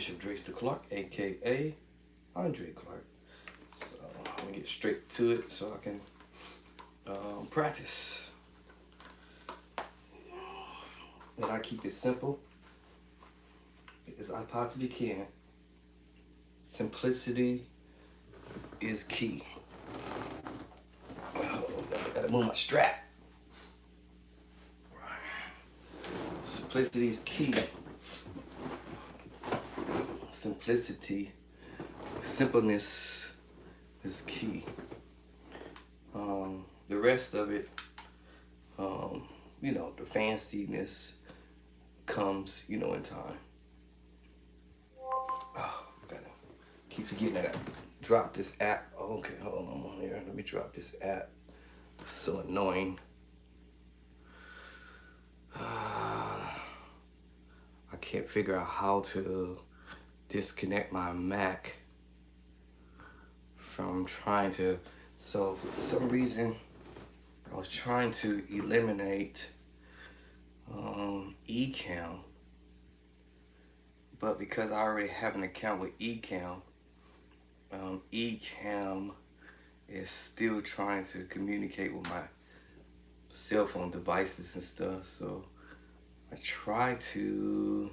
Bishop Drayster Clark, aka Andre Clark. So I'm gonna get straight to it so I can practice. And I keep it simple as I possibly can. Simplicity is key. Oh, I gotta move my strap. Simplicity is key. Simplicity, simpleness is key. The rest of it, the fanciness comes, in time. Oh, gotta keep forgetting I gotta drop this app. Okay, hold on here. Let me drop this app. It's so annoying. I can't figure out how to disconnect my Mac from trying to. So for some reason, I was trying to eliminate eCam, but because I already have an account with eCam, eCam is still trying to communicate with my cell phone devices and stuff. So I try to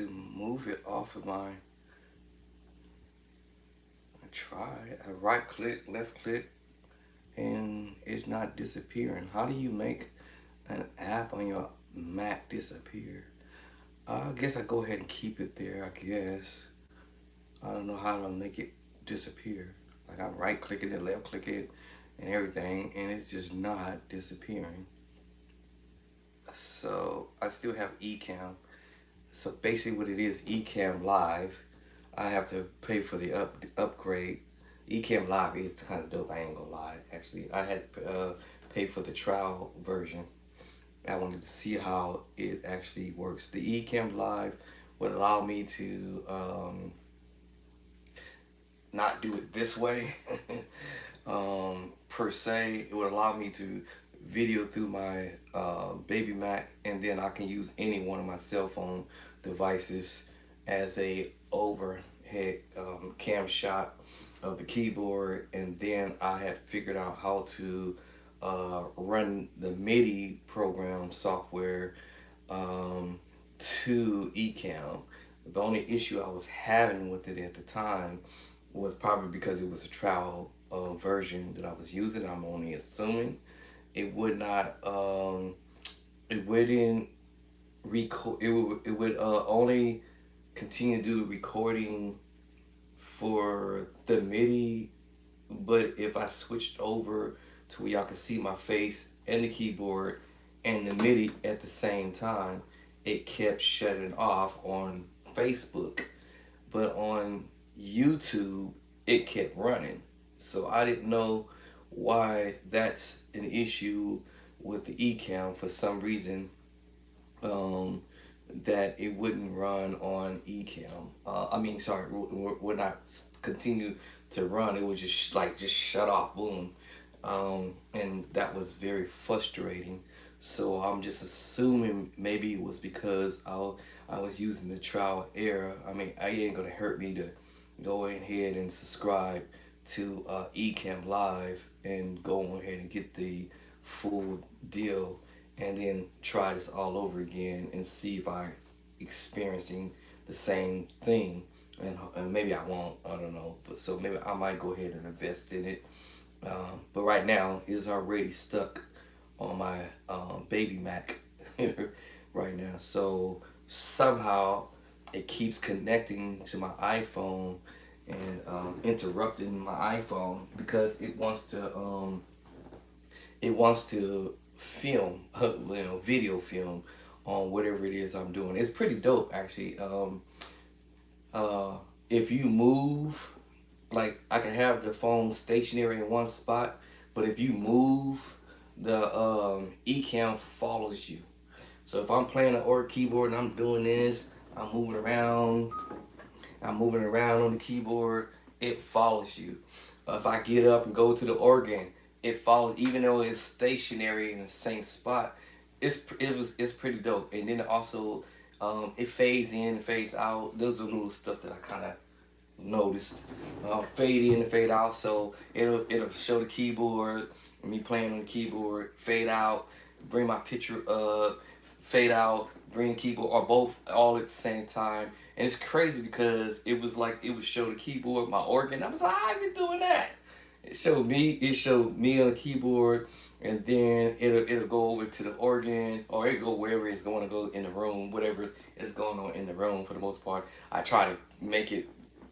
move it off of my. I right click, left click, and it's not disappearing. How do you make an app on your Mac disappear? I guess I go ahead and keep it there, I guess. I don't know how to make it disappear. Like I right click it and left click it and everything, and it's just not disappearing. So I still have eCam. So basically what it is, eCam Live, I have to pay for the upgrade. eCam Live is kind of dope, I ain't gonna lie. Actually, I had paid for the trial version. I wanted to see how it actually works. The eCam Live would allow me to not do it this way per se. It would allow me to video through my baby Mac, and then I can use any one of my cell phone devices as a overhead cam shot of the keyboard. And then I had figured out how to run the MIDI program software to eCam. The only issue I was having with it at the time was probably because it was a trial version that I was using. I'm only assuming it would not it wouldn't record. It would only continue to do recording for the MIDI, but if I switched over to where y'all can see my face and the keyboard and the MIDI at the same time, it kept shutting off on Facebook, but on YouTube it kept running. So I didn't know why that's an issue with the eCam. For some reason, that it wouldn't run on eCam. Would not continue to run. It would just shut off, boom, and that was very frustrating. So I'm just assuming maybe it was because I was using the trial error. I mean, it ain't gonna hurt me to go ahead and subscribe to eCam Live and go ahead and get the full deal, and then try this all over again and see if I'm experiencing the same thing. And maybe I won't, I don't know. But so maybe I might go ahead and invest in it. But right now it's already stuck on my baby Mac right now. So somehow it keeps connecting to my iPhone and interrupting my iPhone because it wants to film, video film on whatever it is I'm doing. It's pretty dope actually. If you move, like I can have the phone stationary in one spot, but if you move, the eCam follows you. So if I'm playing an org keyboard and I'm doing this, I'm moving around on the keyboard, it follows you. If I get up and go to the organ, it follows, even though it's stationary in the same spot, it's pretty dope. And then also, it fades in, fades out. Those are little stuff that I kind of noticed. Fade in and fade out, so it'll show the keyboard, me playing on the keyboard, fade out, bring my picture up, fade out, bring the keyboard, or both all at the same time. And it's crazy because it was like it would show the keyboard, my organ. I was like, how is it doing that? It showed me on the keyboard, and then it'll go over to the organ, or it go wherever it's going to go in the room, whatever is going on in the room. For the most part, I try to make it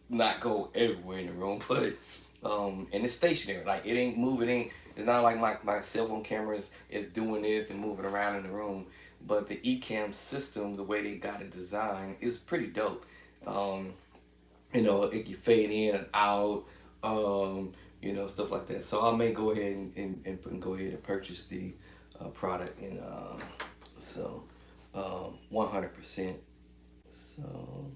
not go everywhere in the room, but and it's stationary. Like it ain't moving. It's not like my cell phone cameras is doing this and moving around in the room. But the Ecamm system, the way they got it designed, is pretty dope. Um, it can fade in and out, stuff like that. So I may go ahead and go ahead and purchase the product, and so 100%. So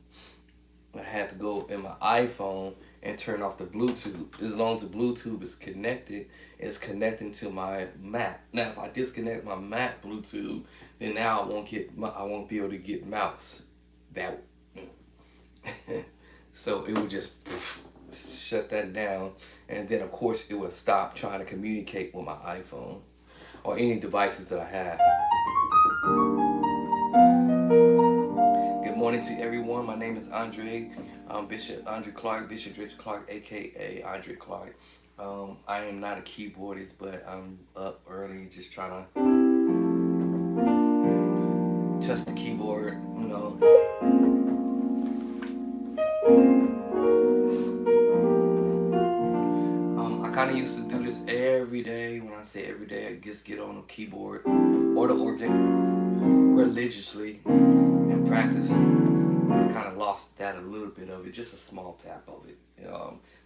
I had to go in my iPhone and turn off the Bluetooth. As long as the Bluetooth is connected, it's connecting to my Mac. Now, if I disconnect my Mac Bluetooth, then now I won't be able to get mouse. That so it would just shut that down, and then of course it would stop trying to communicate with my iPhone or any devices that I have. Good morning to everyone. My name is Andre, Bishop Andre Clark, Bishop Drizzy Clark, aka Andre Clark. I am not a keyboardist, but I'm up early just trying to adjust the keyboard. I kind of used to do this every day. When I say every day, I just get on the keyboard or the organ religiously and practice. I kind of lost that a little bit of it, just a small tap of it,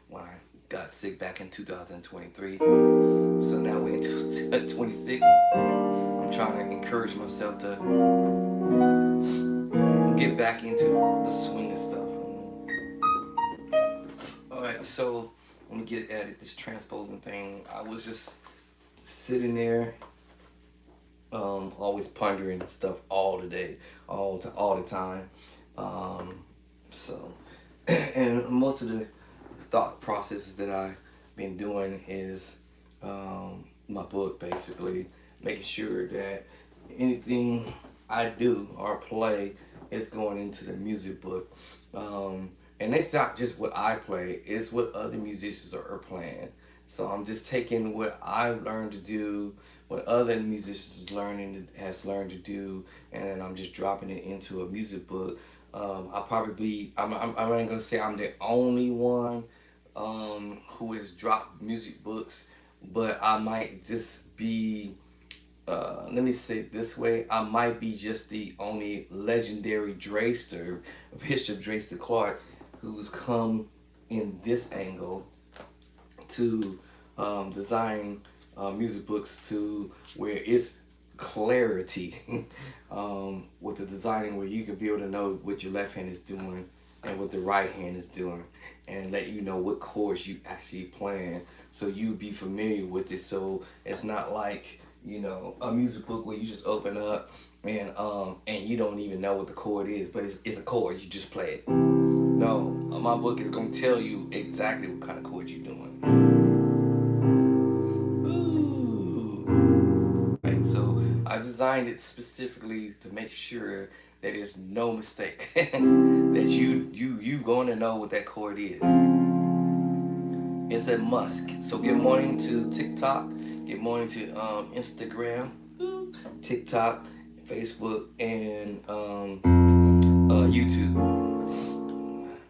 when I got sick back in 2023. So now we're into 26. I'm trying to encourage myself to get back into the swing and stuff. Alright, so let me get at it, this transposing thing. I was just sitting there, always pondering stuff all the day, all the time. So, and most of the thought processes that I've been doing is my book, basically making sure that anything I do or play is going into the music book. And it's not just what I play, it's what other musicians are playing. So I'm just taking what I've learned to do, what other musicians has learned to do, and then I'm just dropping it into a music book. I'm not gonna say I'm the only one who has dropped music books, but I might just be. Let me say it this way: I might be just the only legendary Drayster, Bishop Drayster Clark, who's come in this angle to design music books to where it's clarity with the designing, where you can be able to know what your left hand is doing and what the right hand is doing, and let you know what chords you actually playing, so you be familiar with it. So it's not like a music book where you just open up and you don't even know what the chord is, but it's a chord, you just play it. No, my book is gonna tell you exactly what kind of chord you're doing. Ooh. Right, so I designed it specifically to make sure that there's no mistake that you gonna know what that chord is. It's a must. So good morning to TikTok. Good morning to Instagram, TikTok, Facebook, and YouTube.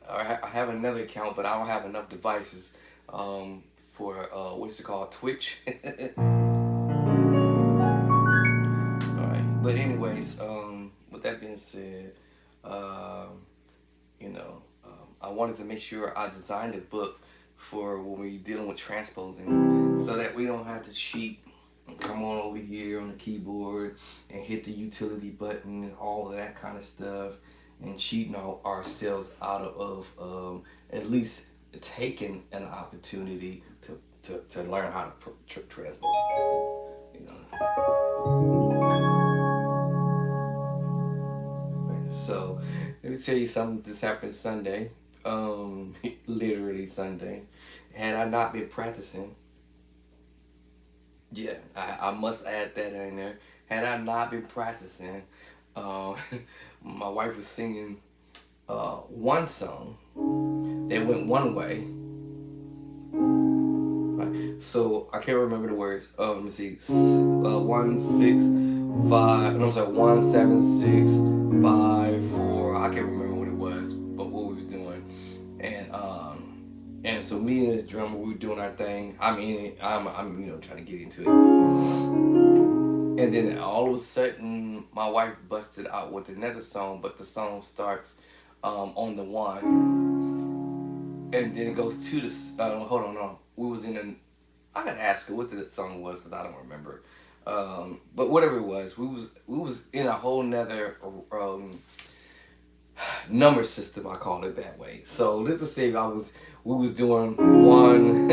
I have another account, but I don't have enough devices for what's it called, Twitch. Alright, but anyways, with that being said, I wanted to make sure I designed a book for when we're dealing with transposing, so that we don't have to cheat and come on over here on the keyboard and hit the utility button and all of that kind of stuff, and cheating ourselves out of at least taking an opportunity to learn how to transpose. So let me tell you something. This happened Sunday. Literally Sunday. Had I not been practicing, yeah, I must add that in there. Had I not been practicing, uh, my wife was singing one song that went one way. Right. So I can't remember the words. Let me see. 165. No, I'm sorry. 17654. I can't remember what it was, but what we was doing, and so me and the drummer, we were doing our thing. I'm trying to get into it, and then all of a sudden, my wife busted out with another song, but the song starts on the one, and then it goes to the. Hold on, no. We was in a. I gotta ask her what the song was because I don't remember. But whatever it was, we was in a whole nother number system. I called it that way. So let's just say we was doing one,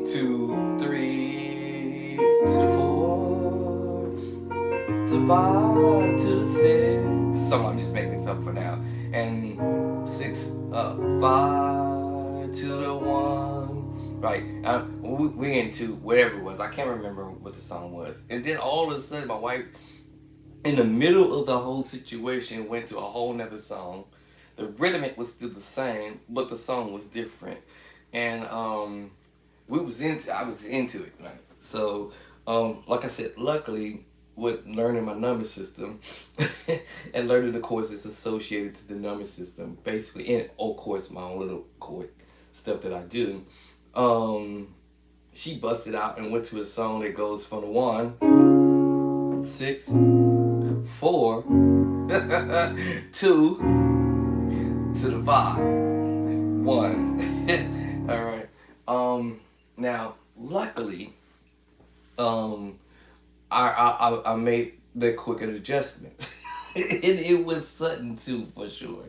two, three to the four, to five to the six. So I'm just making this up for now. And six, five to the one. Right. We into whatever it was. I can't remember what the song was. And then all of a sudden, my wife, in the middle of the whole situation, went to a whole nother song. The rhythm was still the same, but the song was different. And I was into it. Right? So, like I said, luckily, with learning my number system and learning the chords that's associated to the number system, basically, and of course my own little chord stuff that I do, she busted out and went to a song that goes from the 1, 6, 4, 2 to the 5, 1. All right. Now, luckily, I made the quick adjustment. It was sudden too, for sure.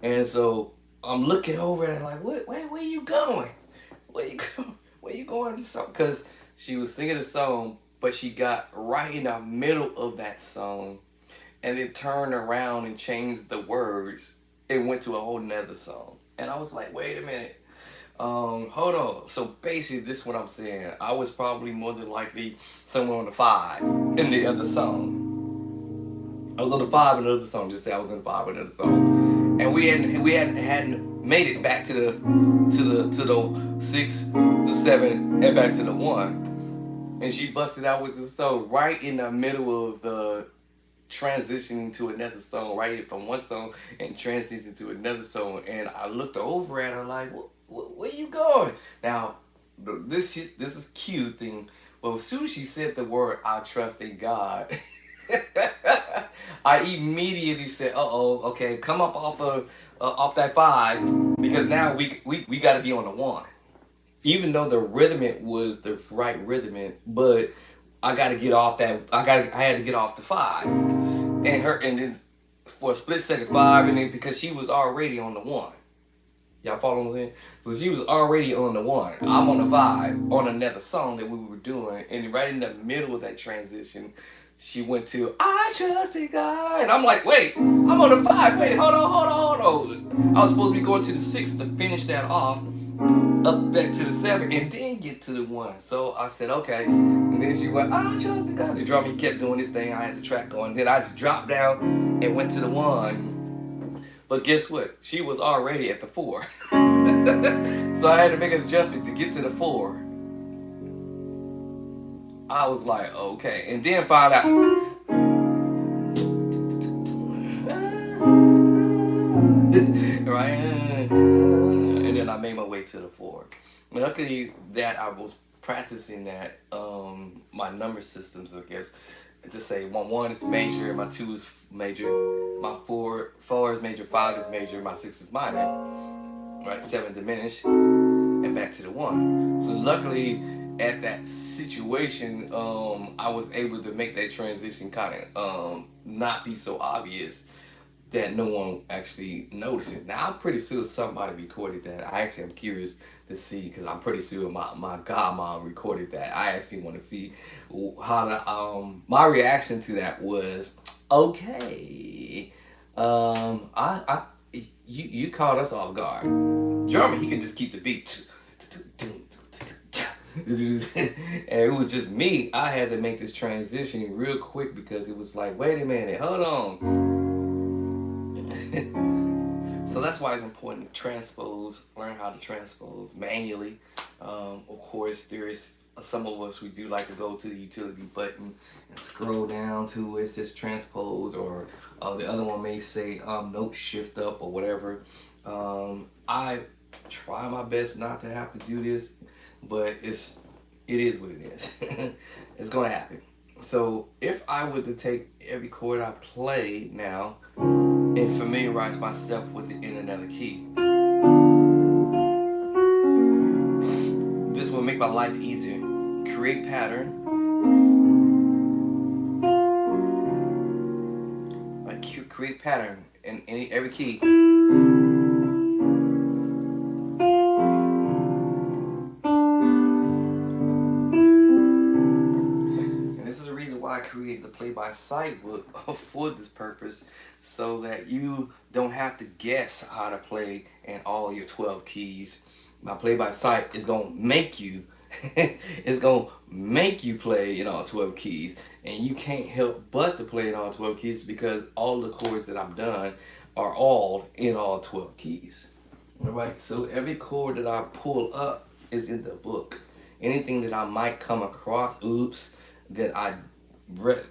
And so I'm looking over and I'm like, where you going? Where you going? Where you going to song? Because she was singing a song, but she got right in the middle of that song and then turned around and changed the words and went to a whole nother song. And I was like, wait a minute. Hold on. So basically, this is what I'm saying. I was probably more than likely somewhere on the 5 in the other song. I was on the 5 in the other song. Just say I was in the 5 in the other song, and we hadn't made it back to the 6, the 7, and back to the 1. And she busted out with the song right in the middle of the transitioning to another song, right from one song and transitioning to another song. And I looked over at her like, where you going? Now, this is cute thing. But as soon as she said the word, I trust in God, I immediately said, okay, come up off that 5 because now we got to be on the 1. Even though the rhythm was the right rhythm, but I got to get off that. I had to get off the 5, and then for a split second 5, and then because she was already on the 1. Y'all follow what I'm saying? So she was already on the 1. I'm on the 5 on another song that we were doing, and right in the middle of that transition, she went to I trust in God, and I'm like, wait, I'm on the 5. Wait, hold on. I was supposed to be going to the 6 to finish that off, up back to the 7, and then get to the 1. So I said, okay. And then she went, I trust in God. The drummer kept doing this thing. I had the track going. Then I just dropped down and went to the 1. But guess what? She was already at the 4. So I had to make an adjustment to get to the 4. I was like, okay. And then found out. Right? And then I made my way to the 4. Luckily that I was practicing that, my number systems, I guess. To say my 1 is major, my 2 is major, my 4 is major, 5 is major, my 6 is minor, right? 7 diminished, and back to the 1. So luckily, at that situation, I was able to make that transition kind of not be so obvious that no one actually noticed it. Now I'm pretty sure somebody recorded that. I actually am curious to see because I'm pretty sure my godmom recorded that. I actually want to see how my reaction to that was. Okay, You caught us off guard. Drummer, he could just keep the beat. And it was just me. I had to make this transition real quick because it was like, wait a minute, hold on. So that's why it's important to transpose, learn how to transpose manually. Of course, there is some of us, we do like to go to the utility button and scroll down to it says transpose, or the other one may say note shift up or whatever. I try my best not to have to do this, but it is what it is. It's gonna happen. So if I were to take every chord I play now and familiarize myself with it in another key, this will make my life easier. Create pattern. Like create pattern in every key. I created the play-by-sight book for this purpose, so that you don't have to guess how to play in all your 12 keys. My play-by-sight is gonna make you it's gonna make you play in all 12 keys, and you can't help but to play in all 12 keys because all the chords that I've done are all in all 12 keys. All right, so every chord that I pull up is in the book. Anything that I might come across, that I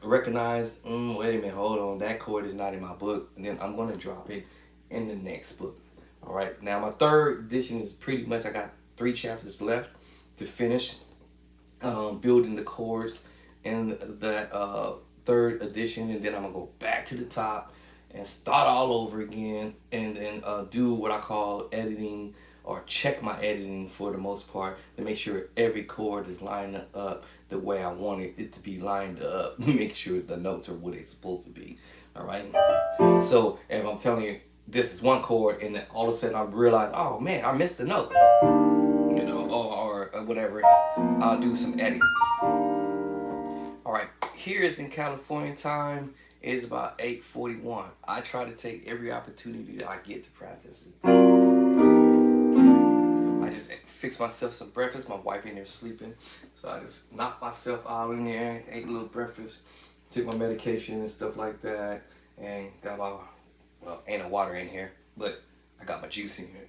recognize, wait a minute, hold on, that chord is not in my book, and then I'm going to drop it in the next book. All right, now my third edition is pretty much, I got 3 chapters left to finish building the chords in that third edition, and then I'm going to go back to the top and start all over again, and then do what I call editing, or check my editing for the most part, to make sure every chord is lined up the way I wanted it to be lined up. Make sure the notes are what they're supposed to be. All right. So if I'm telling you this is one chord, and then all of a sudden I realize, oh man, I missed a note, or whatever, I'll do some editing. All right. Here is in California time. It's about 8:41. I try to take every opportunity that I get to practice it. I just fix myself some breakfast. My wife in there sleeping, so I just knocked myself out in there, ate a little breakfast, took my medication and stuff like that, and got my, well, ain't no water in here, but I got my juice in here.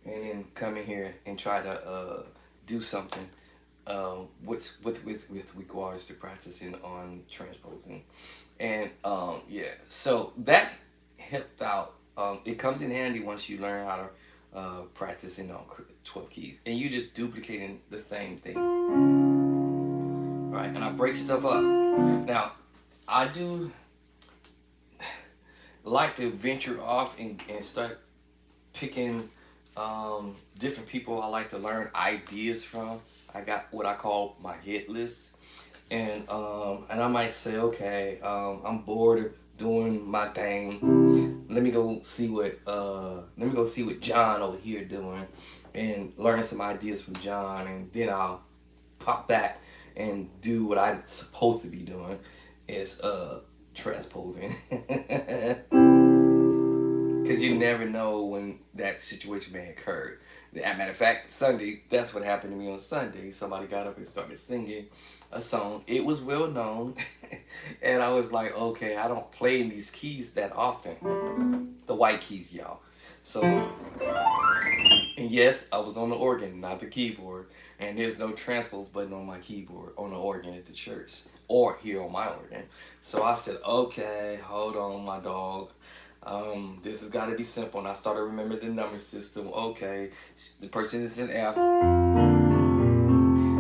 And then come in here and try to do something with regards to practicing on transposing. And yeah, so that helped out. It comes in handy once you learn how to practicing on 12 keys, and you just duplicating the same thing. Right, and I break stuff up. Now, I do like to venture off and start picking different people I like to learn ideas from. I got what I call my hit list, and I might say, okay, I'm bored of doing my thing. Let me go see what John over here doing, and learn some ideas from John, and then I'll pop back and do what I'm supposed to be doing, is transposing. Because you never know when that situation may occur. As a matter of fact, Sunday, that's what happened to me on Sunday. Somebody got up and started singing a song. It was well known. And I was like, okay, I don't play in these keys that often. The white keys, y'all. So, and yes, I was on the organ, not the keyboard. And there's no transpose button on my keyboard, on the organ at the church, or here on my organ. So I said, okay, hold on, my dog. This has got to be simple. And I started remembering the number system. Okay, the person is in F.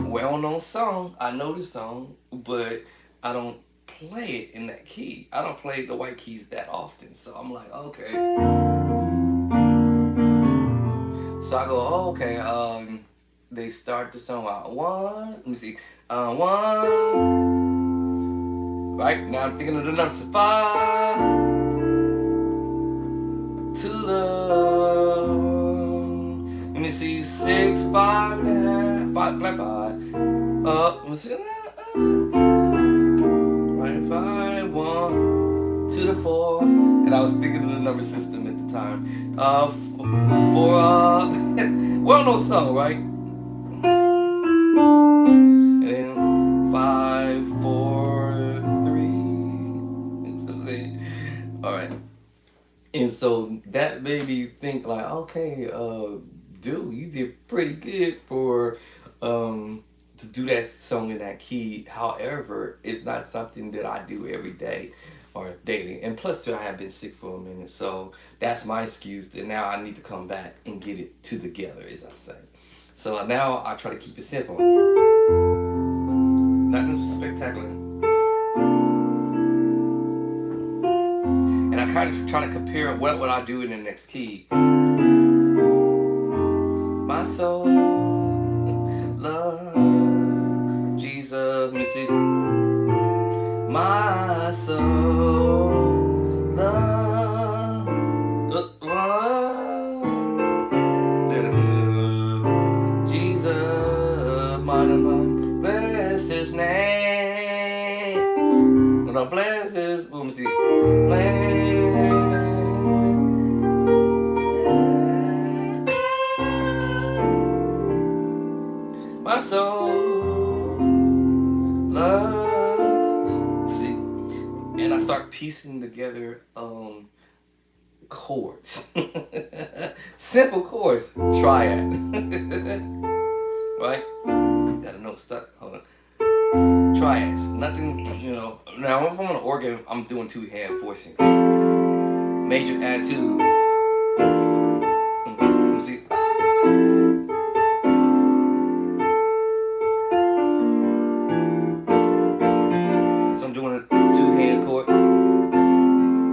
Well-known song. I know the song, but I don't play it in that key. I don't play the white keys that often. So I'm like, okay. So I go, oh, okay. They start the song out. One. Let me see. One. Right now I'm thinking of the numbers. 5. To love. Let me see, 6, 5, and 5, 5, 5. Let me see. Right, 5, 1 to the the 4, and I was thinking of the number system at the time. For well-known song, right? And then 5, 4, 3. You know what I'm saying? All right. And so that made me think like, okay, dude, you did pretty good for to do that song in that key. However, it's not something that I do every day or daily. And plus, too, I have been sick for a minute, so that's my excuse. That now I need to come back and get it together, as I say. So now I try to keep it simple, nothing spectacular. And I kind of try to compare what would I do in the next key. My soul love Jesus. Let me see. My soul love Jesus. Bless His name. No, bless His. Let me see. My soul loves. See, and I start piecing together chords, simple chords. Triad, right? Got a note stuck. Hold on. Triads. Nothing. Now if I'm on an organ, I'm doing 2-hand voicing. Major add 2. Let me see. Doing a 2-hand chord,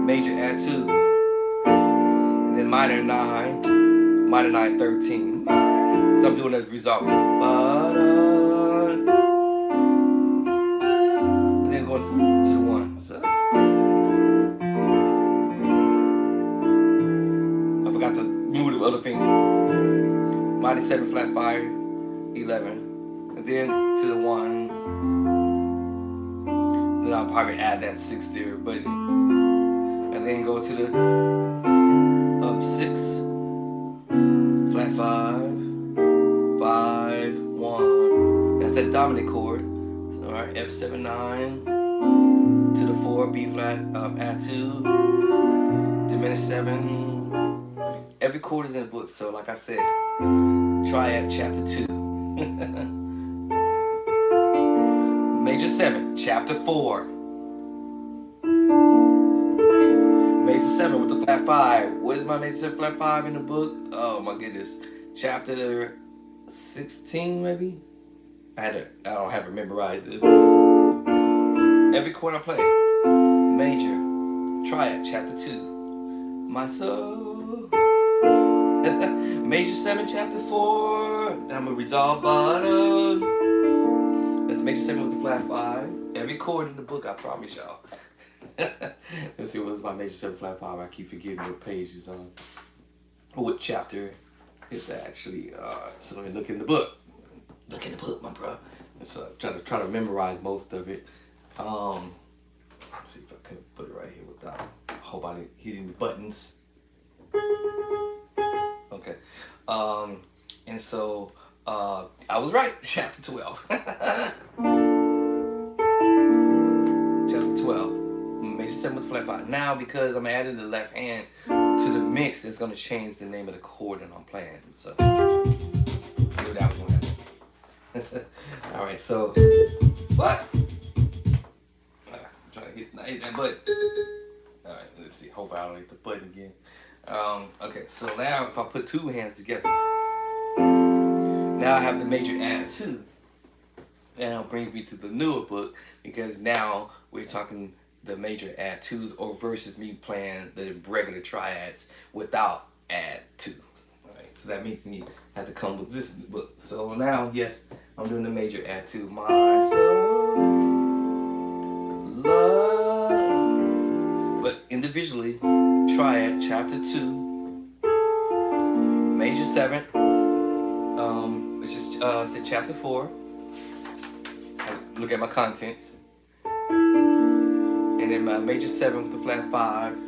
major add 2, then minor 9, 13. So I'm doing a resolve, and then going to the 1. So I forgot to move the other finger. Minor 7 flat 5, 11, and then to the 1. Then I'll probably add that 6 there, but and then go to the 6 flat 5, 5, 1. That's that dominant chord. So, all right, F7 9 to the 4 B flat, add 2, diminished 7. Every chord is in the book. So like I said, Triad chapter 2. Major 7, chapter 4. Major 7 with the flat 5. What is my major 7 flat 5 in the book? Oh my goodness. Chapter 16 maybe? I don't have it memorized. Every chord I play. Major. Triad, chapter 2. My soul. Major 7, chapter 4. Then I'm going to resolve bottom. That's major 7 with the flat 5. Every chord in the book, I promise y'all. Let's see what's my major 7 flat 5. I keep forgetting what page is on. What chapter is actually. So let me look in the book. Look in the book, my bro. So I try to memorize most of it. Let's see if I can put it right here without a whole body hitting the buttons. Okay. And so I was right. Chapter 12. Chapter 12. Major 7 with flat 5. Now, because I'm adding the left hand to the mix, it's going to change the name of the chord that I'm playing. So, do that one. All right, so, what? I'm trying to hit that button. All right, let's see. Hope I don't hit the button again. Okay, so now if I put 2 hands together, now I have the major add 2. Now brings me to the newer book, because now we're talking the major add 2s or versus me playing the regular triads without add 2. Alright, so that makes me have to come with this book. So now, yes, I'm doing the major add 2. My soul love. But individually, triad chapter 2, major 7, which is say chapter 4. Look at my contents. And then my major 7 with the flat 5,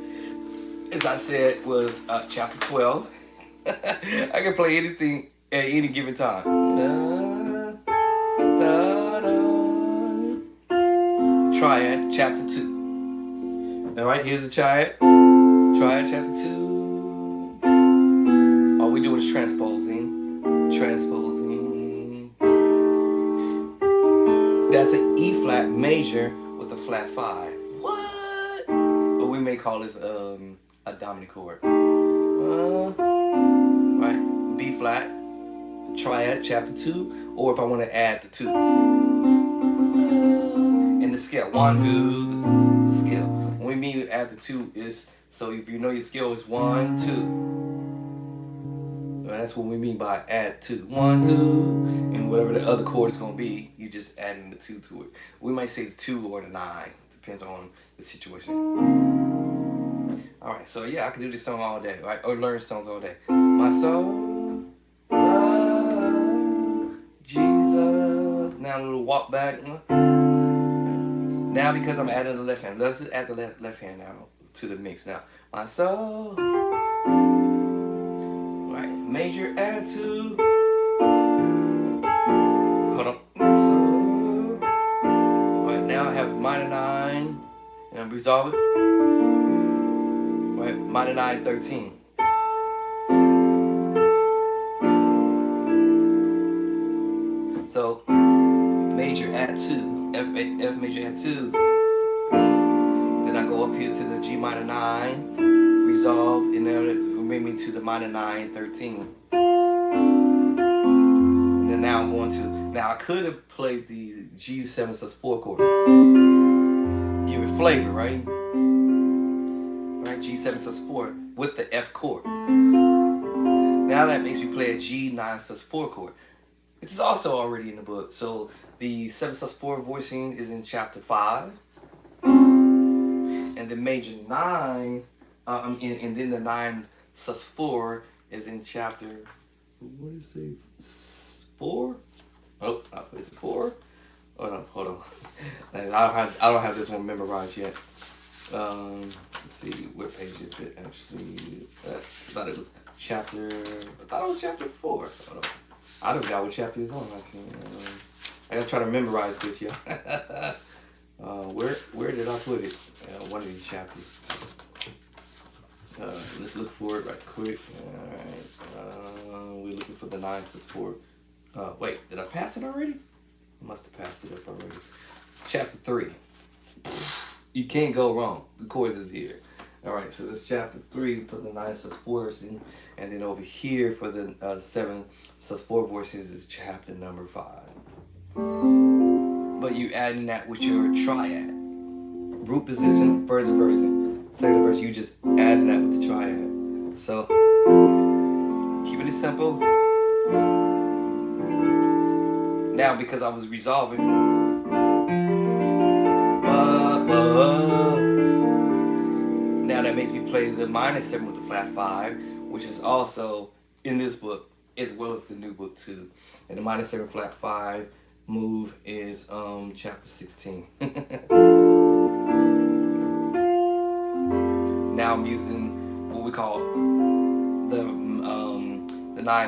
as I said, was chapter 12. I can play anything at any given time. Da, da. Triad, chapter 2. All right, here's the triad. Triad, chapter 2. All we do is transposing. Transposing. That's an E flat major with a flat 5. What? But we may call this a dominant chord. Right, B flat, triad, chapter 2, or if I want to add the 2. And the scale, 1, 2, the scale. When we mean add the 2 is, so if you know your scale is 1, 2. That's what we mean by add 2. 1, 2, and whatever the other chord is going to be, you just adding the 2 to it. We might say the 2 or the 9, depends on the situation. Alright, so yeah, I can do this song all day, right? Or learn songs all day. My soul, love, Jesus. Now a little walk back. Now because I'm adding the left hand, let's just add the left hand now to the mix now. My soul, right? Major add 2. Hold on. So, right now I have minor 9, and I'm resolve it. Right, minor 9, 13. So major add 2, F major add 2. Then I go up here to the G minor 9, resolve, and then it will bring me to the minor 9, 13. And then now I'm going to, now I could have played the G7 sus4 chord. Give it flavor, right? Right, G7 sus4 with the F chord. Now that makes me play a G9 sus4 chord. Which is also already in the book. So the 7 sus4 voicing is in chapter 5. And the major 9, and then the 9 sus4 is in chapter, what did it say, 4? Oh, is it 4? Oh no, hold on. I don't have this one memorized yet. Let's see, what page is it actually? I thought it was chapter 4. Hold on. I don't know what chapter it's on actually. I gotta try to memorize this, yeah. Where did I put it? One of these chapters. Let's look for it right quick. Alright. We're looking for the 9 sus4. Wait, did I pass it already? I must have passed it up already. Chapter 3. You can't go wrong. The chords is here. Alright, so this chapter 3 for the 9 sus4 voicing, and then over here for the 7 sus4 voices is chapter number 5. But you adding that with your triad. Root position, first verse, second verse, you just adding that with the triad. So, keeping it simple. Now because I was resolving, now that makes me play the minor 7 with the flat 5, which is also in this book as well as the new book too. And the minor 7 flat 5 move is chapter 16. Now I'm using what we call the 9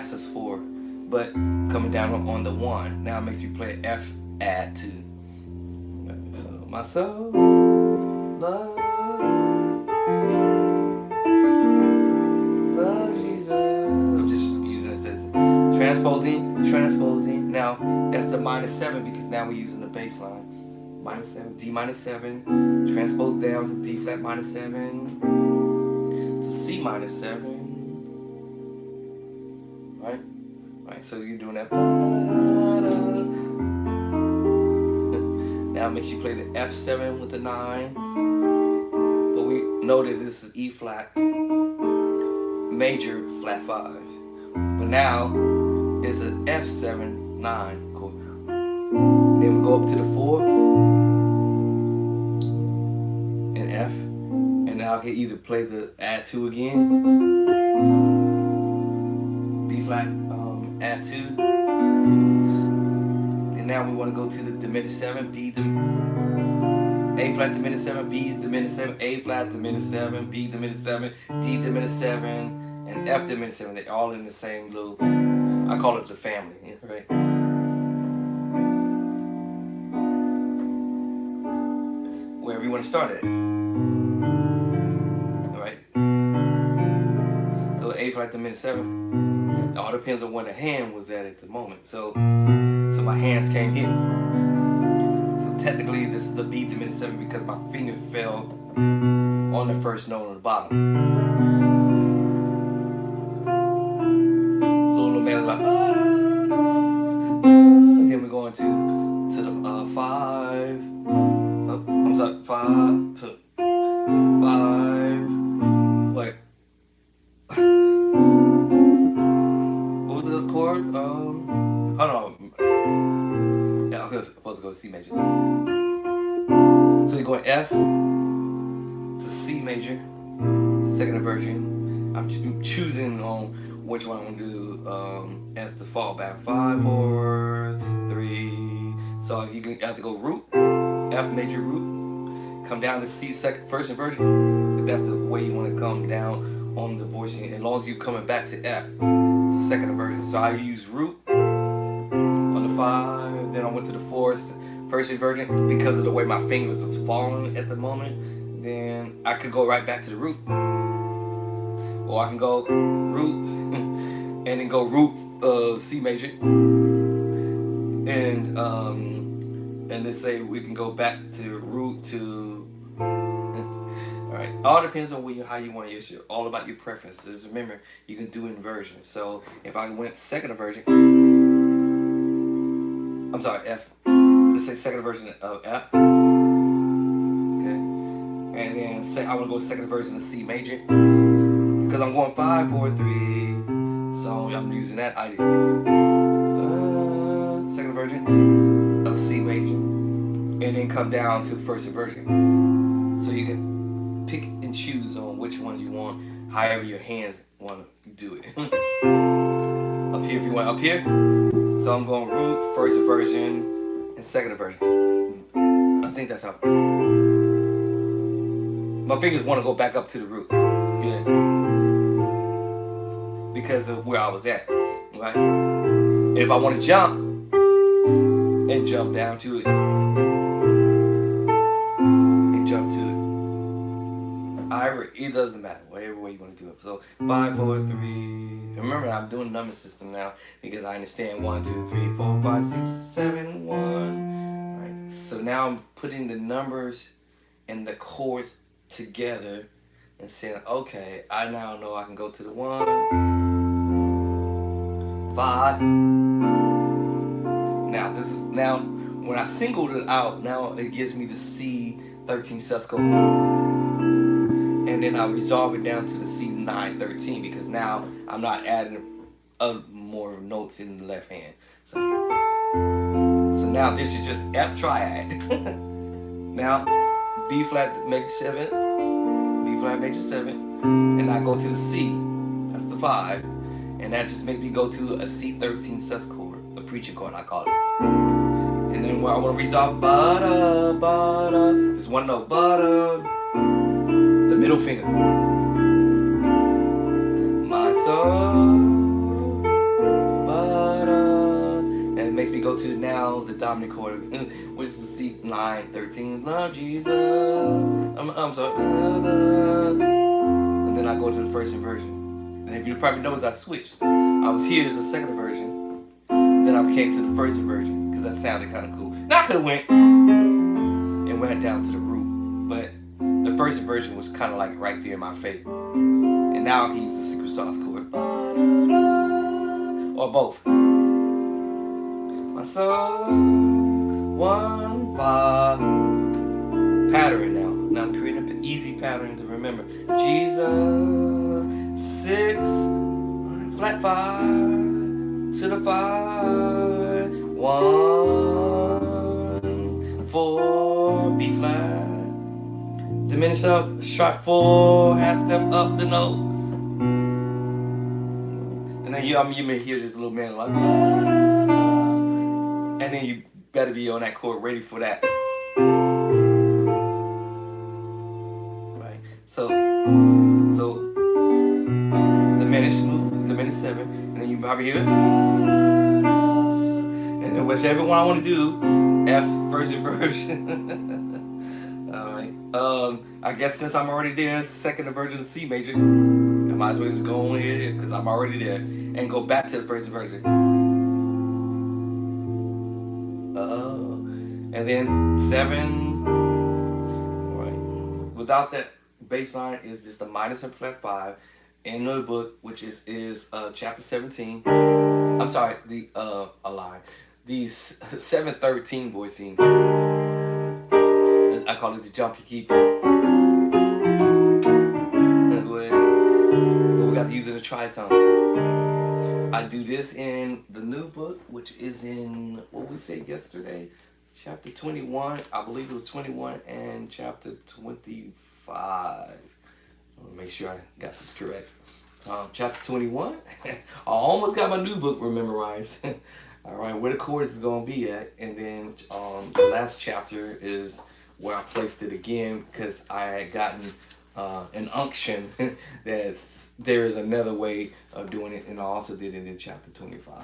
sus4, but coming down on the 1. Now it makes me play F add 2. So my soul, love. I'm just using it as transposing. Now that's the minor 7 because now we're using the bass line. Minor 7, D minor 7, transpose down to D flat minor 7, to C minor 7. Right? Right, so you're doing that. Now it makes you play the F7 with the 9. But we know that this is E flat major flat 5. But now it's an F7 9 chord. Then we go up to the 4 and F. And now I can either play the add 2 again. B flat add 2. And now we want to go to the diminished 7, B A flat diminished 7, B diminished 7, A flat diminished 7, B diminished 7, D diminished 7, and F diminished 7. They're all in the same little, I call it the family, right? Wherever you want to start at. Alright? So A flat diminished 7. It all depends on where the hand was at the moment. So my hands came here. So technically this is the B diminished 7 because my finger fell on the first note on the bottom. Little melody like then we're going to the 5. Oh, I'm sorry, 5. So 5. Wait. What was the chord? Hold on. Yeah, I was supposed to go to C major. So you're going F to C major, second inversion. I'm choosing on which one I'm gonna do as the fallback. 5, 4, 3. So you can have to go root, F major root, come down to C first inversion. If that's the way you want to come down on the voicing, as long as you're coming back to F, it's the second inversion. So I use root on the 5. Then I went to the first inversion because of the way my fingers was falling at the moment. Then I could go right back to the root, or I can go root and then go root C major, and let's say we can go back to root to. All right, all depends on how you want to use it. All about your preferences. Remember, you can do inversions. So if I went second inversion, I'm sorry, F. Let's say second inversion of F. Okay, and then say I want to go second inversion of C major because I'm going 5, 4, 3. So I'm using that idea. Second inversion of C major, and then come down to first inversion. So you can pick and choose on which one you want, however your hands want to do it. Up here if you want up here. So I'm going root, first inversion, and second inversion. I think that's how. My fingers want to go back up to the root. Yeah. Because of where I was at. Right? And if I want to jump and jump down to it. And jump to it. It doesn't matter, whatever way you want to do it. So 5, 4, 3. Remember, I'm doing number system now because I understand 1, 2, 3, 4, 5, 6, 7, 1. All right. So now I'm putting the numbers and the chords together and saying, okay, I now know I can go to the 1, 5. Now when I singled it out, now it gives me the C13 sus code. And then I resolve it down to the C913 because now I'm not adding more notes in the left hand. So now this is just F triad. Now B flat major 7, B flat major 7, and I go to the C. That's the 5, and that just makes me go to a C13 sus chord, a preaching chord I call it. And then where I want to resolve ba-da, ba-da, just one note, ba-da. The middle finger. My soul. And it makes me go to now the dominant chord, which is the C913. Love Jesus. I'm sorry. And then I go to the first inversion. And if you probably notice, I switched. I was here as the second inversion. Then I came to the first inversion because that sounded kind of cool. Now I could have went down to the root, but the first inversion was kind of like right there in my face. And now I can use the secret sauce chord. Or both. My soul, 1, 5. Pattern now. Now I'm creating an easy pattern to remember. Jesus, 6, flat 5, to the 5, 1, 4, B flat. Diminish up, sharp 4, half step up the note. And then you may hear this little man like, and then you better be on that chord, ready for that. So diminished move, diminished seven, and then you probably hear it. And then whichever one I want to do, F first inversion. All right. I guess since I'm already there, second inversion of C major, I might as well just go on here because I'm already there and go back to the first inversion. And then seven. All right. Without that bass line is just a minor 7 flat 5 in the book, which is chapter 17. I'm sorry, the a lie. The 713 voicing. I call it the jumpy keep. But we got to use it in a tritone. I do this in the new book, which is in what we said yesterday, chapter 21. I believe it was 21 and chapter 25. I'll make sure I got this correct. Chapter 21. I almost got my new book memorized. All right, where the chords is going to be at. And then the last chapter is where I placed it again because I had gotten an unction that there is another way of doing it. And I also did it in chapter 25.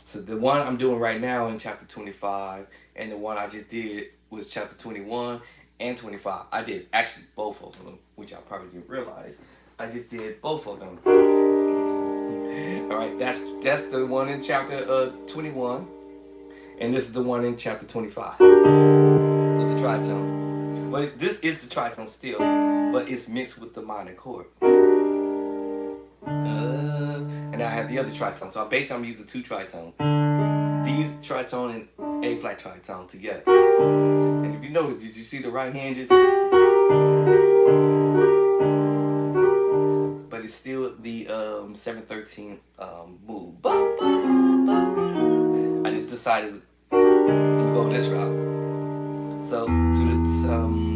So the one I'm doing right now in chapter 25 and the one I just did was chapter 21 and 25. I did actually both of them, which I probably didn't realize. I just did both of them. All right, that's the one in chapter 21, and this is the one in chapter 25 with the tritone. Well, this is the tritone still, but it's mixed with the minor chord. And I have the other tritone, so basically I'm using two tritones. D tritone and A flat tritone together. And if you notice, did you see the right hand just? But it's still the 713 move. I just decided to go this route. So to the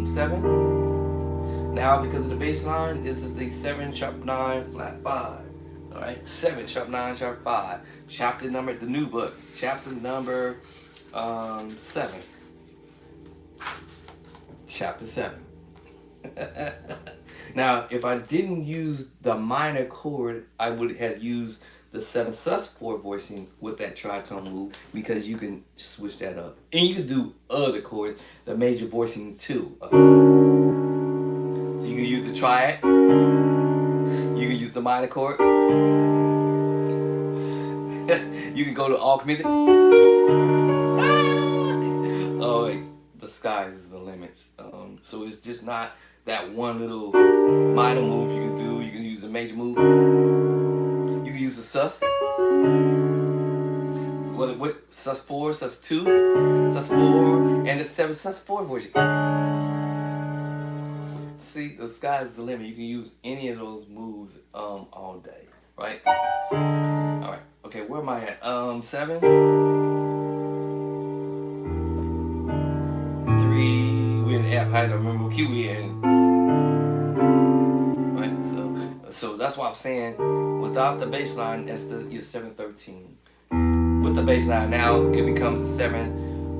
7. Now because of the bass line, this is the 7 sharp 9 flat 5. All right, 7 sharp 9 sharp 5. Chapter number, the new book. Chapter number 7. Chapter 7. Now, if I didn't use the minor chord, I would have used the 7 sus4 voicing with that tritone move because you can switch that up. And you can do other chords, the major voicing too. So you can use the triad, you can use the minor chord, you can go to augmented. Oh, wait, the skies is the limits. So it's just not that one little minor move you can do. You can use a major move. You can use the sus. What sus 4, sus 2, sus 4, and the 7 sus 4 voicing. See, the sky is the limit. You can use any of those moves all day, right? All right. Okay, where am I at? 7, 3. We're in F. I don't remember what key we in. So that's why I'm saying without the bass line, that's your 713. With the bass line, now it becomes a 7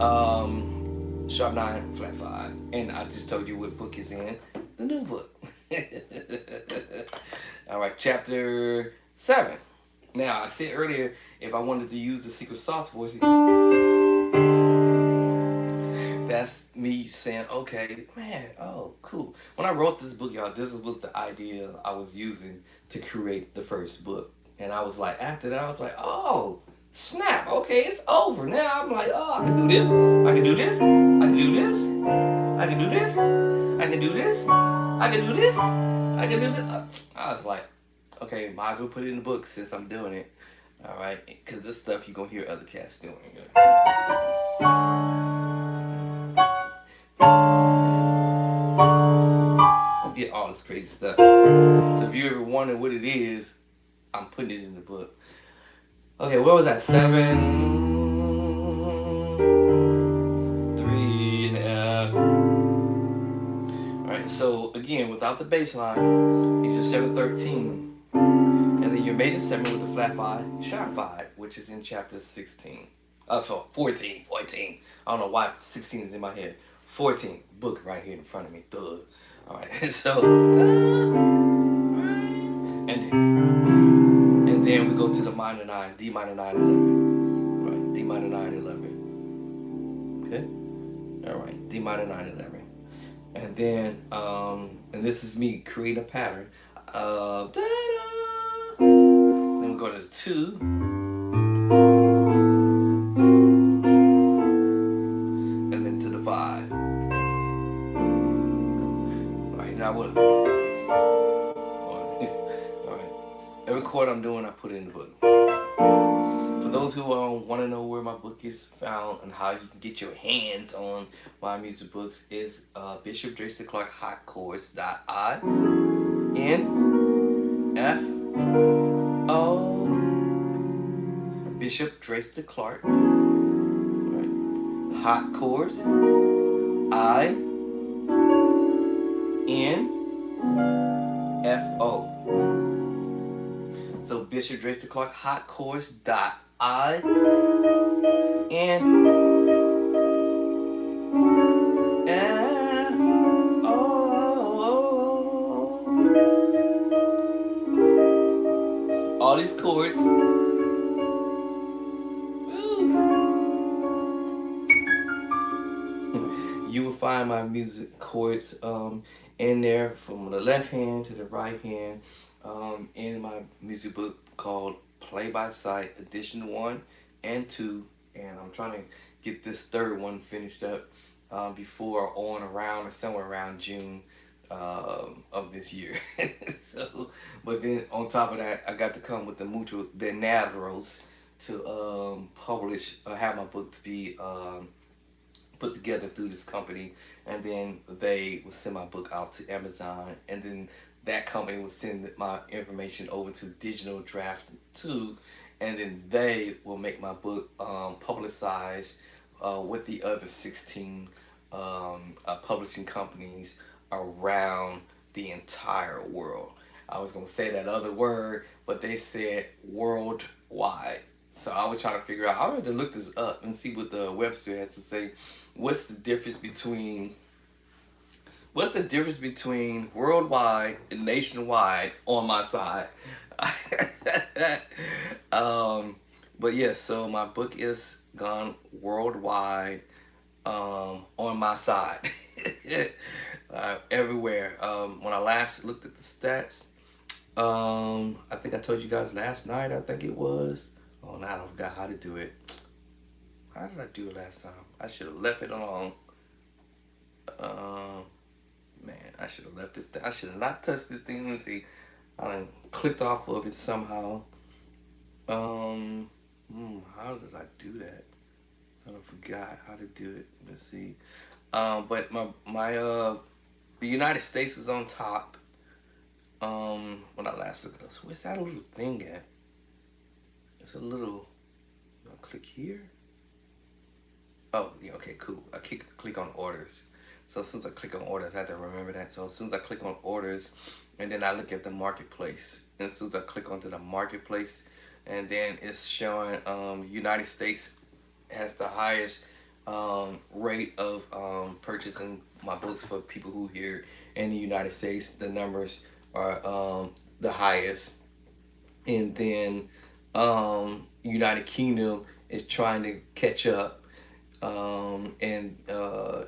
sharp 9 flat 5. And I just told you what book is in the new book. All right, chapter 7. Now I said earlier if I wanted to use the secret sauce voice, that's me saying, okay, man, oh, cool. When I wrote this book, y'all, this was the idea I was using to create the first book. And I was like, after that, I was like, oh, snap, okay, it's over. Now I'm like, oh, I can do this, I can do this, I can do this, I can do this, I can do this, I can do this, I can do this. I was like, okay, might as well put it in the book since I'm doing it. All right, because this stuff you're going to hear other cats doing. Get all this crazy stuff. So if you ever wonder what it is, I'm putting it in the book. Okay, what was that? 7, 3, and F. Alright, so again, without the bass line, it's your 713. And then your major 7 with the flat 5, sharp 5, which is in chapter 16. 14. I don't know why 16 is in my head. 14, book right here in front of me. Duh. All right. So, and then we go to the minor nine, D minor 9/11. Right. D minor 9/11. Okay. All right. D minor 9/11. And then, and this is me creating a pattern. Then we go to the two, and then to the five. All right. Now what? All right. Every chord I'm doing, I put it in the book. For those who want to know where my book is found and how you can get your hands on my music books, is Bishop Tracy Clark Hot Chords .I N F O Bishop Tracy Clark, right? Hot Chords INFO. So Bishop Tracy Clark Hot Chords INFO. All these chords. You will find my music chords in there from the left hand to the right hand in my music book called Play by Sight Edition 1 and 2. And I'm trying to get this third one finished up before on around or somewhere around June of this year. So, but then on top of that, I got to come with the naturals to publish, have my book to be put together through this company, and then they will send my book out to Amazon, and then that company will send my information over to Digital Draft 2, and then they will make my book publicized with the other 16 publishing companies around the entire world. I was going to say that other word, but they said worldwide. So I was trying to figure out, I had to look this up and see what the Webster had to say. What's the difference between worldwide and nationwide on my side? But yes, so my book is gone worldwide on my side. Everywhere. When I last looked at the stats, I think I told you guys last night, I think it was. Oh, now I forgot how to do it. How did I do it last time? I should have left it alone. Um, Man, I should have left this thing. I should have not touched this thing. Let's see. I done clicked off of it somehow. How did I do that? I forgot how to do it. Let's see. But the United States is on top. When I last looked at this, where's that little thing at? It's a little. I'll click here. Oh, yeah, okay, cool. I click on orders. So as soon as I click on orders, I have to remember that. So as soon as I click on orders, and then I look at the marketplace. And as soon as I click onto the marketplace, and then it's showing United States has the highest rate of purchasing my books for people who here in the United States. The numbers are the highest. And then United Kingdom is trying to catch up, and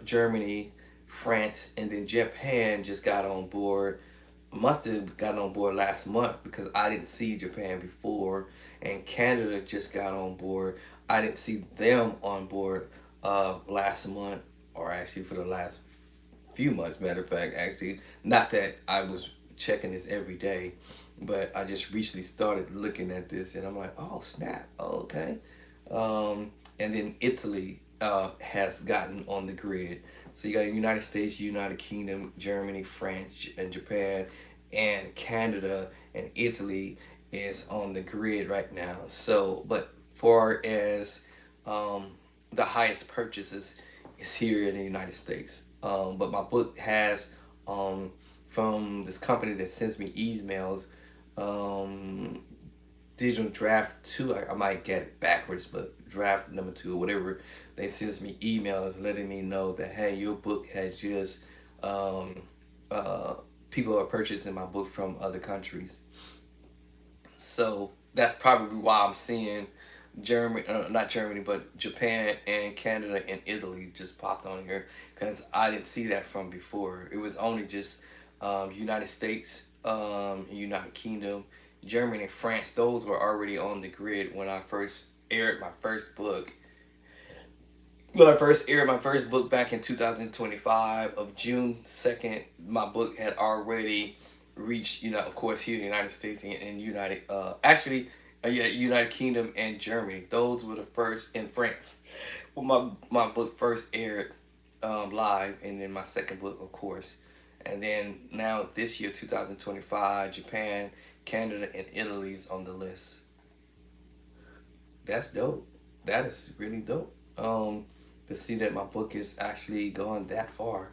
Germany, France, and then Japan just got on board. Must have gotten on board last month because I didn't see Japan before, and Canada just got on board. I didn't see them on board last month, or actually for the last few months. Matter of fact, actually, not that I was checking this every day, but I just recently started looking at this, and I'm like, oh snap, oh, okay. And then Italy has gotten on the grid. So you got the United States, United Kingdom, Germany, France, and Japan, and Canada and Italy is on the grid right now. So, but far as the highest purchases is here in the United States. But my book has from this company that sends me emails, Digital Draft 2. I might get it backwards, but draft number 2 or whatever. They sends me emails letting me know that, hey, your book had just uh, people are purchasing my book from other countries. So that's probably why I'm seeing Germany, not Germany, but Japan and Canada and Italy just popped on here because I didn't see that from before. It was only just United States, United Kingdom, Germany, and France. Those were already on the grid when I first aired my first book. When I first aired my first book back in 2025 of June 2nd, my book had already reached, of course, here in the United States and yeah, United Kingdom and Germany. Those were the first in France. Well, my book first aired live, and then my second book, of course. And then now this year, 2025, Japan, Canada, and Italy's on the list. That's dope. That is really dope. To see that my book is actually gone that far.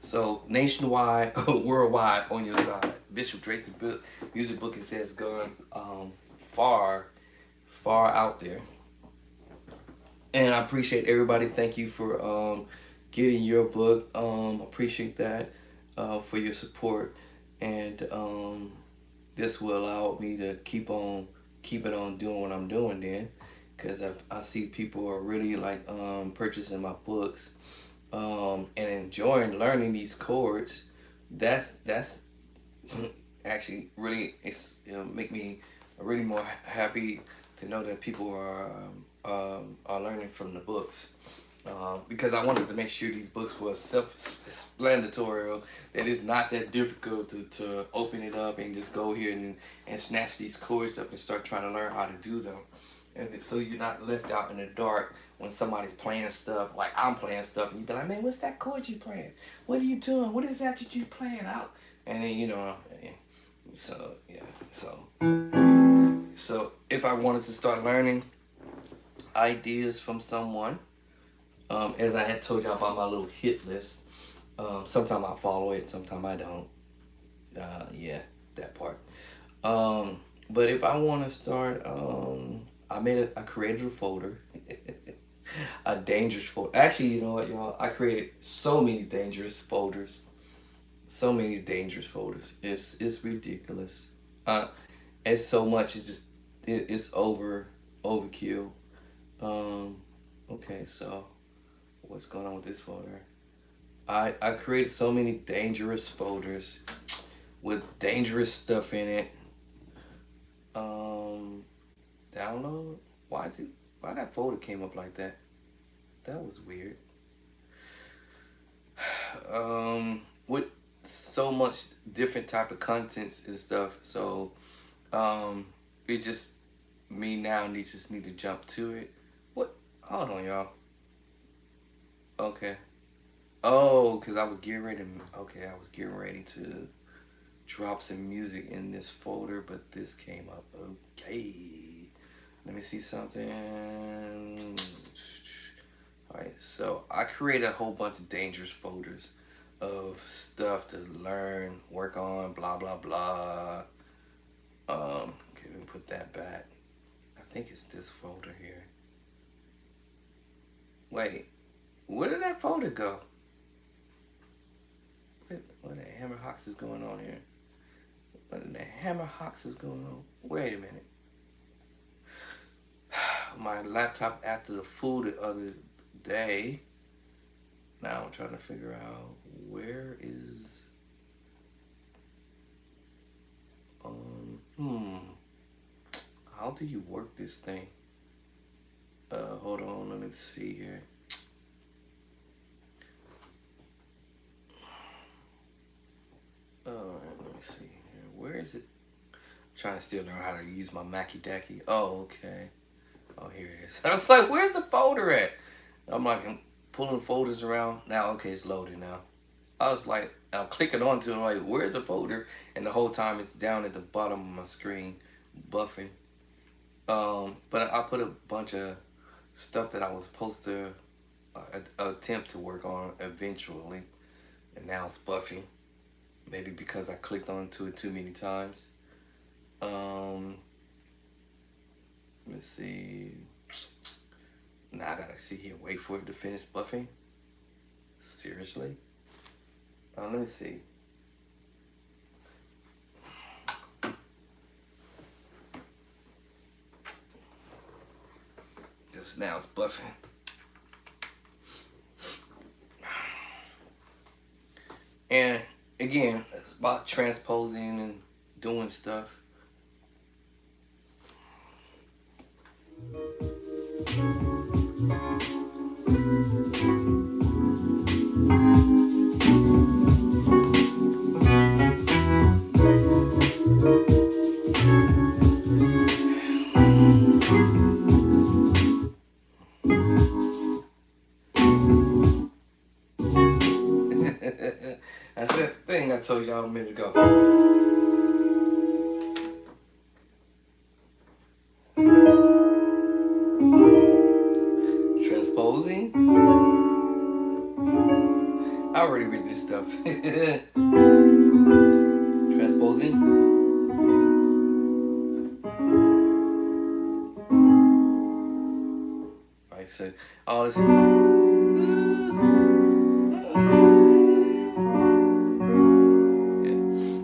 So nationwide, worldwide on your side. Bishop Tracy's book, music book, it says gone far, far out there. And I appreciate everybody. Thank you for getting your book. Appreciate that for your support, and this will allow me to keep it on doing what I'm doing then, because I see people are really like purchasing my books and enjoying learning these chords. That's actually really make me really more happy to know that people are learning from the books. Because I wanted to make sure these books were self-explanatory, that it's not that difficult to open it up and just go here and snatch these chords up and start trying to learn how to do them. And so you're not left out in the dark when somebody's playing stuff, like I'm playing stuff, and you be like, man, what's that chord you playing? What are you doing? What is that you playing out? And then, so, yeah, so if I wanted to start learning ideas from someone, as I had told y'all about my little hit list, sometimes I follow it, sometimes I don't. Yeah, that part. But if I want to start, I created a folder, a dangerous folder. Actually, you know what, y'all? I created so many dangerous folders, so many dangerous folders. It's ridiculous. Uh, it's so much. It's overkill. Um, okay, so what's going on with this folder? I created so many dangerous folders with dangerous stuff in it. Um, Download. Why is it? Why that folder came up like that? That was weird. With so much different type of contents and stuff, so um, it just me now just need to jump to it. What? Hold on, y'all. Okay. Oh, cause I was getting ready. Okay, I was getting ready to drop some music in this folder, but this came up. Okay. Let me see something. Alright, so I created a whole bunch of dangerous folders of stuff to learn, work on, blah blah blah. Okay, let me put that back. I think it's this folder here. Wait, where did that folder go? What the hammer hocks is going on here? What in the hammer hocks is going on? Wait a minute. My laptop after the food the other day. Now I'm trying to figure out where is hmm. How do you work this thing? Hold on, let me see here. Let me see here. Where is it? I'm trying to still learn how to use my Mackie Dacky. Oh, okay. Oh, here it is. I was like, where's the folder at? I'm pulling folders around. Now, okay, it's loaded now. I was like, I'm clicking onto it, I'm like, where's the folder? And the whole time it's down at the bottom of my screen, buffing. But I put a bunch of stuff that I was supposed to attempt to work on eventually, and now it's buffing. Maybe because I clicked onto it too many times. Um, let's see. Now I gotta sit here and wait for it to finish buffing. Seriously? Let me see. Just now it's buffing. And again, it's about transposing and doing stuff. That's that thing I told y'all a minute ago. Transposing. I already read this stuff. Transposing. Right, so all this. Yeah.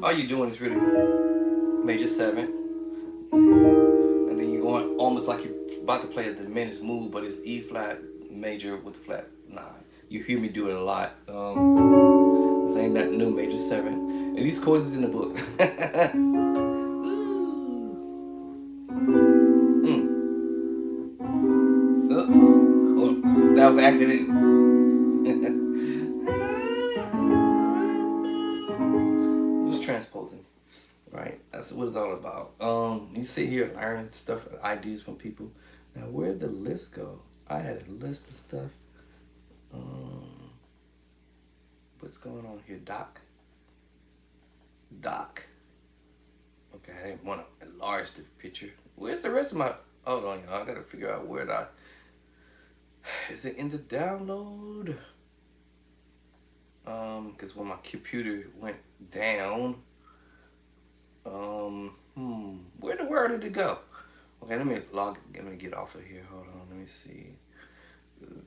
All you're doing is really major 7, and then you're going almost like you're about to play a diminished move, but it's E flat major with the flat 9. You hear me do it a lot. This ain't that new major 7, and these chords is in the book. Oh, that was an accident. Just transposing, right? That's what it's all about. You sit here learning stuff, ideas from people. Now, where'd the list go? I had a list of stuff. What's going on here, Doc? Doc. Okay, I didn't want to enlarge the picture. Where's the rest of my? Hold on, y'all. I gotta figure out where I. Is it in the download? Because when my computer went down, where the world did it go? Okay, let me get off of here. Hold on, let me see.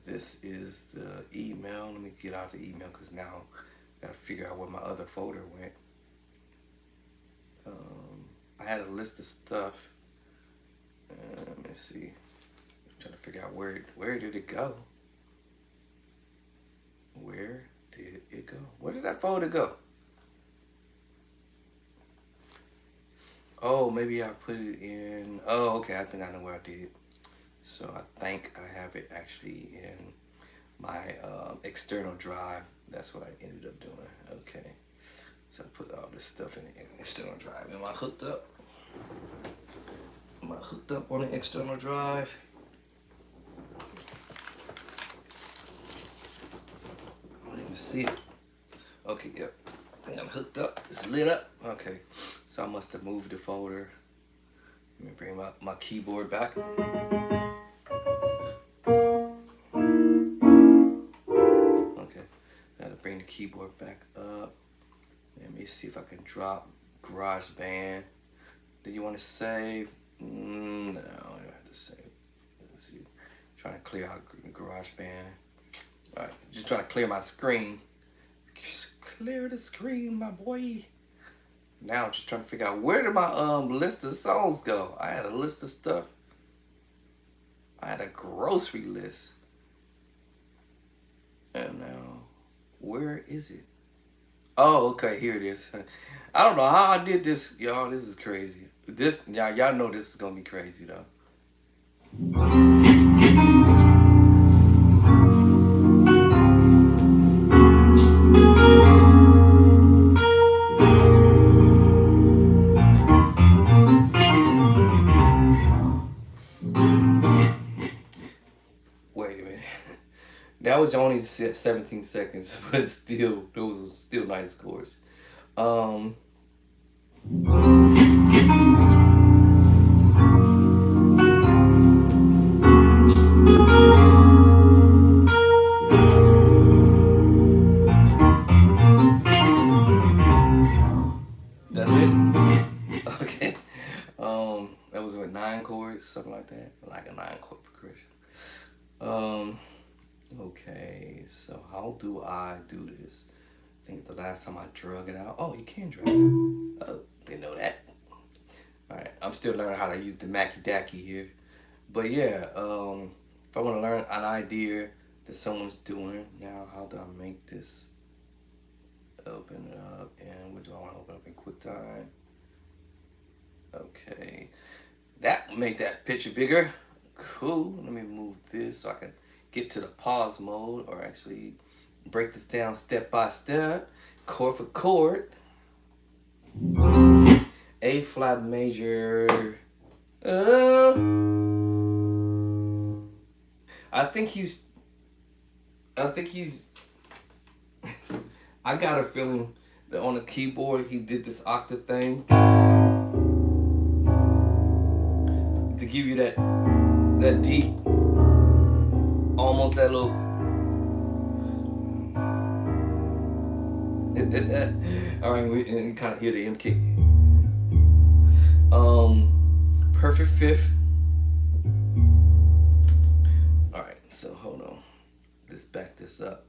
This is the email. Let me get out the email because now I gotta figure out where my other folder went. I had a list of stuff. Let me see. I'm trying to figure out where did it go? Where did it go? Where did that folder go? Oh, maybe I put it in. Oh, okay. I think I know where I did it. So I think I have it actually in my external drive. That's what I ended up doing. Okay. So I put all this stuff in the external drive. Am I hooked up? Am I hooked up on the external drive? I don't even see it. Okay, yep. I think I'm hooked up. It's lit up. Okay. So I must have moved the folder. Let me bring my keyboard back. Okay. Gotta bring the keyboard back up. Let me see if I can drop GarageBand. Do you want to save? No, I don't have to save. Let's see. Trying to clear out GarageBand. Alright, just trying to clear my screen. Just clear the screen, my boy. Now I'm just trying to figure out where did my list of songs go? I had a list of stuff. I had a grocery list. And now, where is it? Oh, okay, here it is. I don't know how I did this, y'all. This is crazy. This, y'all know this is gonna be crazy though. Wait a minute. That was only 17 seconds, but still, those were still nice scores. Um, that's it. Okay. That was with 9 chords, something like that, like a 9-chord progression. Okay. So how do I do this? think the last time I drug it out. Oh, you can drag it out. Oh, didn't know that. All right, I'm still learning how to use the Mackie Dacky here. But yeah, if I want to learn an idea that someone's doing, now how do I make this open it up? And what do I want to open up in QuickTime? Okay, that make that picture bigger. Cool. Let me move this so I can get to the pause mode, or actually break this down step by step, chord for chord. A flat major. I think he's. I got a feeling that on the keyboard he did this octave thing to give you that deep, almost that little. All right, we kind of hear the M kick. Perfect fifth. All right, so hold on. Let's back this up.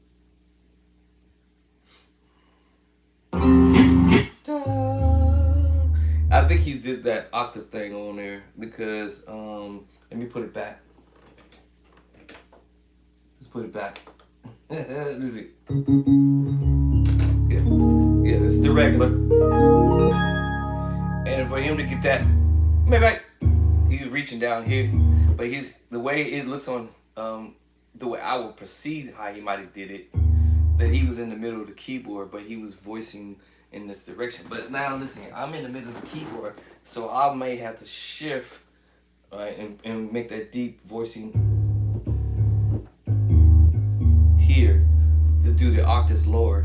I think he did that octave thing on there because let me put it back. Let's put it back. Let's see. Yeah, this is the regular. And for him to get that, maybe he's reaching down here, but the way it looks on the way I would perceive how he might have did it, that he was in the middle of the keyboard, but he was voicing in this direction. But now listen, I'm in the middle of the keyboard, so I may have to shift, right, and make that deep voicing here to do the octaves lower.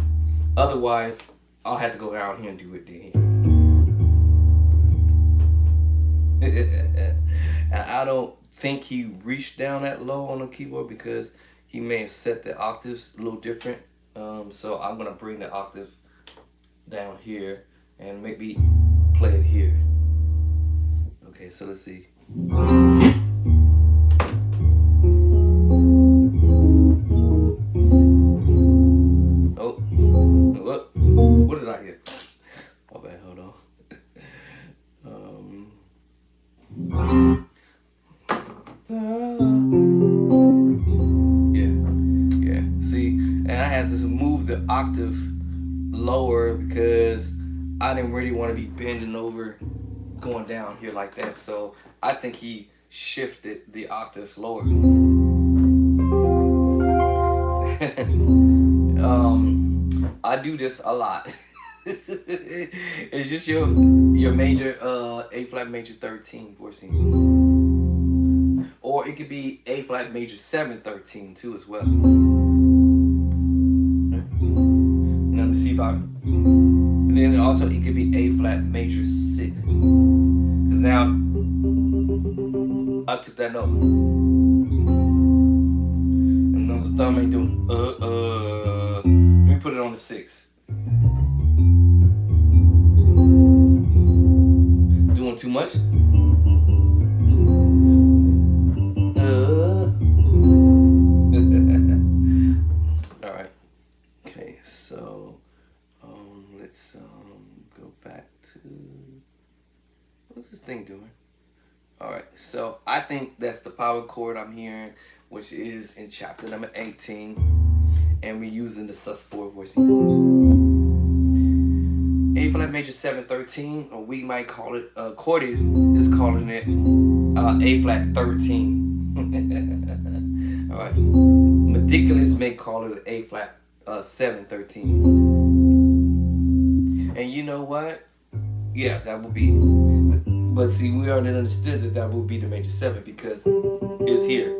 Otherwise, I'll have to go down here and do it then. I don't think he reached down that low on the keyboard because he may have set the octaves a little different. So I'm gonna bring the octave down here and maybe play it here. Okay, so let's see. Oh, what did I hear? Oh, bad, hold on. Yeah. See, and I had to move the octave lower because I didn't really want to be bending over, going down here like that. So I think he shifted the octaves lower. I do this a lot. It's just your major A flat major 13 14, or it could be A flat major 7 13 too as well. Now let me see if I. And then also it could be A flat major 6. Cause now I took that note. And now the thumb ain't doing. Let me put it on the 6. Doing too much? Alright. Okay, so let's go back to what's this thing doing? Alright, so I think that's the power chord I'm hearing, which is in chapter number 18, and we're using the sus4 voicing. A flat major 7 13, or we might call it Cordy is calling it A flat 13. All right, Meticulous may call it A flat 7 13. And you know what? Yeah, that would be. But see, we already understood that would be the major 7 because it's here.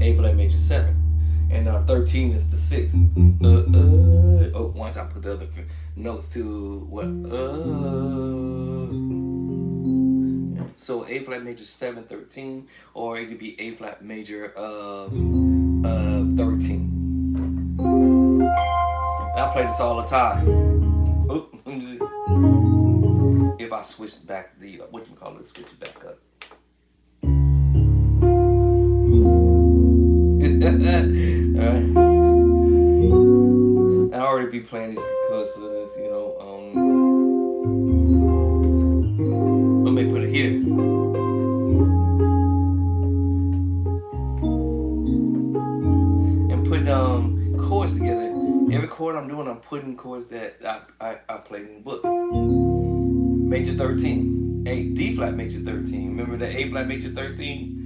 A flat major 7. And 13 is the 6. Oh, once I put the other notes to what? So A flat major 7 13, or it could be A flat major 13. And I play this all the time. Oh, if I switch back the switch it back up. Alright. I be playing these because let me put it here. And put chords together. Every chord I'm doing, I'm putting chords that I played in the book. Major 13. D flat major 13. Remember the A flat major 13?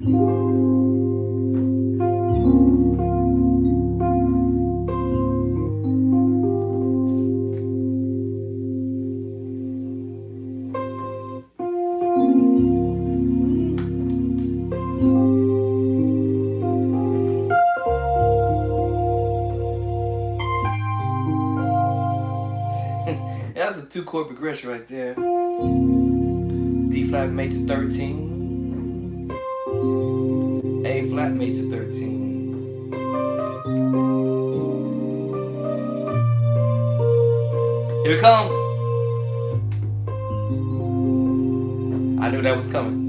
That's a 2-chord progression right there. D flat major 13. A flat major 13. Here it comes. I knew that was coming.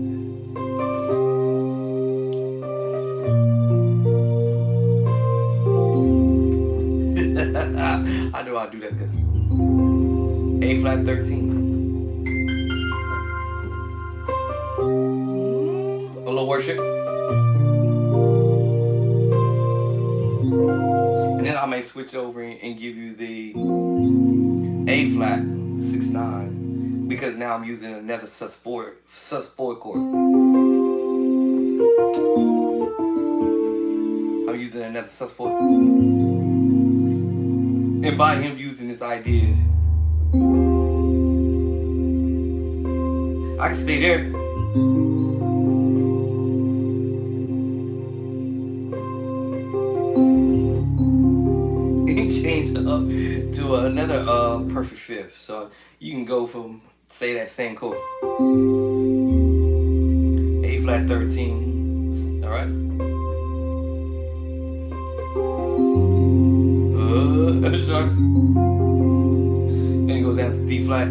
I knew I'd do that good. A flat 13. A little worship. And then I may switch over and give you the A flat 6/9 because now I'm using another sus4 chord. I'm using another sus4. And by him using his ideas, I can stay there. And change up to another perfect fifth. So you can go from, say, that same chord. A flat 13. Alright? Sharp. And go down to D flat.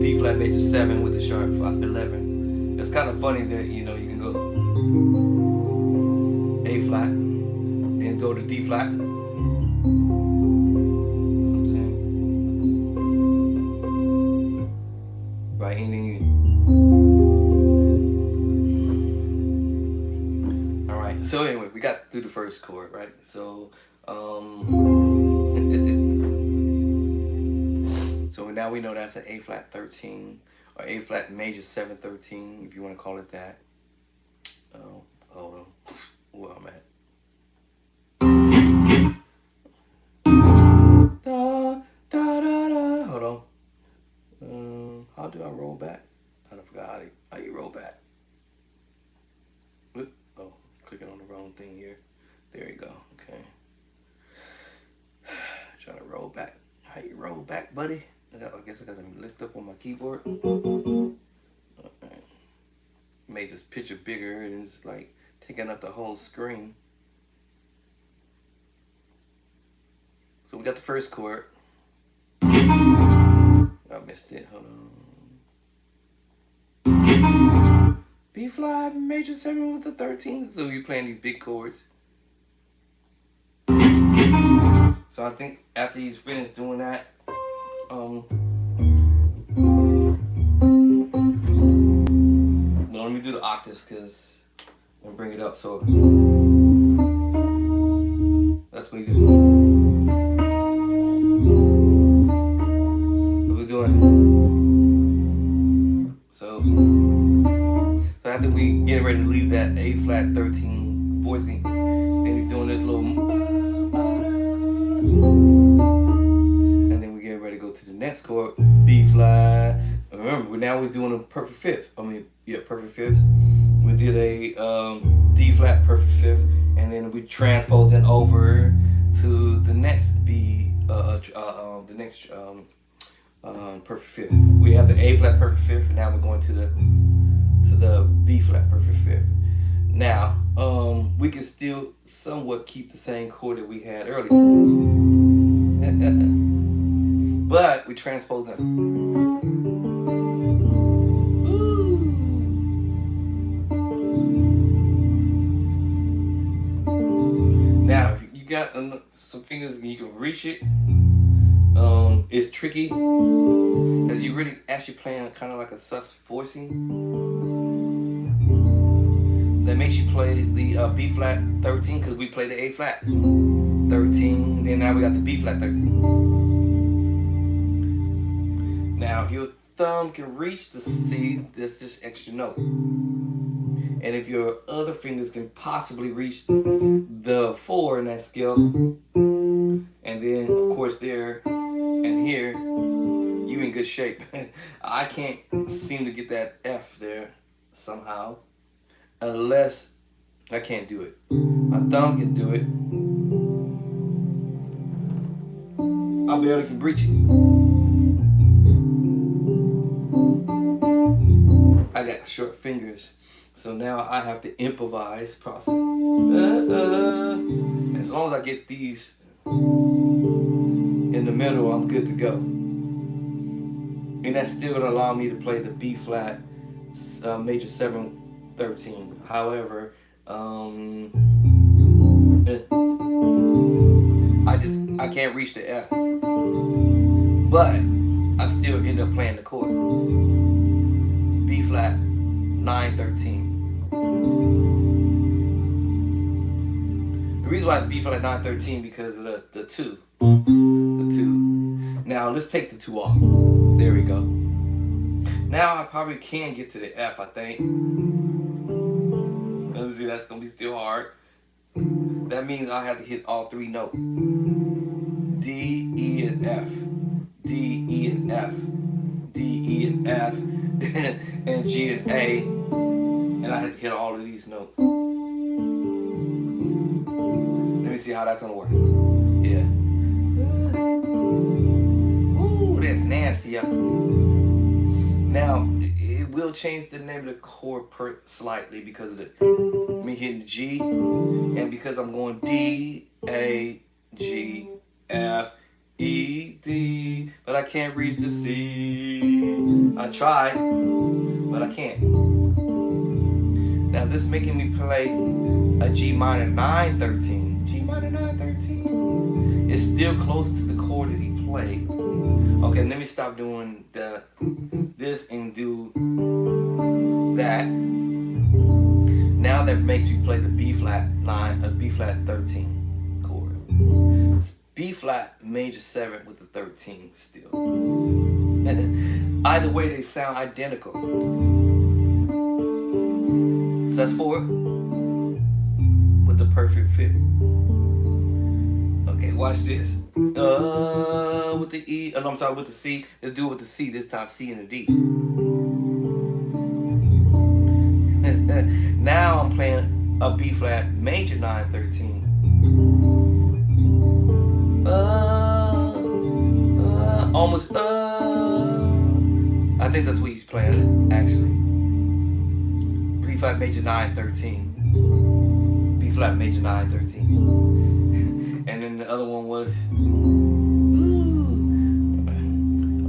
D flat major 7 with the sharp 11. It's kind of funny that you can go A flat, then go to D flat. That's what I'm saying. Right, and then alright, so anyway, we got through the first chord, right? So so now we know that's an A flat 13 or A flat major 7/13, if you want to call it that. Oh, hold on. Where I'm at. Da, da, da, da. Hold on. How do I roll back? I forgot how you roll back. Oh, clicking on the wrong thing here. There you go. Okay. Trying to roll back. How you roll back, buddy? I guess I gotta lift up on my keyboard. Okay. Made this picture bigger and it's like taking up the whole screen. So we got the first chord. I missed it. Hold on. B flat major 7 with the 13. So you're playing these big chords. So I think after he's finished doing that, well, let me do the octaves because I'm gonna bring it up. So that's what we do. What we're doing. So after we get ready to leave that A flat 13 voicing, then he's doing this little. And then we get ready to go to the next chord, B flat. Remember, now we're doing a perfect fifth. Perfect fifth. We did a D flat perfect fifth, and then we transposing over to the next perfect fifth. We have the A flat perfect fifth, and now we're going to the B flat perfect fifth. Now, we can still somewhat keep the same chord that we had earlier. But we transpose them. Now, if you got some fingers you can reach it. It's tricky because you really actually playing kind of like a sus forcing. That makes you play the B flat 13 because we play the A flat 13. Then now we got the B flat 13. Now if your thumb can reach the C, that's this extra note. And if your other fingers can possibly reach the 4 in that scale, and then of course there and here, you in good shape. I can't seem to get that F there somehow, unless I can't do it. My thumb can do it. I barely can reach it. I got short fingers, so now I have to improvise process. As long as I get these in the middle, I'm good to go. And that's still gonna allow me to play the B flat major 7 13. However, I can't reach the F, but I still end up playing the chord B flat 9 13. The reason why it's B flat 9 13 because of the 2. Now let's take the 2 off. There we go. Now I probably can get to the F, I think. Let me see, that's gonna be still hard. That means I have to hit all 3 notes. D, E, and F. D, E, and F. D, E, and F. And G and A. And I have to hit all of these notes. Let me see how that's gonna work. Yeah. Ooh, that's nasty. Now, it will change the name of the chord slightly because of me hitting G, and because I'm going D, A, G, F, E, D, but I can't reach the C. I tried, but I can't. Now this is making me play a G minor 9 13. G minor 9 13. It's still close to the chord that he played. Okay, let me stop doing this and do that. Now that makes me play the B flat 13 chord. It's B flat major 7 with the 13 still. Either way, they sound identical. Sus4 with the perfect fit. Okay, watch this. With the E, no, I'm sorry, with the C. Let's do it with the C this time, C and the D. Now I'm playing a B flat major 9 13. Almost, I think that's what he's playing, actually. B flat major 9 13. B flat major 9 13. And then the other one was,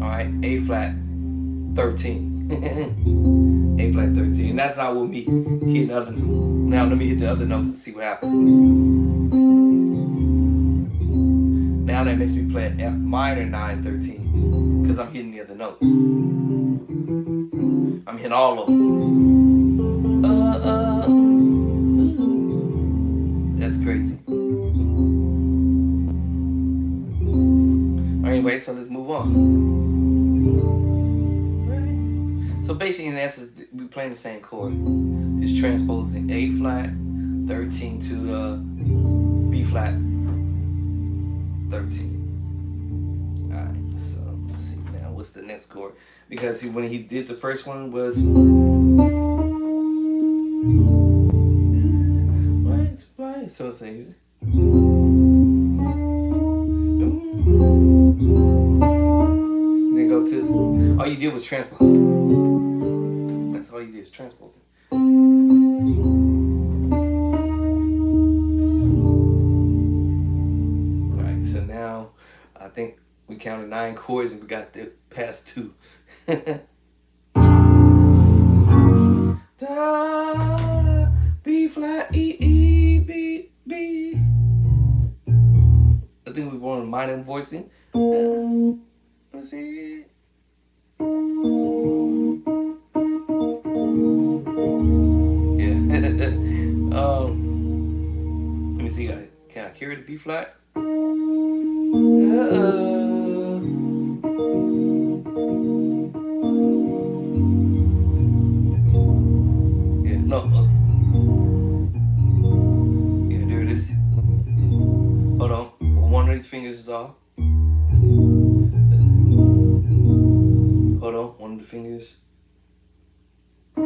alright, A flat 13. A flat 13. And that's not with me hitting the other. Now let me hit the other notes and see what happens. Now that makes me play an F minor 9 13 because I'm hitting the other note. I'm hitting all of them. That's crazy. Anyway, so let's move on. So basically, in essence, we're playing the same chord. Just transposing A flat 13 to the B flat 13. Alright, so let's see now. What's the next chord? Because when he did the first one was. Right, so it's music. Then go to. All you did was transpose. That's all you did is transpose it. Alright, so now I think we counted 9 chords and we got the past 2. Da, B flat, E, E, B, B. I think we want minor voicing. Let's see. Yeah. Let me see. Can I carry the B flat? Yeah. No. Yeah. There it is. Hold on. One of these fingers is off. Hold on. One of the fingers. I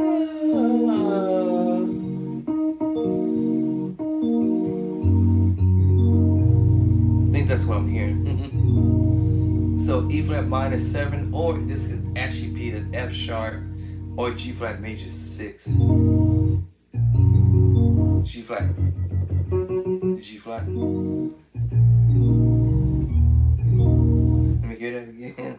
think that's what I'm hearing. So E flat minor 7, or this could actually be an F sharp or G flat major 6. G flat. G flat. Let me hear that again.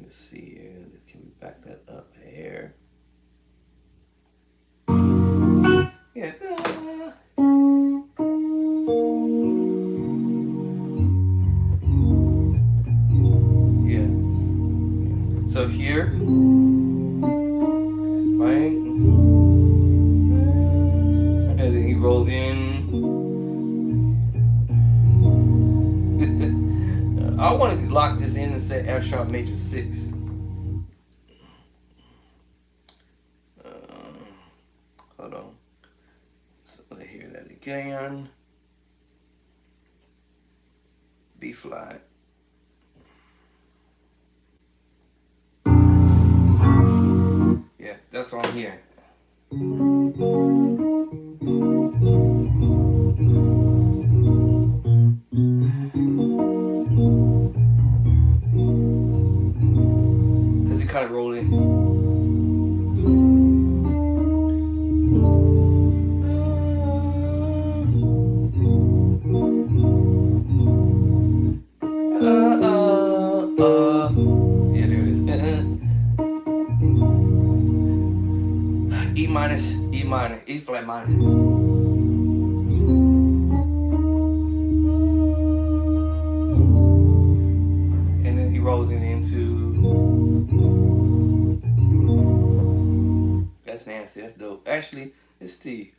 Let's see here. Can we back that up here? Yeah. Yeah. So here, right? And then he rolls in. I want to lock this in and say F sharp major 6. Hold on. So let's hear that again. B flat. Yeah, that's what I'm hearing. Cause he kind of rolled in. Yeah, there it is. E minus, E minor, E flat minor. And then he rolls it into. That's nasty. That's dope. Actually, it's T.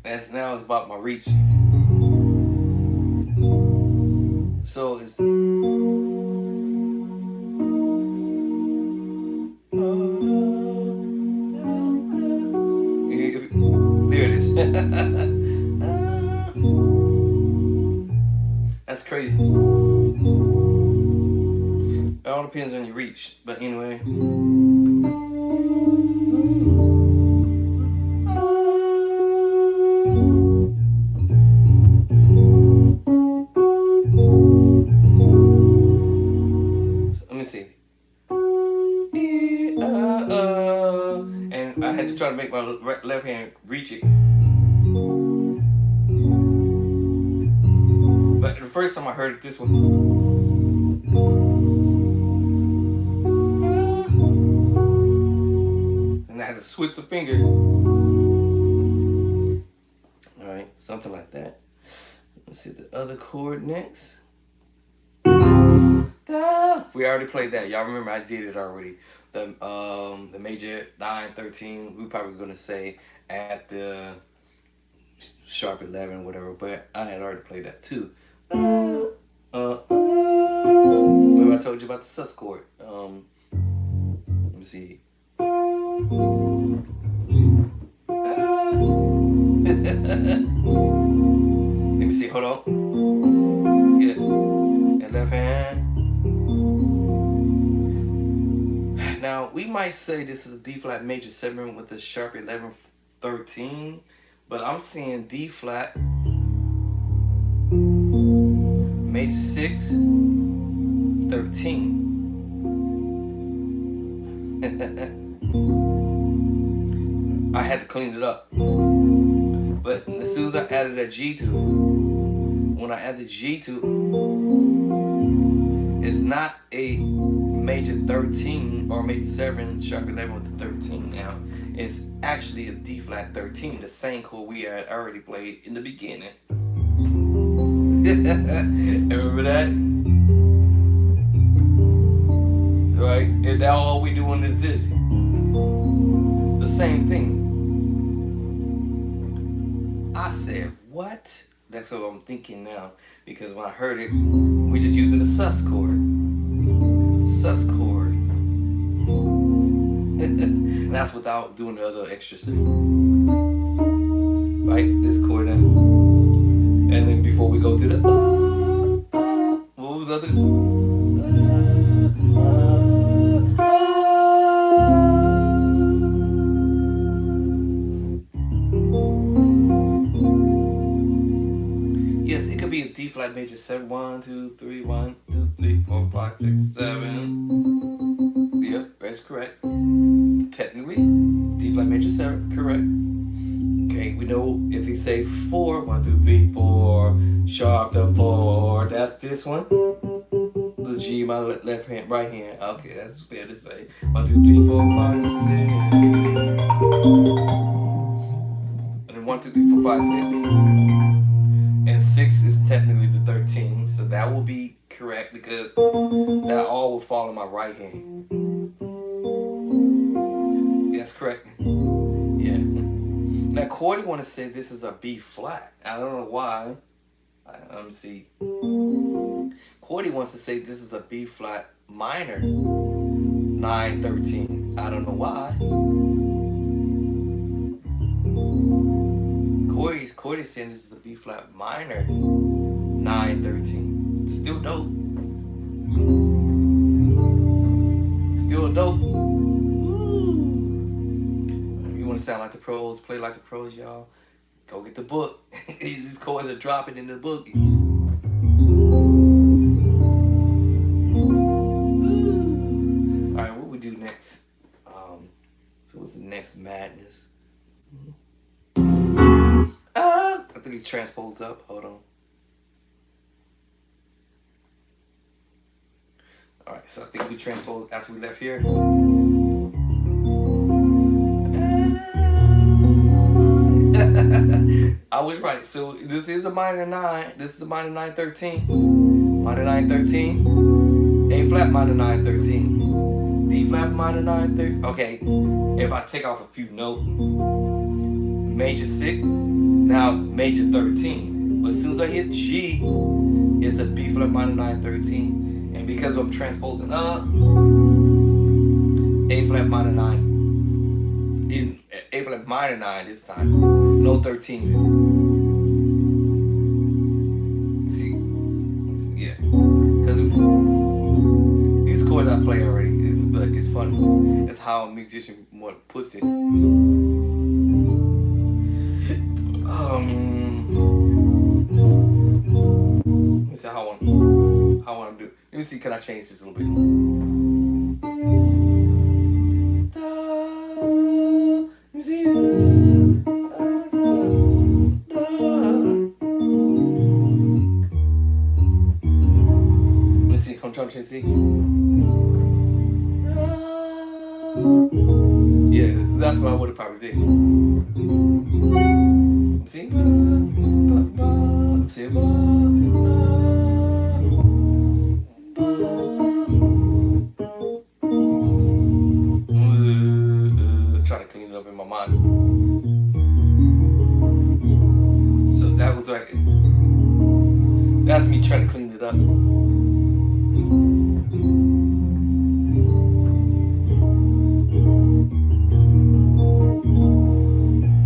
That's now it's about my reach. So it's. There it is. That's crazy. It all depends on your reach, but anyway. So, let me see. And I had to try to make my left hand reach it. But the first time I heard it this one. And I had to switch the finger. Alright, something like that. Let's see the other chord next. We already played that. Y'all remember I did it already. The major 9, 13, we probably gonna say at the sharp 11, whatever, but I had already played that too. Remember I told you about the sus chord. Let me see. Let me see, hold on. Yeah. And left hand. Now, we might say this is a D flat major 7 with a sharp 11, 13, but I'm seeing D flat major 6, 13. I had to clean it up. But as soon as I added a G2, when I add the G2, it's not a major 13 or major 7 sharp 11 with the 13 now. is actually a D flat 13, the same chord we had already played in the beginning. Remember that? Right? And now all we doing is this. The same thing. I said, what? That's what I'm thinking now. Because when I heard it, we're just using the sus chord. Sus chord. And that's without doing the other extra stuff. Right? This chord now. And then before we go to the what was the other? Yes, it could be a D flat major 7, 1, 2, 3, 1, 2, 3, 4, 5, 6, 7. Yep, that's correct. Technically, D flat major 7, correct. Okay, we know if we say 4, 1, 2, 3, 4, sharp to 4, that's this one. The G, my left hand, right hand. Okay, that's fair to say. 1, 2, 3, 4, 5, 6. And then 1, 2, 3, 4, 5, 6. And 6 is technically the 13, so that will be correct because that all will fall in my right hand. That's correct. Yeah. Now Cordy want to say this is a B flat. I don't know why. Let me see. Cordy wants to say this is a B flat minor 913. I don't know why. Cordy's saying this is a B flat minor 913. Still dope. Still dope. You want to sound like the pros, play like the pros, y'all? Go get the book. These chords are dropping in the book. Alright, what we do next? So what's the next madness? I think he's transposed up. Hold on. Alright, so I think we transposed after we left here. I was right. So this is a minor 9. This is a minor 913. Minor 913. A flat minor 913. D flat minor 913. Okay. If I take off a few notes. Major 6. Now major 13. But as soon as I hit G, it's a B flat minor 913. And because I'm transposing up, A flat minor 9. In A flat minor 9 this time. No 13s. See? Yeah. Because these chords I play already. It's funny. It's how a musician puts it. Let's see how I want to do it. Let me see, can I change this a little bit? Let's see, I'm trying to see. Yeah, that's what I would have probably did. See? See? Trying to clean it up in my mind. So that was right. That's me trying to clean it up.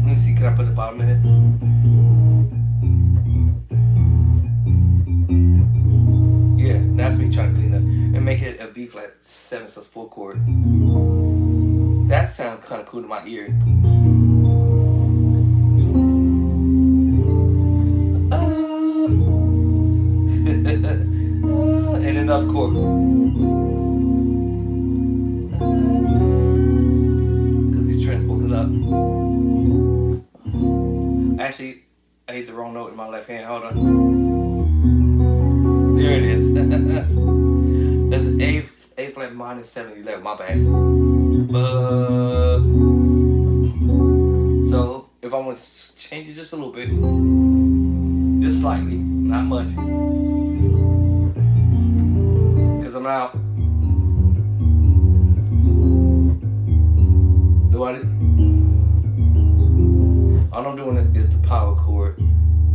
Let me see, can I put the bottom in it? Yeah, that's me trying to clean it up. And make it a B flat 7/4 chord. That sounds kind of cool to my ear. And another chord. Because he's transposing up. Actually, I hit the wrong note in my left hand. Hold on. There it is. That's A flat minor 7/11. My bad. to change it just a little bit, just slightly, not much, because I'm out. All I'm doing is the power chord.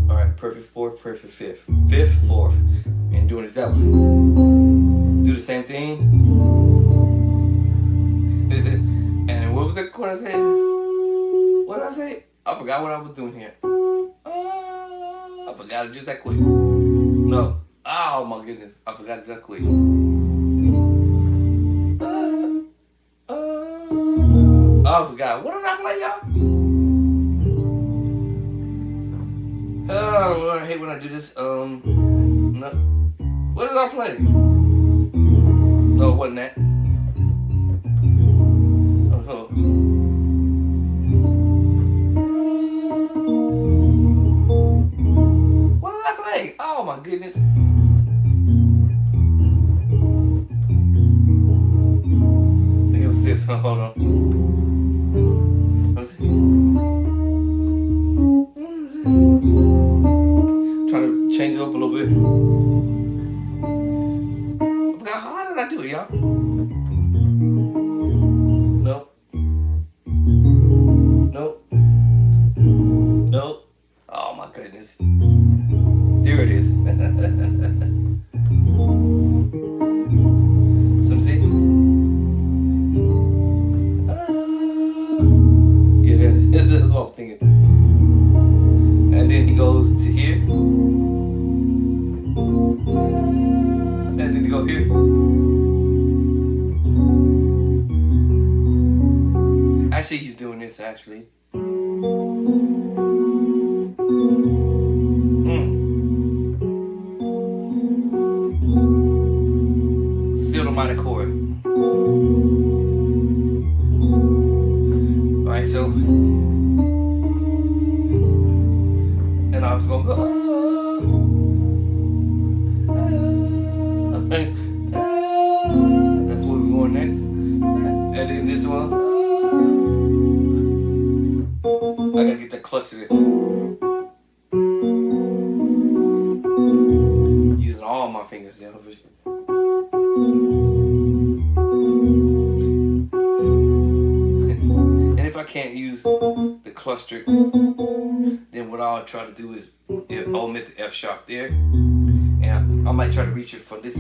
All right, perfect fourth, perfect fifth, fifth, fourth, and doing it that way. Do the same thing. And what was the chord I said? What did I say? I forgot what I was doing here. I forgot it just that quick. No. Oh my goodness. I forgot it just quick. I forgot. What did I play, y'all? Oh, I hate when I do this. No. What did I play? No, it wasn't that. Oh. What did I play? Oh my goodness. I think it was this one. Hold on. Let's see. Trying to change it up a little bit. How did I do it, y'all? Nope. Nope. Nope. Oh my goodness. There it is. Some see? Yeah, that's what I'm thinking. And then he goes to here. And then he go here. Actually, he's doing this actually. Still the minor chord. Alright, so. And I'm just gonna go. That's where we're going next. And then this one. I gotta get that cluster there. Using all my fingers there. And if I can't use the cluster, then what I'll try to do is omit the F sharp there. And I might try to reach it for this.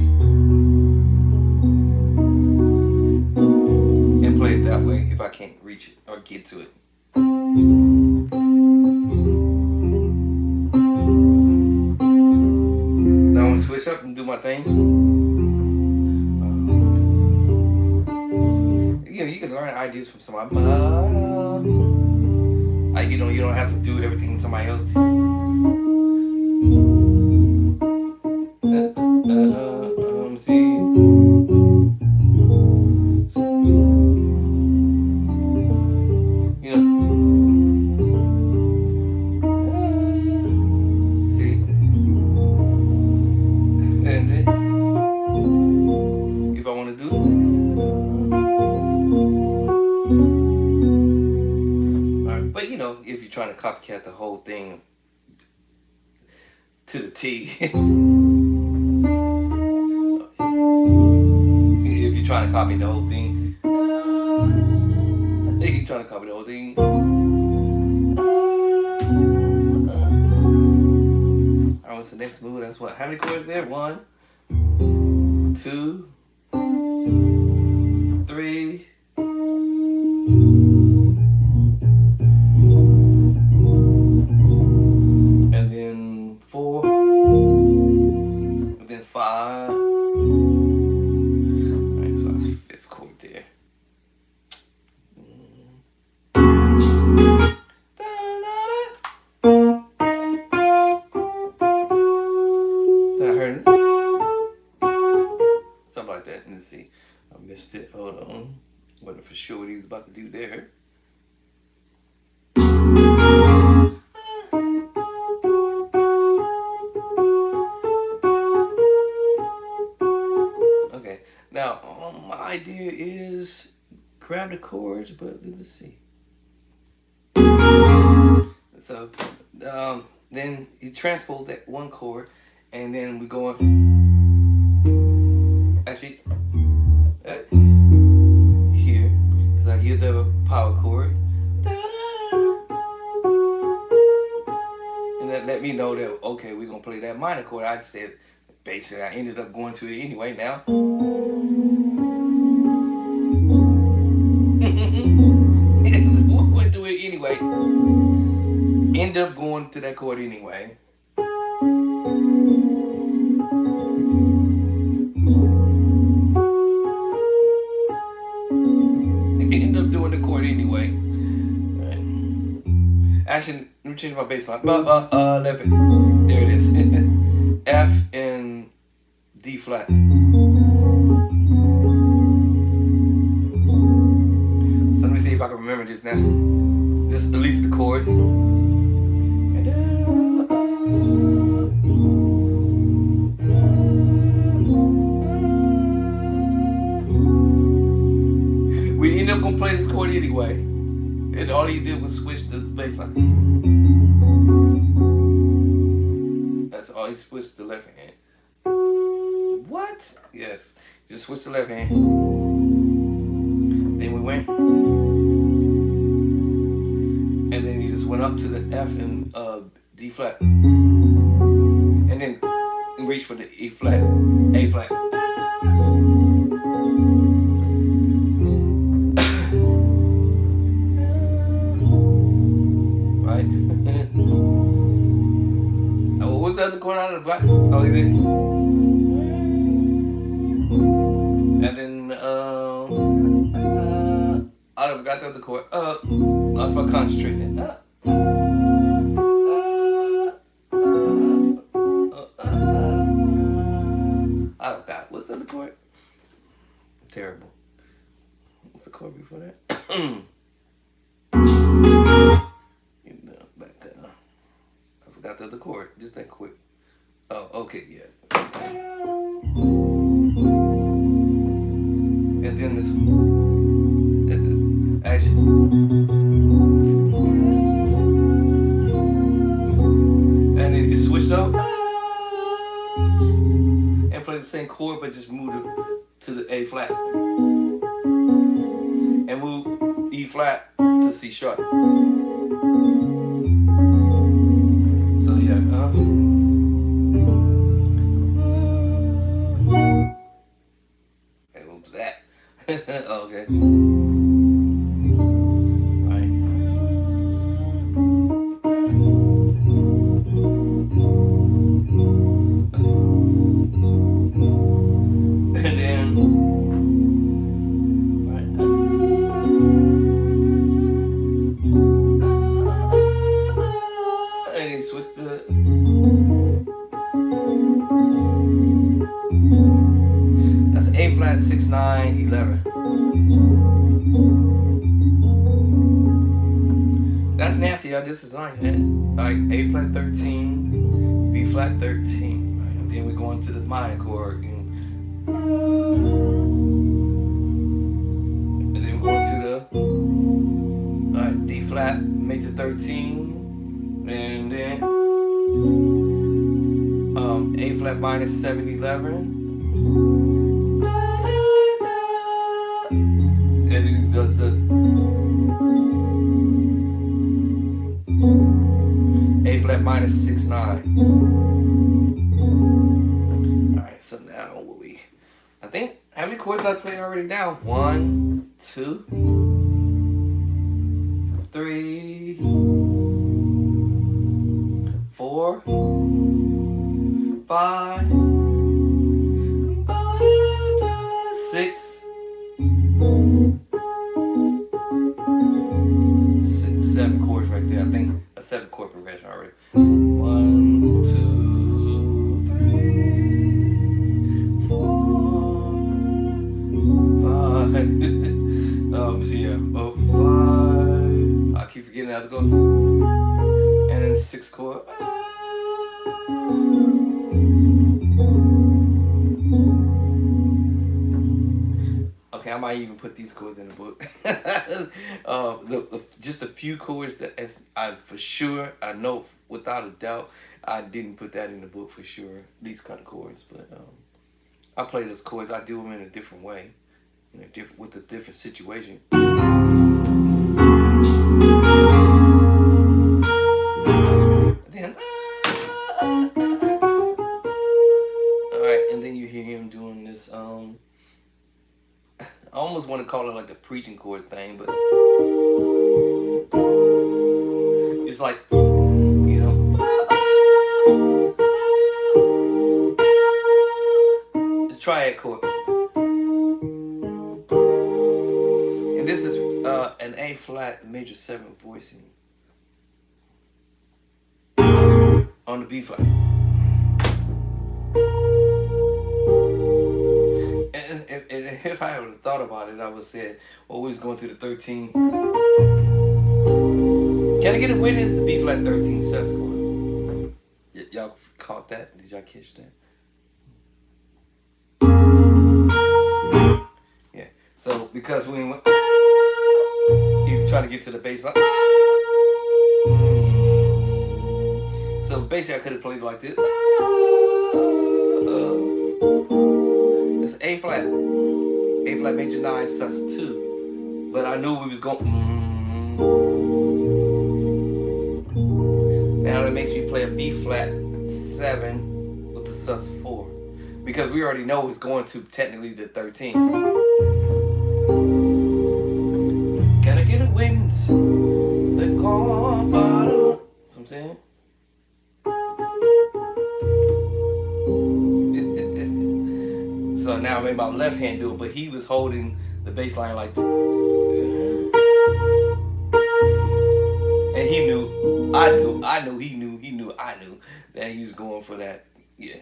And play it that way if I can't reach it or get to it. Now I'm gonna switch up and do my thing. You can learn ideas from somebody. You don't have to do everything somebody else. See. If you're trying to copycat the whole thing to the T. If you're trying to copy the whole thing. You're trying to copy the whole thing. Alright, what's the next move? That's what? How many chords there? 1, 2, 3. And then 4. And then 5. Alright, so that's 5th chord there. Did I heard it? Something like that. Let's see. I missed it. Hold on. Wasn't for sure what he was about to do there. Okay. Now, my idea is grab the chords, but let's see. So then you transpose that one chord, and then we go on. Actually, here, because I hear the power chord, and that let me know that okay, we're gonna play that minor chord. I said basically I ended up going to it anyway. Now. We went to it anyway. Ended up going to that chord anyway. Ended up doing the chord anyway. Right. Actually, let me change my bass line. Left it. There it is. F and D flat. So let me see if I can remember this now. This is at least the chord. We ended up gonna play this chord anyway, and all he did was switch the bass line. That's all he switched the left hand. What? Yes, just switch the left hand. Then we went, and then he just went up to the F and D flat, and then reach for the E flat, A flat. Right? What was the other chord out of the black? Oh, he did. And then I forgot the other chord. Lost my concentration. I forgot. What's the other chord? Terrible. What's the chord before that? I forgot the other chord. Just that quick. Oh, okay, yeah. And then this actually. And then you switched up and play the same chord, but just move it to the A flat and move E flat to C sharp. So yeah. Hey, what was that? Okay. Right. And then. Right. And he switched the. That's A flat 6 9 11. That's nasty. I just designed that. Like A flat 13, B flat 13. Right? And then we go into the minor chord. And then we go into the D flat major 13. And then A flat minus 7 11. And the A flat minus 6 9. Alright, so now what I think how many chords I played already now? 1, 2, 3, 4, 5, 6, 7 chords right there. I think a 7 chord progression already. 1, 2, 3, 4, 5. Let me see here. 5. I keep forgetting how to go. And then 6 chord. might even put these chords in the book. Just a few chords that I for sure I know without a doubt I didn't put that in the book for sure. These kind of chords, but I play those chords. I do them in a different way, in a different with a different situation. Then, all right, and then you hear him doing this. I almost want to call it like a preaching chord thing, but it's like, you know, the triad chord. And this is an A flat major 7 voicing on the B flat. And if I would have thought about it, I would have said, well, we was going through the 13. Can I get a witness? The B flat 13 sus chord. Y'all caught that? Did y'all catch that? Yeah. So because we went, he's trying to get to the bass line. So basically, I could have played like this. It's A flat major 9 sus 2, but I knew we was going. Now that makes me play a B flat 7 with the sus 4, because we already know it's going to technically the 13. Can I get a witness? The gone bottle. So I'm saying. So now I made my left hand do it, but he was holding the bass line like this. And he knew, I knew that he was going for that. Yeah.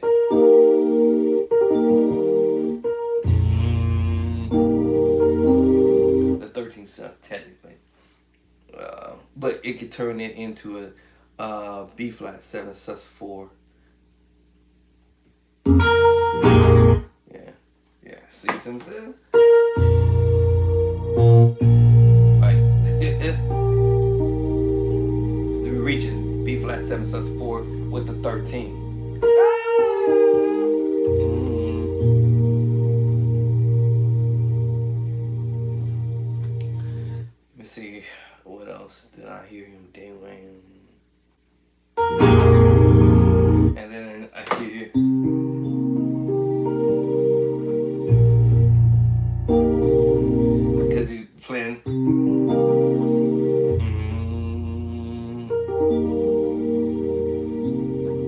The 13 sus technically. But it could turn it into a B flat 7 sus 4. Yeah, see what I'm saying? Right. So we're reaching B flat 7 sus 4 with the 13. Let me see, what else did I hear him doing? And then I hear because he's playing.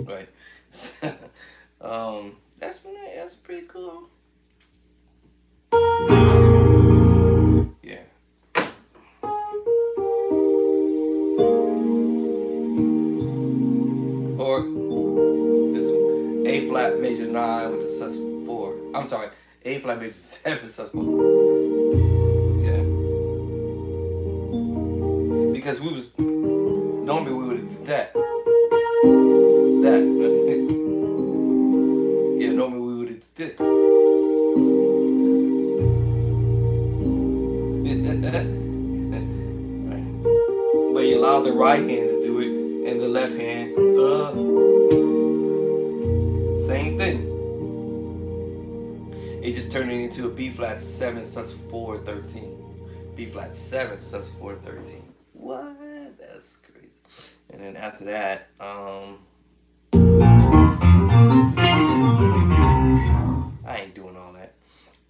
Right. That's pretty cool. Yeah. Or this one, A flat major 9 with the sus 4. I'm sorry, A flat major 7 sus 4. Yeah. Because we was normally we would have did that. Yeah, normally we would have did this. Right. But you allow the right hand to do it and the left hand. Same thing. It just turned it into a B flat 7 sus 4 13. B flat 7 sus 4 13. What? That's crazy. And then after that, I ain't doing all that.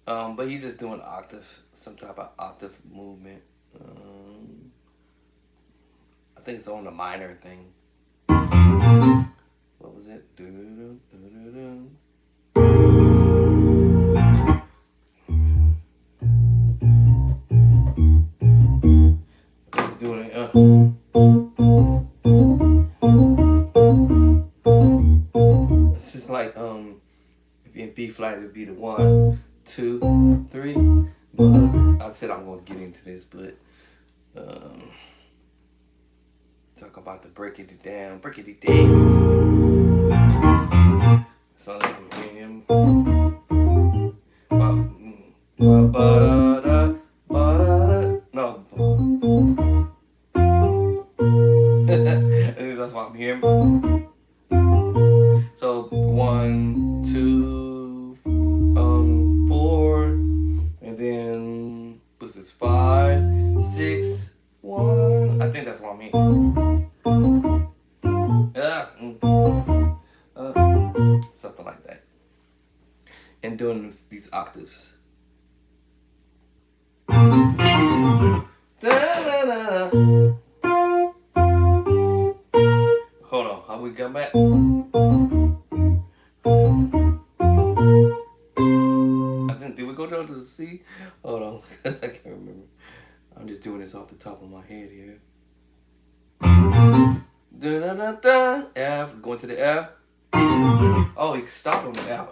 But he's just doing octave, some type of octave movement. I think it's on the minor thing. What was it? Doing it. It's just like if you're in B flat, it would be the 1, 2, 3. But I said I'm gonna get into this, but talk about the breaking it down. So I'm hearing him. and doing these octaves. Hold on, how we come back? I think did we go down to the C? Hold on, cause I can't remember. I'm just doing this off the top of my head here. Da da da da. F, going to the F. Oh, he stopped on the F.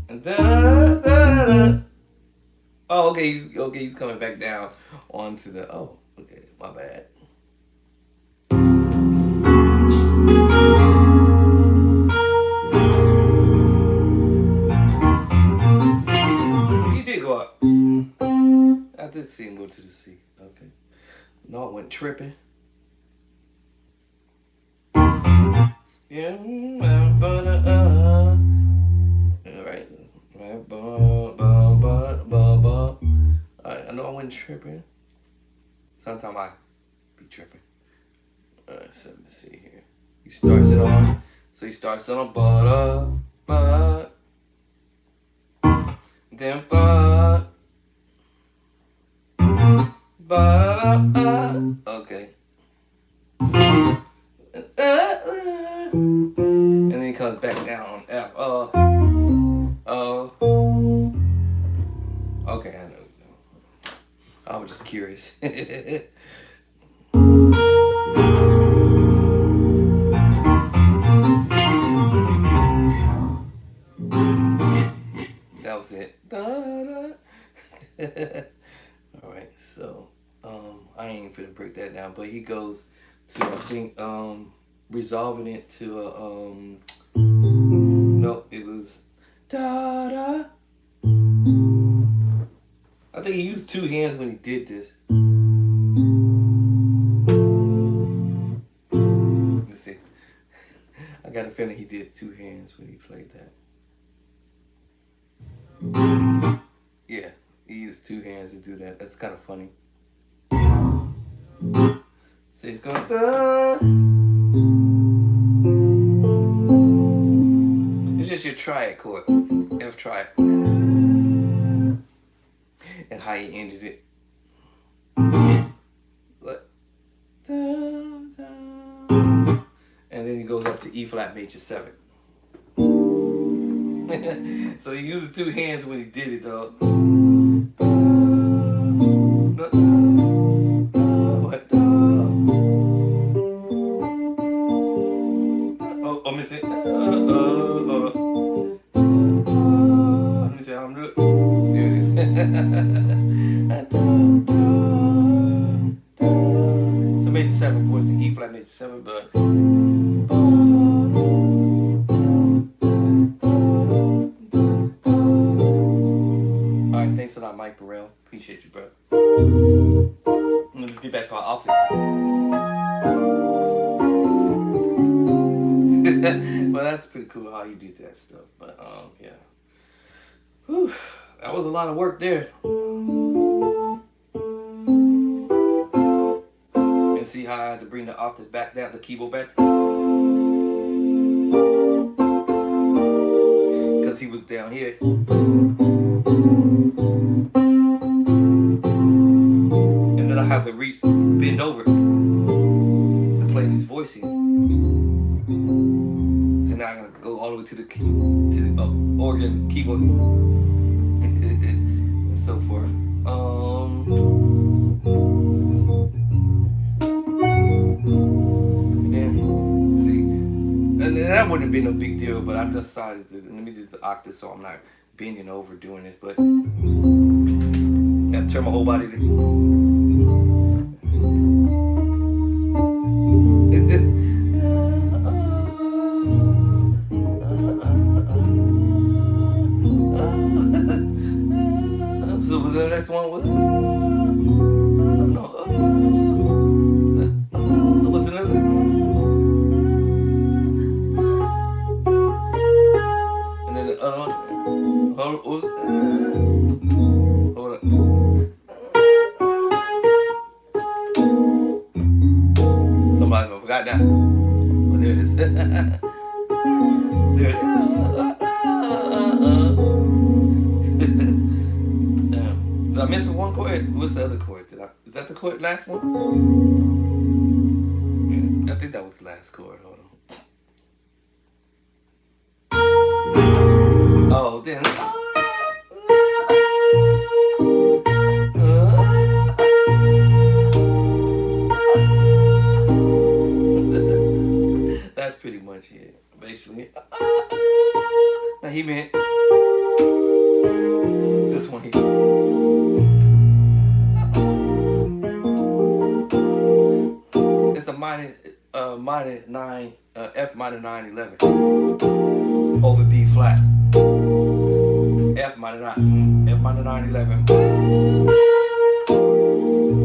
And da da da. Oh, okay, he's coming back down onto the. Oh, okay, my bad. He did go up. I did see him go to the C. Okay. No, I went tripping. Yeah. Alright. Alright, I know I went tripping. Sometimes I be tripping. So let me see here. He starts it on. So he starts it on but then okay. And then he comes back down on F. Okay, I know. I was just curious. That was it. All right, so I ain't finna break that down, but he goes to I think resolving it to no, it was da da. I think he used two hands when he did this. Let's see. I got a feeling he did two hands when he played that. Yeah, he used two hands to do that. That's kind of funny. So he's going da. It's just your triad chord. F triad. And how he ended it. But, and then he goes up to E flat major 7. So he used two hands when he did it though. Oh, let me see. Let me see how I'm doing. There it is. So major 7 voice in E flat major 7, but alright, thanks a lot, Mike Burrell. Appreciate you, bro. Let's get back to our office. Well, that's pretty cool how you did that stuff. But yeah. Whew, that was a lot of work there. And see how I had to bring the octave back down, the keyboard back. Because he was down here. And then I have to bend over to play these voicing. So now I'm gonna go all the way to the organ keyboard and so forth. And see, and that wouldn't have been a big deal, but I decided to let me just the octave so I'm not bending over doing this. But I gotta turn my whole body to. So the next one was no. What's the next one? And then the other one. Hold on. Somebody forgot that. But there it is. There. Did I miss one chord? What's the other chord? Is that the chord? Last one? Yeah, I think that was the last chord. Hold on. Oh, then. That's pretty much it, basically. Now he meant this one here. It's a minor 9, F minor 9/11 over B flat. F minor 9, F minor 9/11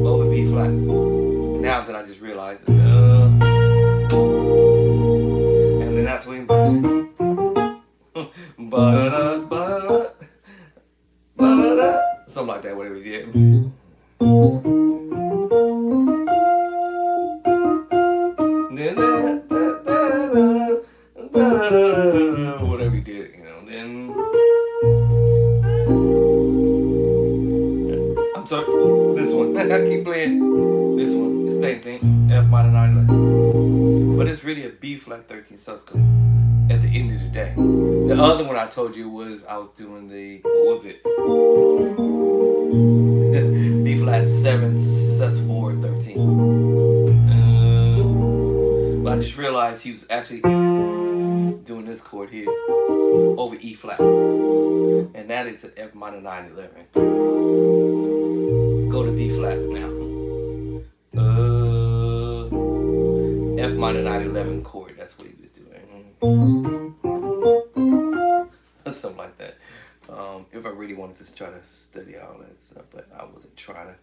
over B flat. Now that I just realized it, and then that's when something like that, whatever he did. Whatever he did, then I'm sorry, this one. I keep playing this one. It's the same thing, F minor 9/11, but it's really a B flat 13 suscum at the end of the day. The other one I told you was I was doing the, what was it? B flat 7 sus 4 13. But I just realized he was actually doing this chord here over E flat, and that is the F minor 9/11. Go to B flat now. F minor 9/11 chord. That's what he was doing. Something like that. If I really wanted to try to study all that stuff, but I wasn't trying to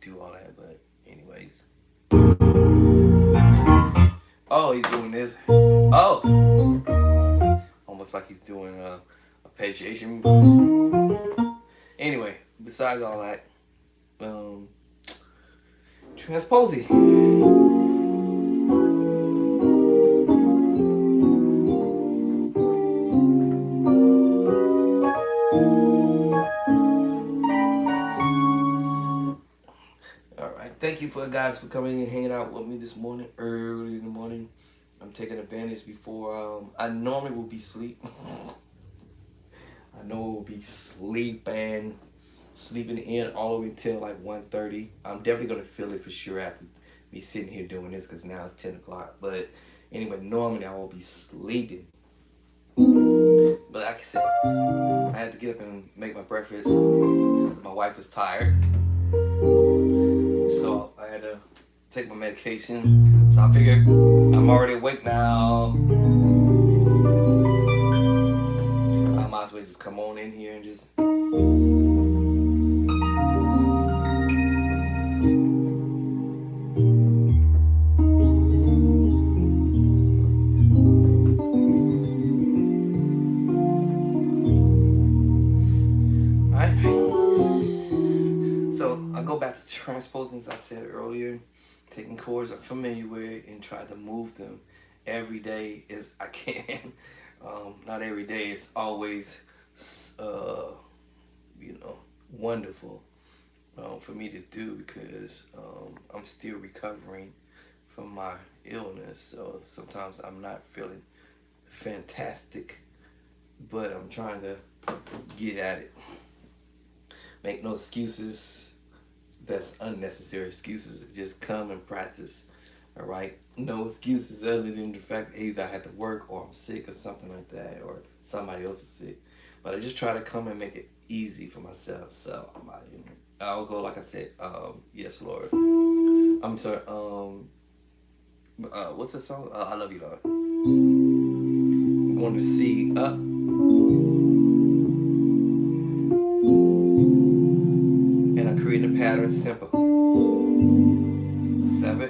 do all that. But anyways. Oh, he's doing this. Oh, almost like he's doing a arpeggiation. Anyway, besides all that, transposing. Thank you for guys for coming and hanging out with me this morning, early in the morning. I'm taking advantage before I normally will be asleep. I know it will be sleeping in all the way till like 1:30. I'm definitely gonna feel it for sure after me sitting here doing this because now it's 10 o'clock. But anyway, normally I will be sleeping. But like I said, I had to get up and make my breakfast. My wife was tired. So I had to take my medication. So I figured I'm already awake now. I might as well just come on in here and just transposing, as I said earlier, taking chords I'm familiar with and try to move them every day as I can. Not every day is always, wonderful for me to do because I'm still recovering from my illness. So sometimes I'm not feeling fantastic, but I'm trying to get at it. Make no excuses. That's unnecessary excuses. Just come and practice. All right. No excuses other than the fact that either I had to work or I'm sick or something like that, or somebody else is sick. But I just try to come and make it easy for myself. So I'll go like I said. Yes, Lord. I'm sorry. What's the song? I Love You, Lord. I'm going to C up. Creating a pattern, simple. 7,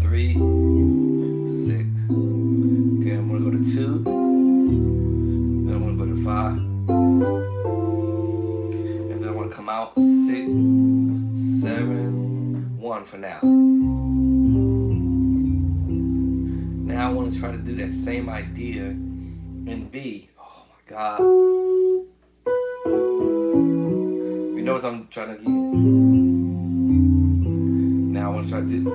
3, 6. Okay, I'm gonna go to 2. Then I'm gonna go to 5. And then I'm gonna come out 6, 7, 1 for now. Now I want want to try to do that same idea in B. Oh my God. You notice I'm trying to get. Now I want to try to do.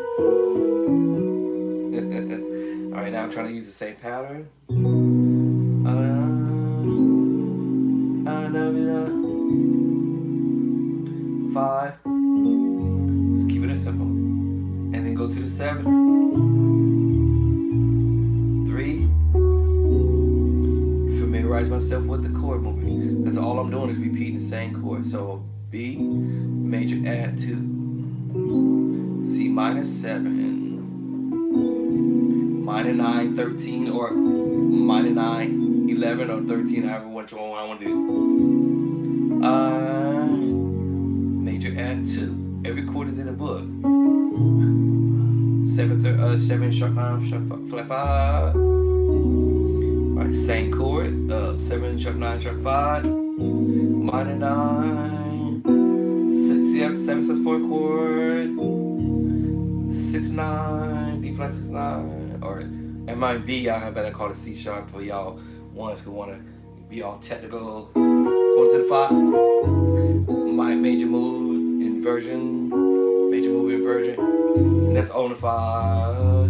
Alright, now I'm trying to use the same pattern. I love it. 5. Just keep it as simple. And then go to the 7. 3. Familiarize myself with the chord movement. That's all I'm doing is repeating the same chord. So B, major add 2. C minor 7. Minor 9, 13, or minor 9, 11, or 13, however much one I want to do. Major add 2. Every chord is in the book. 7 sharp 9 sharp flat 5. Alright, same chord. 7 sharp 9 sharp 5. Minor 9. 7 sus4 chord. 6 9. D flat 6 9. Or it might be, I better call it C sharp for y'all ones who want to be all technical. Going to the 5. My major move inversion. Major move inversion. And that's on the 5.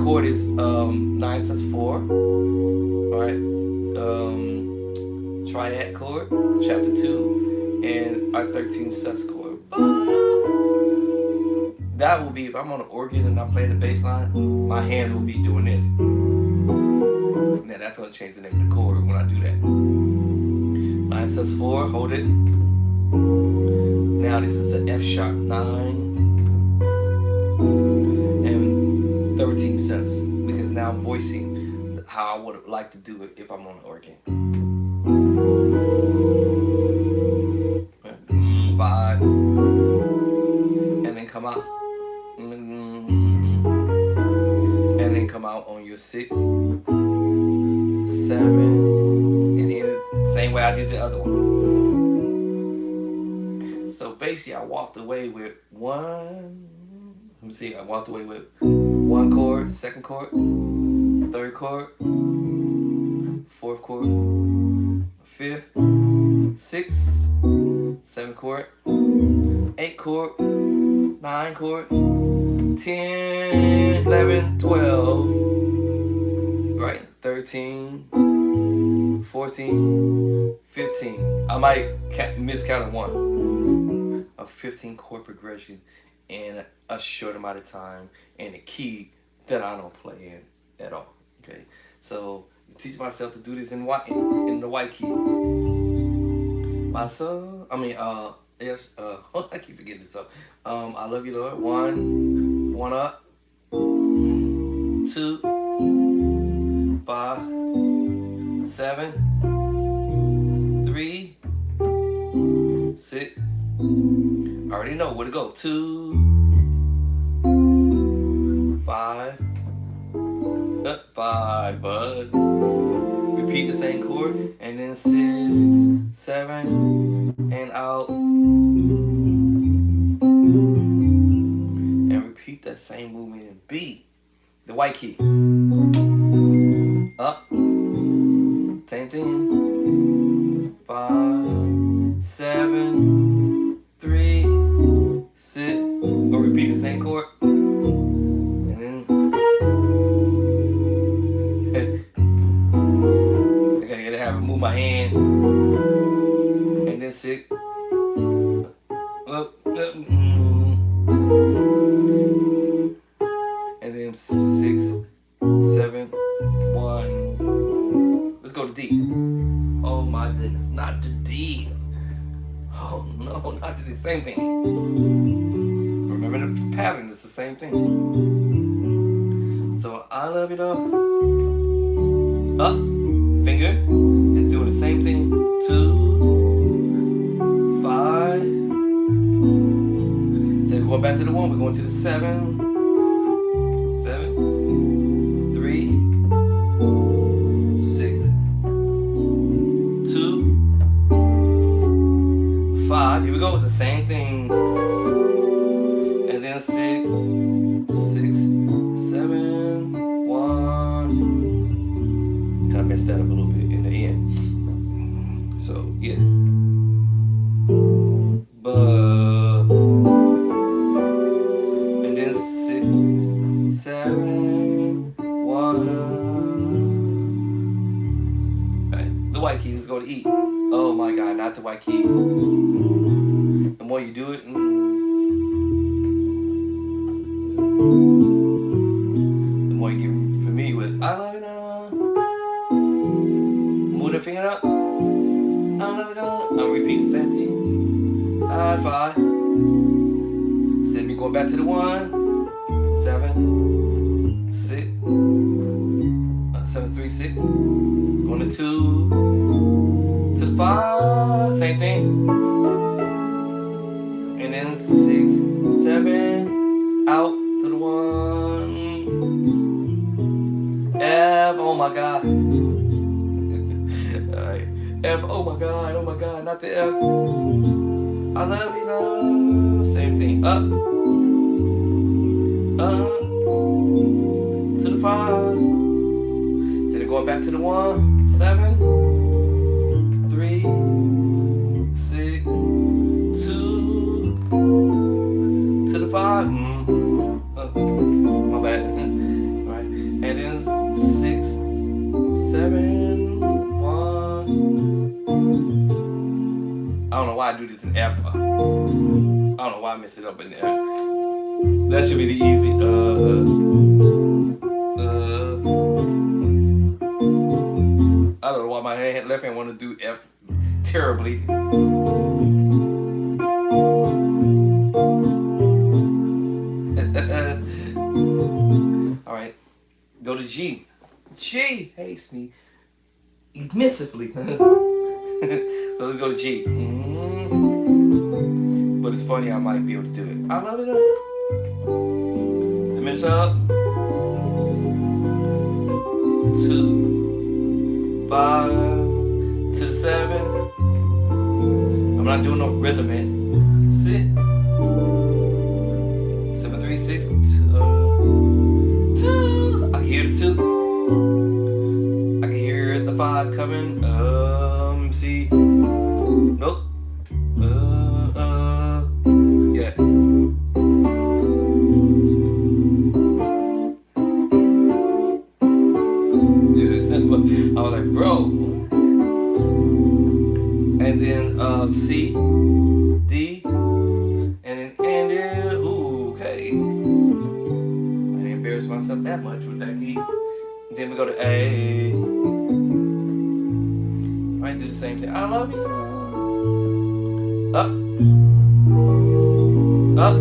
Chord is 9 sus4. Alright. Triad chord, chapter 2, and our 13 sus chord. That will be, if I'm on an organ and I'm playing the bass line, my hands will be doing this. Now that's going to change the name of the chord when I do that. 9 sus4, hold it. Now this is an F sharp 9 and 13 sus, because now I'm voicing how I would like to do it if I'm on an organ. 5, and then come out. And then come out on your 6, 7, and then same way I did the other one. So basically, I walked away with one. Let me see. I walked away with 1 chord, 2nd chord, 3rd chord, 4th chord, 5th, 6th, 7th chord, 8th chord, 9 chord, 10, 11, 12, right, 13, 14, 15. I might miscount 1. A 15 chord progression in a short amount of time in a key that I don't play in at all. Okay, so teach myself to do this in the white key. Myself, yes, I keep forgetting this stuff. I love you, Lord. 1 up, 2, 5, 7, 3, 6. I already know where to go. 2, 5, 5, bud. Repeat the same chord, and then 6, 7, and out. And repeat that same movement in B, the white key. Up, same thing. 5, 7, 3, 6. Go repeat the same chord. And then I gotta have to move my hand. And then 6. And then 6, 7, 1. Let's go to D. Oh my goodness, not the D. Oh no, not the D. Same thing. Remember the pattern, it's the same thing. So I love you though. Up, finger is doing the same thing. 2, 5. So we're going back to the 1, we're going to the 7. 7, 3, 6, 2, 5. Here we go with the same thing. And then 6, 6, 7, white key. Let's go to E. Oh my God, not the white key. The more you do it, the more you get familiar with it. I love it now. Move the finger up. I love it now. I'm repeating the same thing. High five. Send me going back to the 1, 7, 6, 7, 3, 6. Going to 2, to the 5. Same thing. And then 6, 7. Out to the 1. F. Oh my God. Alright. F. Oh my God. Oh my God. Not the F. I love you, love. Same thing. Up. To the 5. Instead of going back to the 1, 7, 3, 6, 2, to the 5. My bad. Alright. And then 6, 7, 1. I don't know why I do this in F. I don't know why I mess it up in there. That should be the easy. I don't know why my left hand want to do F terribly. All right, go to G. G hates me submissively. So let's go to G. But it's funny, I might be able to do it. I love it up. Mess up. 2, 5, to the 7. I'm not doing no rhythm in. 6, 7, 3, 6, 2. I hear the 2. I can hear the 5 coming. C. Nope. Yeah. I was like, bro. And then C, D, and then ooh, okay. I didn't embarrass myself that much with that key. Then we go to A. I do the same thing. I love you. Up. Up.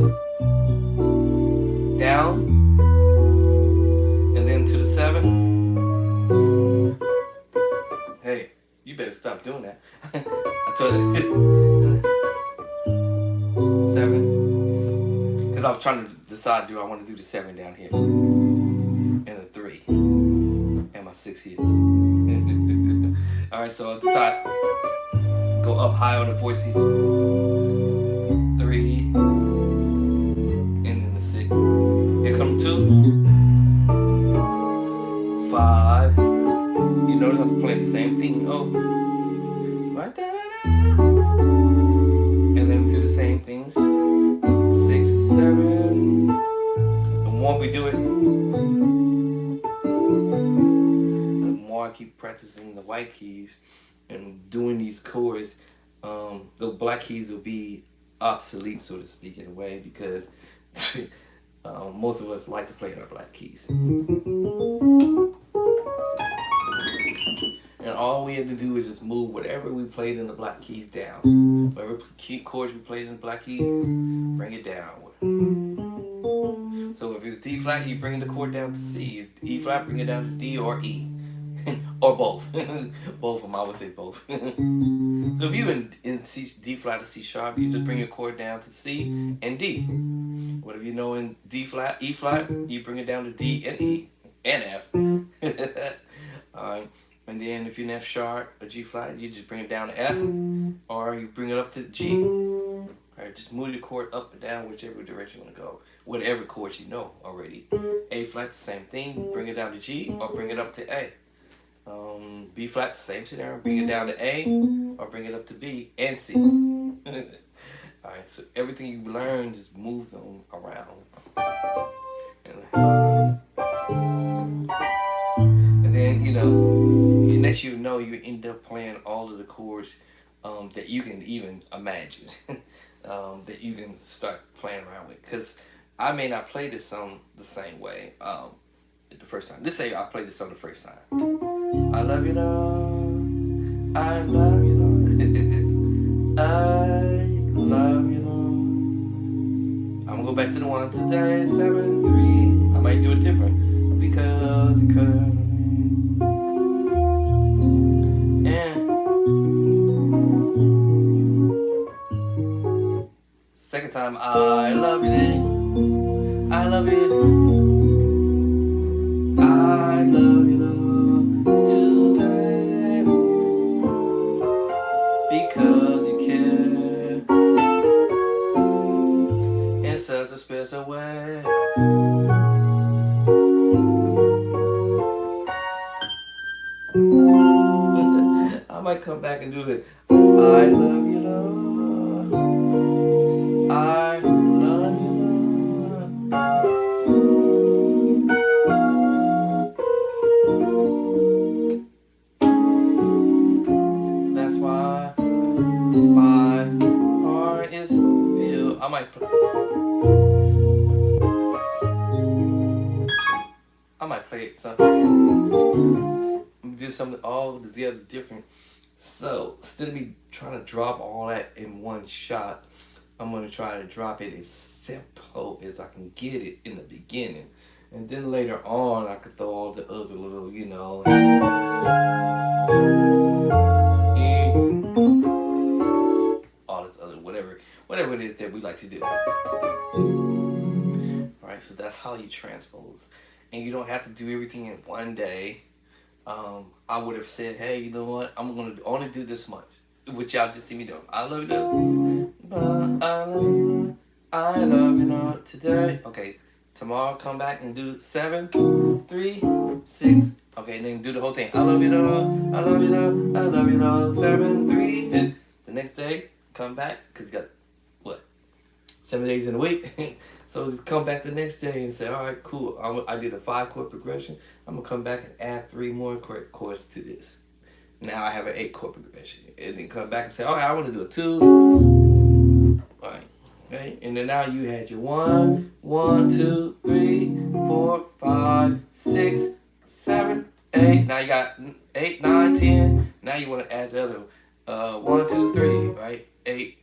Down. And then to the 7. Hey, you better stop doing that. I told you. 7. Because I was trying to decide, do I want to do the 7 down here? And the 3. And my 6 here. Alright, so I decide. Go up high on the voice here. 3. And then the 6. Here come 2. 5. You notice I'm playing the same thing. Oh. Right there. And then do the same things. 6, 7. The more we do it, the more I keep practicing the white keys and doing these chords, the black keys will be obsolete, so to speak, in a way, because most of us like to play our black keys. And all we have to do is just move whatever we played in the black keys down. Whatever key chords we played in the black key, bring it down. So if it's D flat, you bring the chord down to C. If E flat, bring it down to D or E. Or both. Both of them, I would say both. So if you in C, D flat or C sharp, you just bring your chord down to C and D. What if you know in D flat, E flat, you bring it down to D and E and F. Alright. And then if you're in F sharp or G flat, you just bring it down to F, or you bring it up to G. Alright, just move the chord up and down, whichever direction you want to go. Whatever chords you know already. A flat, the same thing. Bring it down to G, or bring it up to A. B flat, the same scenario. Bring it down to A, or bring it up to B and C. Alright, so everything you learn, just move them around. And then, you know, next you know, you end up playing all of the chords that you can even imagine, that you can start playing around with. Because I may not play this song the same way the first time. Let's say I played this song the first time. I love you, Lord. I love you, Lord. I love you, Lord. I'm gonna go back to the one today, 7-3. I might do it different because you could. And second time, I love you, I love you, I love you, Lord, today because you care in such a special way. I might come back and do it. I love you, Lord. I love you, Lord. That's why my heart is filled. I might play it something. Do something all together different. So instead of me trying to drop all that in one shot, I'm gonna try to drop it as simple as I can get it in the beginning, and then later on I could throw all the other little, all this other whatever it is that we like to do. All right, so that's how you transpose, and you don't have to do everything in one day. I would have said, hey, you know what? I'm gonna only do this much, which y'all just see me doing. I love you, but I love you not today. Okay, tomorrow come back and do 7, 3, 6. Okay, and then do the whole thing. I love you, I love you, I love you, 7, 3, 6. The next day, come back because you got what 7 days in a week. So just come back the next day and say, all right, cool. I did a 5-chord progression. I'm going to come back and add 3 more chords to this. Now I have an 8-chord progression. And then come back and say, all right, I want to do a 2. All right. Okay. And then now you had your 1, 2, 3, 4, 5, 6, 7, 8. Now you got 8, 9, 10. Now you want to add the other 1, 2, 3, right? 8.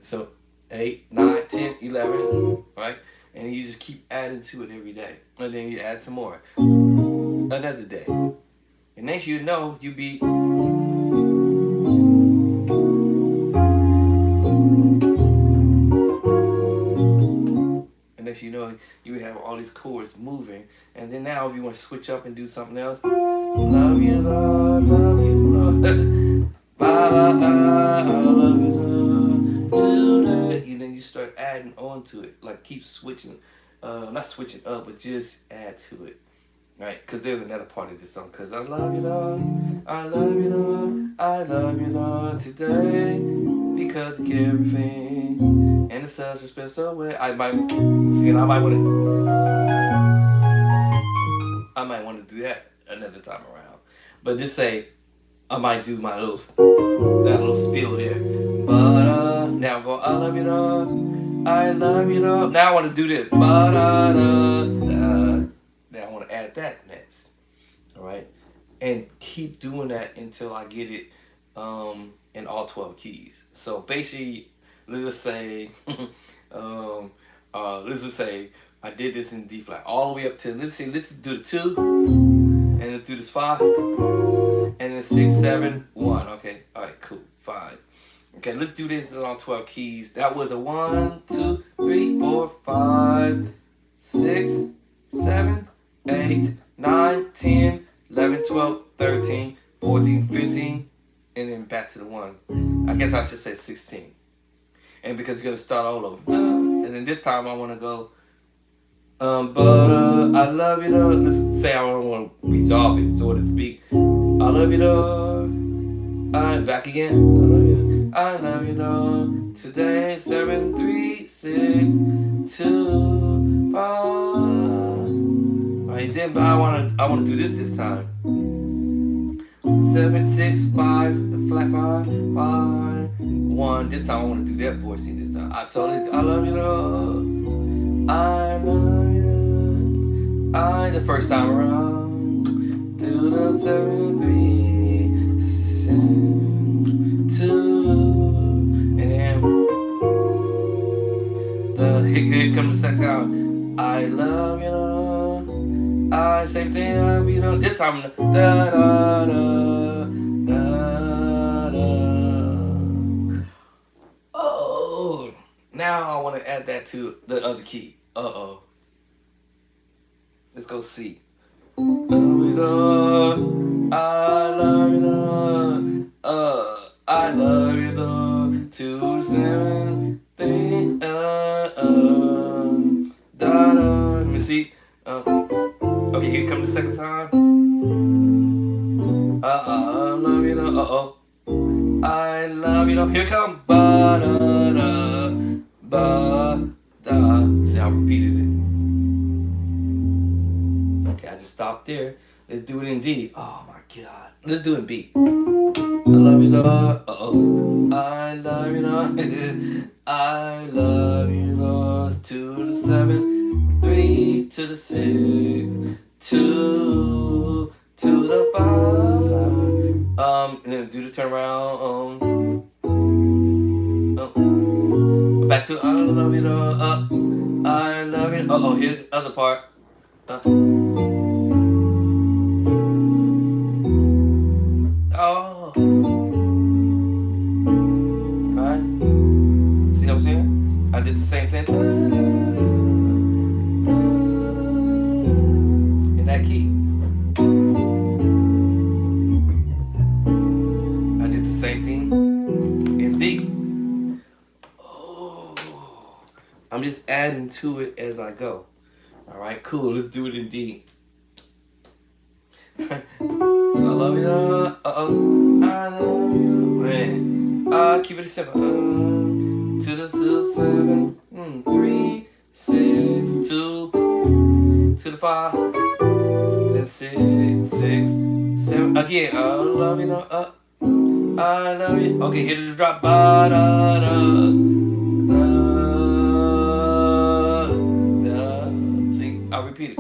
So 8, 9, 10, 11, right? And you just keep adding to it every day. And then you add some more. Another day. And next you know, you be... And next you know, you have all these chords moving. And then now if you want to switch up and do something else, love you, Lord, love you, Lord. I love you, Lord, today. And then you start adding on to it. Like keep switching, not switching up, but just add to it. Right? Because there's another part of this song. Because I love you, Lord, I love you, Lord, I love you, Lord, today. Because you care everything. And it's such a special way. I might want to do that another time around. But just say, I might do my that little spiel there. But now go, I love you, Lord, I love you, Lord. Now I want to do this. Now I want to add that next. All right, and keep doing that until I get it in all 12 keys. So basically, let's just say, I did this in D flat all the way up to, let's do the 2, and let's do this 5, and then 6, 7, 1. Okay, all right, cool, 5. Okay, let's do this in all 12 keys. That was a 1, 2, 3, 4, 5, 6, 7, 8, 9, 10, 11, 12, 13, 14, 15, and then back to the 1. I guess I should say 16. And because you're going to start all over. And then this time I want to go, I love you, Lord. Let's say I want to resolve it, so to speak. I love you, Lord. Back again. I love you, Lord. Today, 7, 3, 6, 2, 5. Right, then, but I want to do this time. 7, 6, 5, flat 5, 5, 1. This time I want to do that voicing this time. I love you, Lord. I love you. The first time around. To the 7, 3, 7, 2. And then here comes the second time. I love you, Lord. Same thing, I love you, Lord. This time, da da da da da. Oh, now I want to add that to the other key. Let's go C. I love you, Lord. I love you, Lord. I love you, Lord. 2, 7, 3, da da. Let me see. Okay, here comes the second time. I love you, Lord. I love you, Lord. Here come ba da da ba da. See, I repeated it. Okay, I just stopped there. Let's do it in D. Oh my God. Let's do it in B. I love you, Lord. I love you, Lord. I love you, Lord. 2 to the 7, 3 to the 6, 2 to the 5. And then do the turnaround. Back to I love you, Lord. I love you. Here's the other part. Alright. See what I'm saying? I did the same thing. In that key. I did the same thing in D. Oh. I'm just adding to it as I go. Alright, cool. Let's do it in D. I love you. I love you. Man. Keep it simple. To the 7, 3, 6, 2, to the 5, then 6, 7. Again, I love you. I love you. Okay, here to the drop. Ba da da. See, I'll repeat it.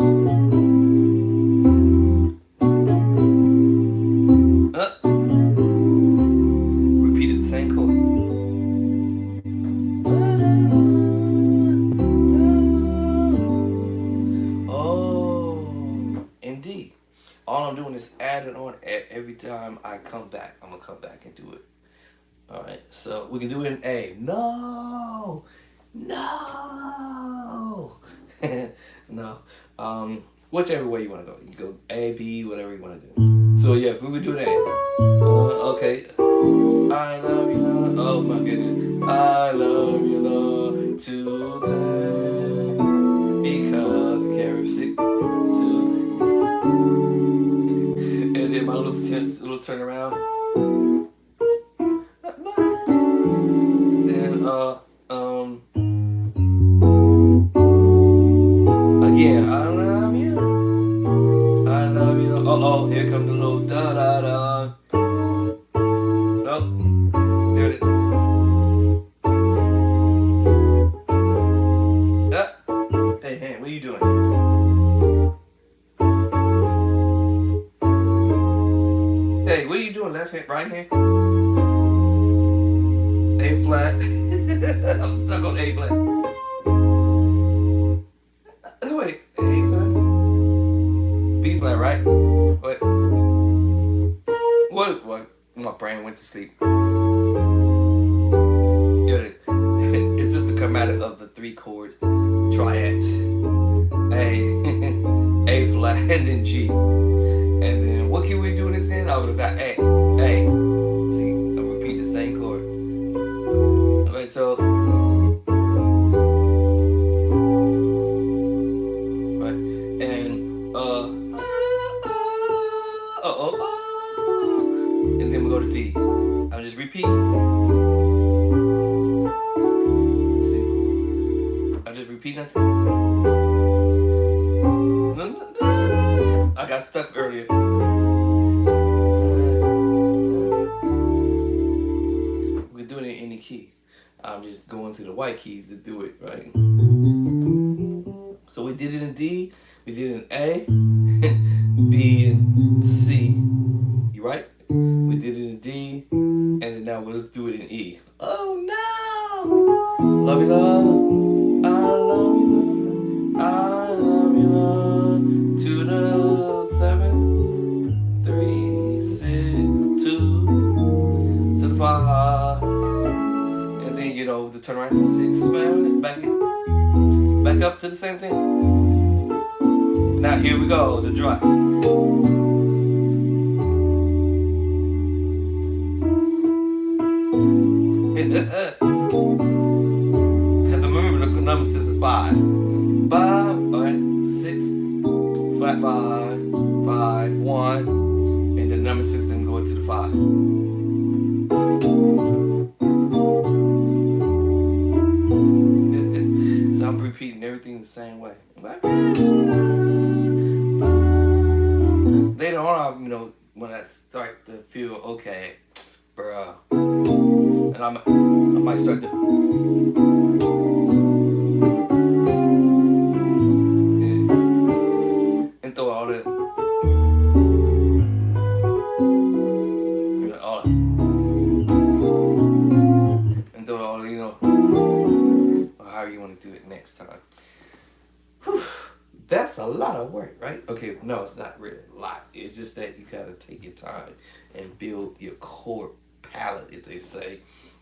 Repeated the same chord. D. All I'm doing is adding on every time I come back. I'm gonna come back and do it. All right, so we can do it in A. No. Whichever way you want to go. You can go A, B, whatever you want to do. So yeah, we would do it A. Okay. I love you, Lord. Oh my goodness. I love you, Lord. To them because it carries 6. And then my little turnaround. Then again, I love you. I love you. Here comes the little da da da. Nope. There it is. Hey, what are you doing? Hey, what are you doing? Left hand, right hand? A flat. I'm stuck on A flat. Wait, A flat? B flat, right? Wait. What? My brain went to sleep. It's just the chromatic of the 3 chords, triads. A flat, and then G. And then what can we do this in? I would have got A. See, I'm repeat the same chord. Alright, so right, and and then we go to D. I'll just repeat. See, I'll just repeat that. I got stuck earlier. white keys to do it, right? So we did it in D, we did it in A, B, and C. You right? We did it in D, and then now let's do it in E. Oh no! Love you, love. I love you, love. I love you, love. To the 7, 3, 6, 2, to the 5, and then the turnaround 6, 7, back up to the same thing. Now here we go, the drop. Have to remember the number system is 5. 5, alright, 6, flat 5, 5, 1, and the number system going to the 5. So I'm repeating everything the same way. Later on, when I start to feel okay, bruh, and I might start to and throw all the all and throw all or however you want to do it next time. Whew. That's a lot of work, right? Okay, no, it's not really a lot. It's just that you gotta take your time and build your chord palette, if they say,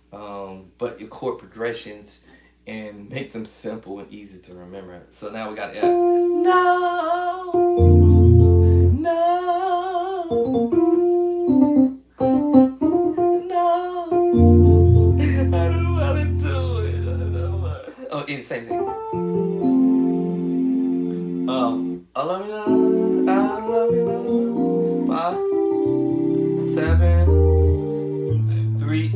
but your chord progressions and make them simple and easy to remember. So now we got no, no, no. I don't want to do it. I don't want. Oh, it's the same thing. I love you, love. I love you, love. 5, 7, 3, 6,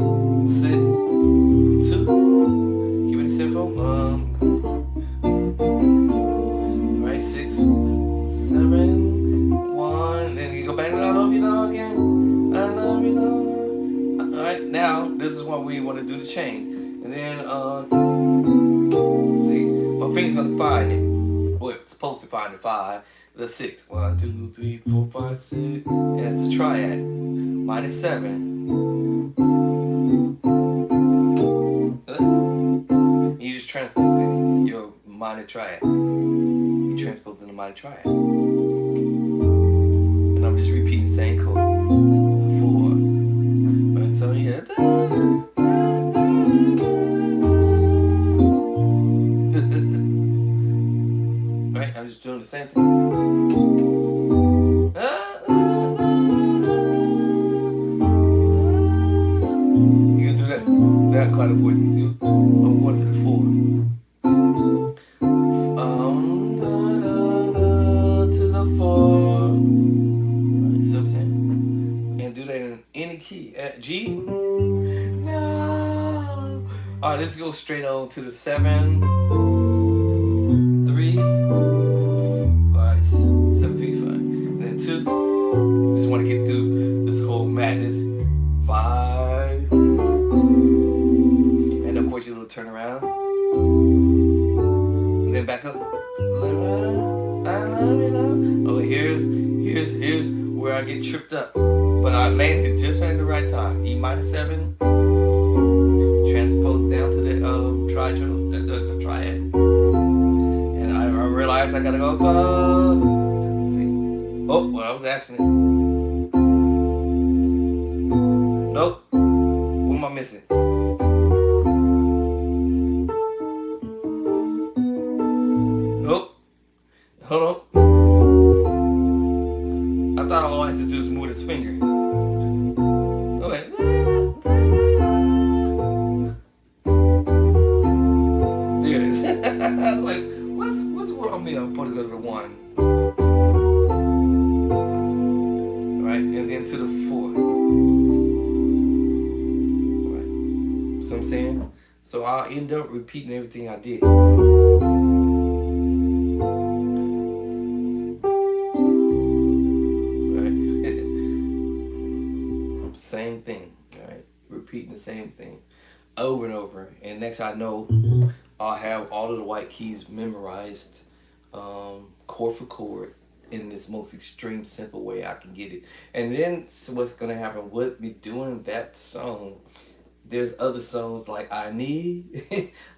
2. Keep it simple. Right, 6, 7, 1. Then you go back to I love you, love again. I love you, love. All right, now this is what we want to do the change, and then see, my finger's gonna find it. Well, it's supposed to find the 5, the 6. 1, 2, 3, 4, 5, 6. And it's a triad. Minus 7. You just transpose your minor triad. You transpose in the minor triad. And I'm just repeating the same chord. It's a 4. Right, so yeah. Right, I'm just doing the same thing. You can do that kind of voicing too. I'm going to the 4. To the 4. Right, see what I'm saying? And do that in any key. G. No. Alright, let's go straight on to the 7, 3, 5, 7, 3, 5. And then 2. Just want to get through this whole madness. 5. And of course your little turn around. And then back up. I love you, love. Oh, here's where I get tripped up. But I landed just at the right time. E minor 7. Transpose down to the the triad. And I realized I gotta go. See. Oh, well, I was asking it. Nope. What am I missing? Nope. Hold on. I thought all I had to do was move his finger. Okay. There it is. I was like, what's wrong with me? I'm supposed to go to the 1. Right, and then to the 4. Right. So I'm saying? So I'll end up repeating everything I did. Right? Same thing, right? Repeating the same thing. over and over. And next I know, I'll have all of the white keys memorized, chord for chord, in this most extreme simple way I can get it. And then so what's gonna happen with me doing that song? There's other songs like I need,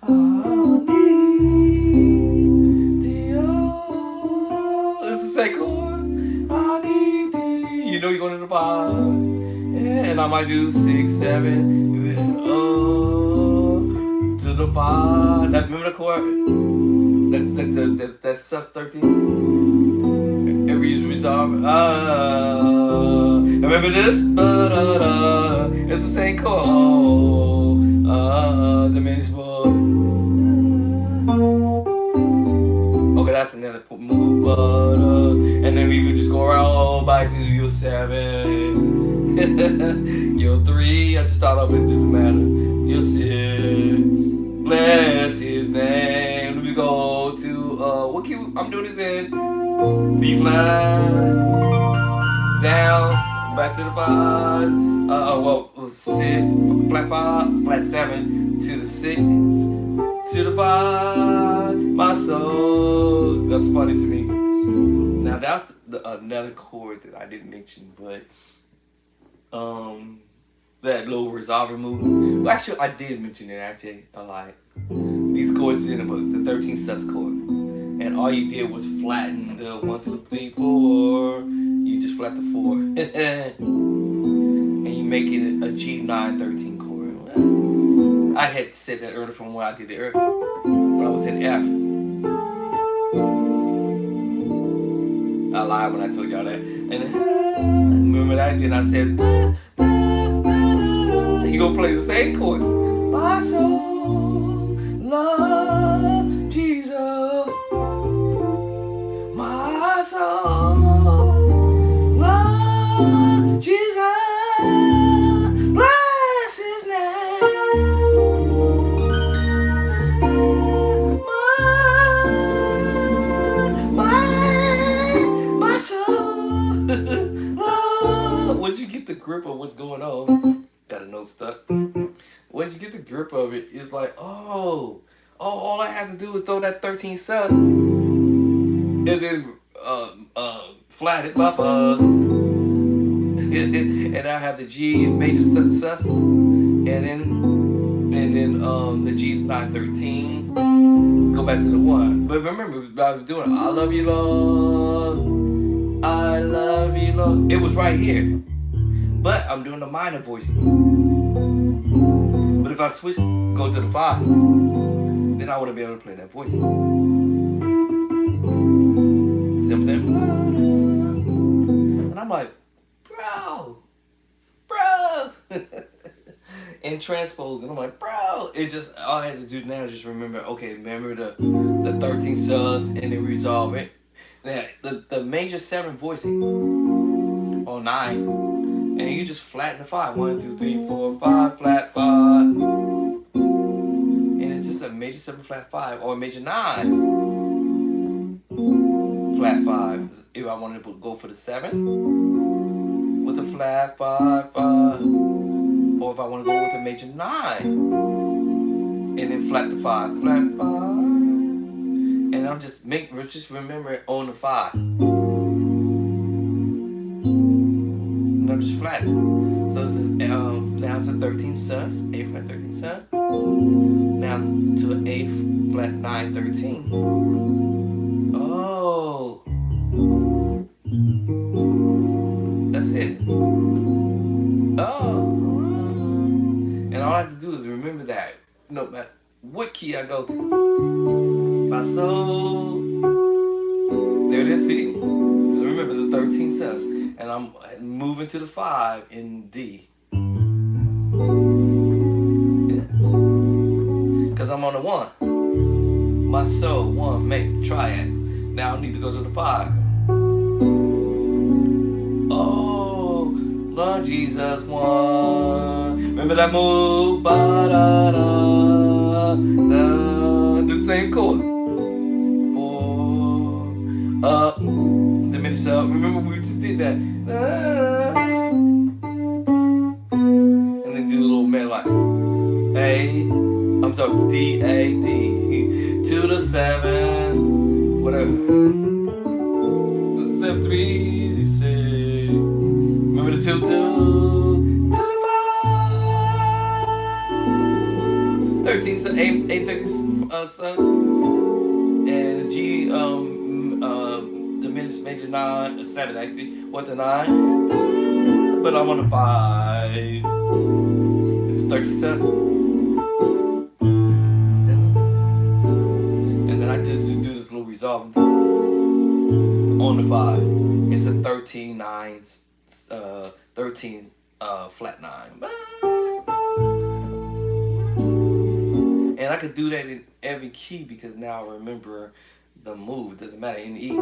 I need thee, oh. It's the same chord. I need thee. You know you're going to the five, yeah, and I might do 6, 7, oh, to the five. That remember the chord? That's sus 13. Every resolve. Remember this? It's the same chord. Oh, diminished mode. Okay, that's another move. And then we could just go around all back to your 7, your 3. I just start off with this matter. Your 6. Bless His name. Let me go to what key? I'm doing this in B flat, down, back to the 5. Well, 6, flat 5, flat 7 to the 6, to the 5. My soul. That's funny to me. Now that's another chord that I didn't mention, but that little resolver move. Well, actually, I did mention it. Actually, I lied. These chords in about the 13 sus chord, and all you did was flatten the 1, 2, 3, 4. You just flat the 4, and you make it a G9 13 chord. I had said that earlier from when I did it earlier when I was in F. I lied when I told y'all that. And remember that? Then I said, you gonna play the same chord. My soul love Jesus. My soul love Jesus. Bless His name. My soul. Once you get the grip of what's going on, gotta know stuff. Once you get the grip of it, it's like, all I have to do is throw that 13 sus, and then flat it up, and I have the G major sus, and then the G9 13, go back to the 1. But remember, I was doing I love you, Lord, I love you, Lord. It was right here. But I'm doing the minor voice. But if I switch, go to the 5, then I wouldn't be able to play that voice. See what I'm saying? And I'm like, bro. And transposing, I'm like, bro. It just, all I had to do now is just remember, okay, remember the 13 sus and then resolve it. Now, the major 7 voicing, or 9, and you just flatten the 5. 1, 2, 3, 4, 5, flat 5. And it's just a major 7 flat 5 or a major 9 flat 5. If I wanted to go for the 7 with a flat 5, 5. Or if I want to go with a major 9 and then flat the 5, flat 5. And I'll just remember it on the 5. Just flat. So this is now it's a 13 sus, A flat 13 sus. Now to an A flat 9 13. Oh, that's it. Oh, and all I have to do is remember that. No matter what key I go to, my soul. There it is. See, just remember the 13 sus. And I'm moving to the 5 in D. Yeah. Cause I'm on the 1. My soul, 1, make, triad. Now I need to go to the 5. Oh, Lord Jesus, 1. Remember that move? Ba-da-da-da. The same chord. 4, diminished up. Remember we just did that. And then do a little melody like A, I'm sorry, D, A, D, to the 7, whatever. The 7, 3, 6. Remember the 2, 2, to the 5. 13, so 8, 13, so, and G, diminished major 9, 7 actually. What the 9? But I'm on the 5. It's 37. And then I just do this little resolve on the 5. It's a 13, 9, 13 flat 9. And I could do that in every key because now I remember the move. It doesn't matter in E.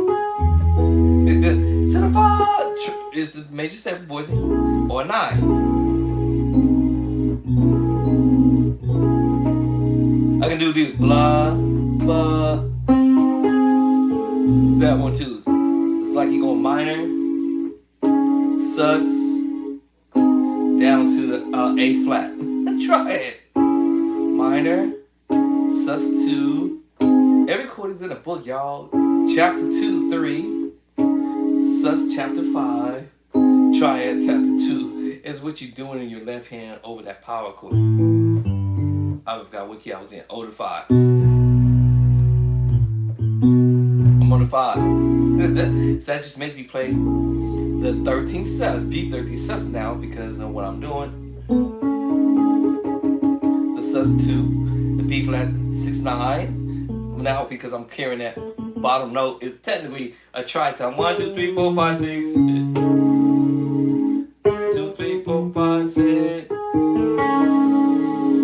To the 5 is the major 7 voicing or 9. I can do this blah blah. That one too. It's like you go minor, sus, down to the A flat. Try it. Minor, sus 2. Every chord is in a book, y'all. Chapter 2, 3. Sus chapter 5. Triad chapter 2 is what you're doing in your left hand over that power chord. I forgot what key I was in. O to 5. I'm on the 5. So that just makes me play the 13 sus, B13 sus now because of what I'm doing. The sus 2, the B flat 6, 9. Now because I'm carrying that bottom note is technically a tritone. 1, 2, 3, 4, 5, 6. 2, 3, 4, 5, 6.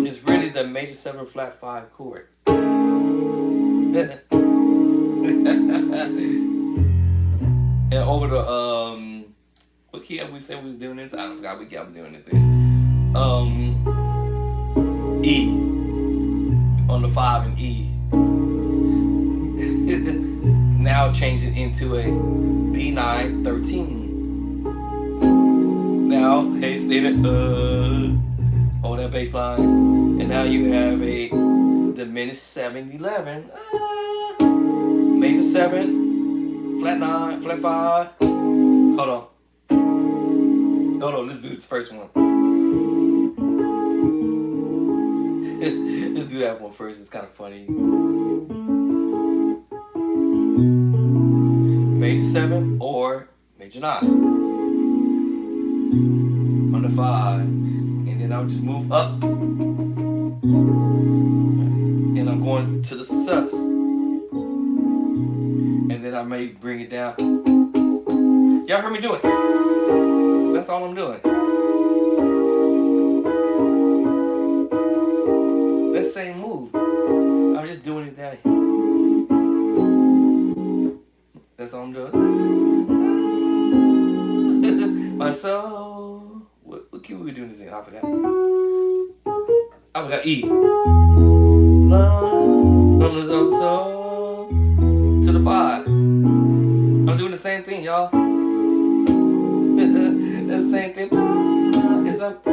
It's really the major 7 flat 5 chord. And over the what key have we said we was doing this? I forgot what key I was doing this in. E. On the 5 and E. Now change it into a B9 13. Now, hey, stay there, on that bass line, and now you have a diminished 7 11. Major 7, flat 9, flat 5. Hold on. Let's do this first one. Let's do that one first. It's kind of funny. Major 7 or major 9 on the 5, and then I'll just move up, and I'm going to the sus, and then I may bring it down. Y'all heard me do it? That's all I'm doing. That same move. I'm just doing it down here. That's all I'm doing. My soul. What key we doing this in? I forgot. I forgot E. From the soul to the 5. I'm doing the same thing, y'all. That's the same thing. It's up.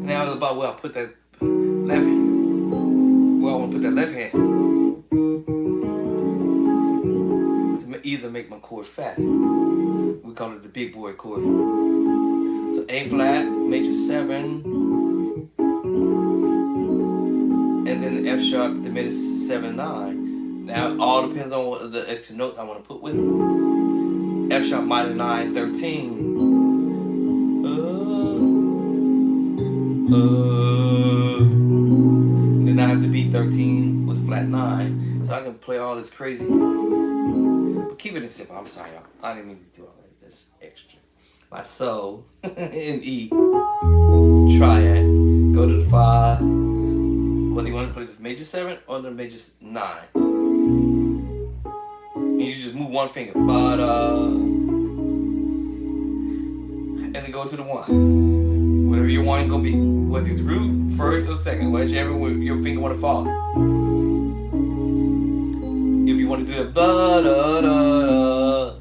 Now it's about where I put that left hand. Where I want to put that left hand. To either make my chord fat. We call it the big boy chord. So A flat, major 7. And then F sharp, diminished 7, 9. Now it all depends on what the extra notes I want to put with it. F sharp minor 9, 13. Then I have to be 13 with flat 9, so I can play all this crazy. But keep it simple. I'm sorry, y'all. I didn't mean to do all that. That's extra. My soul in E. Triad. Go to the 5. Whether you want to play the major 7 or the major 9. And you just move one finger. And then go to the 1. Whatever whatever your one gonna be, whether it's root, first or second, whichever your finger wanna fall. If you wanna do the ba da da da,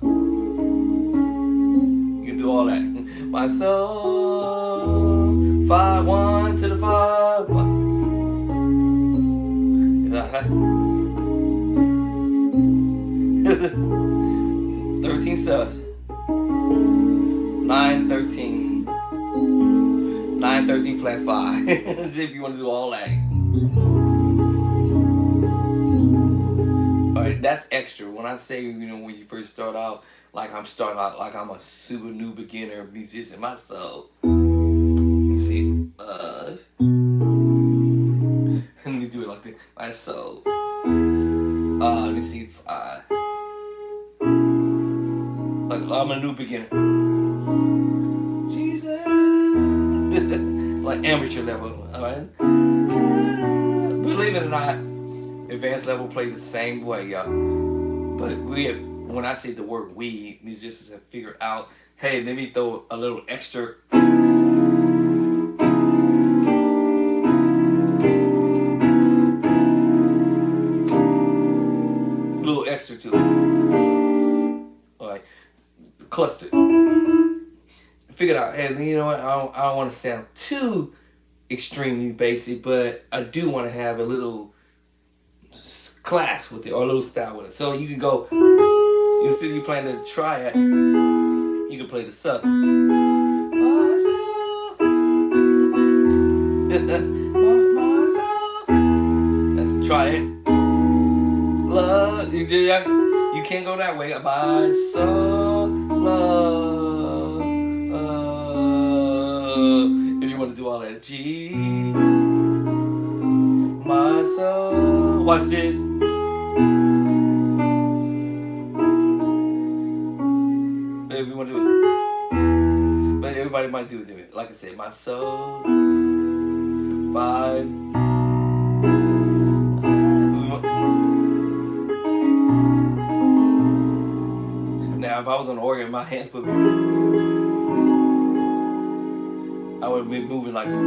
you can do all that. My soul, 5 1 to the 5. 13 subs. 9 13. 9 13 flat 5. If you want to do all that. Alright, that's extra. When I say, when you first start out, like I'm starting out like I'm a super new beginner musician myself. You see, let me do it like this. My soul. Let me see if like I'm a new beginner. Jesus. Like amateur level, alright? Believe it or not, advanced level play the same way, y'all. But when I say the word we, musicians have figured out, hey, let me throw a little extra. Little extra to it. Alright. Cluster. Figured out, hey, you know what? I don't want to sound too extremely basic, but I do want to have a little class with it or a little style with it. So you can go, instead of you playing the triad, you can play the sub. That's the triad. Love, you can't go that way. My soul, love. If you want to do all that, G, my soul. Watch this. If you want to do it, but everybody might do it. Like I said, my soul, 5. Now, if I was on the organ, my hands would be, I would have been moving like that.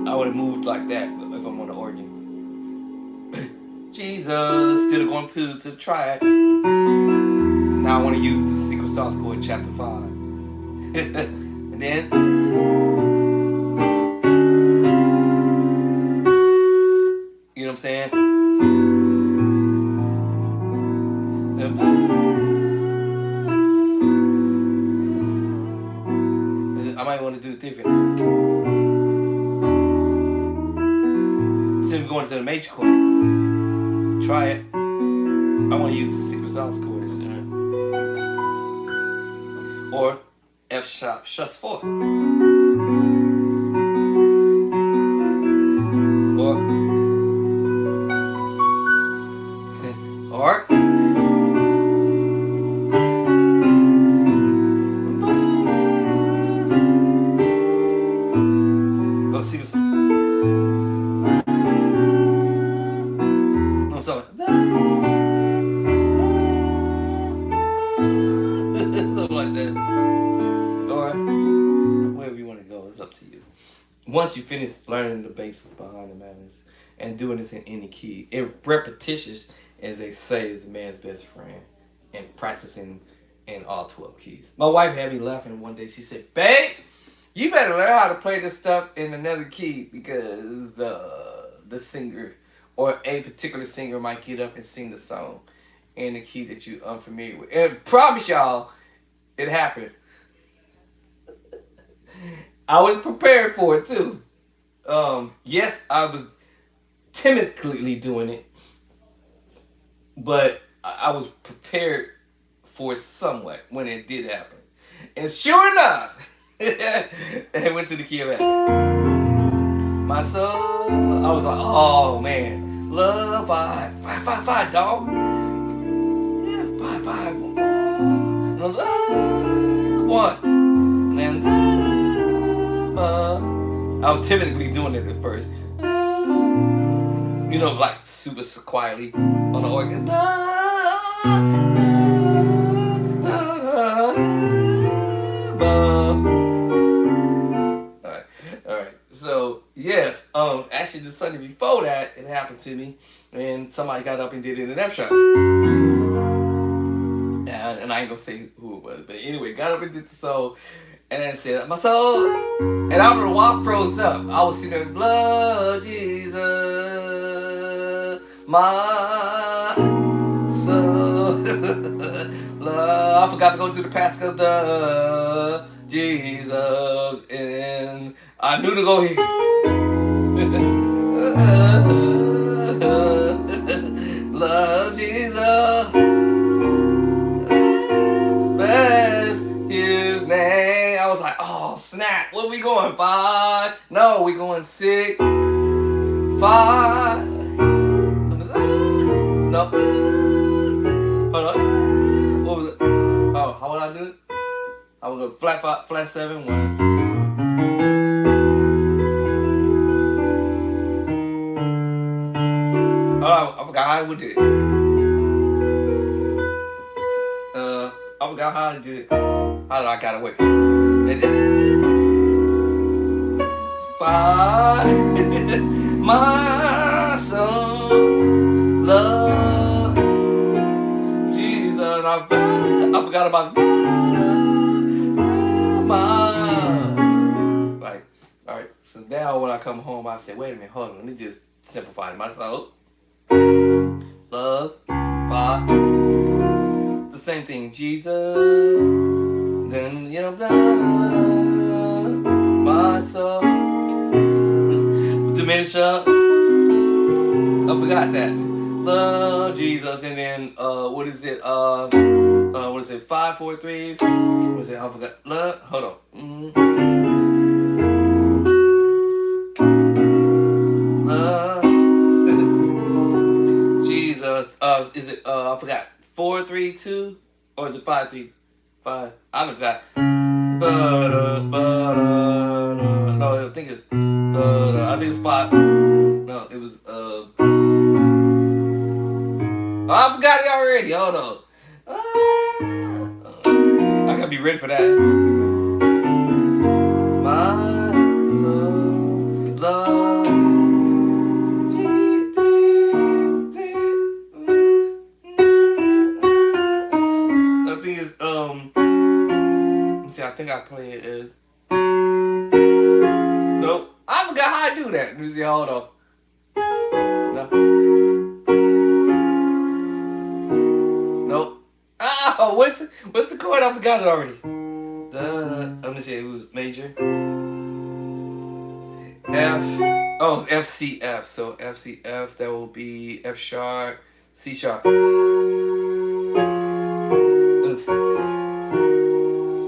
I would have moved like that if I'm on the organ. Jesus, still going to try it. Now I want to use the secret sauce chord in chapter 5. And then you know what I'm saying? I might want to do it different. Instead of going to the major chord, try it. I want to use the secret sauce chords. Or F sharp sus4. Or go secret sauce. I'm sorry. Something like that. Or wherever you want to go, it's up to you. Once you finish learning the basis behind the madness and doing this in any key, repetitious, as they say, is a man's best friend, and practicing in all 12 keys. My wife had me laughing one day. She said, "Babe, you better learn how to play this stuff in another key because the singer or a particular singer might get up and sing the song in the key that you're unfamiliar with." And promise y'all, it happened. I was prepared for it too. Yes, I was timidly doing it, but I was prepared for it somewhat when it did happen. And sure enough, it went to the key of A. My soul, I was like, oh man, love 5, 5, 5, 5, dog. Yeah, 5, 5, 1. 1. And then I was timidly doing it at first. You know, like super quietly on the organ. the Sunday before that, it happened to me, and somebody got up and did it in an F sharp. And I ain't gonna say who it was, but anyway, got up and did the soul, and then said, my soul, and I don't know why I froze up. I was sitting there, blood Jesus, my soul, love. I forgot to go to the pastor of the Jesus, and I knew to go here. Love Jesus, bless his name. I was like, oh snap, where we going? 5? No, we going 6, 5. No, hold on. What was it? Oh, how would I do it? I would go flat 5, flat 7, 1. Oh, I forgot how I would do it. I forgot how to do it. How did I got away? 5, my son, love Jesus. I forgot about like. All right. So now when I come home, I say, wait a minute, hold on. Let me just simplify myself. Love, 5. The same thing, Jesus. Then my soul. Dementia. I forgot that. Love Jesus, and then what is it? What is it? 5, 4, 3. What is it? I forgot. Love. Hold on. Jesus. Is it? I forgot. 4, 3, 2, or is it 5, 3, 5? I forgot. No, I think it's. I think it's 5. No, it was. Oh, I forgot it already. Hold on. I gotta be ready for that. My soul, love. I think it's let me see. I think I play it as. Nope. I forgot how I do that. Let me see. Hold on. No. Nope. Oh, what's the chord? I forgot it already. Let me see. It was major. F. Oh, F C F. So F C F. That will be F sharp, C sharp.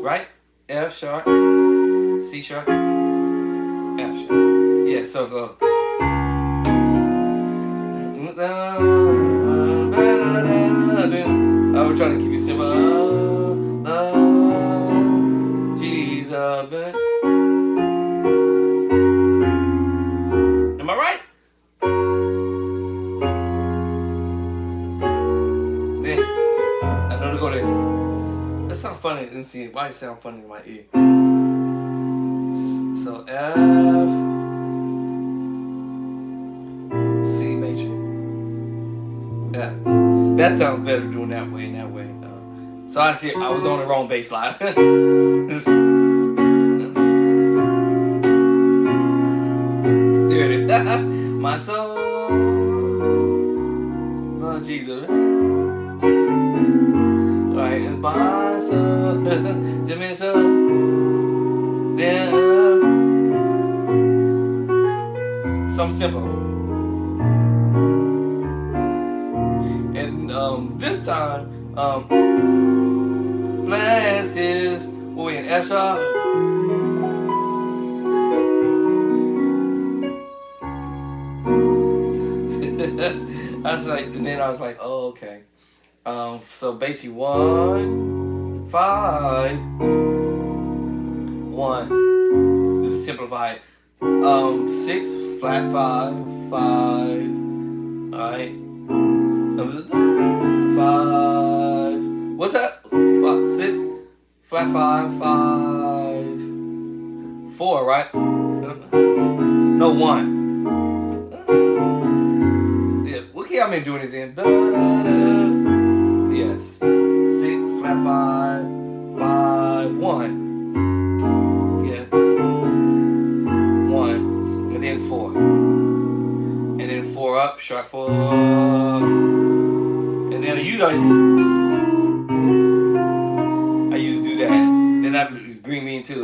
Right? F sharp, C sharp, F sharp. Yeah. So. I was trying to keep it simple. Jesus. Am I right? Then I know to go there. That sounds funny. Let me see. Why does it sound funny in my ear? So F, C major. Yeah. That sounds better doing that way and that way. So I see I was on the wrong bass line. There it is. My soul. Oh Jesus. Alright, and my soul. Jimmy soul. Then something simple. And this time, bless is we in F sharp. I was like, and then I was like, oh okay. So basically 1, 5, 1. This is simplified. 6 flat 5, 5. All right. 5. What's that? 5, 6 flat 5, 5, 4. Right? No 1. I've been doing this in. Da, da, da. Yes. 6, flat 5, 5, 1. Yeah. 1. And then 4. And then 4 up, sharp 4. And then I used to do that. Then that would bring me into.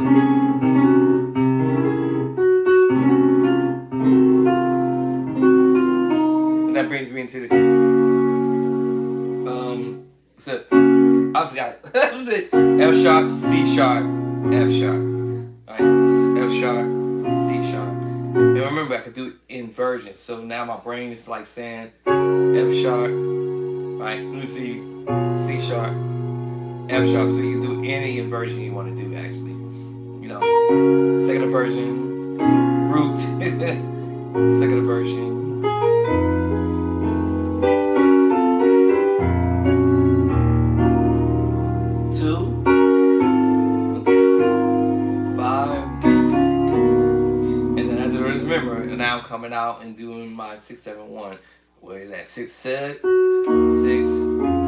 And that brings me into the. So I forgot. F sharp, C sharp, F sharp. Alright, F sharp, C sharp. And remember, I could do it in versions. So now my brain is like saying F sharp. Right, let me see, C sharp, F sharp. So you can do any inversion you want to do. Actually, you know, second inversion, root, second inversion. 2, 5, and then I do this. Remember, and now I'm coming out and doing my 6, 7, 1. What is that? 6, 7, 6,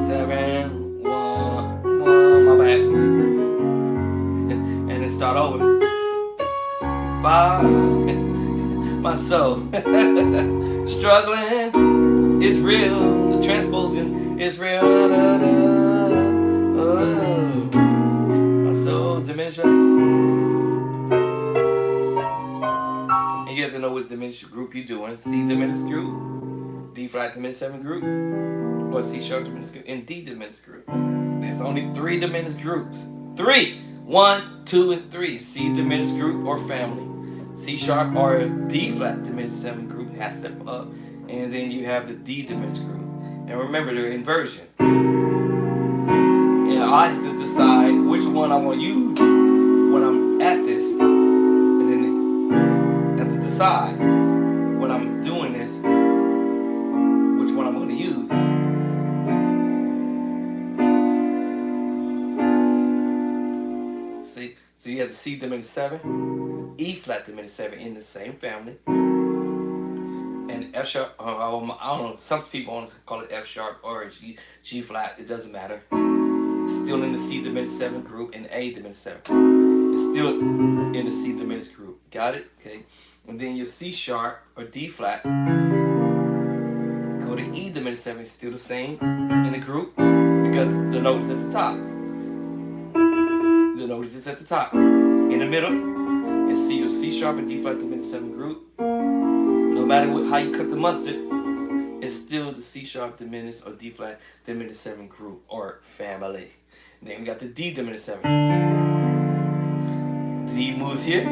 7, 1, 1. My bad. And then start over. 5. My soul struggling. It's real. The transposing is real. Da, da. Oh, my soul dementia. And you have to know what diminished group you're doing. C diminished group, D flat diminished 7 group, or C sharp diminished group, and D diminished group. There's only 3 diminished groups. 3, 1, 2, and 3. C diminished group or family. C sharp or D flat diminished 7 group, half step up, and then you have the D diminished group. And remember the inversion. And I have to decide which one I want to use when I'm at this, and then I have to decide when I'm doing this which one I'm going to use. See, so you have the C diminished 7, E flat diminished 7 in the same family, and F sharp. I don't know. Some people want to call it F sharp or G flat. It doesn't matter. It's still in the C diminished 7 group and A diminished 7. It's still in the C diminished group. Got it? Okay. And then your C sharp or D flat. Go to E diminished 7. It's still the same in the group because the note is at the top. The note is just at the top. In the middle, and see your C sharp and D flat diminished 7 group. No matter how you cut the mustard, it's still the C sharp diminished or D flat diminished 7 group or family. And then we got the D diminished 7. D moves here,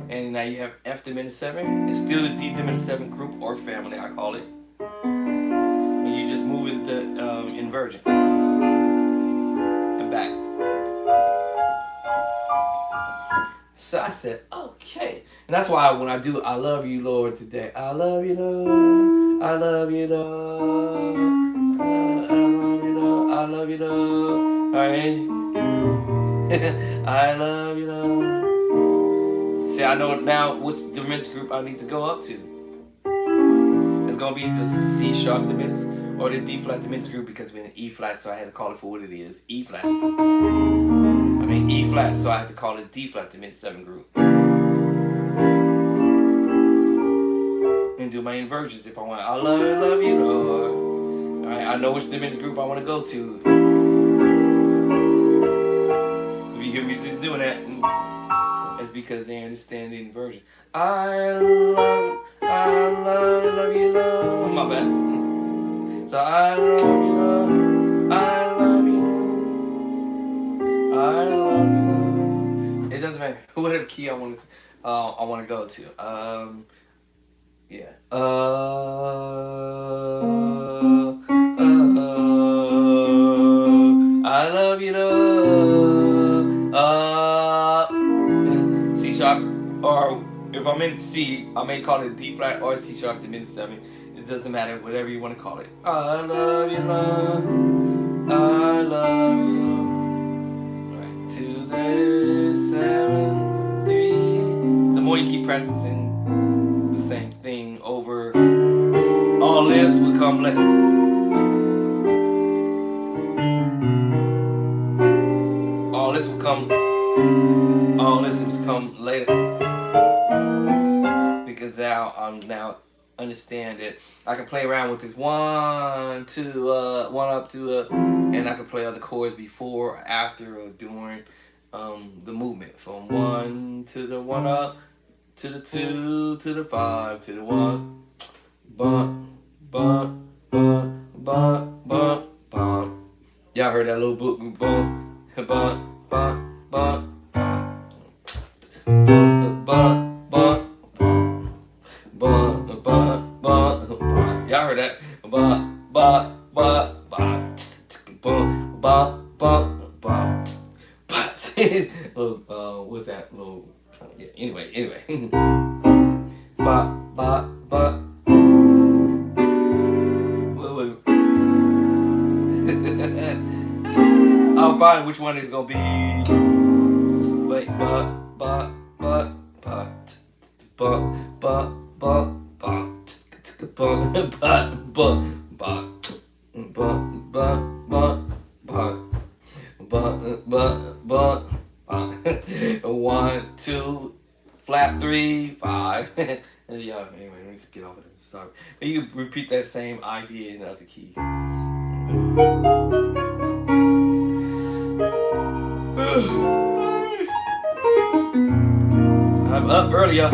and now you have F diminished 7. It's still the D diminished 7 group or family, I call it. And you just move it to inversion and back. So I said, okay. And that's why when I do I love you, Lord, today. I love you, Lord. I love you, Lord. I love you, Lord. I love you, Lord. Alright. I love you, Lord. See, I know now which diminished group I need to go up to. It's going to be the C sharp diminished or the D flat diminished group because we're in E flat, so I had to call it for what it is. E flat. E flat, so I have to call it D flat diminished 7 group. And do my inversions if I want. I love you, Lord. Alright, I know which diminished group I want to go to. So if you hear me just doing that, it's because they understand the inversion. I love you, Lord. My bad. So I love you, Lord. I love you. I love you. It doesn't matter whatever key I want to go to. Yeah. I love you, Lord. C sharp, or if I'm in C, I may call it D flat or C sharp diminished 7. It doesn't matter, whatever you want to call it. I love you, Lord. I love you. There's 7, 3. The more you keep practicing the same thing over, all this will come come later. All this will come. All this will come later because now I'm now understand that I can play around with this one, two, one up to and I can play other chords before, after, or during the movement from one to the one up to the two to the five to the one. Bump, bump, bump, bump, bump, bump. Y'all heard that little book? Bump, bump, bump, bump, bump, bump, bump, bump, bump, bump. Y'all heard that? Bump, bump, bump, bump, bump, bump, bump, bump. What's that little? Yeah. Anyway. Bop, bop, bop. I'll find which one it's gonna be. But but but but but but but one, two, flat, three, five. Yeah, anyway, let me just get off of this. Sorry. You can repeat that same idea in the other key. I'm up earlier.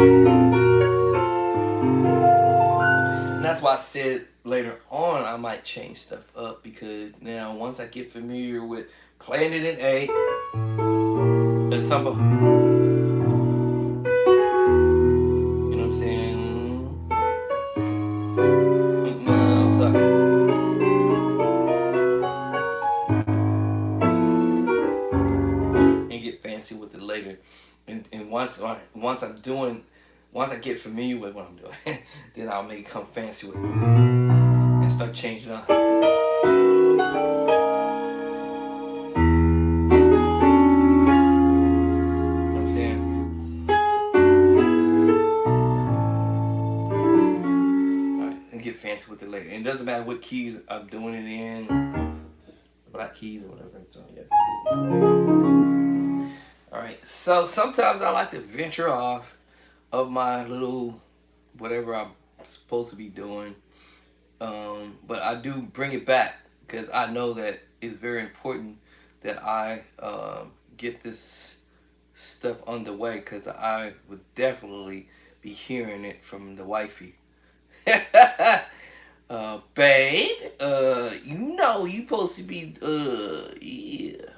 And that's why I said later on I might change stuff up, because now once I get familiar with playing it in A, there's some, you know what I'm saying? No, I'm sorry. And get fancy with it later. And once I get familiar with what I'm doing, then I'll make it come fancy with it and start changing up. Fancy with it later. And it doesn't matter what keys I'm doing it in, black keys or whatever. So yeah. Alright, so sometimes I like to venture off of my little whatever I'm supposed to be doing. But I do bring it back because I know that it's very important that I get this stuff underway, because I would definitely be hearing it from the wifey. Babe, you know you supposed to be, yeah.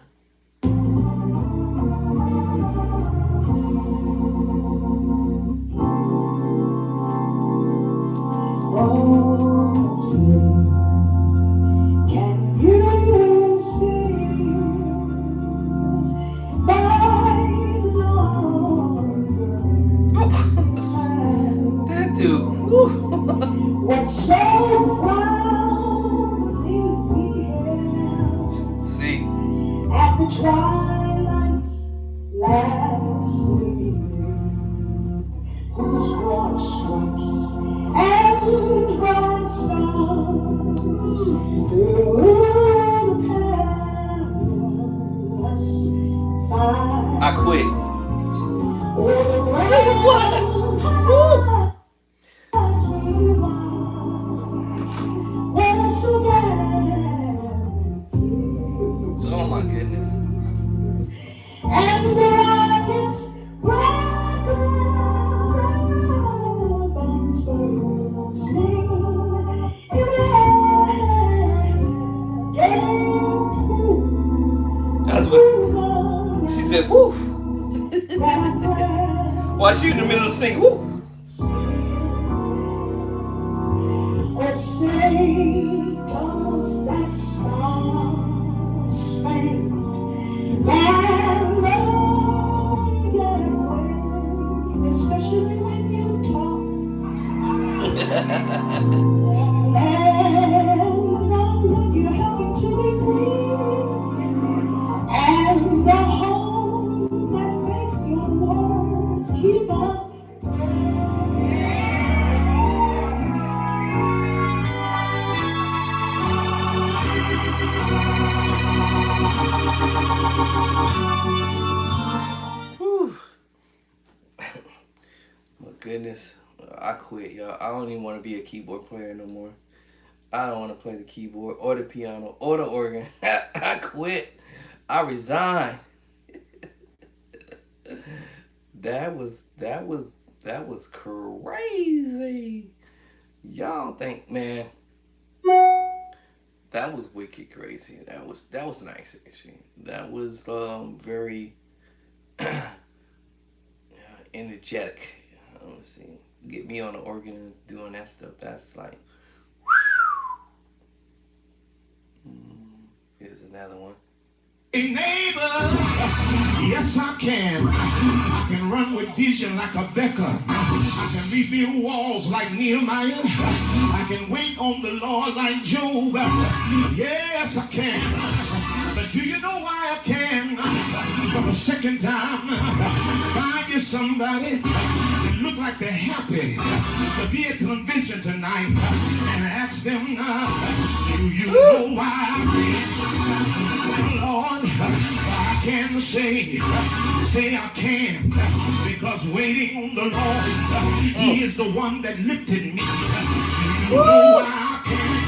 Can you see my Lord? That dude. What's so proudly we hailed? See, at the twilight's last gleaming, whose broad stripes and bright stars through the perilous fight. I quit. What? Oh my goodness. And the rockets sing in the air. That's what she said. Woo. Why she in the middle of singing? Woo. Let's say, does that star spangled banner get away? Especially when you talk. And when you're happy to be free. And the home that makes your words keep us. goodness. I quit, y'all. I don't even want to be a keyboard player no more. I don't want to play the keyboard or the piano or the organ. I quit. I resign. That was crazy. Y'all think, man, that was wicked crazy. That was nice actually. That was very energetic. Let's see. Get me on the organ and doing that stuff. That's like, here's another one. Hey neighbor, yes I can. I can run with vision like a Becca. I can rebuild walls like Nehemiah. I can wait on the Lord like Job. Yes I can. But do you know why I can? For the second time, find you somebody that look like they're happy to be at convention tonight and ask them, do you know why I can? Lord, I can say I can, because waiting on the Lord, He is the one that lifted me. You know why I can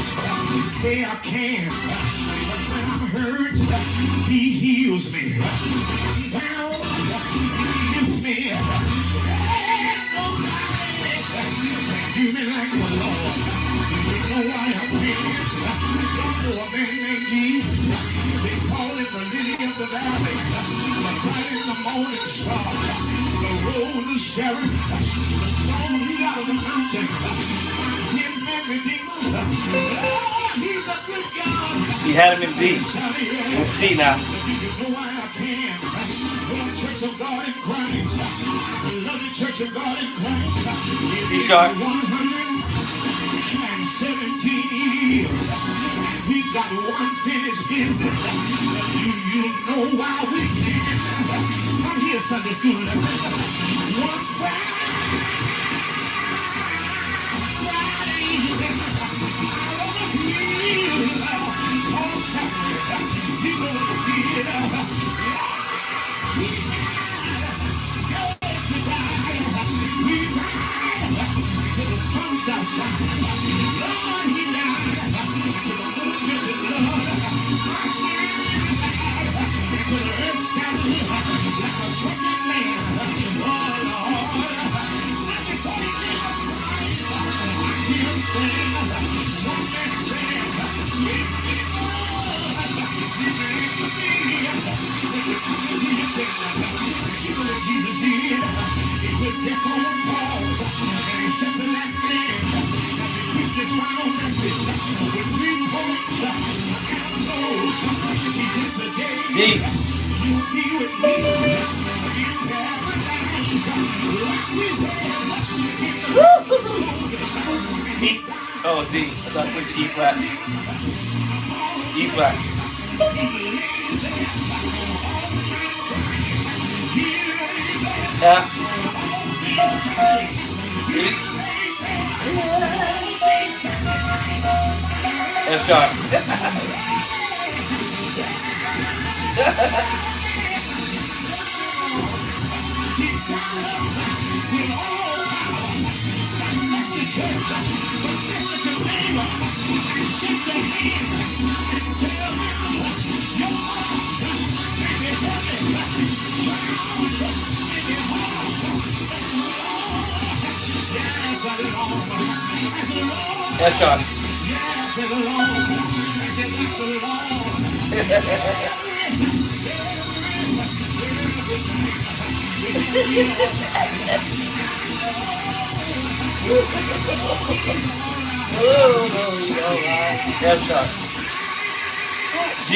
say I can, because when I'm hurt, He heals me. When I'm down, He lifts me. Do me like the Lord. You know why I can. For a man named Jesus, they call him the lily of the valley, the bright in the morning star, the rose of Sharon, the stone he out of the mountain, kinsman redeemer. Oh, he's a good God. He had him in B. We'll see now. You know why I can. Love Church of God in Christ. Love the Church of God in Christ. C sharp. 117 years. We got unfinished business. You know why we can't. Come here, Sunday school. One Friday, I wanna feel all Saturday. You know what I did? We ride till the sun starts shining. Lord, He died till the moon gives His blood. I stand till the earth stands like a trumpet man. Oh Lord, not before He gave up Christ. I hear Him saying, one man said, "Give me more." You believe with me? You know what Jesus did? He put death on the cross and He set the last man. Preach His final message with 3 points and a close. He said today, you'll be with me in paradise. Like we were in the E. Oh, D. I thought it was E flat. E flat. Yeah. F sharp. F sharp. F sharp. G.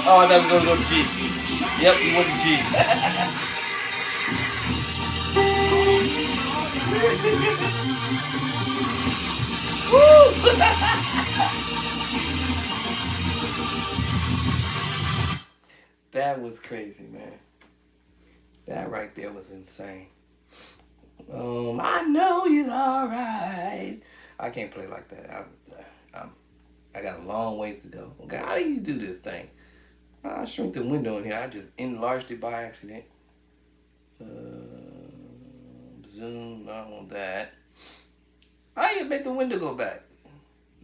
Oh, I thought we were going to go to G. Yep, you went to G. That was crazy, man. That right there was insane. I know he's all right. I can't play like that. I got a long ways to go. Okay, how do you do this thing? I shrink the window in here. I just enlarged it by accident. zoom on that. I even make the window go back.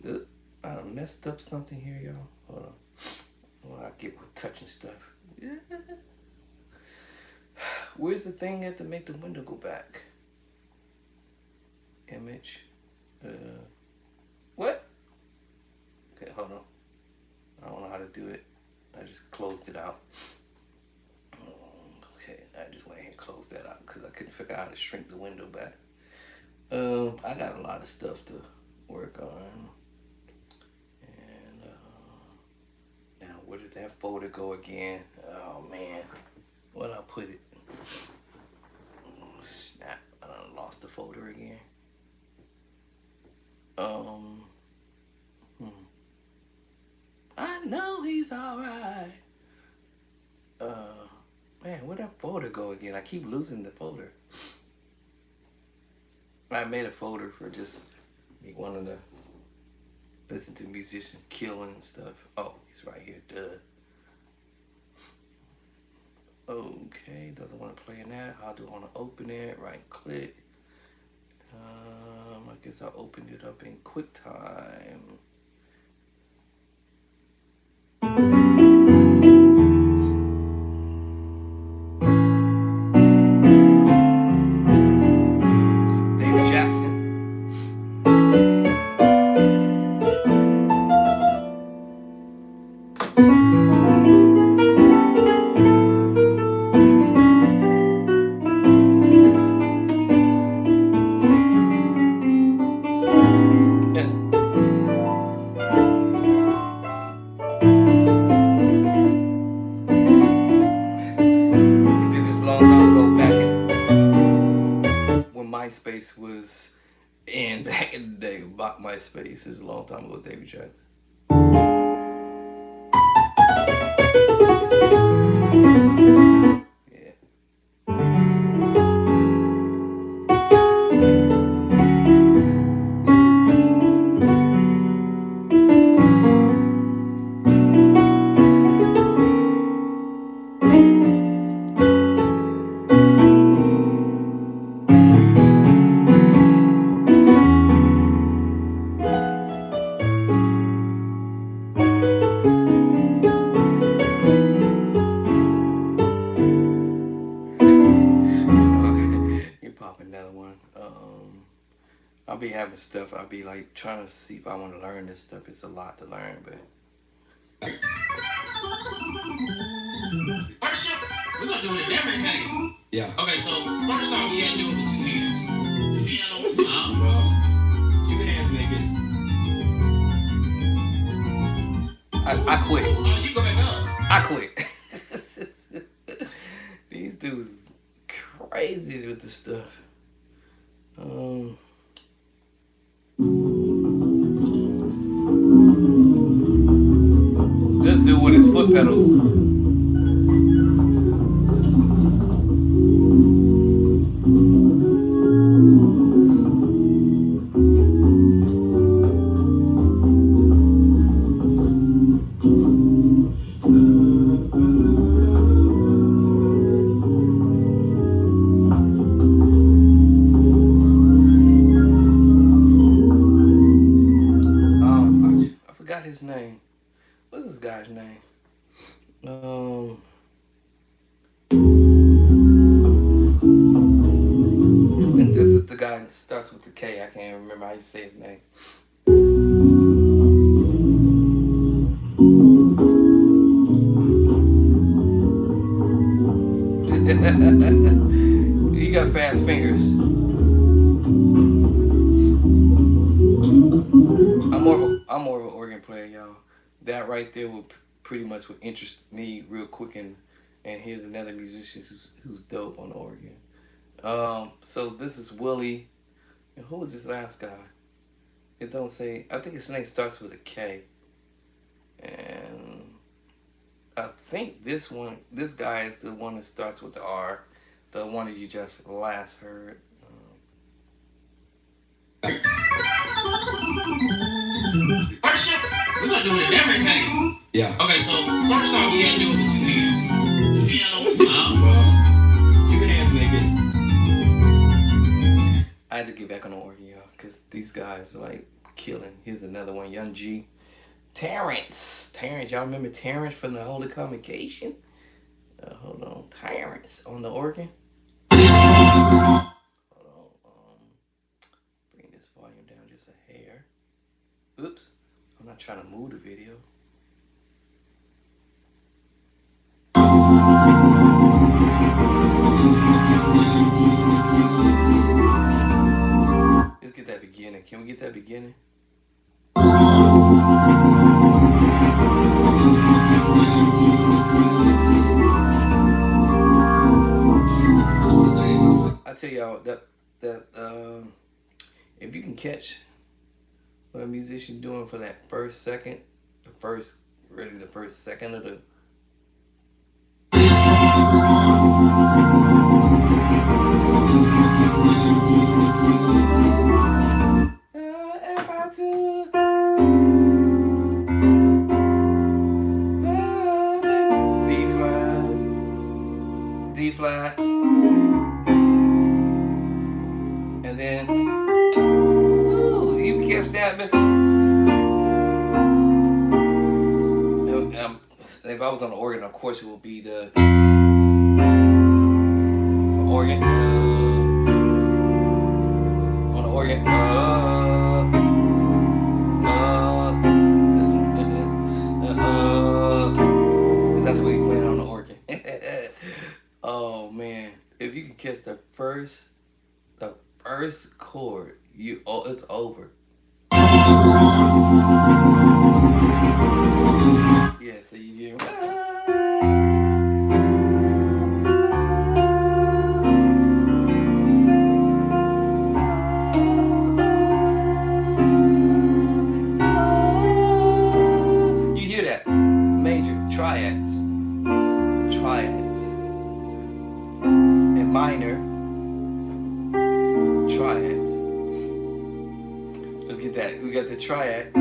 I done messed up something here, y'all. Hold on. Well, I get with touching stuff. Yeah. Where's the thing that to make the window go back? Image. What? Okay, hold on. I don't know how to do it. I just closed it out. Okay, I just went ahead and closed that out because I couldn't figure out how to shrink the window back. I got a lot of stuff to work on. And now where did that folder go again? Oh man, where'd I put it? Oh, snap, I done lost the folder again. I know he's alright. Man, where'd that folder go again? I keep losing the folder. I made a folder for just me wanting to listen to musicians killing and stuff. Oh, he's right here, duh. Okay, doesn't want to play in that. How do I want to open it? Right click. I guess I'll open it up in QuickTime. David Jackson. MySpace was in back in the day. MySpace is a long time ago. David Jackson. Yeah. I'll be having stuff. I'll be like trying to see if I want to learn this stuff. It's a lot to learn, but. Worship, we're gonna do it in everything. Yeah. Okay, so first off, you gotta do it with 2 hands. The piano, Well, 2 hands, nigga. I quit. Oh, you go back up. I quit. These dudes is crazy with this stuff. This dude with his foot pedals. I forgot his name. What's this guy's name? I think this is the guy that starts with the K. I can't remember how you say his name. He got fast fingers. I'm more of an organ player, y'all. That right there would pretty much would interest me real quick, and here's another musician who's dope on the organ. So this is Willie, and who was this last guy? It don't say. I think his name starts with a K, and I think this guy is the one that starts with the R, the one that you just last heard. Worship, we're gonna do it in everything. Yeah. Okay, so first off, you gotta do it with 2 hands. The piano, Well, 2 hands, nigga. I had to get back on the organ, y'all, because these guys are like killing. Here's another one, Young G. Terrence, y'all remember Terrence from the Holy Convocation? Hold on, Terrence on the organ. Hold on, bring this volume down just a hair. Oops, I'm not trying to move the video. Let's get that beginning. Can we get that beginning? I tell y'all that if you can catch what a musician doing for that first second, the first second of the if I took B flat, D flat, and then ooh, you can catch that, but if I was on the organ, of course it would be the organ on the organ. This one, that's what you playing on the organ. Oh man, if you can catch the first chord, it's over. Yeah, so you hear. You hear that? Major triads, and minor triads. Let's get that. We got the triad, F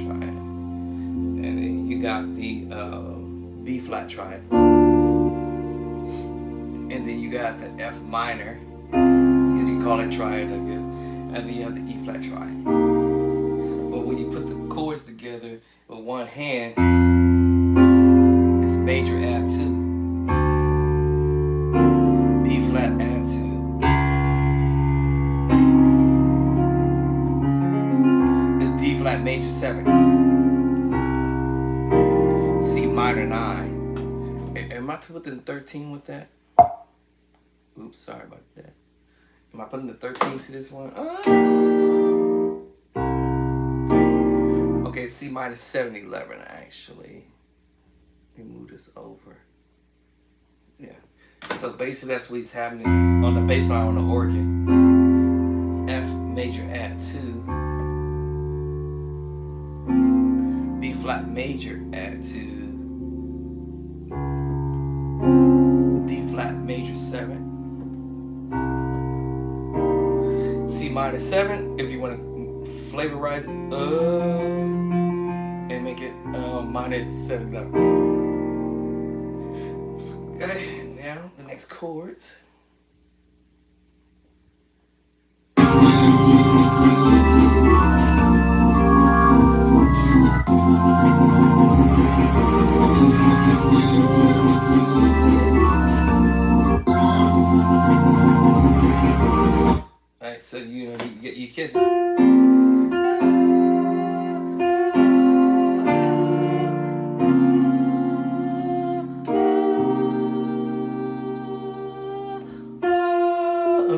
triad, and then you got the B flat triad, and then you got the F minor, because you call it triad, I guess, and then you have the E flat triad. But when you put the chords together with one hand, it's major add 2, B flat add 2, it's D flat major 7, C minor 9. Am I putting 13 with that? Oops, sorry about that. Am I putting the 13 to this one? Okay, C minor 7, 11 actually. Let me move this over. Yeah. So basically that's what's happening on the bass line on the organ. F major add 2. B flat major add 2. D flat major 7. C minor 7 if you want to flavorize it and make it minor 7 11. Okay, now the next chords. Alright, so you know you get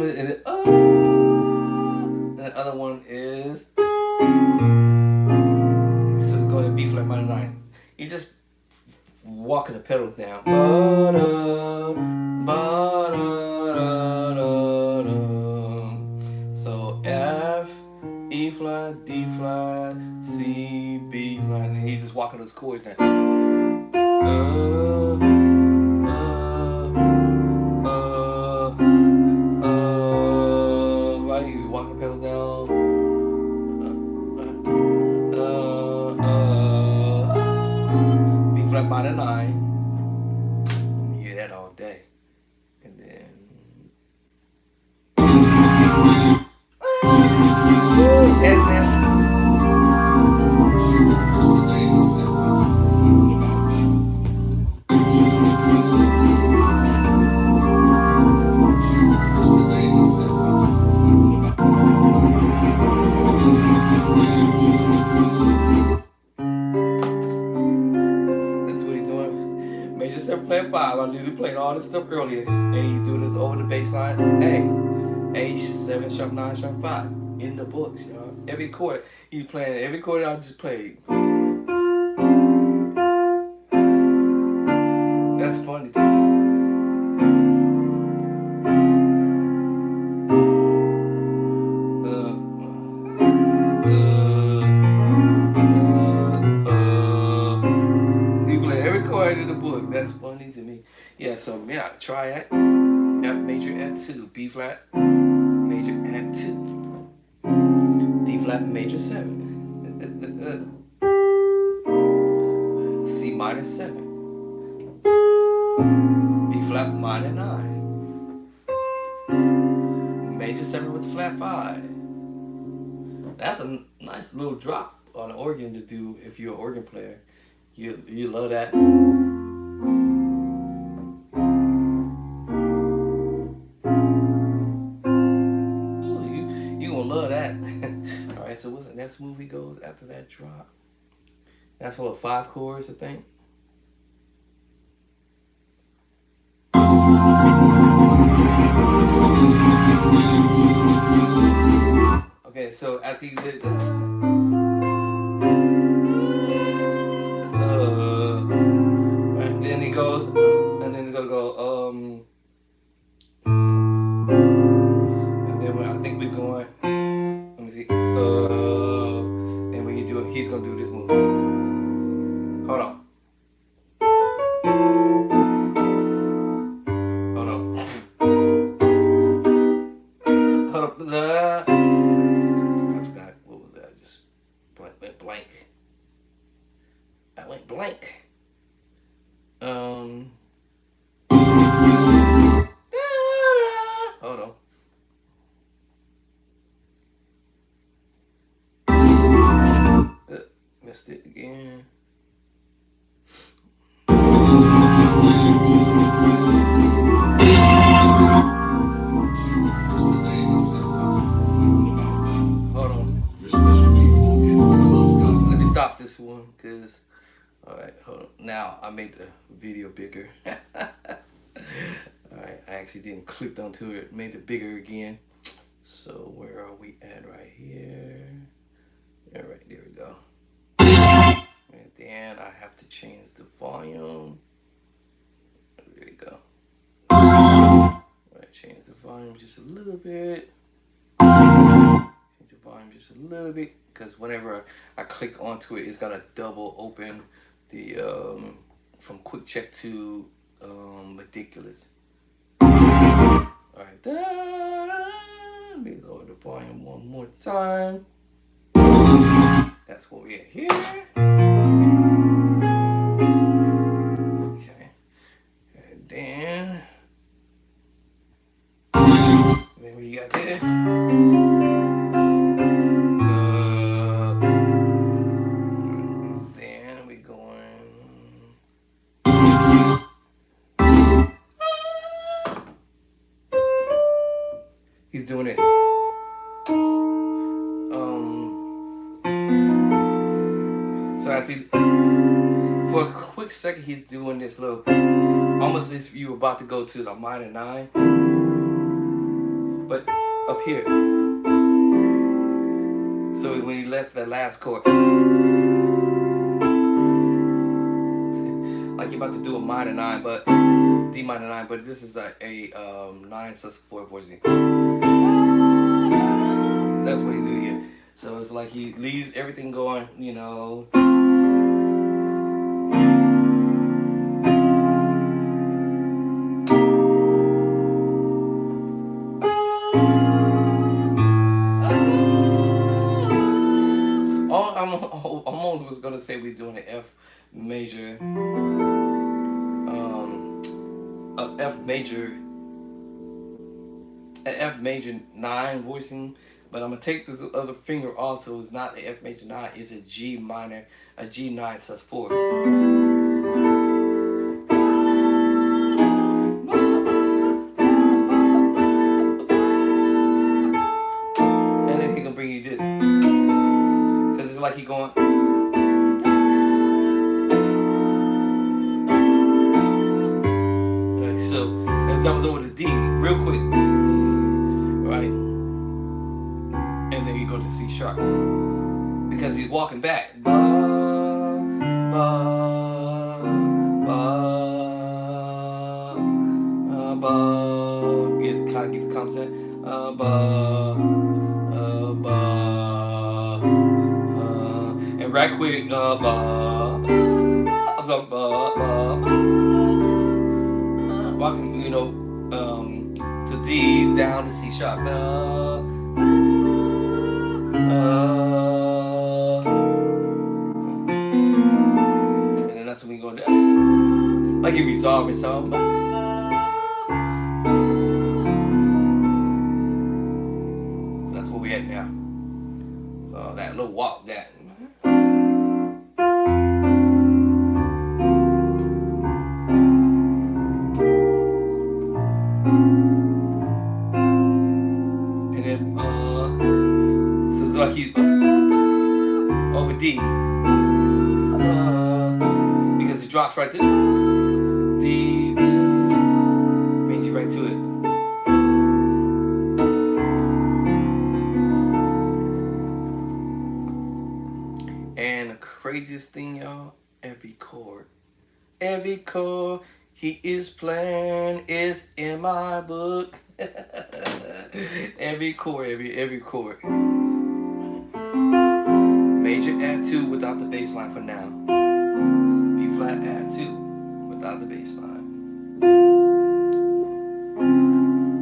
and the other one is so it's going to B flat minor 9. You just walking the pedals down. So F, E flat, D flat, C, B flat, and he's just walking those chords down. Right, you walk the pedals down. B flat minor 9. You hear that all day. And then That's nasty. That's what he's doing. Major 7 flat 5. I literally played all this stuff earlier. And he's doing this over the bass line. A7 sharp 9 sharp 5. In the books, y'all. Every chord. He's playing every chord I just played. That's funny to me. He play every chord in the book. That's funny to me. Yeah, so yeah, try it. F major add 2, B flat major add 2, D flat major 7, C minor 7, B flat minor 9, major 7 with the flat 5. That's a nice little drop on the organ to do if you're an organ player. You love that. You gonna love that. All right, so what's the next movie goes after that drop? That's what 5 chords, I think. Okay, so after you did and then he goes, and then he's gonna go, and then I think we're going. Let me see. And when you do it, he's gonna do this move. Hold on. Hold on. Hold up. I forgot what was that. I just went blank. I went blank. Hold on. Missed it again. Hold on. Let me stop this one, cause alright, hold on. Now I made the video bigger. Alright, I actually didn't click onto it, made it bigger again. So where are we at right here? Alright, there we go. And then I have to change the volume. There we go. Alright, change the volume just a little bit. Change the volume just a little bit, because whenever I click onto it, it's gonna double open the from quick check to ridiculous. Alright, let me lower the volume one more time. That's what we're at here. Okay. And then we got there. Then we going. He's doing it. So I think for a quick second he's doing this little, almost as if you were about to go to the minor 9, but up here. So when he left that last chord, like you're about to do a minor 9, but D minor 9, but this is a 9 sus4 voicing. That's what he do here. So it's like he leaves everything going, you know. I almost was gonna say we're doing an F major, F major 9 voicing, But I'm gonna take this other finger off, so it's not the F major 9, it's a G minor, a G9 sus4. And then he gonna bring you this. Cause it's like he going. So if that was over the D, real quick, right? And then you go to C sharp. Because he's walking back. Ba, ba, ba, ba. Get the concept. Ba, ba, and right quick. Ba, ba, ba, ba, ba. Walking, to D down to C sharp. And then that's when we go down. Like you're resolving something. So that's where we at now. So that little walk, that. And then, so it's like he's over D. Because it drops right there. D brings you right to it. And the craziest thing, y'all, every chord he is playing is in my book. every chord. Major add 2 without the bass line for now. B flat add 2 without the bass line.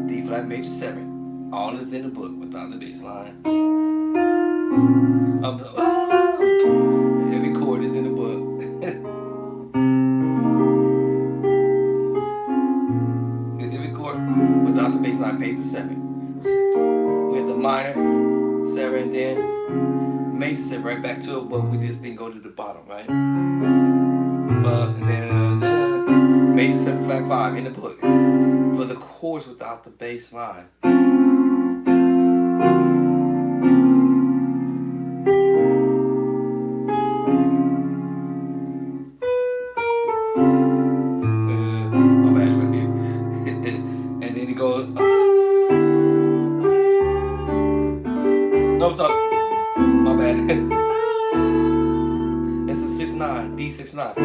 D flat major 7. All is in the book without the bass line. Every chord is in the book. Every chord without the bass line major 7. We have the minor 7 and then major 7 right back to it, but we just didn't go to the bottom, right? And then major 7 flat 5 in the book for the chords without the bass line. My bad, right there. And then it goes. No, it's up. My bad. It's a 6/9, D6/9.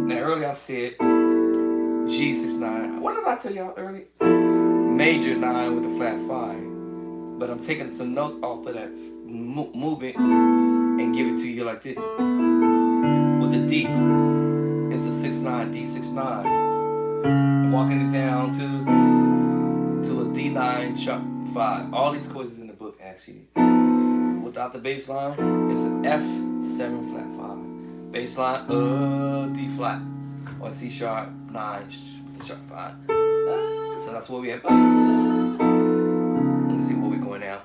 Now earlier I said G6/9. What did I tell y'all earlier? Major 9 with a flat 5. But I'm taking some notes off of that movement and give it to you like this. With the D, it's a 6/9, D6/9. I'm walking it down to a D9 sharp 5. All these chords is in the book actually. Without the bass line, it's an F7 flat 5. Bass line, D flat, or C sharp 9 with the sharp 5. So that's where we at. Let me see where we're going now.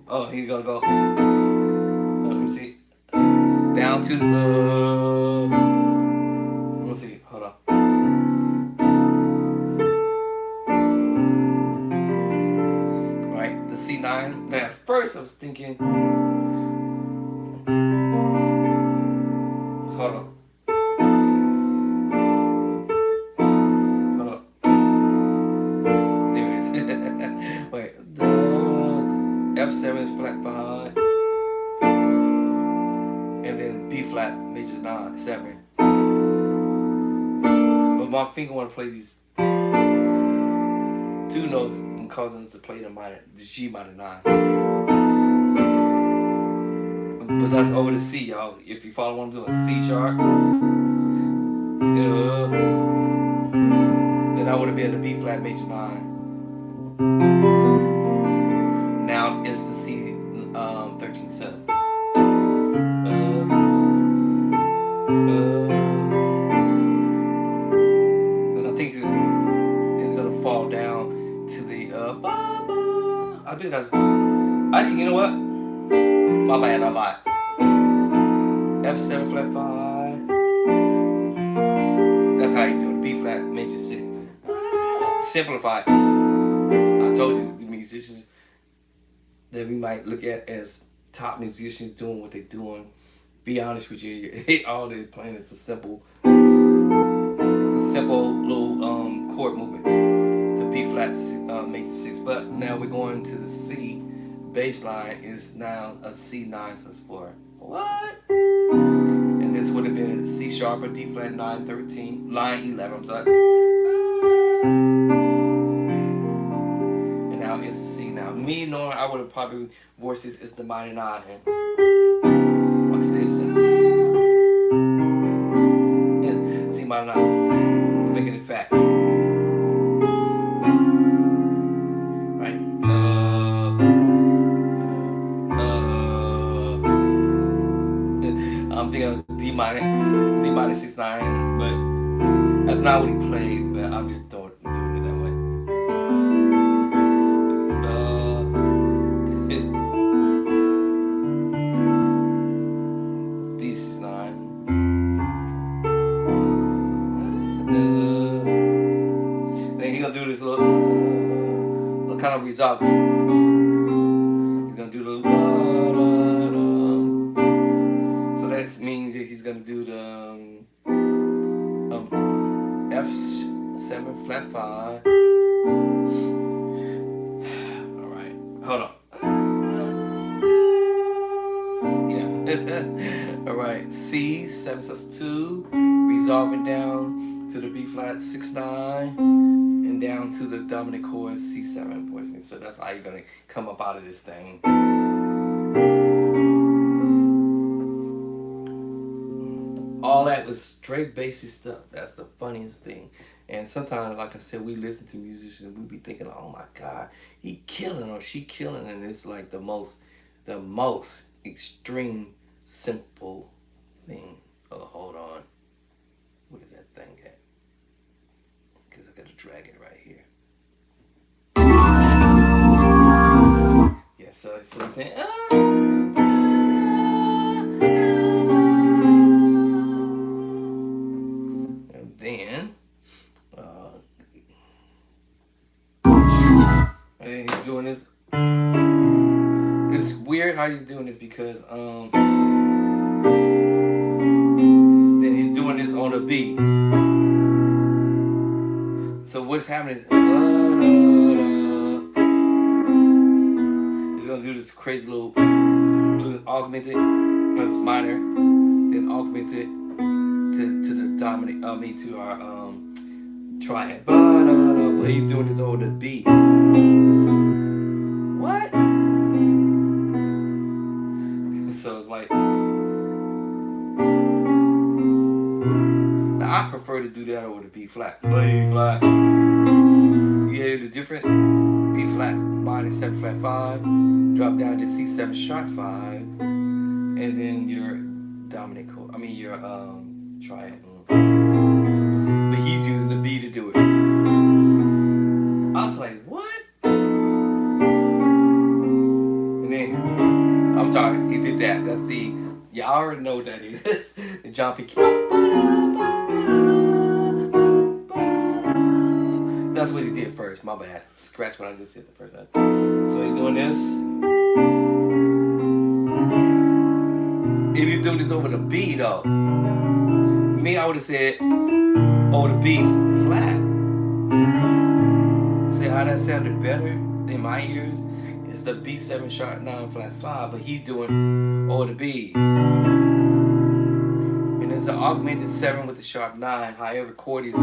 Oh, he's gonna go. Let me see. Down to let me see. Hold on. Right, the C9. Now, at first I was thinking. Hold on. There it is. Wait, the F7 is flat 5. And then B flat major 9, 7. But my finger want to play these 2 notes and causing it to play the G minor 9. But that's over the C, y'all. If you follow what I'm doing, C sharp. Then I would have been the B flat major 9. Now it's the C 13 7. And I think it's gonna fall down to the think that's actually. You know what? My bad. I lied. F7 flat 5. That's how you do it. B flat major 6. Simplified. I told you the musicians that we might look at as top musicians doing what they're doing. Be honest with you, all they're playing is a simple little chord movement. The B flat major 6. But now we're going to the C. Bass line is now a C9 sus 4. What? And this would have been a C sharp or D flat 9 13 line 11. I'm sorry. And now it's a C now. Me knowing I would have probably voiced this as the minor 9. What's this? C minor 9. Making it fat. Right? I'm thinking of D minor 6 9, but that's not what he played. But I'm just doing it that way. D 6 9. Then he's gonna do this little kind of resolve. He's gonna do the. That means that he's gonna do the F7 flat 5. All right, hold on. Yeah. All right, C 7 sus 2, resolving down to the B flat 6 9, and down to the dominant chord C7 voicing. So that's how you're gonna come up out of this thing. All that was straight basic stuff. That's the funniest thing. And sometimes, like I said, we listen to musicians and we be thinking, oh my God, he killing or she killing. And it's like the most extreme, simple thing. Oh, hold on. What is that thing at? Because I got to drag it right here. Yeah, so I'm saying, and he's doing this. It's weird how he's doing this because then he's doing this on a B. So what's happening is he's gonna do this crazy little augmented, it's minor, then augmented to the dominant. To our triad. But he's doing this over the B. What? So it's like, now I prefer to do that over the B flat. B flat. You hear the different? B flat minor 7 flat 5, drop down to C7 sharp 5, and then your dominant chord. Your triad. But he's using the B to do it. I was like, what? And then, I'm sorry, he did that. That's the, y'all already know what that is. The John P. That's what he did first, my bad. Scratch what I just did the first time. So he's doing this. If he's doing this over the B though, me, I would have said over the B flat. See how that sounded better in my ears? It's the B7 sharp 9 flat 5, but he's doing over the B. And it's an augmented 7 with the sharp 9. However, chord is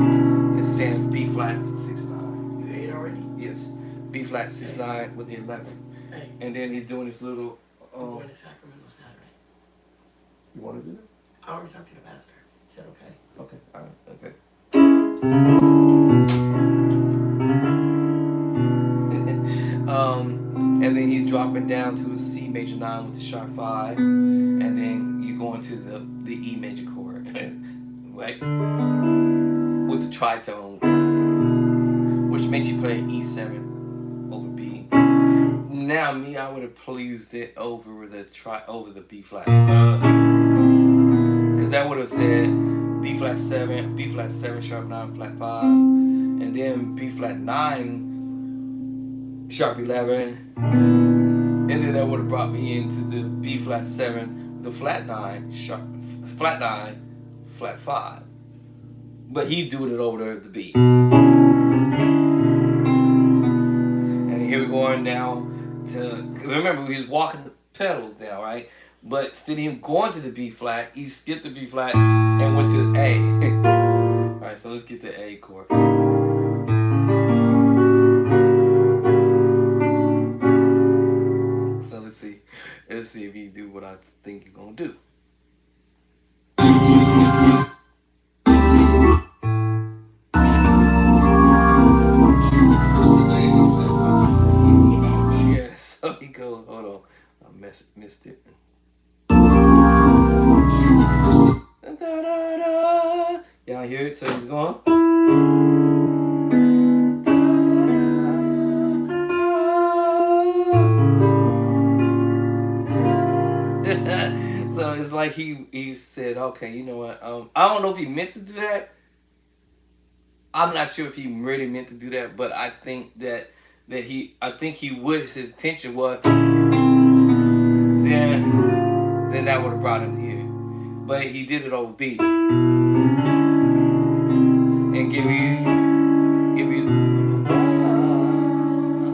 saying B flat 6 9. You ate already? Yes. B flat 6 9 with the 11. Hey. And then he's doing this little. I'm going to Sacramento Saturday. You want to do that? I already talked to the pastor. He said okay. Okay. All right. Okay. And then he's dropping down to a C major 9 with the sharp 5, and then you go into the E major chord, right? With the tritone, which makes you play E7 over B. now me, I would have pleased it over the B flat, because that would have said B flat seven sharp nine flat five, and then B flat nine sharp 11, and then that would have brought me into the B flat seven, the flat nine sharp flat nine flat five. But he do it over the B. And here we're going now to, remember we was walking the pedals down, right? But instead of him going to the B flat, he skipped the B flat and went to A. Alright, so let's get the A chord. So let's see. Let's see if he do what I think you're gonna do. Yeah, so he goes, hold on. I missed it. Y'all hear it? So he's going. So it's like he said, okay, you know what? I don't know if he meant to do that. I'm not sure if he really meant to do that, but I think that I think he would. His intention was, then that would have brought him here, but he did it over B and give you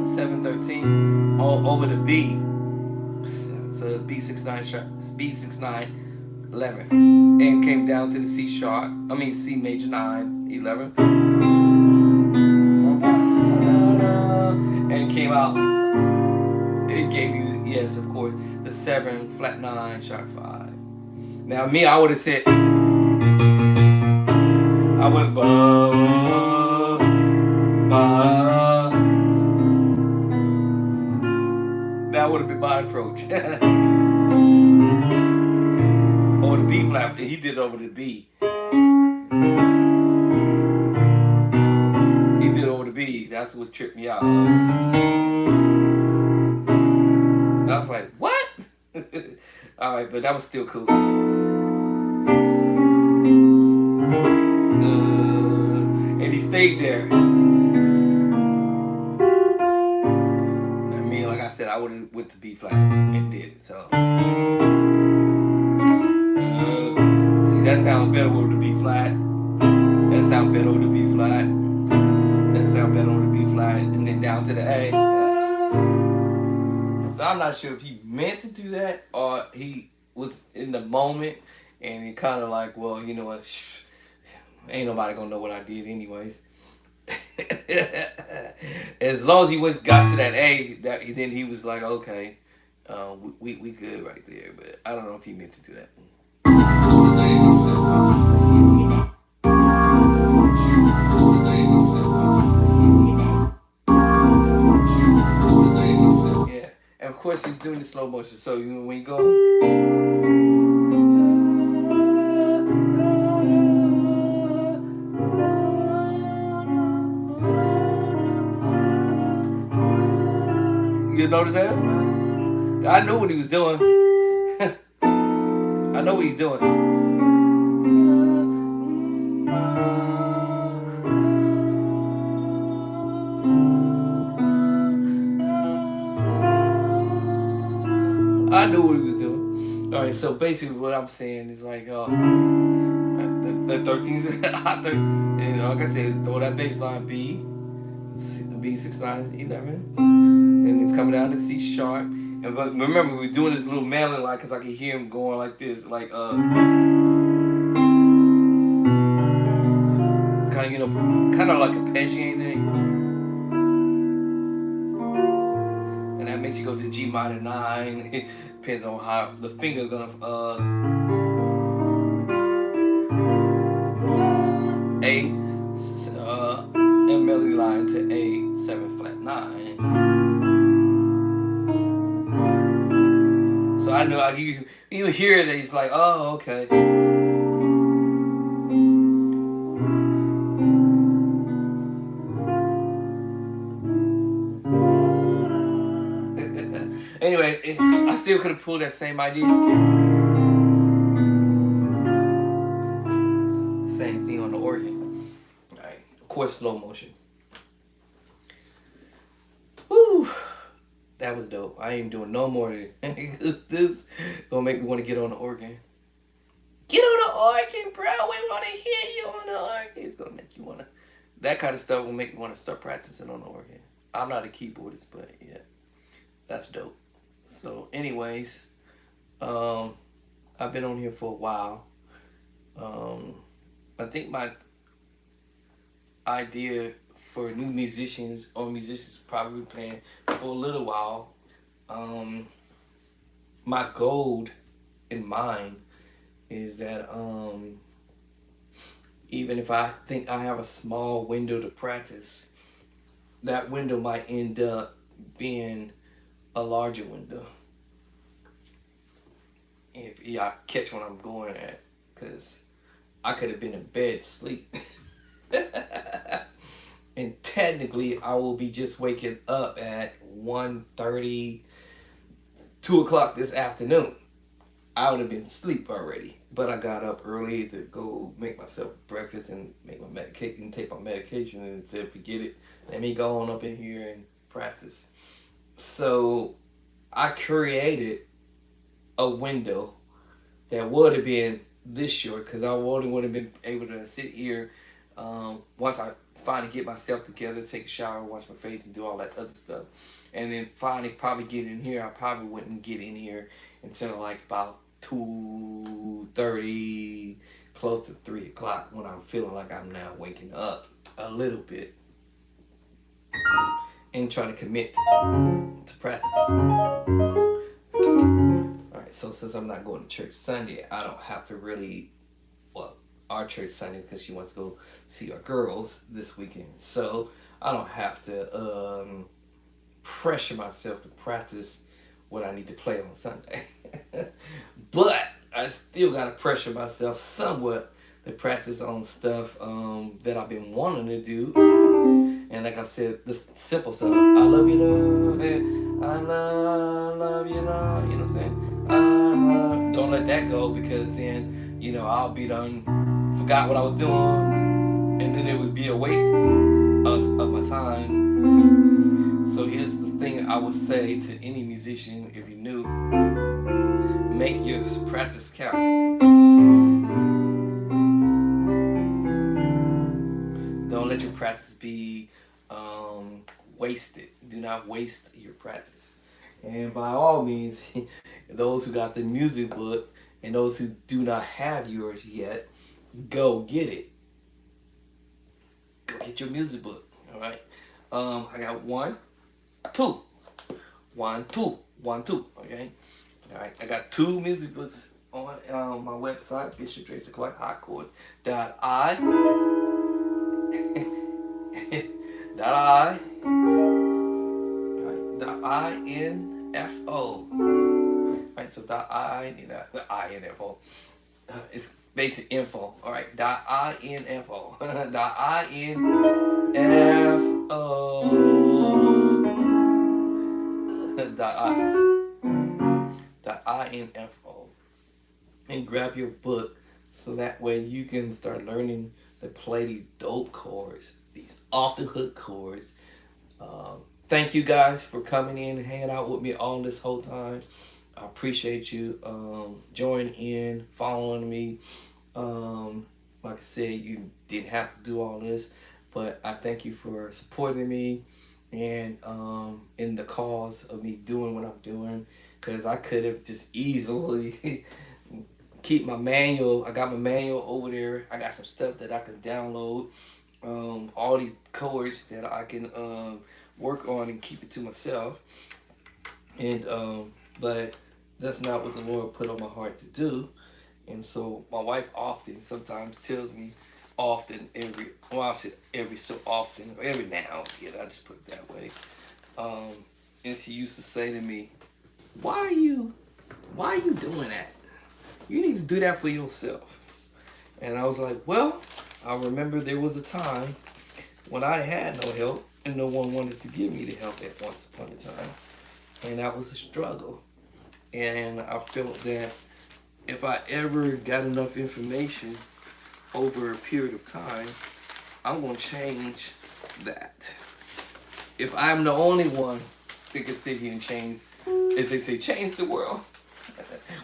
713 over the B. So it's B69 sharp, B69 11, and came down to the C sharp. I mean C major 9 11, and came out. It gave you, yes, of course, the 7 flat 9 sharp 5. Now me, I would have said, I went ba ba. That would have been my approach. Over the B flat, he did it over the B. He did it over the B. That's what tripped me out. I was like, what? All right, but that was still cool. And he stayed there. I mean, like I said, I would have went to B flat and did it. So, see, that sounds better over the B flat. That sounds better over the B flat. That sounds better over the B flat, and then down to the A. So I'm not sure if he meant to do that or he was in the moment and he kind of like, well, you know what, ain't nobody gonna know what I did anyways. As long as he got to that A, then he was like, okay, we good right there. But I don't know if he meant to do that. Yeah, and of course he's doing the slow motion. So when you go. You notice that? I knew what he was doing. I know what he's doing. I knew what he was doing. All right, so basically what I'm saying is like, the 13s, and like I said, throw that bass line B, B69 11, and it's coming down to C sharp. And but remember, we were doing this little melody line because I could hear him going like this, like kind of kind of like arpeggiating it, and that makes you go to G minor 9. It depends on how the finger's gonna A and melody line to A 7 flat 9. So I know you hear it, and he's like, oh, okay. still could have pulled that same idea. Same thing on the organ. Alright. Of course, slow motion. Woo! That was dope. I ain't doing no more of it. This gonna make me want to get on the organ. Get on the organ, bro. We want to hear you on the organ. It's gonna make you wanna. That kind of stuff will make me want to start practicing on the organ. I'm not a keyboardist, but yeah, that's dope. So, anyways, I've been on here for a while. I think my idea for new musicians or musicians probably playing for a little while. My goal in mind is that even if I think I have a small window to practice, that window might end up being a larger window. If y'all catch what I'm going at, because I could have been in bed asleep. And technically, I will be just waking up at 1:30, 2 o'clock this afternoon. I would have been asleep already. But I got up early to go make myself breakfast and make my medication, take my medication, and said, forget it. Let me go on up in here and practice. So I created a window that would have been this short, because I only would have been able to sit here once I finally get myself together, take a shower, wash my face, and do all that other stuff. And then finally probably get in here. I probably wouldn't get in here until like about 2:30, close to 3 o'clock, when I'm feeling like I'm now waking up a little bit and trying to commit to practice. Alright, so since I'm not going to church Sunday, I don't have to really, well, our church Sunday, because she wants to go see our girls this weekend. So I don't have to pressure myself to practice what I need to play on Sunday. But I still got to pressure myself somewhat to practice on stuff that I've been wanting to do. And like I said, the simple stuff. I love you, love, I love you, love. You know what I'm saying? Don't let that go, because then, you know, I'll be done, forgot what I was doing, and then it would be a waste of my time. So here's the thing I would say to any musician, if you're new: make your practice count. Don't let your practice be wasted. Do not waste your practice. And by all means, those who got the music book and those who do not have yours yet, go get it. Go get your music book. All right. I got 1, 2, 1, 2, 1, 2. Okay. All right. I got 2 music books on my website, Bishop Tracy Clark Hot Chords. .I. .I. .info. Right, so .info. It's basic info. All right, .info. .info. And grab your book, so that way you can start learning to play these dope chords, these off the hook chords. Thank you guys for coming in and hanging out with me all this whole time. I appreciate you joining in, following me. Like I said, you didn't have to do all this, but I thank you for supporting me and in the cause of me doing what I'm doing, because I could have just easily keep my manual. I got my manual over there. I got some stuff that I can download, all these chords that I can work on and keep it to myself. And but that's not what the Lord put on my heart to do. And so my wife often sometimes tells me, every so often, or every now and again, I just put it that way. And she used to say to me, why are you doing that? You need to do that for yourself. And I was like, well, I remember there was a time when I had no help and no one wanted to give me the help at once upon a time. And that was a struggle. And I felt that if I ever got enough information over a period of time, I'm gonna change that. If I'm the only one that can sit here and change, as they say, change the world,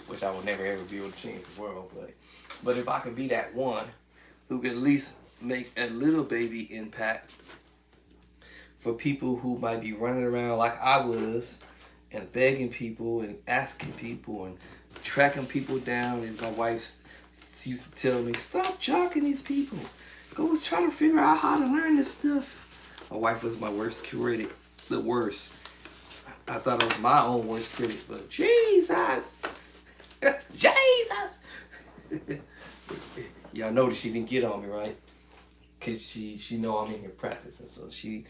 which I will never ever be able to change the world, but if I could be that one who could at least make a little baby impact for people who might be running around like I was and begging people and asking people and tracking people down, as my wife used to tell me, stop jocking these people. Go try to figure out how to learn this stuff. My wife was my worst critic, the worst. I thought I was my own worst critic, but Jesus, Jesus. Y'all noticed she didn't get on me, right? Cause she know I'm in here practicing, so she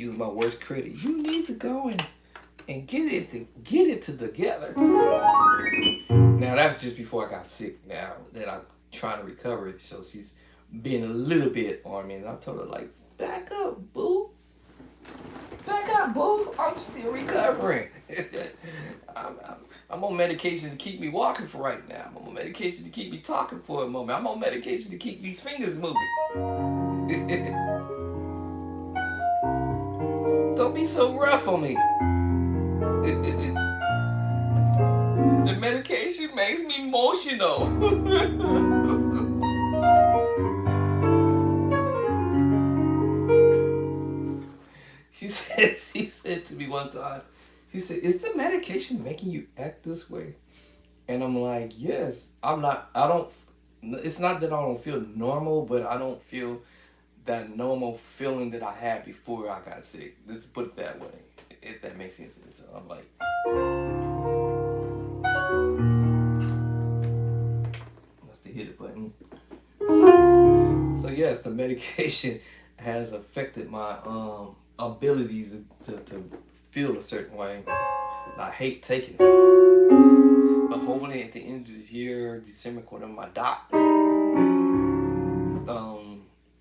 was my worst critic. You need to go and get it together. Now that was just before I got sick. Now that I'm trying to recover, so she's been a little bit on me, and I told her like, back up, boo. Back up, boo. I'm still recovering. I'm on medication to keep me walking for right now. I'm on medication to keep me talking for a moment. I'm on medication to keep these fingers moving. Don't be so rough on me. The medication makes me emotional. She said to me one time, she said, is the medication making you act this way? And I'm like, yes. It's not that I don't feel normal, but I don't feel that normal feeling that I had before I got sick. Let's put it that way, if that makes sense. So I'm like, must have hit a button. So yes, the medication has affected my abilities to feel a certain way. I hate taking it. But hopefully at the end of this year, December, according to my doctor,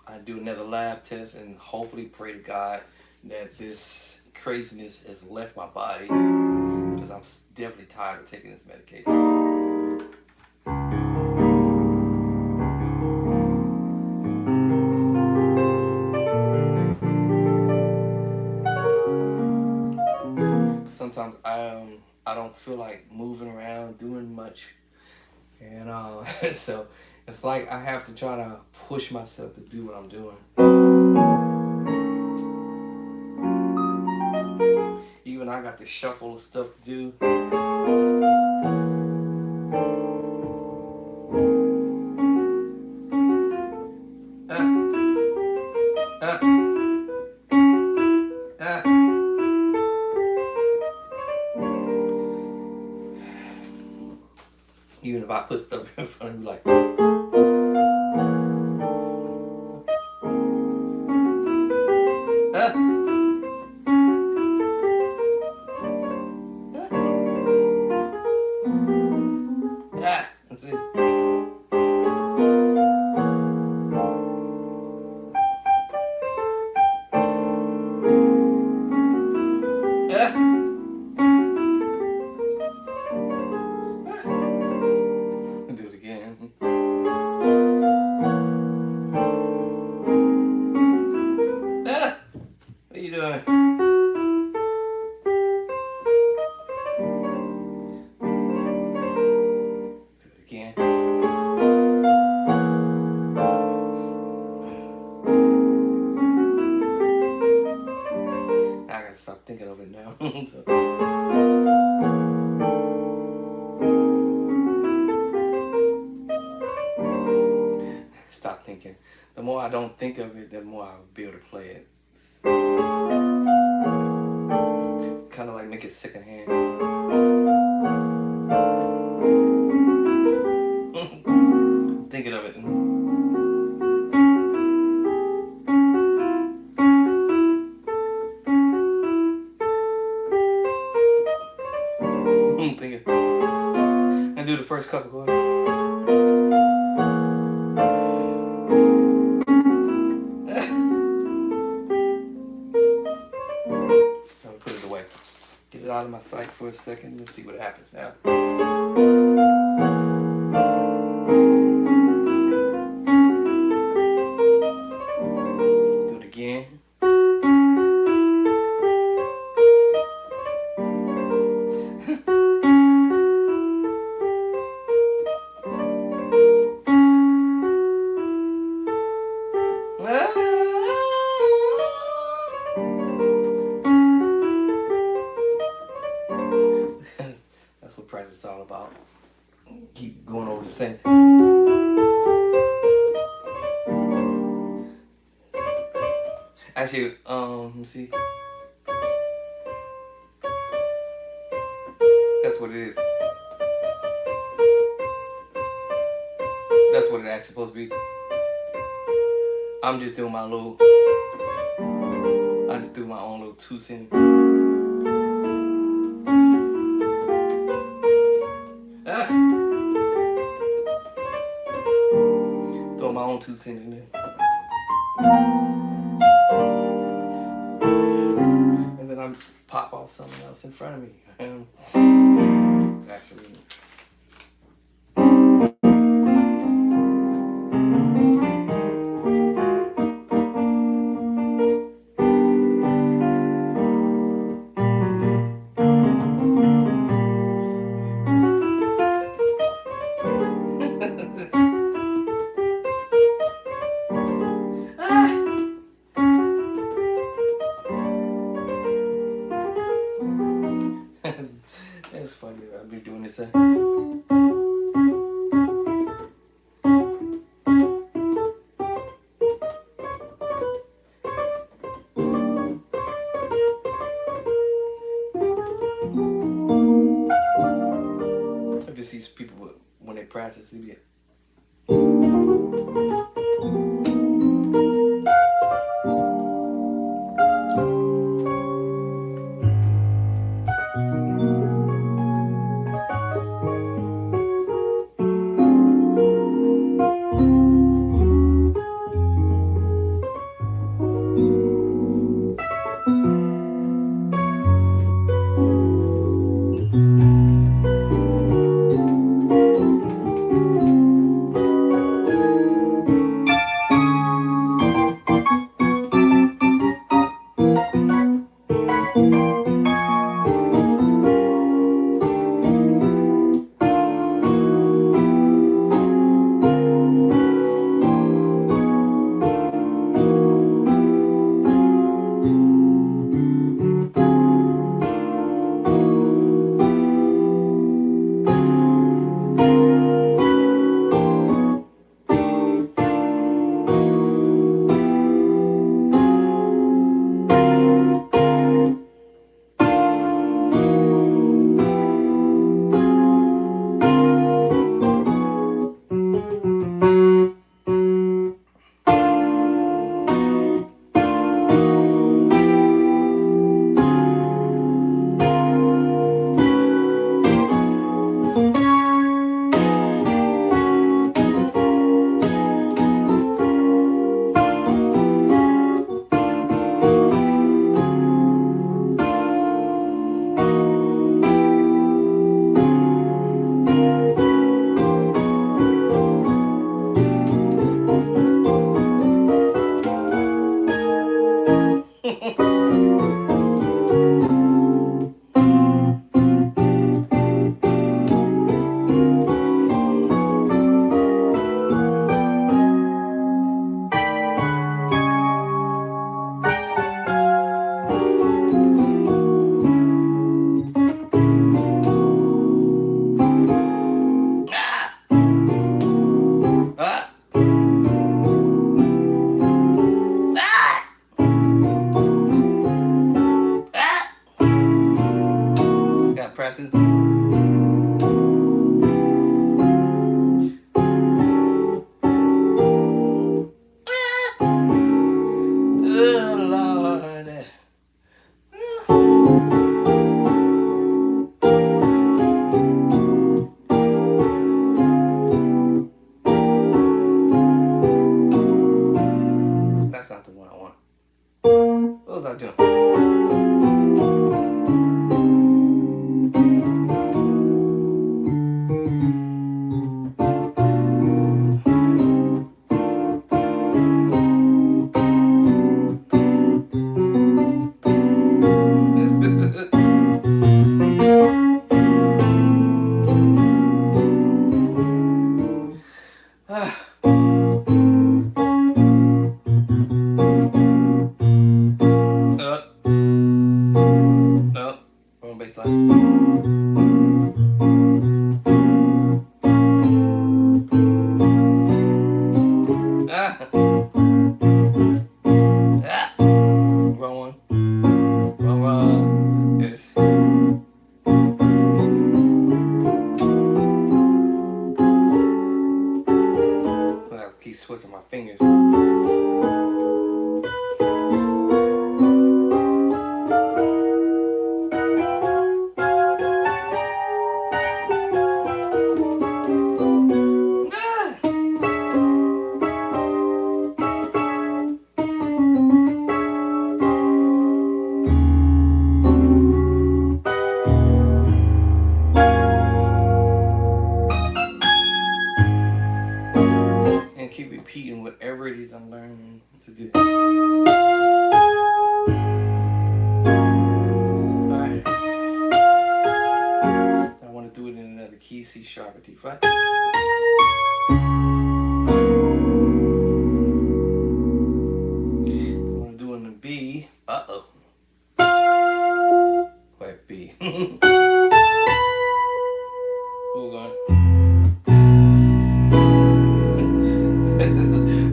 I do another lab test and hopefully pray to God that this craziness has left my body, because I'm definitely tired of taking this medication. Sometimes I don't feel like moving around, doing much, and so it's like I have to try to push myself to do what I'm doing. Even I got the shuffle of stuff to do. Even if I put stuff in front of me, like, that's it. Do it again. What are you doing? Do it again. I gotta stop thinking of it now. So. Stop thinking. The more I don't think of it, the more I'll be able to play it. Kind of like make it secondhand. Thinking of it. Thinking. I do the first couple chords. Put it away. Get it out of my sight for a second. Let's see what happens now. Do it again. That's what practice is all about. Keep going over the same thing. Actually, let me see. That's what it is. That's what it actually supposed to be. I'm just doing my little. I just do my own little 2 cent. Throw my own 2 cent in there. And then I pop off something else in front of me. Actually. It's funny. I've been doing this. I just see people when they practice, they be. Practice. Oh, Lord. That's not the one I want. What was I doing? Alright. I want to do it in another key, C sharp or D flat. I want to do it in B. Uh-oh. Wait, B. We're going. I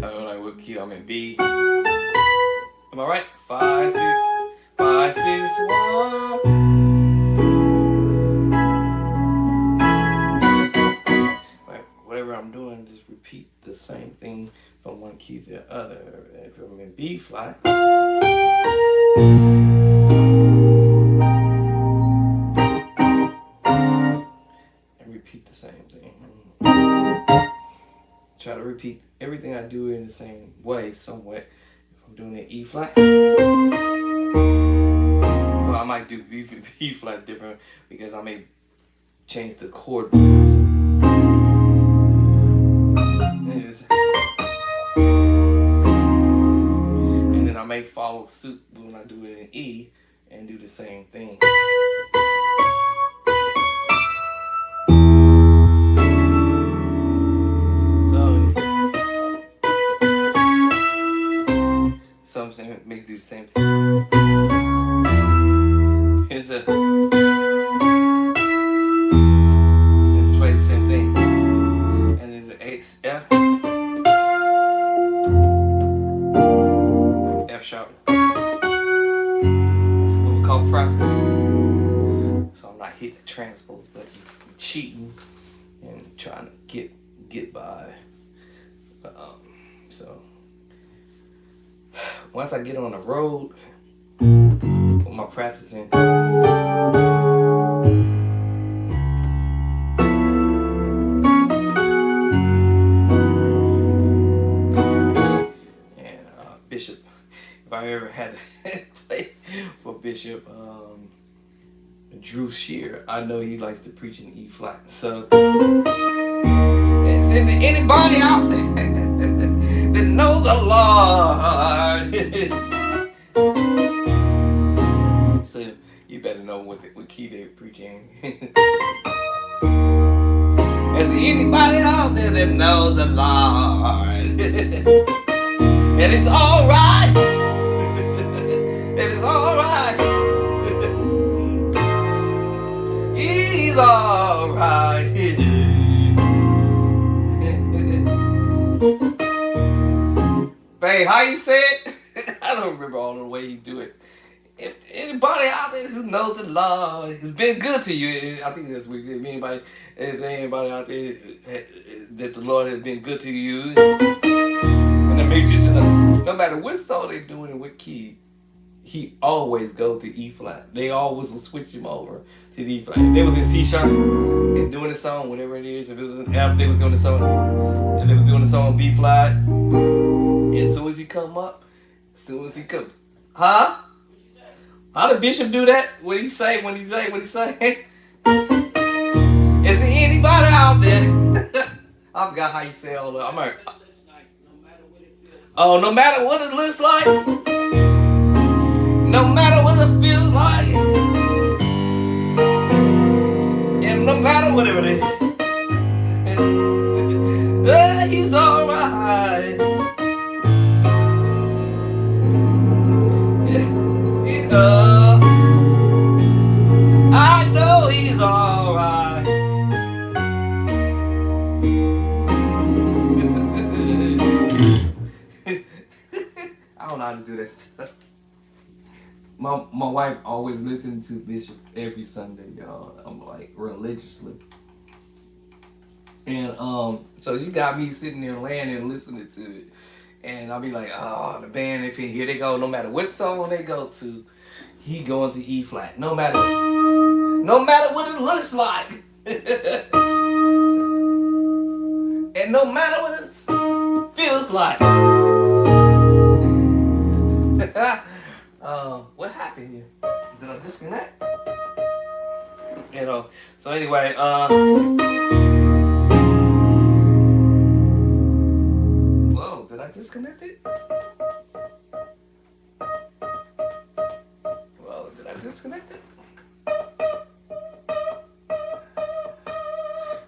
don't know what key I'm in. B. Am I right? 5, 6, 5, 6, 1. Right, whatever I'm doing, just repeat the same thing from one key to the other. If I'm in B flat, and repeat the same thing. Try to repeat everything I do in the same way, somewhat. If I'm doing an E flat, well, I might do B flat different because I may change the chord rules. And then I may follow suit when I do it in E and do the same thing. So I'm saying make do the same thing. Here's a and play the same thing. And then the F, F sharp. That's what we call processing. So I'm not hitting the transpose button. I'm cheating and trying to get by. So once I get on the road with my practicing, and Bishop, if I ever had to play for Bishop Drew Shear, I know he likes to preach in E flat. So is there anybody out there that knows the Lord? So you better know what key they're preaching. Is there anybody out there that knows the Lord? And it's alright. And it's alright. He's alright. Babe, how you say it? I don't remember all the way you do it. If anybody out there who knows the Lord has been good to you, I think that's what if anybody out there that the Lord has been good to you, and the musician, no matter what song they're doing and what key, he always goes to E flat. They always will switch him over to the E flat. If they was in C sharp and doing the song, whatever it is, if it was in F, they was doing the song, and they was doing the song B flat. And as soon as he come up, comes, huh? How did Bishop do that? What did he say? What did he say? Is there anybody out there? I forgot how you say all that. I'm like, oh, no matter what it looks like, no matter what it feels like, and no matter whatever it is, he's alright. I know he's alright. I don't know how to do that stuff. My wife always listens to Bishop every Sunday, y'all. I'm like religiously. And so she got me sitting there laying and listening to it. And I'll be like, oh, the band, if here they go, no matter what song they go to, he going to E flat. No matter what it looks like. And no matter what it feels like. What happened here? Did I disconnect? You know, so anyway, whoa, did I disconnect it?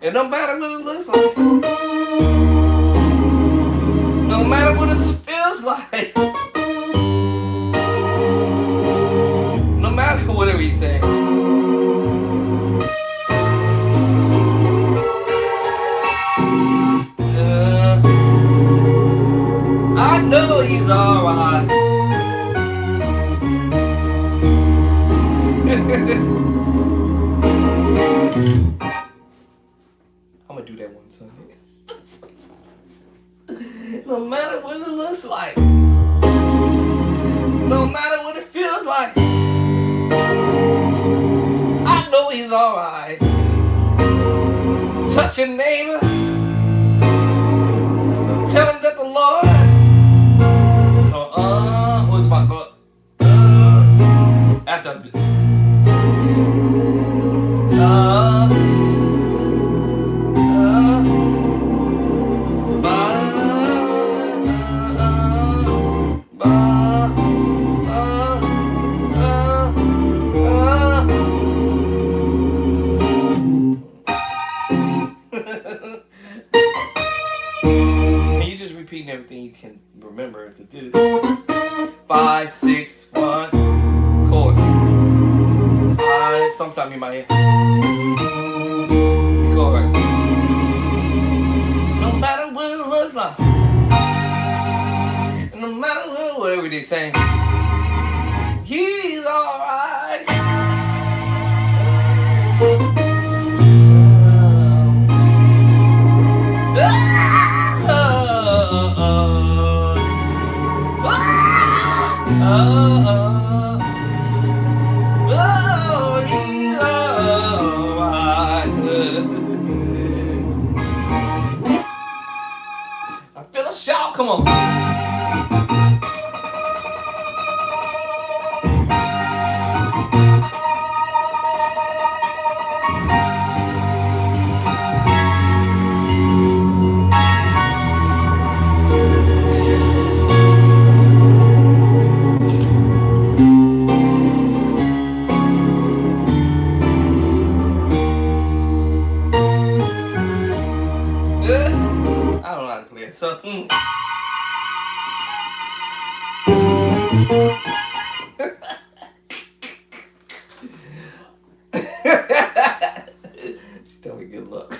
It don't matter what it looks like. No matter what it feels like. No matter whatever you say. I know he's alright. I'm gonna do that one Sunday. No matter what it looks like, no matter what it feels like, I know he's alright. Touch your neighbor, tell him that the Lord. Who's about to go? After I do. And you just repeating everything you can remember to do. 5, 6, 1, chord. Sometime you might hear. You go right. No matter what it looks like, no matter whatever they say, he's alright. I feel a shout, come on. I don't know how to play it, so. Just tell me good luck.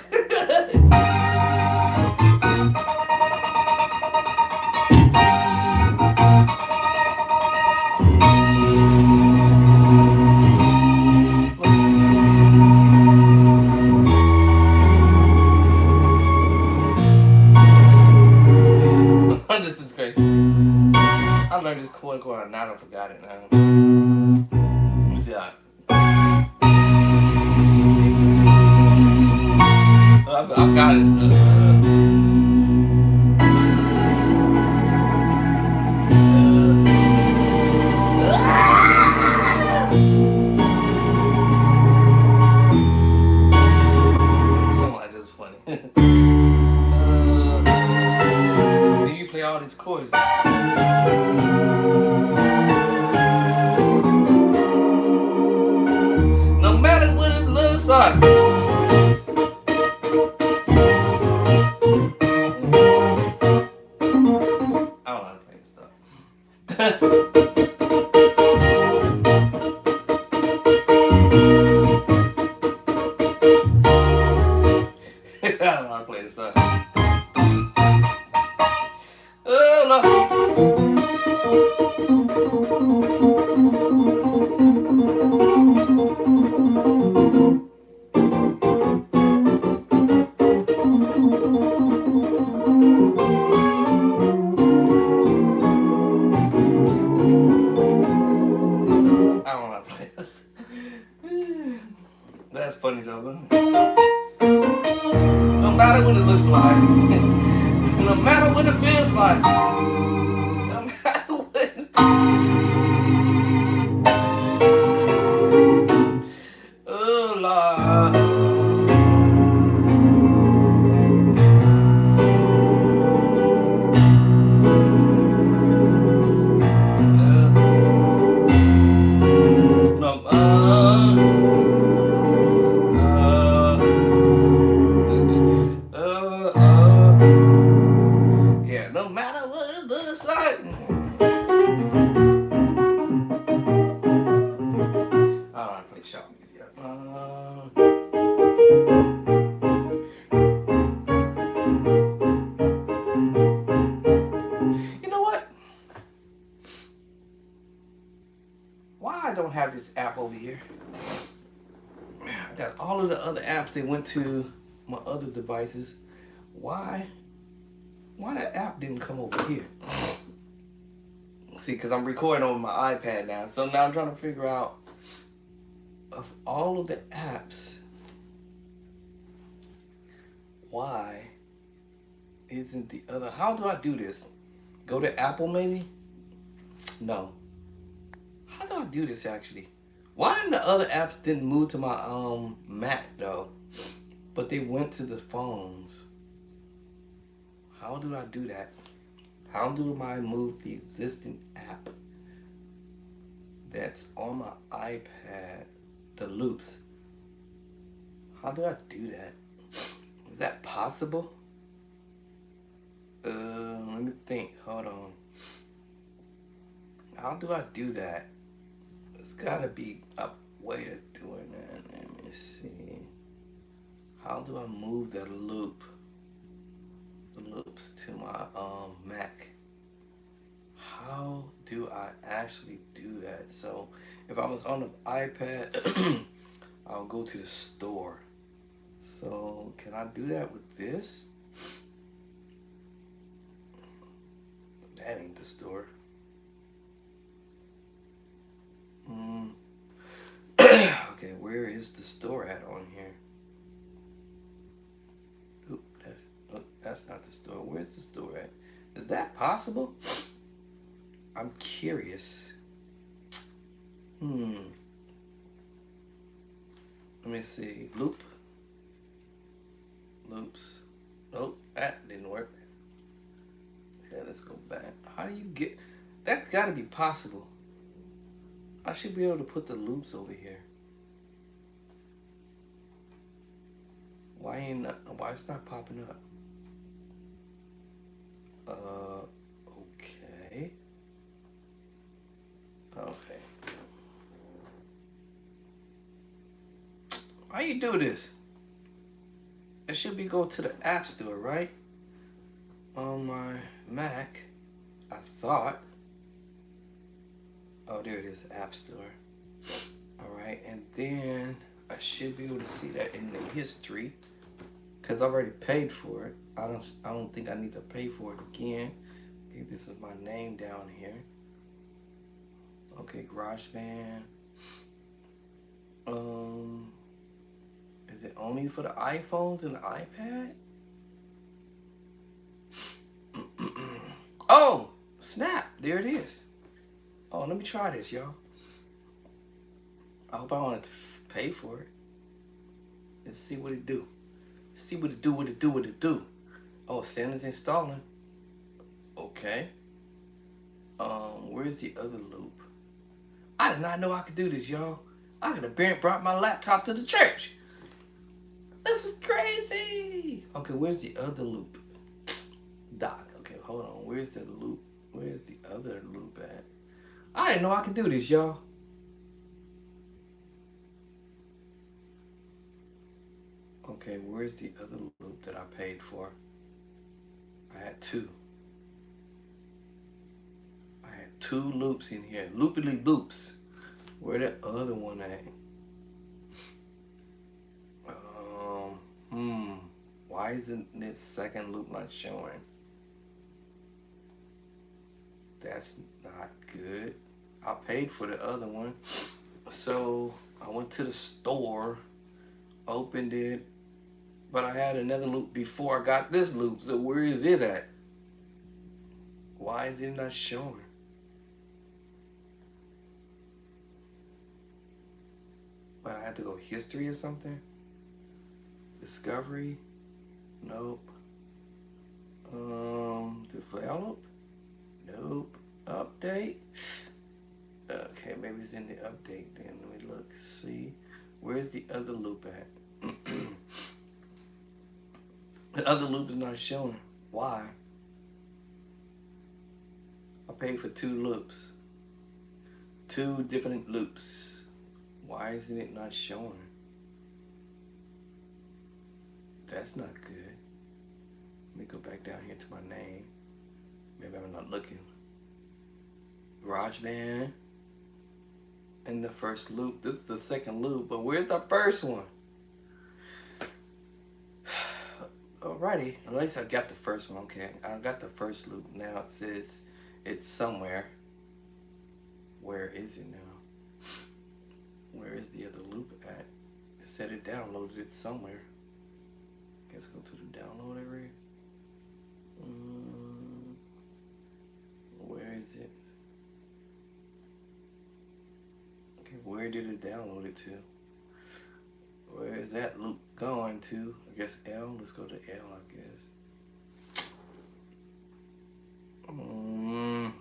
This is crazy. I learned this chord and I don't forgot it now. Let me see how. I've got it. Something like this is funny. You play all these chords. No matter what it looks like. I don't know how to play this stuff. I don't know how to play this stuff. Oh no. I don't know how to play this. That's funny though. No matter what it looks like. No matter what it feels like. No matter what. Oh Lord. I don't have this app over here? I got all of the other apps that went to my other devices. Why that app didn't come over here? See, because I'm recording on my iPad now. So now I'm trying to figure out of all of the apps, why isn't the other? How do I do this? Go to Apple maybe? No. How do I do this actually? Why didn't the other apps didn't move to my Mac though? But they went to the phones. How do I do that? How do I move the existing app that's on my iPad, the loops? How do I do that? Is that possible? Let me think. Hold on. How do I do that? There's gotta be a way of doing that. Let me see. How do I move the loops to my Mac? How do I actually do that? So if I was on the iPad, I'll go to the store. So can I do that with this? That ain't the store. Okay, where is the store at on here? Oop, that's not the store. Where's the store at? Is that possible? I'm curious. Let me see. Loops. Nope, that didn't work. Yeah, let's go back. How do you get? That's got to be possible. I should be able to put the loops over here. Why it's not popping up? Okay. Okay. Why you do this? It should be go to the App Store, right? On my Mac, I thought. Oh, there it is, App Store. All right, and then I should be able to see that in the history, cause I already paid for it. I don't think I need to pay for it again. Okay, this is my name down here. Okay, GarageBand. Is it only for the iPhones and the iPad? Oh, snap! There it is. Oh, let me try this, y'all. I hope I don't have to pay for it. Let's see what it do. See what it do. Oh, Santa's installing. Okay. Where's the other loop? I did not know I could do this, y'all. I could have brought my laptop to the church. This is crazy. Okay, where's the other loop? Doc. Okay, hold on. Where's the loop? Where's the other loop at? I didn't know I could do this, y'all. Okay, where's the other loop that I paid for? I had two. I had two loops in here. Loopily loops. Where the other one at? Why isn't this second loop not showing? That's not good. I paid for the other one. So I went to the store, opened it, but I had another loop before I got this loop. So where is it at? Why is it not showing? But I had to go history or something? Discovery? Nope. Develop? Nope. Update? Okay, maybe it's in the update then. Let me look. See? Where's the other loop at? The other loop is not showing. Why? I paid for two loops. Two different loops. Why isn't it not showing? That's not good. Let me go back down here to my name. Maybe I'm not looking. GarageBand. in the first loop. This is the second loop, but where's the first one? Alrighty, at least I got the first one. Okay, I got the first loop. Now it says it's somewhere. Where is it now? Where is the other loop at? It said it downloaded it somewhere. Let's go to the download area. Where is it? Okay, where did it download it to? Where is that loop going to? I guess L. Let's go to L, I guess.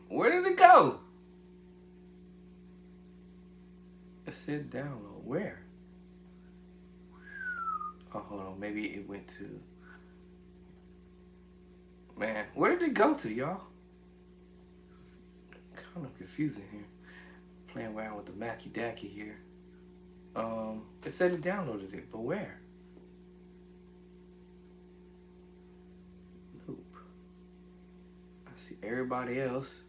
Where did it go? It said download. Where? Oh, hold on. Maybe it went to... Man, where did it go to, y'all? It's kind of confusing here. Playing around with the Mackie Dacky here. It said it downloaded it, but where? Loop. I see everybody else.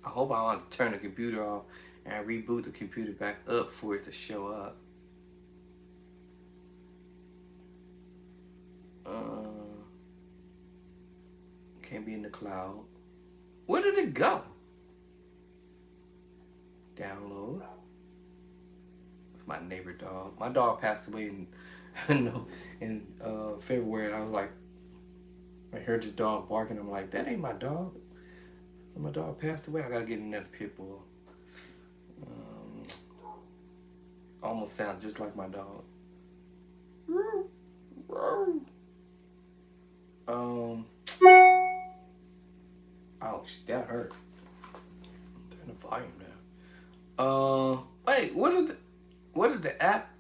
I hope I don't have to turn the computer off and reboot the computer back up for it to show up. Can't be in the cloud. Where did it go? Download. It's my neighbor dog. My dog passed away in February, and I was like, I heard this dog barking. I'm like, that ain't my dog. My dog passed away. I gotta get another pit bull. Almost sounds just like my dog. Ouch, that hurt. Turn the volume down. Wait, what did the app?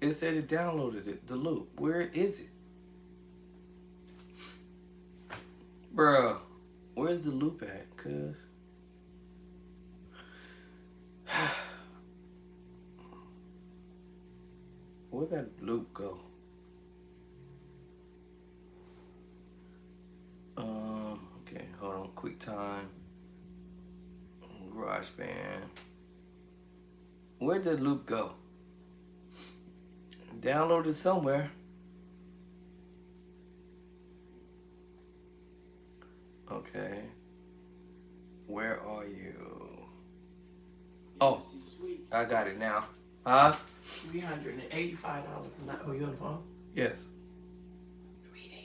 It said it downloaded it. The loop. Where is it, bruh? Where's the loop at? Cause where'd that loop go? Okay, hold on. QuickTime, GarageBand. Where'd the loop go? Downloaded somewhere. Okay. Where are you? Oh, I got it now. Huh? $385. Oh, you on the phone? Yes. $385.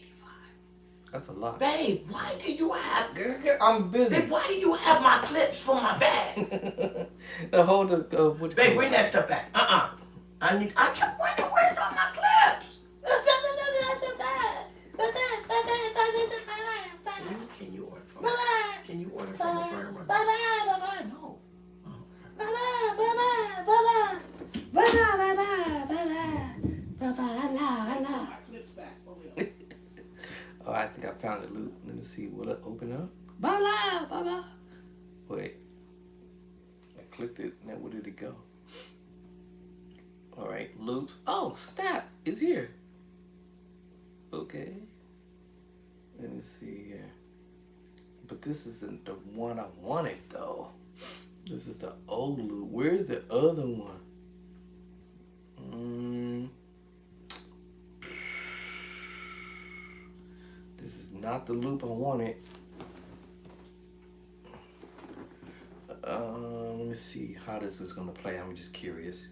That's a lot. Babe, why do you have? I'm busy. Babe, why do you have my clips for my bags? The whole what? Babe, bring that stuff back. I kept wondering where's all my clips. Can you order from? Can you order from a firm? No. Oh, I think I found the loop. Let me see. Will it open up? Bye bye. Wait. I clicked it. Now where did it go? All right, loops. Oh, snap! It's here. Okay. Let me see here. But this isn't the one I wanted though. This is the old loop. Where's the other one? This is not the loop I wanted. Let me see how this is gonna play. I'm just curious.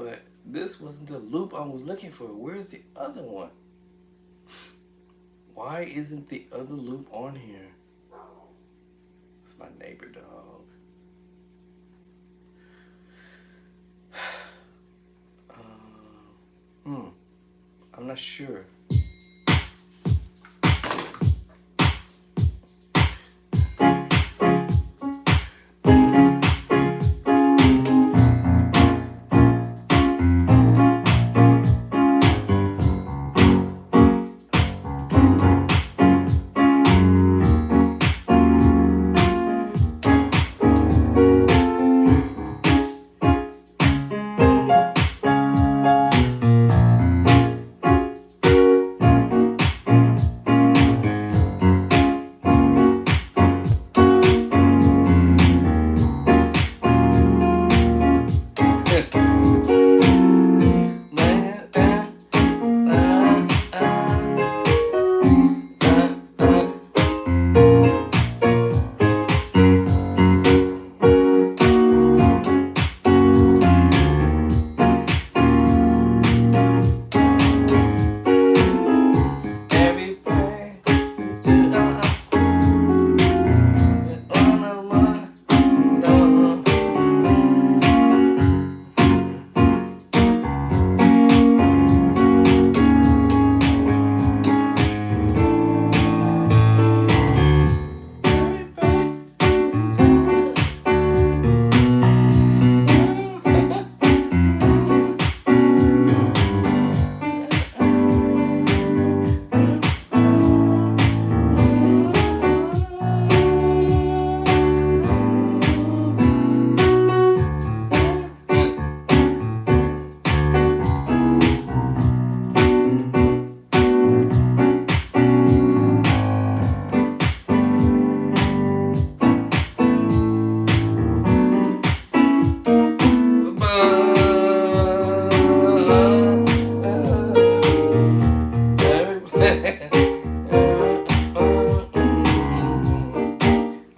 but this wasn't the loop I was looking for. Where's the other one? Why isn't the other loop on here? It's my neighbor dog. I'm not sure.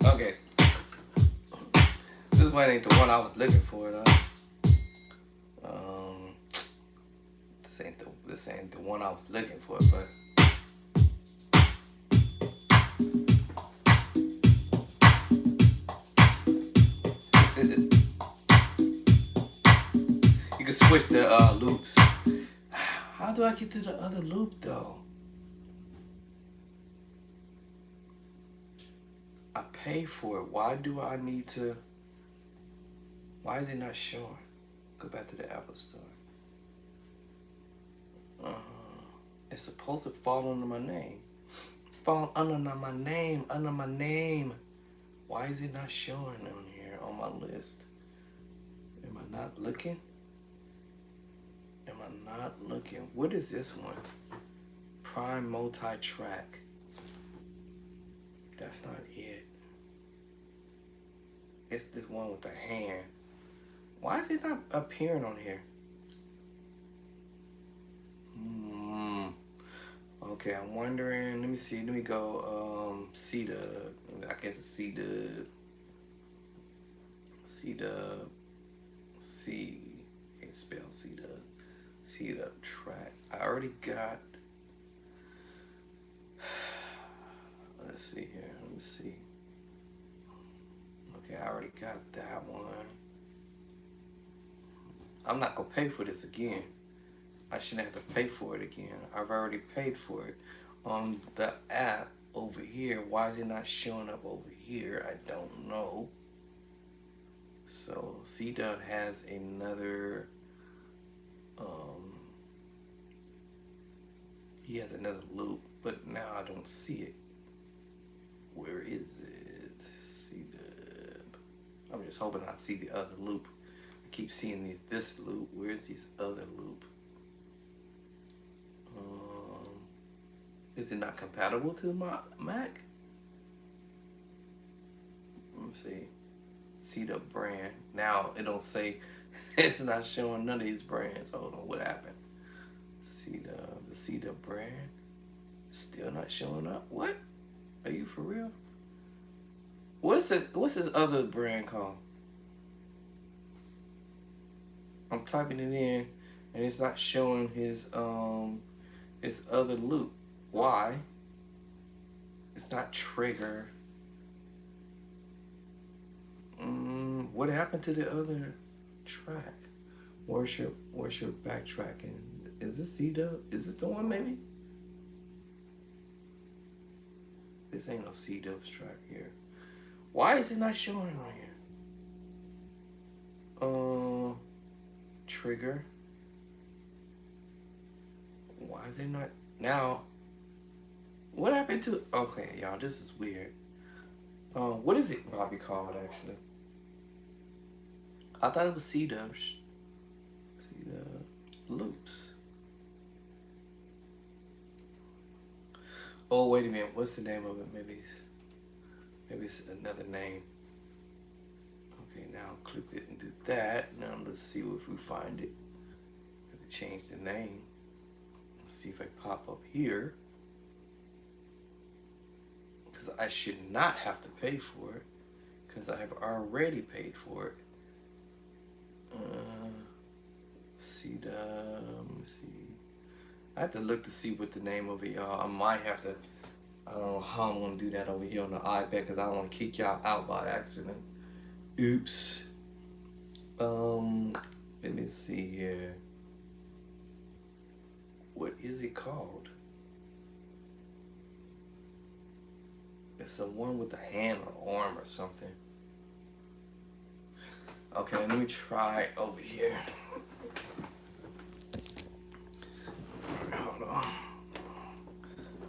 Okay. This one ain't the one I was looking for though. This ain't the one I was looking for, but you can switch the loops. How do I get to the other loop though? I pay for it. Why do I need to? Why is it not showing? Go back to the Apple Store. It's supposed to fall under my name. Fall under my name. Under my name. Why is it not showing on here on my list? Am I not looking? Am I not looking? What is this one? Prime multi-track. That's not it. It's this one with the hand. Why is it not appearing on here? Okay, I'm wondering. Let me see. Let me go. C-Dub. I guess it's C-Dub. C-Dub. C. Can't spell C-Dub. C-Dub track. I already got. Let's see here. Let me see. Okay, I already got that one. I'm not gonna pay for this again. I shouldn't have to pay for it again. I've already paid for it on the app over here. Why is it not showing up over here? I don't know. So C-Dub has another. He has another loop, but now I don't see it. Where is it? C-Dub. I'm just hoping I see the other loop. I keep seeing this loop. Where's this other loop? Is it not compatible to my Mac? Let me see. C-Dub brand. Now it don't say. It's not showing none of these brands. Hold on, what happened? C-Dub, the C-Dub brand. Still not showing up. What? Are you for real? What's this other brand called? I'm typing it in, and it's not showing his other loop. Why? It's not trigger. What happened to the other track? Worship backtracking. Is this C-Dub? Is this the one maybe? This ain't no C-Dub's track here. Why is it not showing on here? Trigger. Why is it not now? What happened to? Okay, y'all, this is weird. What is it probably called actually? I thought it was C-Dubs. C-Dub loops. Oh wait a minute, what's the name of it? Maybe it's another name. Okay, now click it and do that. Now let's see if we find it. Have to change the name. Let's see if I pop up here. Because I should not have to pay for it. Because I have already paid for it. C-Dub, let me see. I have to look to see what the name of it, y'all. I might have to, I don't know how I'm going to do that over here on the iPad because I don't want to kick y'all out by accident. Oops. Let me see here. What is it called? It's the one with the hand or arm or something. Okay, let me try over here. Hold on.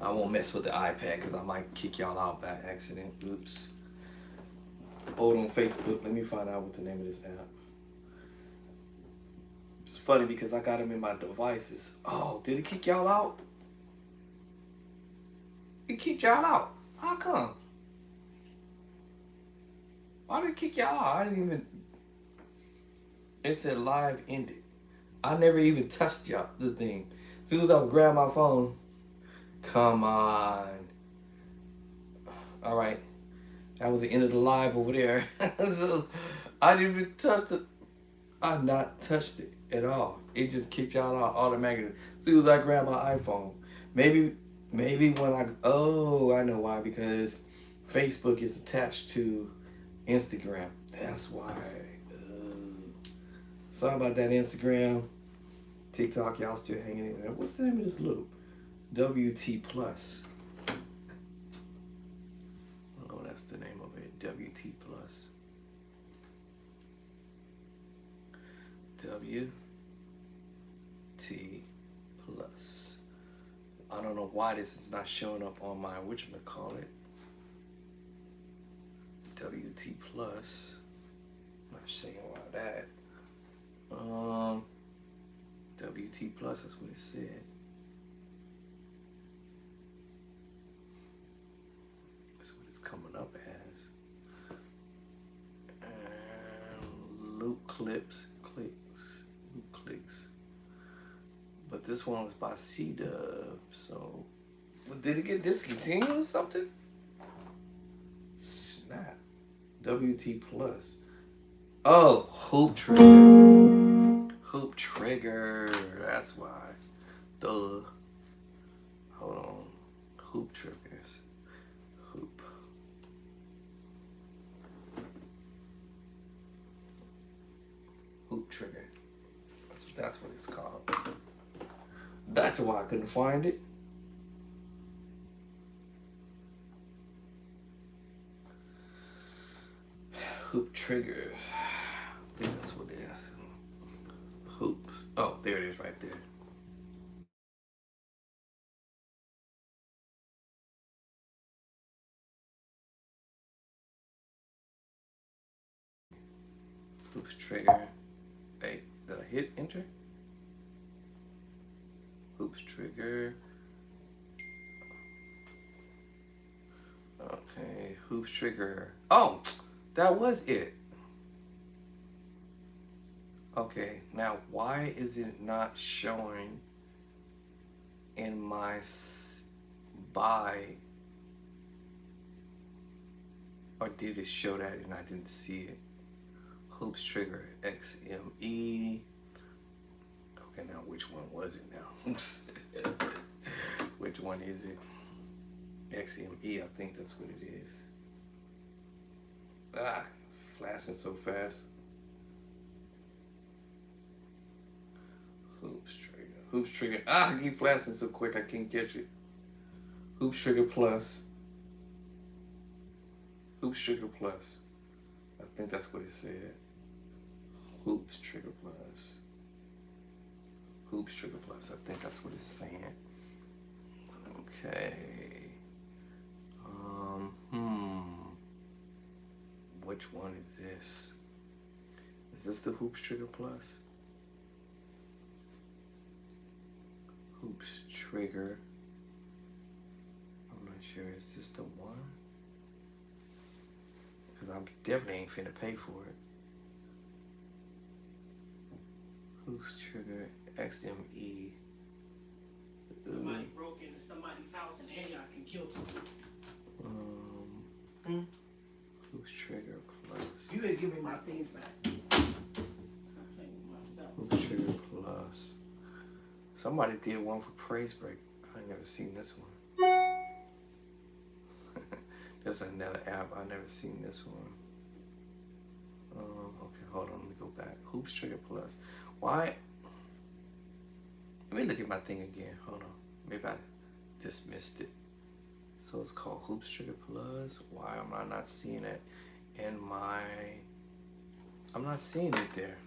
I won't mess with the iPad because I might kick y'all out by accident. Oops. Hold on Facebook. Let me find out what the name of this app. It's funny because I got them in my devices. Oh, did it kick y'all out? It kicked y'all out. How come? Why did it kick y'all out? I didn't even. It said live ended. I never even touched y'all the thing. As soon as I would grab my phone, come on. All right, that was the end of the live over there. So I didn't even touch it. I not touched it at all. It just kicked y'all out automatically. As soon as I grabbed my iPhone, maybe when I know why, because Facebook is attached to Instagram. That's why. Sorry about that, Instagram. TikTok, y'all still hanging in there. What's the name of this loop? WT Plus. Oh, that's the name of it. WT Plus. WT Plus. I don't know why this is not showing up on my whatchamacallit. WT Plus. I'm not saying why that. WT Plus, that's what it said. That's what it's coming up as. And loop clips, loop clicks. But this one was by C-Dub, so. Did it get discontinued or something? Snap. WT Plus. Oh, Hoop Trigger. Hoop Trigger. That's why. Duh. Hold on. Hoop Triggers. Hoop. Hoop Trigger. That's what it's called. That's why I couldn't find it. Hoop Triggers. I think that's what it is. Hoops. Oh, there it is right there. Hoops trigger. Hey, did I hit enter? Hoops trigger. Okay, hoops trigger. Oh, that was it. Okay, now why is it not showing in my buy? Or did it show that and I didn't see it? Hoops trigger XME. now which one was it now. Which one is it? XME, I think that's what it is. Flashing so fast. Hoops trigger. Hoops trigger. I keep flashing so quick I can't catch it. Hoops trigger plus. Hoops trigger plus. I think that's what it said. Hoops trigger plus. Hoops trigger plus. I think that's what it's saying. Okay. Which one is this? Is this the Hoops Trigger Plus? Hoops Trigger. I'm not sure. Is this the one? Because I definitely ain't finna pay for it. Hoops Trigger XME. Somebody broke into somebody's house in Antioch and killed them. Hoops Trigger Plus. You had given me my things back. Hoops Trigger Plus. Somebody did one for Praise Break. I ain't never seen this one. There's another app. I never seen this one. Okay, hold on. Let me go back. Hoops Trigger Plus. Why? Let me look at my thing again. Hold on. Maybe I just missed it. So it's called Hoops Trigger Plus. Why am I not seeing it in my... I'm not seeing it there.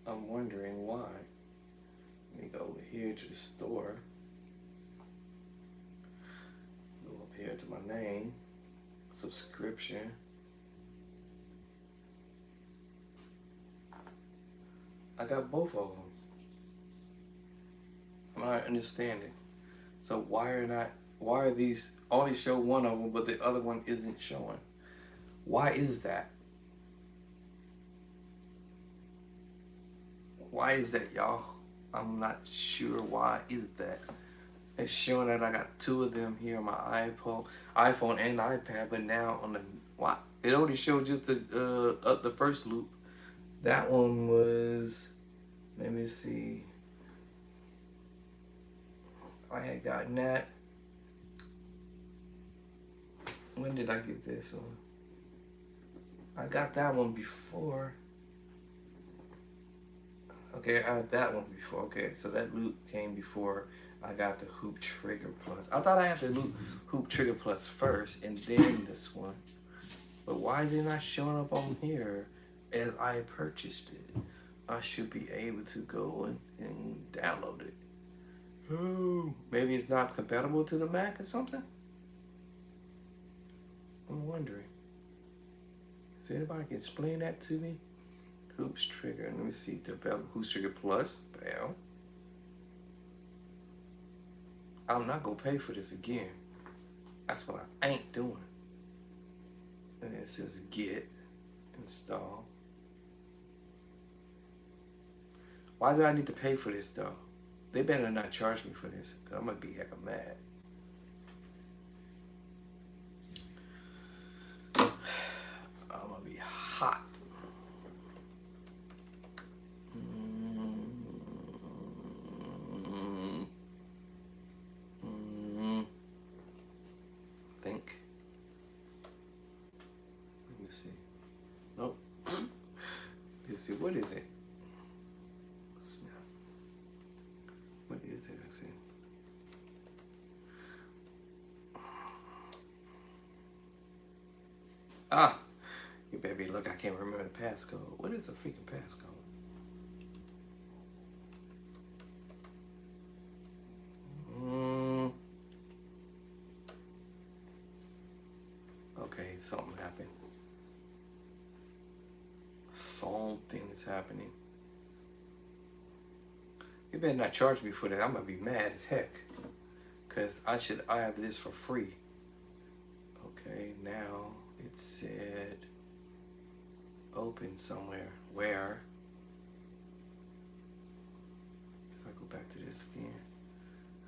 I'm wondering why. Let me go over here to the store. Go up here to my name. Subscription. I got both of them. I'm not understanding. So why are these only show one of them, but the other one isn't showing? Why is that? Why is that, y'all? I'm not sure why is that. It's showing that I got two of them here on my iPhone and iPad, but now on the why it only showed just the first loop. That one was, let me see. I had gotten that. When did I get this one? I got that one before. Okay, I had that one before. Okay, so that loop came before I got the Hoop Trigger Plus. I thought I had the Hoop Trigger Plus first and then this one. But why is it not showing up on here as I purchased it? I should be able to go and download it. Oh, maybe it's not compatible to the Mac or something? I'm wondering. Does anybody can explain that to me? Hoops Trigger. Let me see. Develop Hoops Trigger Plus. Bam. I'm not going to pay for this again. That's what I ain't doing. And then it says Get. Install. Why do I need to pay for this though? They better not charge me for this, because I'm going to be hecka mad. I'm going to be hot. Think. Let me see. Nope. Let's see. What is it? Snap. What is it actually? Ah! You baby, look, I can't remember the passcode. What is the freaking passcode? Okay, something happened. Something's happening. You better not charge me for that. I'm gonna be mad as heck. Cause I have this for free. Okay, now it said open somewhere. Where? If I go back to this again.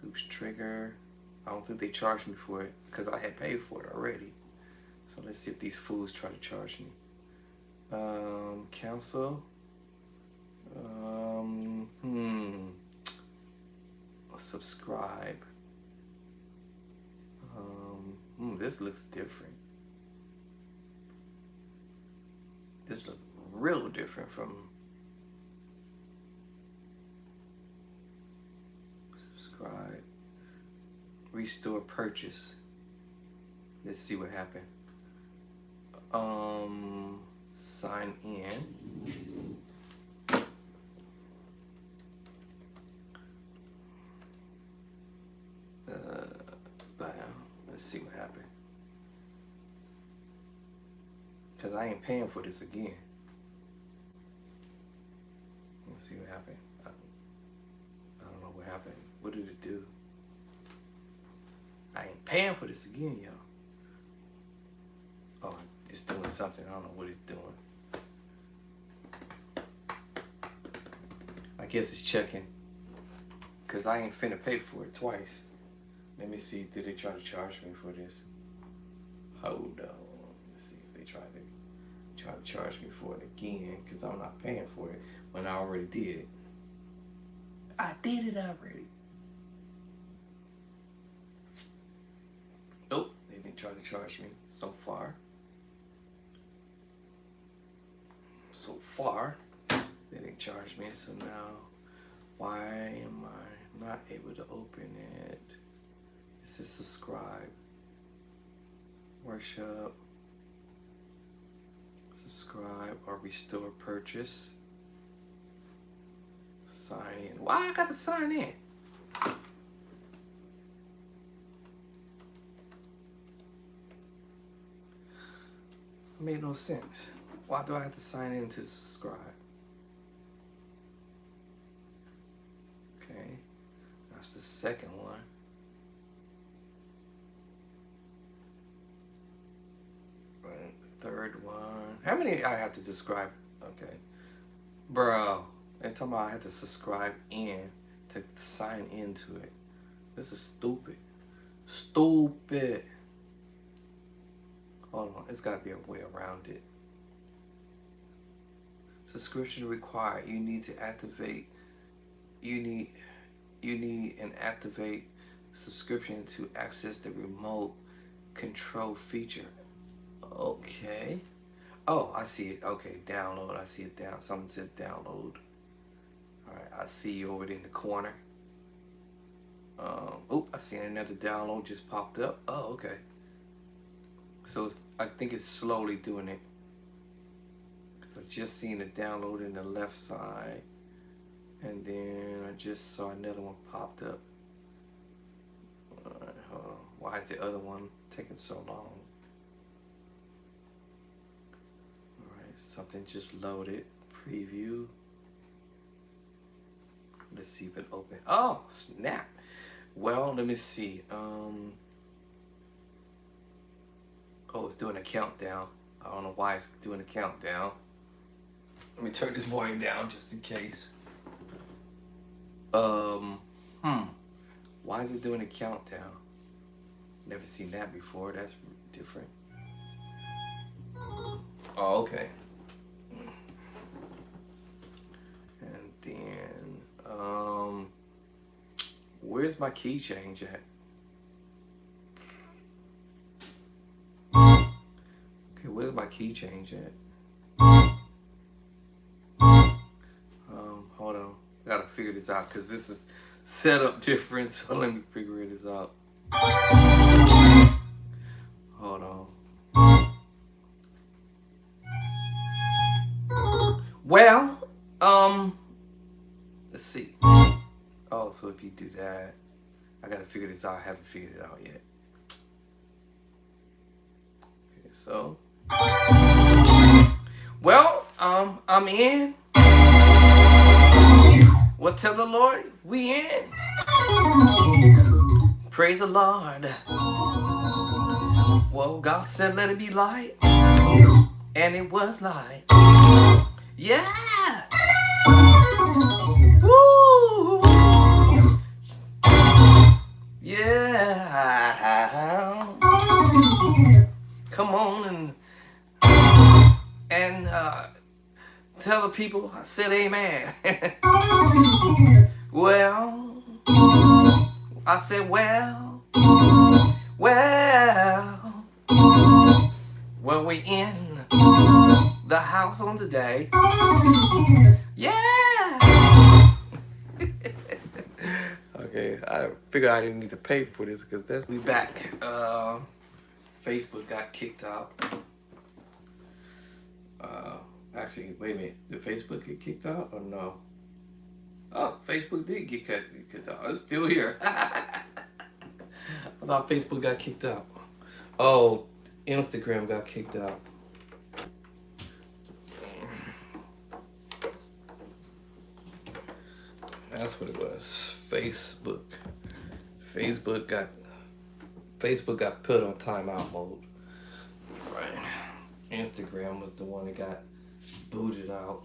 Hoops Trigger. I don't think they charged me for it because I had paid for it already. So let's see if these fools try to charge me. Cancel. Subscribe. This looks different. This looks real different from subscribe. Restore purchase. Let's see what happened. Sign in. Let's see what happened. Cause I ain't paying for this again. Let's see what happened. I don't know what happened. What did it do? I ain't paying for this again, y'all. Oh, it's doing something. I don't know what it's doing. I guess it's checking. Cause I ain't finna pay for it twice. Let me see. Did they try to charge me for this? Hold on. Let's see if they try to charge me for it again. Cause I'm not paying for it when I already did it. I did it already. Nope, they didn't try to charge me so far. They didn't charge me. So now, why am I not able to open it? It says subscribe. Workshop. Subscribe or restore purchase. Sign in. Why I gotta sign in? Made no sense. Why do I have to sign in to subscribe? Okay, that's the second one. Right, the third one. How many I have to subscribe? Okay, bro. They're talking about I have to subscribe in to sign into it. This is stupid. Stupid. Hold on, it's gotta be a way around it. Subscription required. You need to activate. You need an activate subscription to access the remote control feature. Okay. Oh, I see it. Okay, download. I see it down. Something says download. All right, I see you over there in the corner. I see another download just popped up. Oh, okay. So I think it's slowly doing it. Cause I just seen a download in the left side, and then I just saw another one popped up. Hold on. Why is the other one taking so long? All right, something just loaded. Preview. Let's see if it opens. Oh, snap. Well, let me see. Oh, it's doing a countdown. I don't know why it's doing a countdown. Let me turn this volume down just in case. Why is it doing a countdown? Never seen that before. That's different. Oh, okay. And then, where's my key change at? Okay, where's my key change at? Hold on. I gotta figure this out because this is set up different. So let me figure this out. Hold on. Well, let's see. Oh, so if you do that, I gotta figure this out. I haven't figured it out yet. Okay, so. Well, I'm in. Well, tell the Lord we in. Praise the Lord. Well, God said let it be light. And it was light. Yeah. Woo. Yeah. Come on and tell the people? I said amen. Well, I said, well, we in the house on today. Yeah. Okay, I figured I didn't need to pay for this because that's we back. Facebook got kicked out. Actually, wait a minute. Did Facebook get kicked out or no? Oh, Facebook did get kicked out. It's still here. I thought Facebook got kicked out. Oh, Instagram got kicked out. That's what it was. Facebook got put on timeout mode. Right. Instagram was the one that got booted out.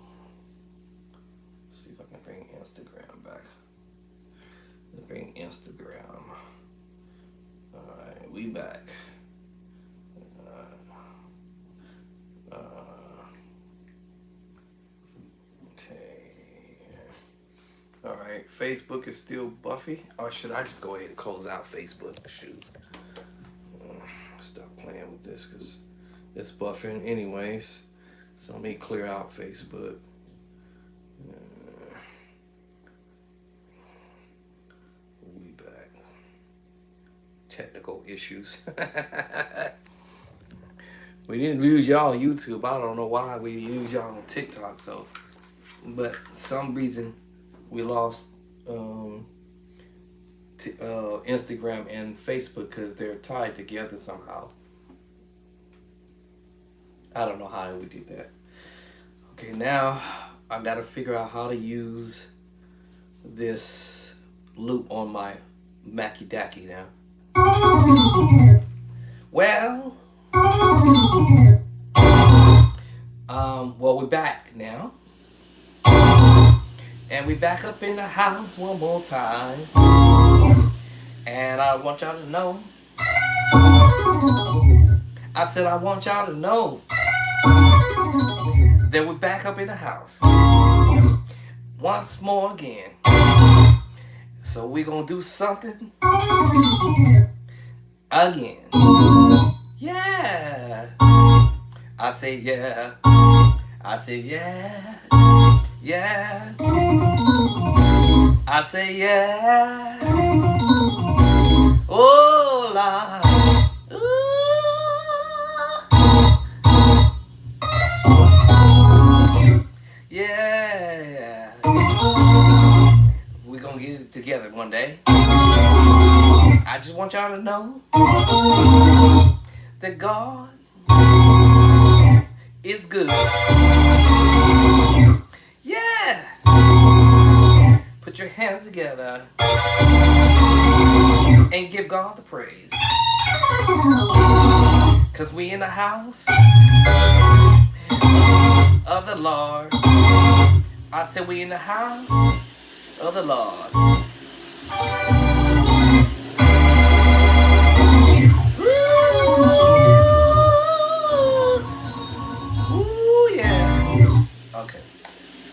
Let's see if I can bring Instagram back. Let's bring Instagram. Alright, we back. Alright, Facebook is still buffy. Or should I just go ahead and close out Facebook? Shoot. Stop playing with this because it's buffering anyways. So let me clear out Facebook. We back. Technical issues. We didn't lose y'all on YouTube. I don't know why we used y'all on TikTok. So, but some reason we lost Instagram and Facebook because they're tied together somehow. I don't know how we did that. Okay, now I gotta figure out how to use this loop on my Mackie Dacky now. Well, we're back now. And we back up in the house one more time. And I want y'all to know. I said I want y'all to know that we're back up in the house. Once more again. So we're gonna do something again. Yeah. I say yeah. I say yeah. Yeah. I say yeah. Oh Lord. Ooh. Yeah. We're gonna get it together one day. I just want y'all to know that God is good. Yeah. Put your hands together and give God the praise. Cause we in the house of the Lord. I said we in the house of the Lord. Ooh, yeah. Okay.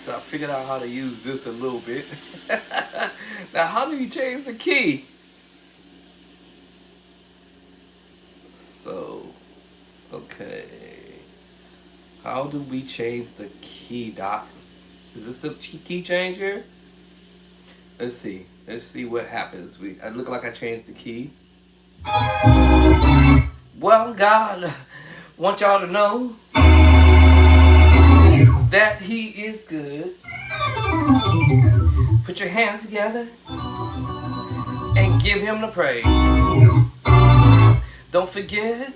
So I figured out how to use this a little bit. Now, how do you change the key? So, okay. How do we change the key, Doc? Is this the key change here? Let's see. Let's see what happens. I look like I changed the key. Well, God, want y'all to know that He is good. Put your hands together and give Him the praise. Don't forget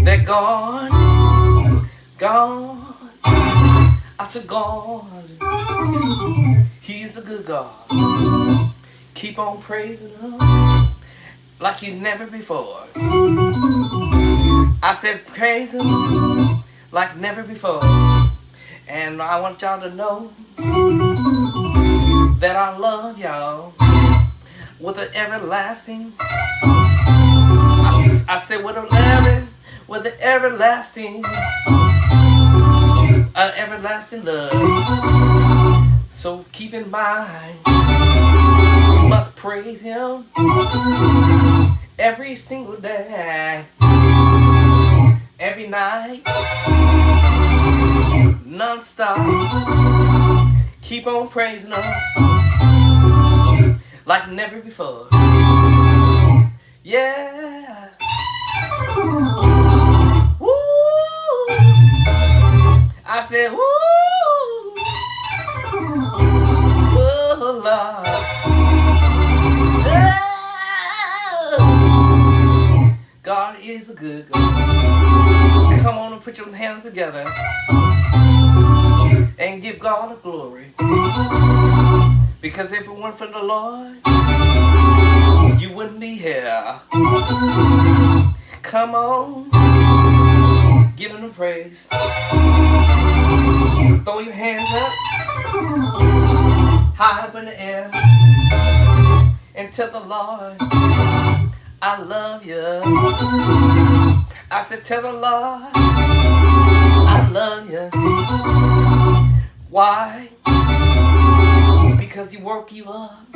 that God, I said God, He's a good God. Keep on praising Him like you never before. I said praise Him like never before. And I want y'all to know that I love y'all with an everlasting. I said with an everlasting. everlasting love. So keep in mind, you must praise Him every single day, every night, non-stop. Keep on praising Him like never before. Yeah. Woo! I said, woo! Oh, Lord. Oh. God is a good God. Come on and put your hands together and give God the glory. Because if it weren't for the Lord, you wouldn't be here. Come on, give Him the praise. Throw your hands up, high up in the air, and tell the Lord, I love you. I said, tell the Lord, I love you. Why? Because He woke you up.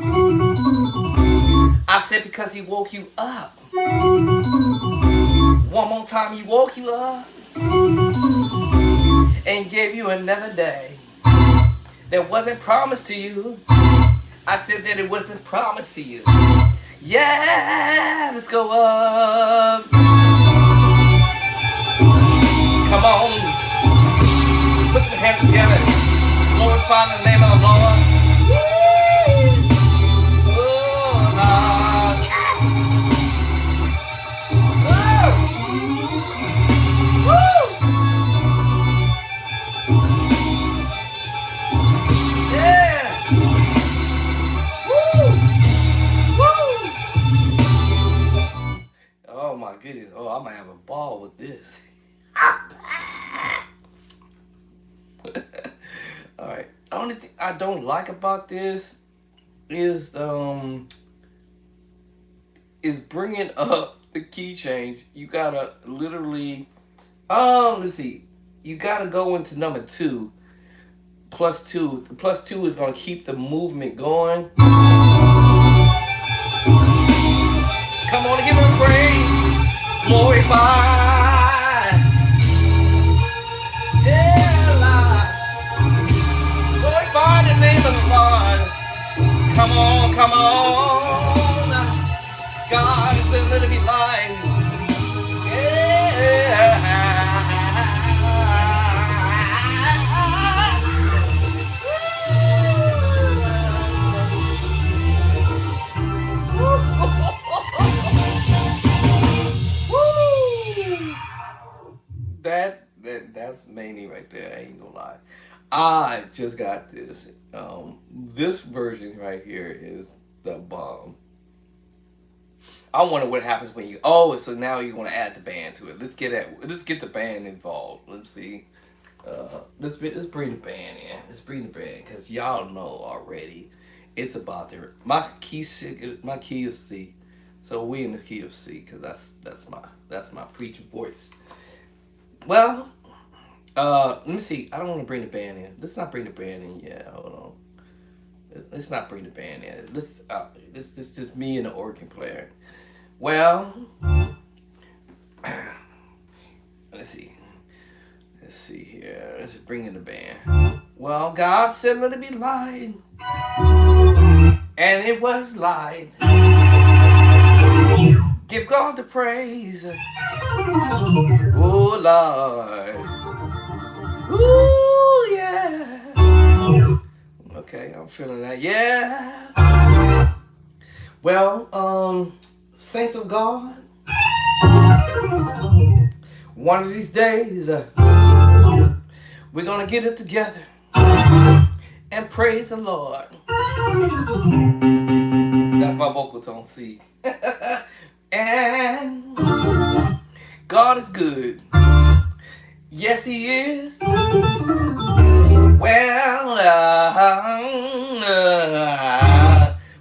I said because He woke you up. One more time, He woke you up and gave you another day that wasn't promised to you. I said that it wasn't promised to you. Yeah, let's go up. Come on. Put your hands together. Glorify the name of the Lord. Oh, Lord. Woo! Yeah! Woo! Woo! Oh my goodness. Oh, I might have a ball with this. Alright. The only thing I don't like about this is bringing up the key change. You gotta literally let's see. You gotta go into number 2. Plus 2. Plus 2 is gonna keep the movement going. Come on and give Him praise. Glorify. Yeah, Lord. Glorify the name of the Lord. Come on, come on. God is a little bit light. Yeah. That's Manny right there. I ain't gonna lie. I just got this. This version right here is the bomb. I wonder what happens when you. Oh, so now you want to add the band to it. Let's get the band involved. Let's see. Let's bring the band in. Let's bring the band because y'all know already. It's about there. My key is C, so we in the key of C because that's my preaching voice. Well, let me see. I don't want to bring the band in. Let's not bring the band in yet. Hold on. Let's not bring the band in. This just me and the organ player. Well, let's see. Let's see here. Let's bring in the band. Well, God said let it be light, and it was light. Give God the praise. Oh Lord. Ooh yeah. Okay, I'm feeling that. Yeah. Well, saints of God, one of these days, we're gonna get it together and praise the Lord. That's my vocal tone, C. And God is good. Yes, He is. Well,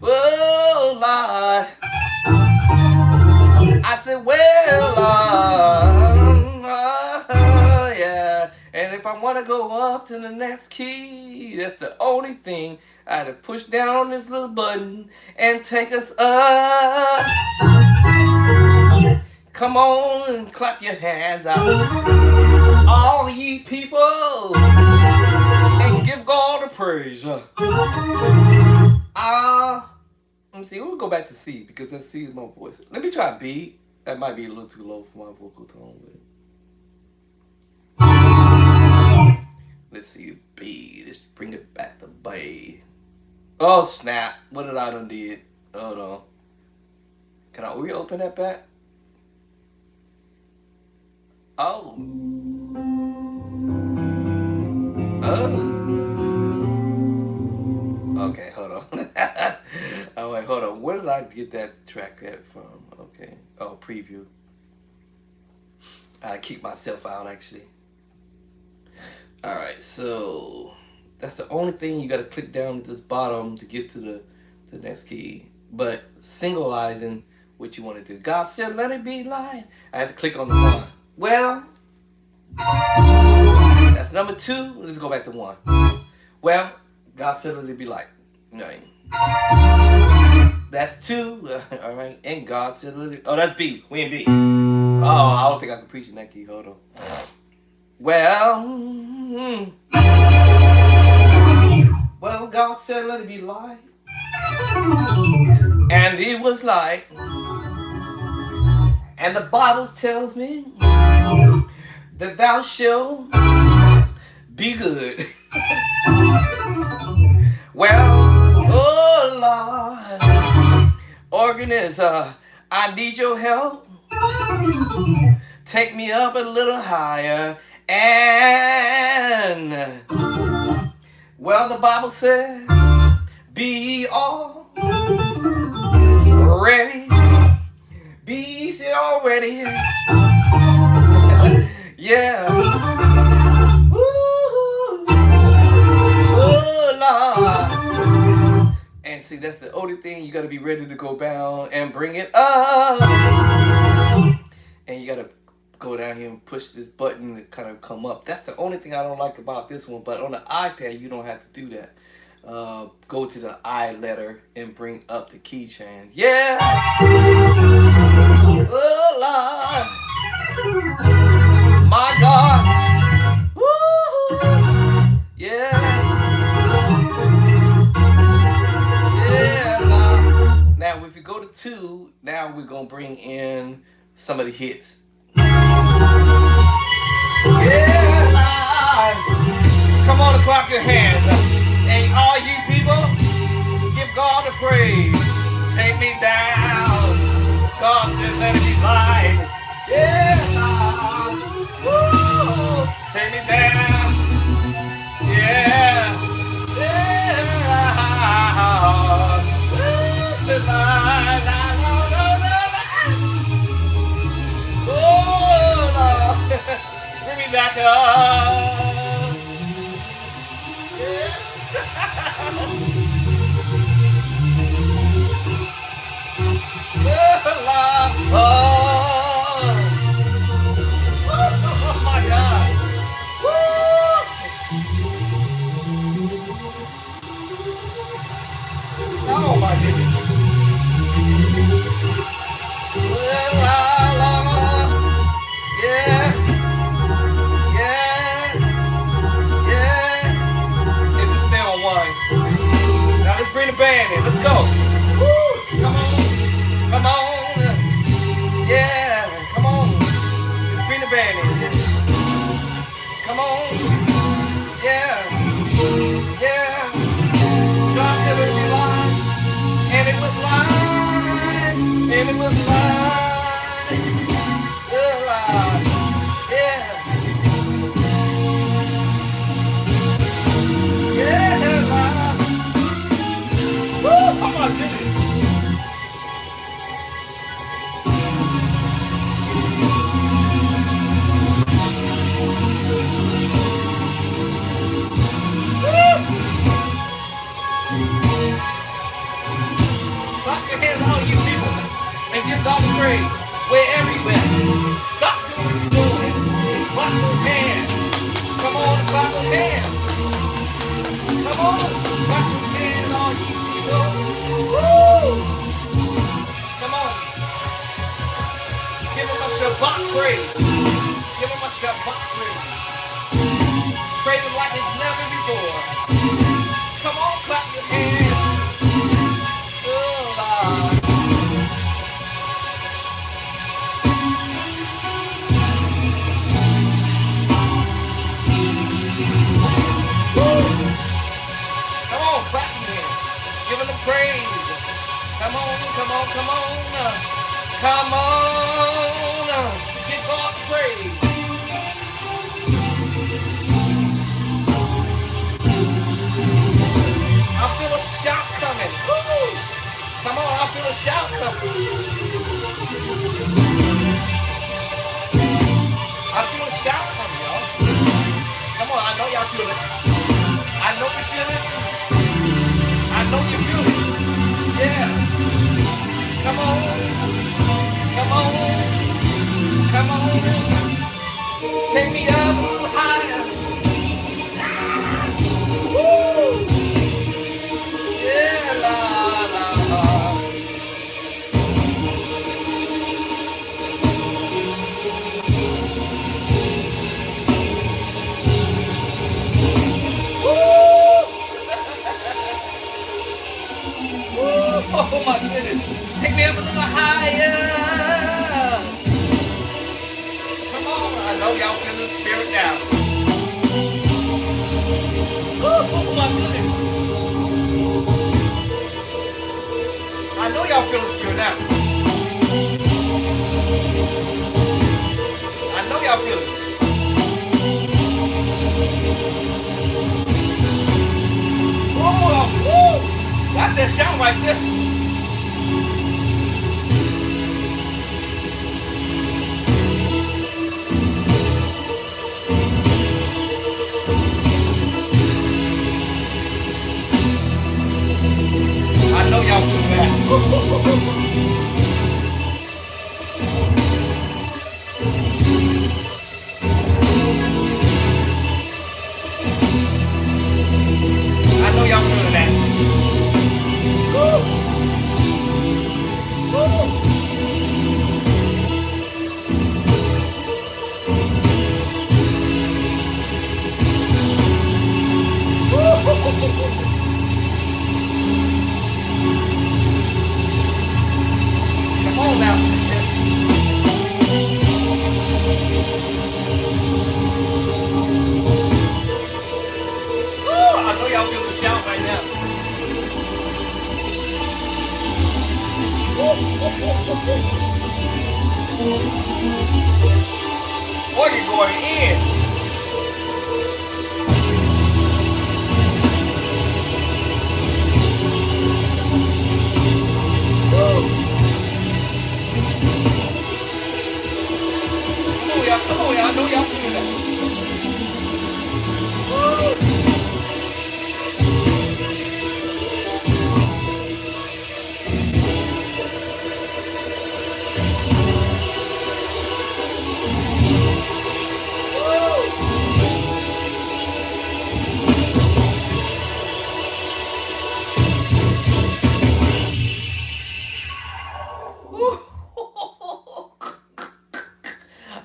oh Lord, I said, well, yeah. And if I want to go up to the next key. That's the only thing. I had to push down on this little button and take us up. Come on and clap your hands out, all ye people, and give God the praise. Let me see. We'll go back to C because that C is my voice. Let me try B. That might be a little too low for my vocal tone. But let's see B. Let's bring it back to B. Oh snap! What did I done did? Hold on. Can I reopen that back? Oh. Oh. Okay, hold on. Oh wait, hold on. Where did I get that track at from? Okay. Oh, preview. I kicked myself out actually. Alright, so that's the only thing. You gotta click down at this bottom to get to the next key. But singleizing what you want to do. God said let it be light. I had to click on the one. Well, that's number 2. Let's go back to 1. Well, God said let it be light. Right. That's 2. Alright. And God said let it. Oh, that's B. We in B. Oh, I don't think I can preach in that key. Hold on. Well, God said let it be light. And it was light. And the Bible tells me that thou shalt be good. Well, oh Lord, organist, I need your help. Take me up a little higher. And well, the Bible says, be all ready. Be all ready. Yeah. Woo. Oh, Lord. And see, that's the only thing. You got to be ready to go down and bring it up. And you got to go down here and push this button to kind of come up. That's the only thing I don't like about this one. But on the iPad, you don't have to do that. Go to the I letter and bring up the key change. Yeah. Oh Lord. My God. Woo. Yeah. Yeah. Now if you go to 2, now we're gonna bring in some of the hits. Yeah, Lord. Come on and clap your hands. And all you people, give God the praise. Take me down. God says let it be light. Yeah, Lord. Woo. Take me down. Yeah. Yeah. Woo. Oh, Lord. Bring me back up. Yeah. Oh my God. Oh my goodness. Yeah. Yeah. Yeah. And just stay on 1. Now let's bring the band in. Let's go. Woo. Come on. Come on. Yeah. Come on. Let's bring the band in. Come on. Yeah. Yeah. God said it would be live. And it was live. And it was live. Yeah. Yeah. Yeah. Woo. Oh my goodness. Clap your hands, all you people, and give God the praise. We're everywhere. Stop doing what you're doing and clap those hands. Come on, clap those on, clap your hands, all you people. Woo! Come on, give him a Shabbat praise. Give him a Shabbat praise. Praise him like it's never before. Come on, clap your hands. Oh, Lord. Come on, clap your hands. Give him the praise. Come on, come on, come on. Come on. Give God praise. I feel a shout coming. Woo! Come on, I feel a shout coming. I feel a shout coming, y'all. Come on, I know y'all feel it. I know you feel it. I know you feel it. Yeah. Come on. Come on. Come on. Take me up a little higher. Woo! Yeah, la, la, la. Oh my goodness. Take me up a little higher. Come on. I know y'all feel the spirit now. Oh my goodness. I know y'all feel the spirit now. I know y'all feel it. Oh, that's that shout right there. I know y'all feel that. I know y'all feeling that. Woo! Woo! Come on now. Woo! I know y'all feel the shout right now. Boy, you're going in. Come on, y'all. I know y'all feel that.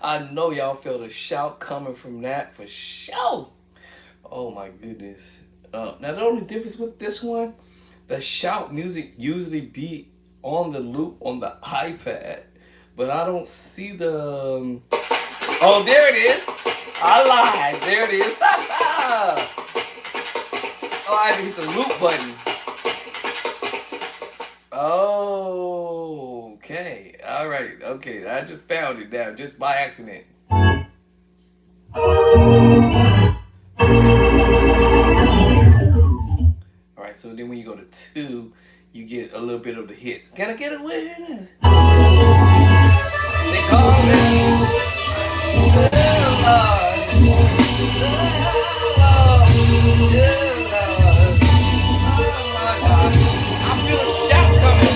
I know y'all feel the shout coming from that for sure. Oh my goodness. Now the only difference with this one, the shout music usually be on the loop on the iPad, but I don't see the. Oh, there it is. I lied. There it is. Oh, I had to hit the loop button. Oh, okay. All right. Okay. I just found it now, just by accident. All right. So then when you go to 2, you get a little bit of the hits. Can I get a witness? They call me. Oh, Lord. Oh, Lord. Oh, my God. I feel a shout coming.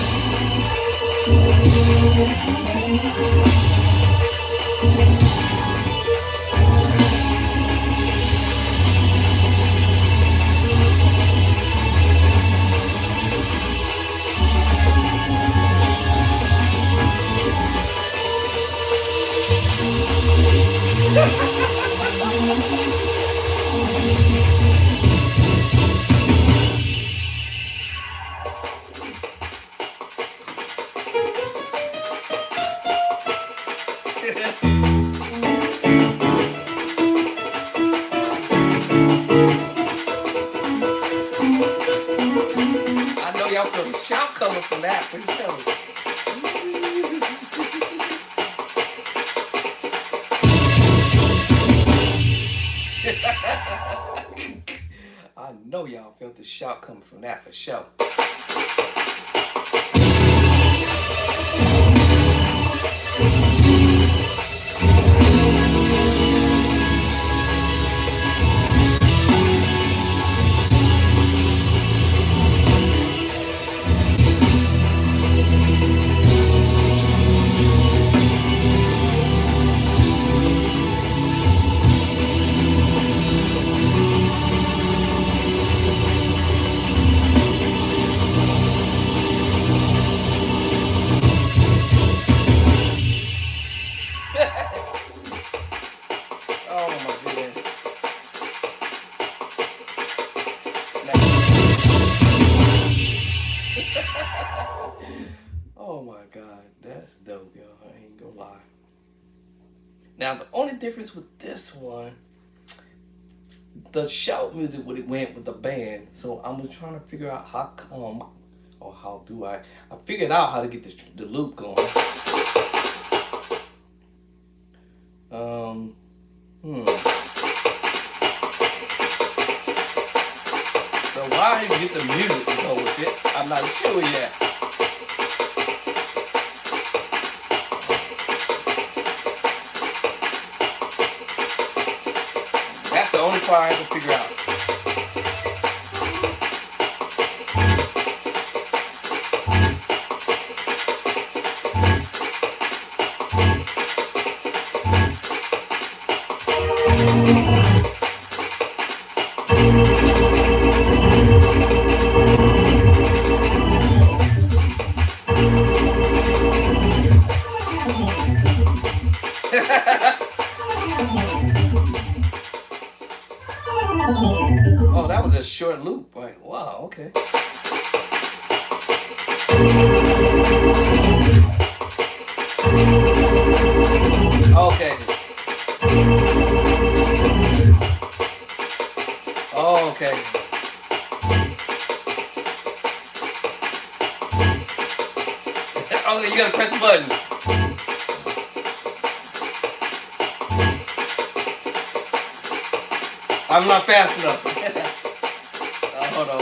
on that for sure. I know y'all felt the shout coming from that for sure. Oh my goodness. Oh my god, that's dope, y'all. I ain't gonna lie. Now the only difference with this one, the shout music would it went with the band. So I'm trying to figure out how come or how do I figured out how to get the loop going. Um hmm. So why did you get the music to go with it? I'm not sure yet. That's the only part I have to figure out. Oh, that was a short loop. Right. Wow, okay. Okay. Oh, okay. Okay, you gotta press the button. I'm not fast enough. Hold on.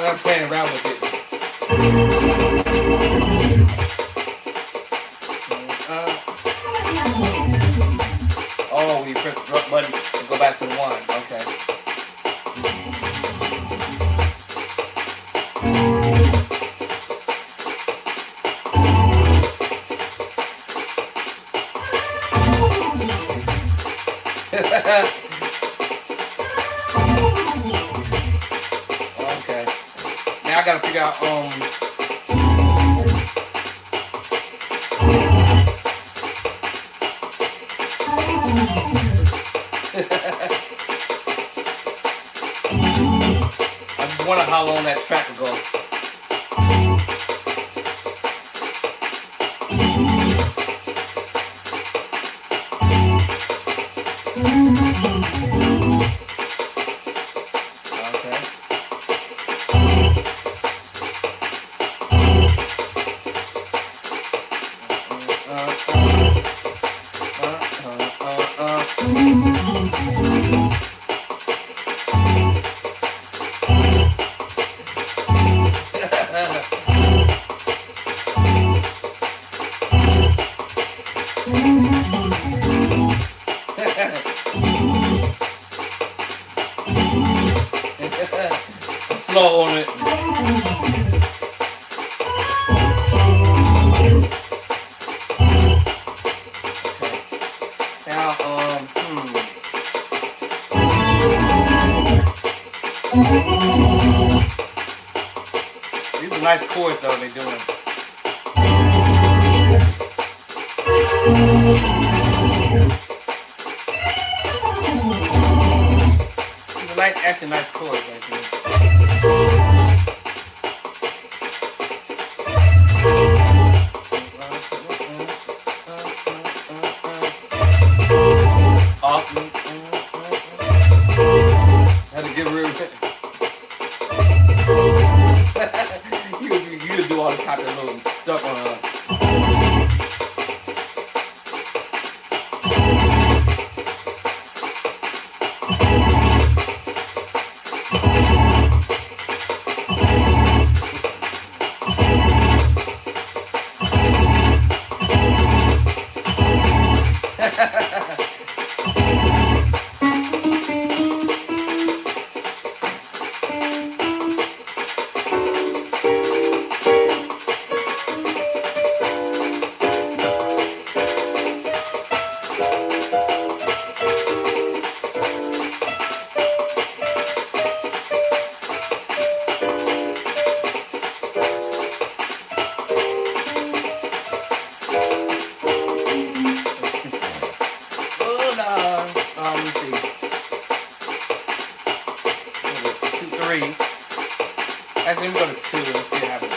I'm playing around with it. Oh, we press the button and go back to the one. Okay. Okay. Now I gotta figure out I just wonder how long that track will go. Slow on it. Now, these are nice chords though they're doing. It's a nice, actually nice chord right there. Awesome. Had to give real. You do all the type of little stuff on let me see. 2, 3. Actually, let me go to 2 and see what happens.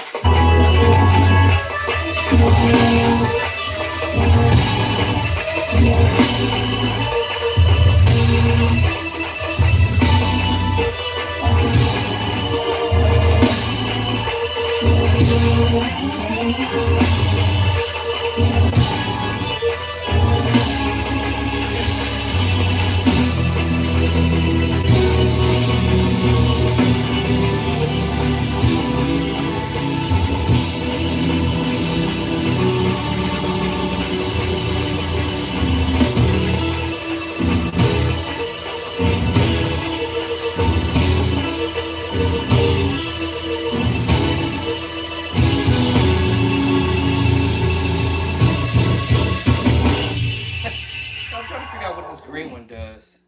I'm trying to figure out what this green one does.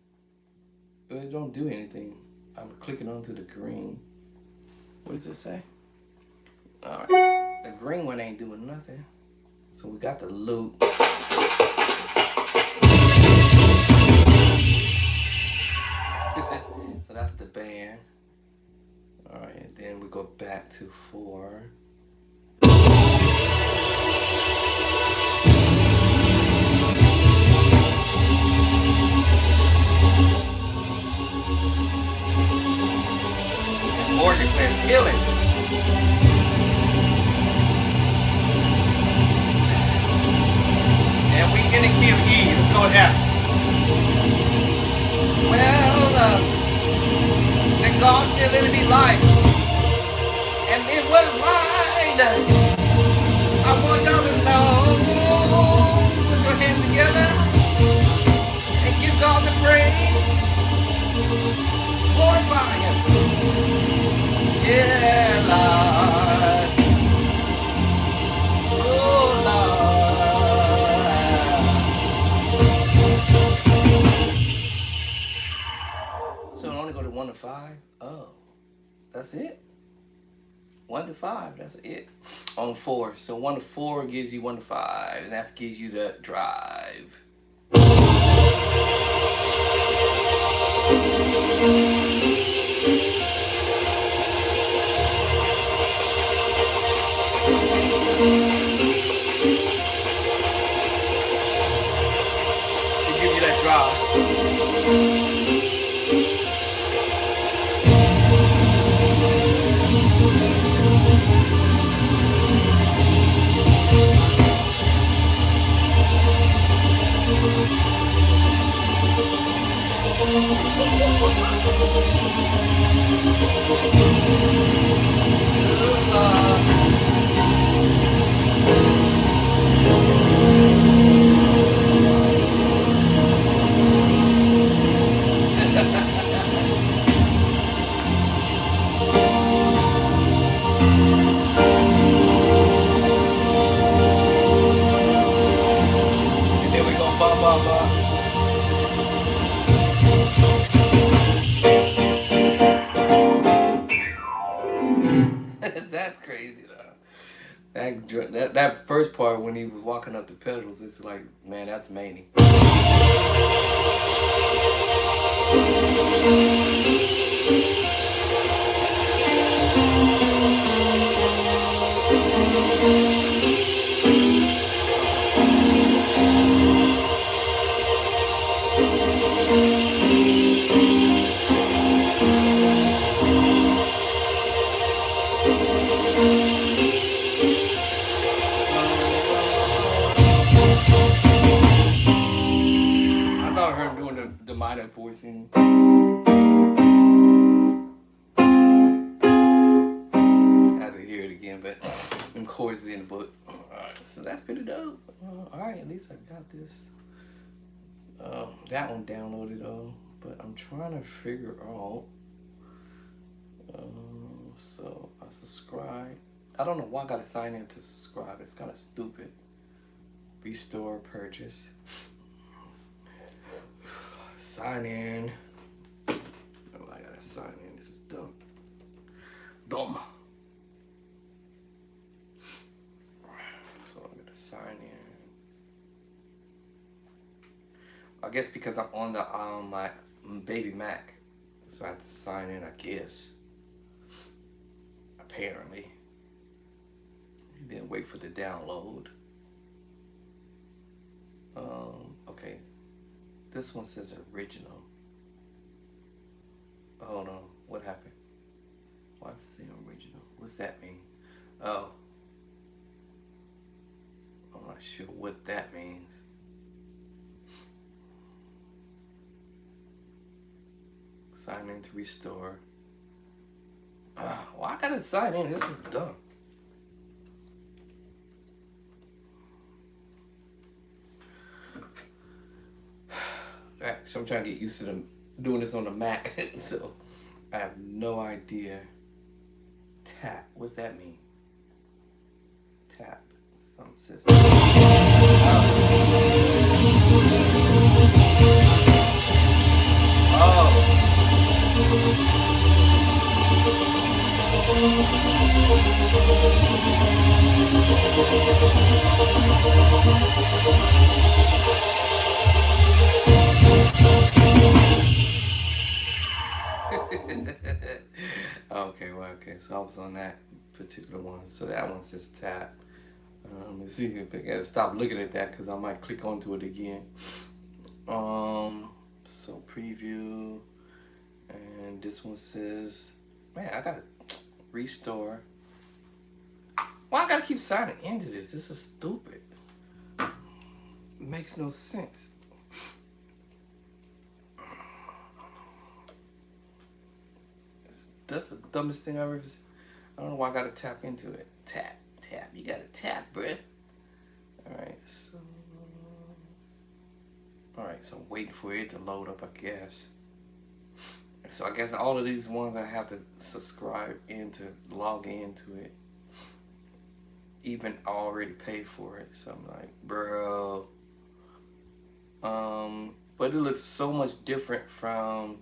But it don't do anything. I'm clicking onto the green. What does it say? Alright. The green one ain't doing nothing. So we got the loop. So that's the band. Alright, and then we go back to 4. Organ player, kill it. And we in the key of E. Let's go with F. Well, that God said let it be light. And it was light. I want y'all to know. Put your hands together and give God the praise. Glorify Him. Yeah, Lord. Oh, Lord. So I only go to 1 to 5? Oh, that's it? 1 to 5, that's it. On 4. So 1 to 4 gives you 1 to 5, and that gives you the drive. To give you that drive. That's crazy though. That first part when he was walking up the pedals, it's like, man, that's Manny. I thought I heard him doing the minor voicing. I had to hear it again, but them chords is in the book. Alright, so that's pretty dope. Alright, at least I got this. That one downloaded but I'm trying to figure out. So I subscribe. I don't know why I gotta sign in to subscribe. It's kind of stupid. Restore purchase. Sign in. Oh, I gotta sign in. This is dumb. Dumb. So I'm gonna sign in. I guess because I'm on the my baby Mac, so I have to sign in. I guess. Apparently. Then wait for the download. Okay. This one says original. Hold on. What happened? Why does it say original? What's that mean? Oh. I'm not sure what that means. Sign in to restore. Well, I gotta sign in. This is dumb. Alright, so I'm trying to get used to them doing this on the Mac. So I have no idea. Tap. What's that mean? Tap. Something says tap. Okay, so I was on that particular one. So that one says tap. Let's see if I gotta stop looking at that because I might click onto it again. So preview, and this one says, man, I gotta restore. Why I gotta keep signing into this? This is stupid. It makes no sense. That's the dumbest thing I've ever seen. I don't know why I gotta tap into it. Tap. You gotta tap, bruh. Alright, so I'm waiting for it to load up, I guess. So I guess all of these ones I have to subscribe in to log into it. Even already paid for it. So I'm like, bro. But it looks so much different from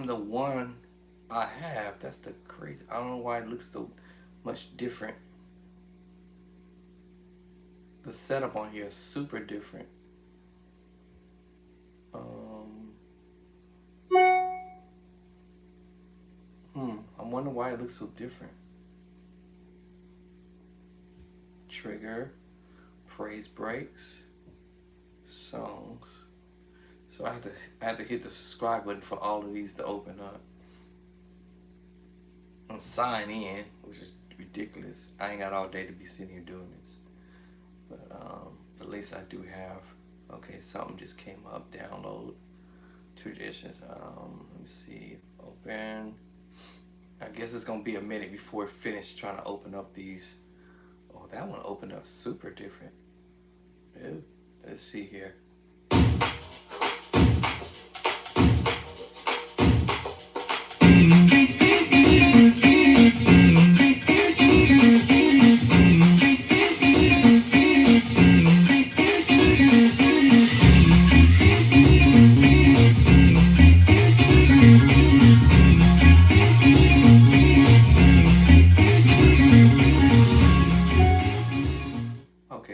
the one I have. That's the crazy. I don't know why it looks so much different. The setup on here is super different. I wonder why it looks so different. Trigger, praise breaks, songs. So I had to hit the subscribe button for all of these to open up. And sign in, which is ridiculous. I ain't got all day to be sitting here doing this. But at least I do have, okay, something just came up, download traditions. Let me see, open. I guess it's gonna be a minute before it finishes trying to open up these. Oh, that one opened up super different. Ew. Let's see here.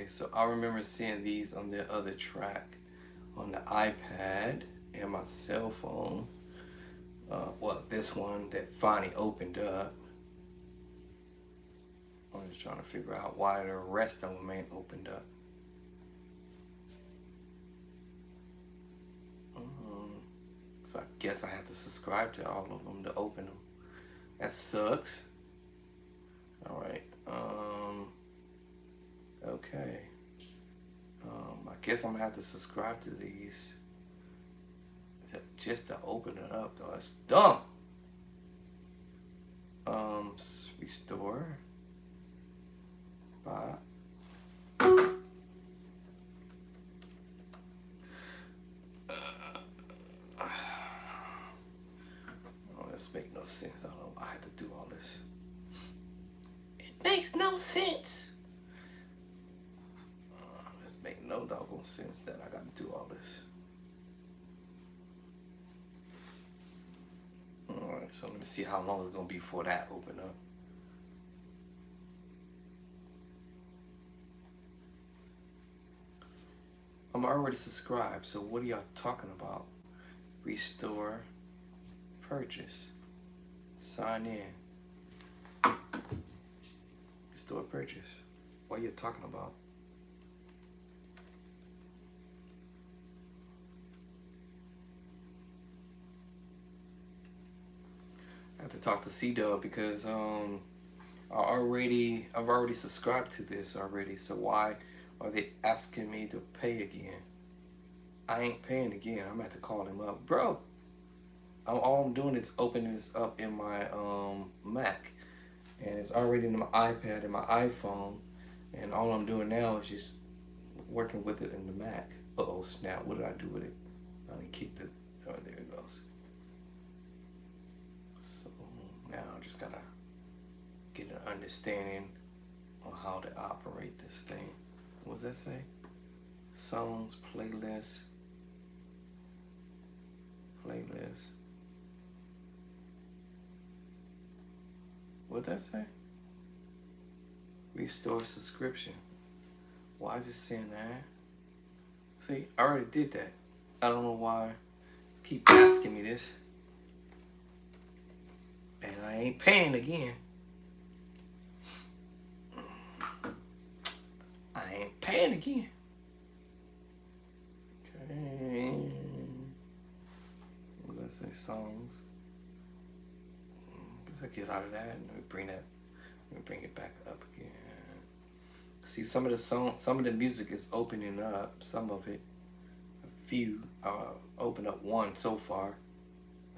so I remember seeing these on the other track on the iPad and my cell phone. Well, this one that finally opened up. I'm just trying to figure out why the rest of them ain't opened up. So I guess I have to subscribe to all of them to open them. That sucks. All right. Okay. I guess I'm gonna have to subscribe to these just to open it up. Though that's dumb. Restore. Bye. This make no sense. I don't know why I had to do all this. It makes no sense. This make no doggone sense that I got to do all this. Alright, so let me see how long it's going to be before that open up. I'm already subscribed, so what are y'all talking about? Restore, purchase, sign in, restore, purchase. What are you talking about? I have to talk to C-Dub because I've already subscribed to this already. So why are they asking me to pay again? I ain't paying again. I'm gonna have to call him up, bro. All I'm doing is opening this up in my Mac, and it's already in my iPad and my iPhone, and all I'm doing now is just working with it in the Mac. Uh-oh, snap! What did I do with it? I didn't keep it. Oh, there it goes. So now I just gotta get an understanding on how to operate this thing. What does that say? Songs, playlist. What'd that say? Restore subscription. Why is it saying that? See, I already did that. I don't know why. Keep asking me this. And I ain't paying again. I ain't paying again. Okay. Let's say songs. Guess I get out of that and we bring it back up again. See, some of the music is opening up. Some of it, a few, open up one so far.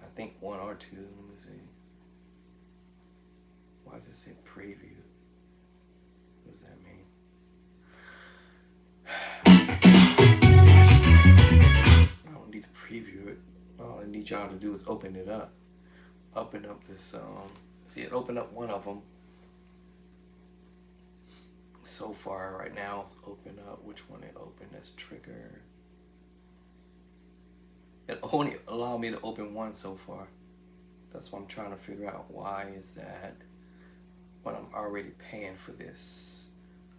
I think one or two. Let me see. Why does it say preview? What does that mean? I don't need to preview it. All I need y'all to do is open it up. Open up this, see it open up one of them. So far right now it's open up. Which one it opened? That's trigger. It only allowed me to open one so far. That's what I'm trying to figure out. Why is that? When I'm already paying for this,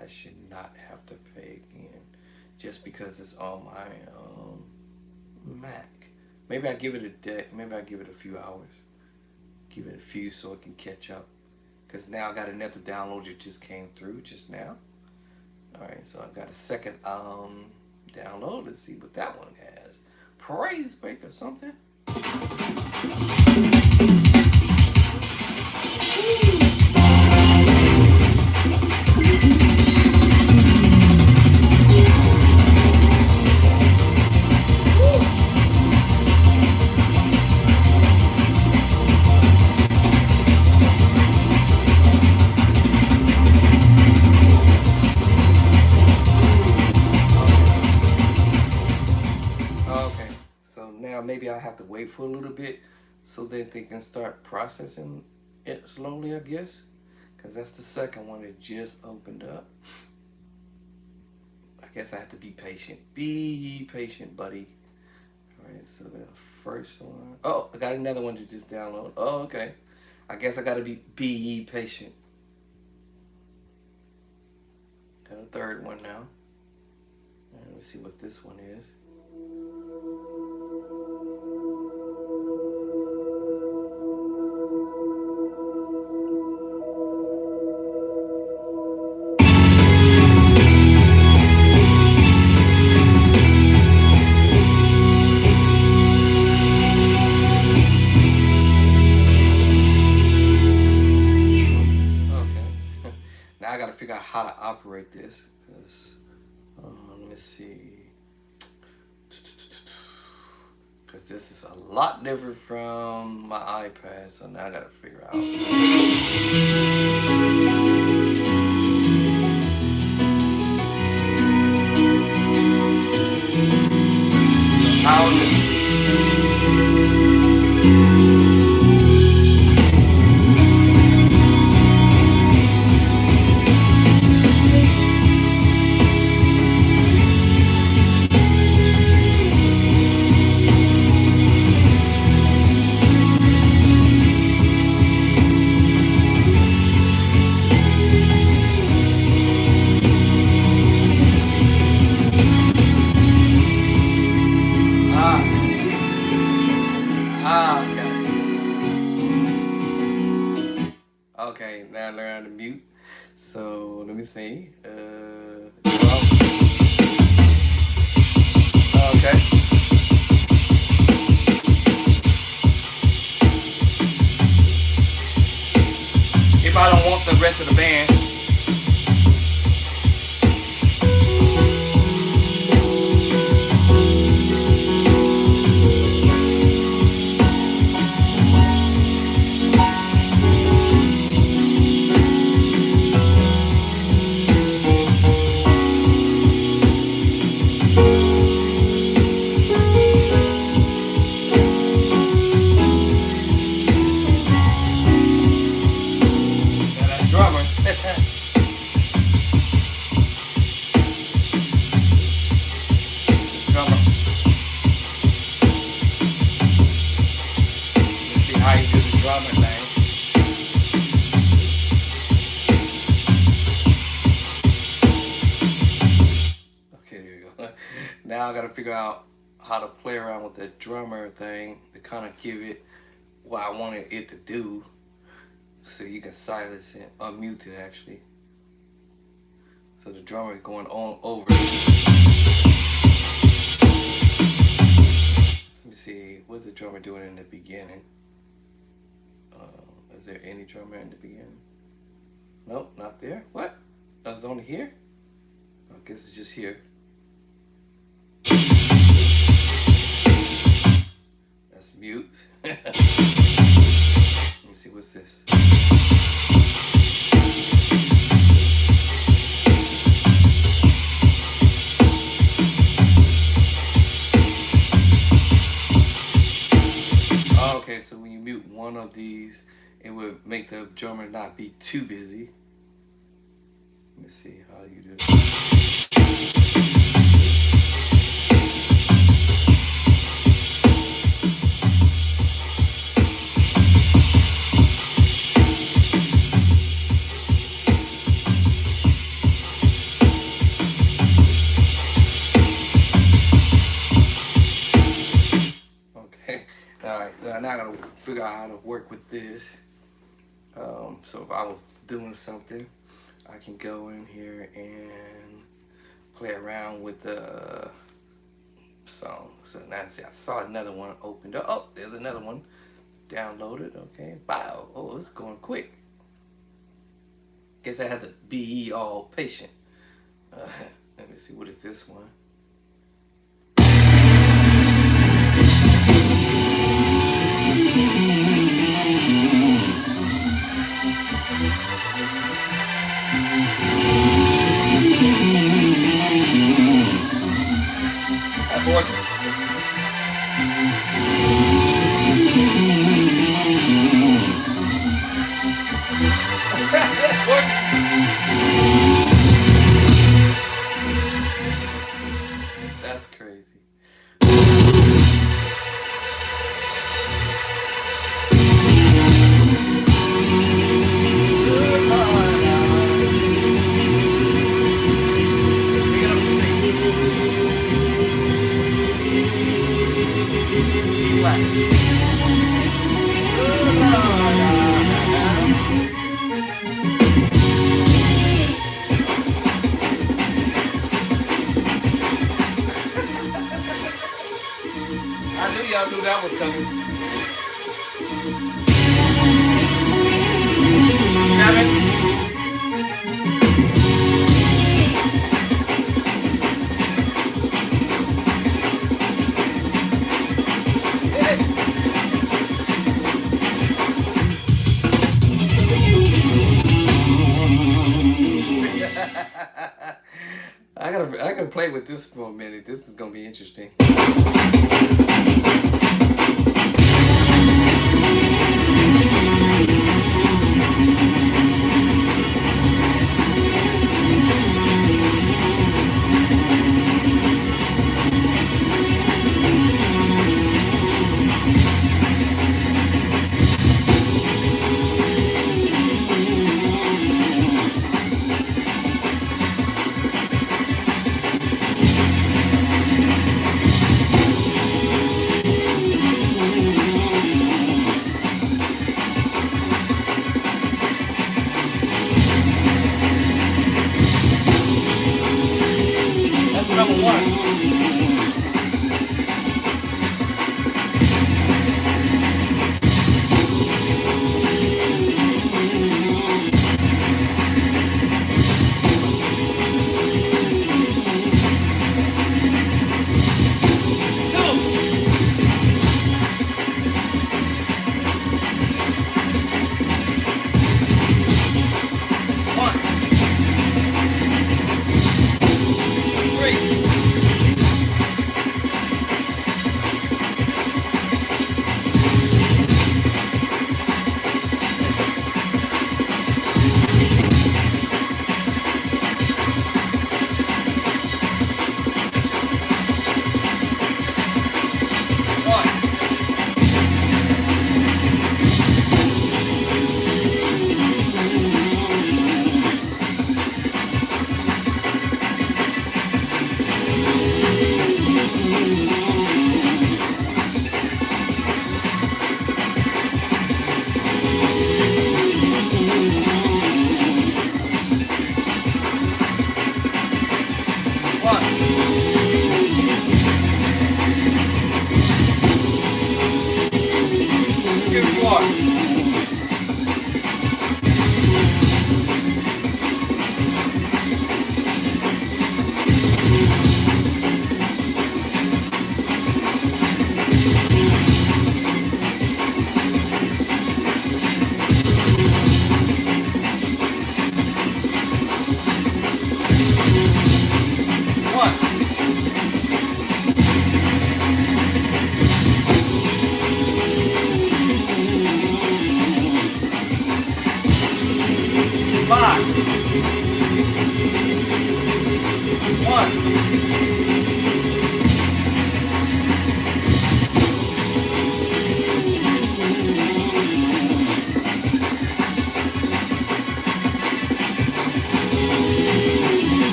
I should not have to pay again. Just because it's on my Mac. Maybe I give it a day. Maybe I give it a few hours. Give it a few so it can catch up. Because now I got another download that just came through just now. Alright, so I got a second download. Let's see what that one has. Praise break or something. Maybe I have to wait for a little bit so that they can start processing it slowly, I guess, because that's the second one that just opened up. I guess I have to be patient. Be patient, buddy. All right, so the first one. Oh, I got another one to just download. Oh, okay. I guess I got to be patient. third one now. And let's see what this one is. Okay. Now I gotta figure out how to operate this. Cause, let me see. Because this is a lot different from my iPad, so now I gotta figure out. How okay. Okay, now I learn how to mute. So let me see. Okay. If I don't want the rest of the band. Drummer. Drummer. Let's see how you do the drummer thing. Okay, there you go. Now I gotta figure out how to play around with the drummer thing to kind of give it what I wanted it to do. So you can silence it, unmute it actually. So the drummer going on over. Let me see, what's the drummer doing in the beginning? Is there any drummer in the beginning? Nope, not there. What? It's only here? I guess it's just here. That's mute. Let me see, what's this? Okay, so when you mute one of these, it would make the drummer not be too busy. Let me see how you do this. Okay, all right, now I gotta figure out how to work with this. So if I was doing something, I can go in here and play around with the song. So now see, I saw another one opened up. Oh, there's another one downloaded. Okay, wow. Oh, it's going quick. Guess I had to be all patient. Let me see, what is this one? That's working. That's working. 7, 7. I gotta play with this for a minute. This is gonna be interesting. That's number one.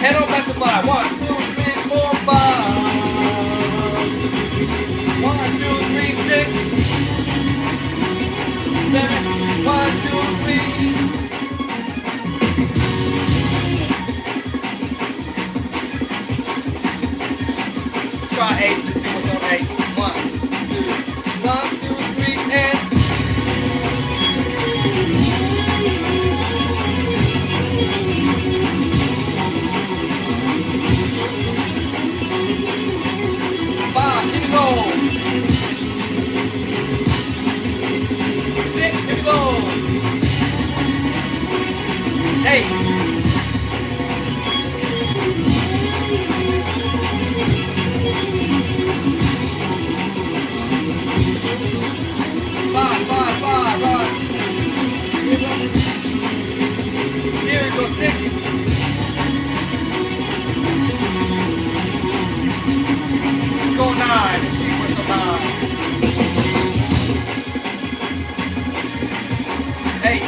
Head on back to 5. 1, 2, 3, 4, 5. 1, 2, 3, Five, five, five, right. Here we go, 6. Go 9. Let's see what's the 9. 8.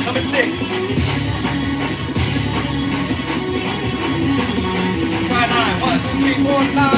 Number 6. Try 9. 1, 2, 3, 4, 9.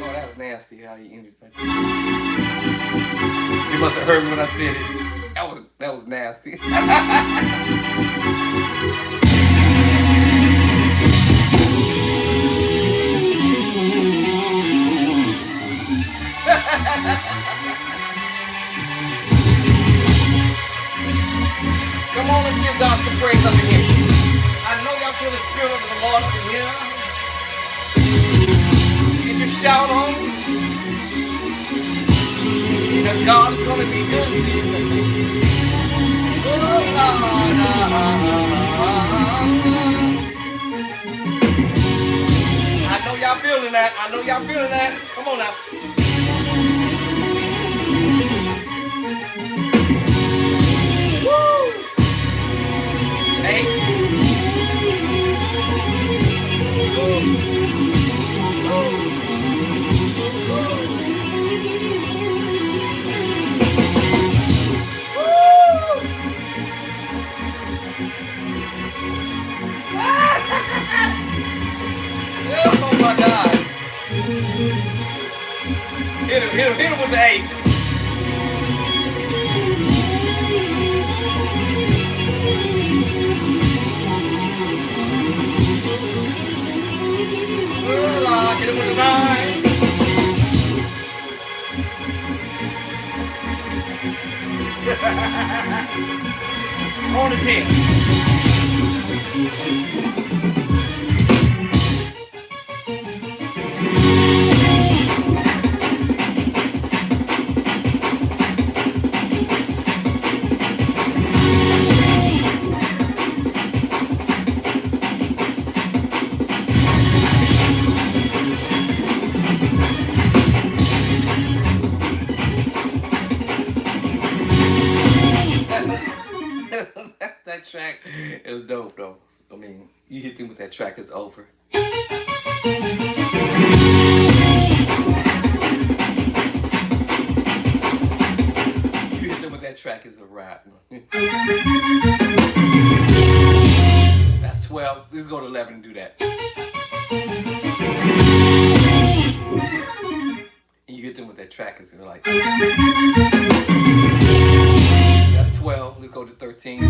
Oh, that was nasty how you ended it. You must have heard me when I said it. That was nasty. Come on, let's give God some praise up in here. I know y'all feel the spirit of the Lord up in here. Get your shout on. Because God is going to be good to you. Oh, I know y'all feeling that. I know y'all feeling that. Come on now. Woo! 8. Oh my God. Hit him with the 8. Hit him with the 9. On the 10. That track is dope though. I mean, you hit them with that track, it's over. You hit them with that track, it's a wrap. That's 12. Let's go to 11 and do that. And you hit them with that track, it's like. That's 12. Let's go to 13.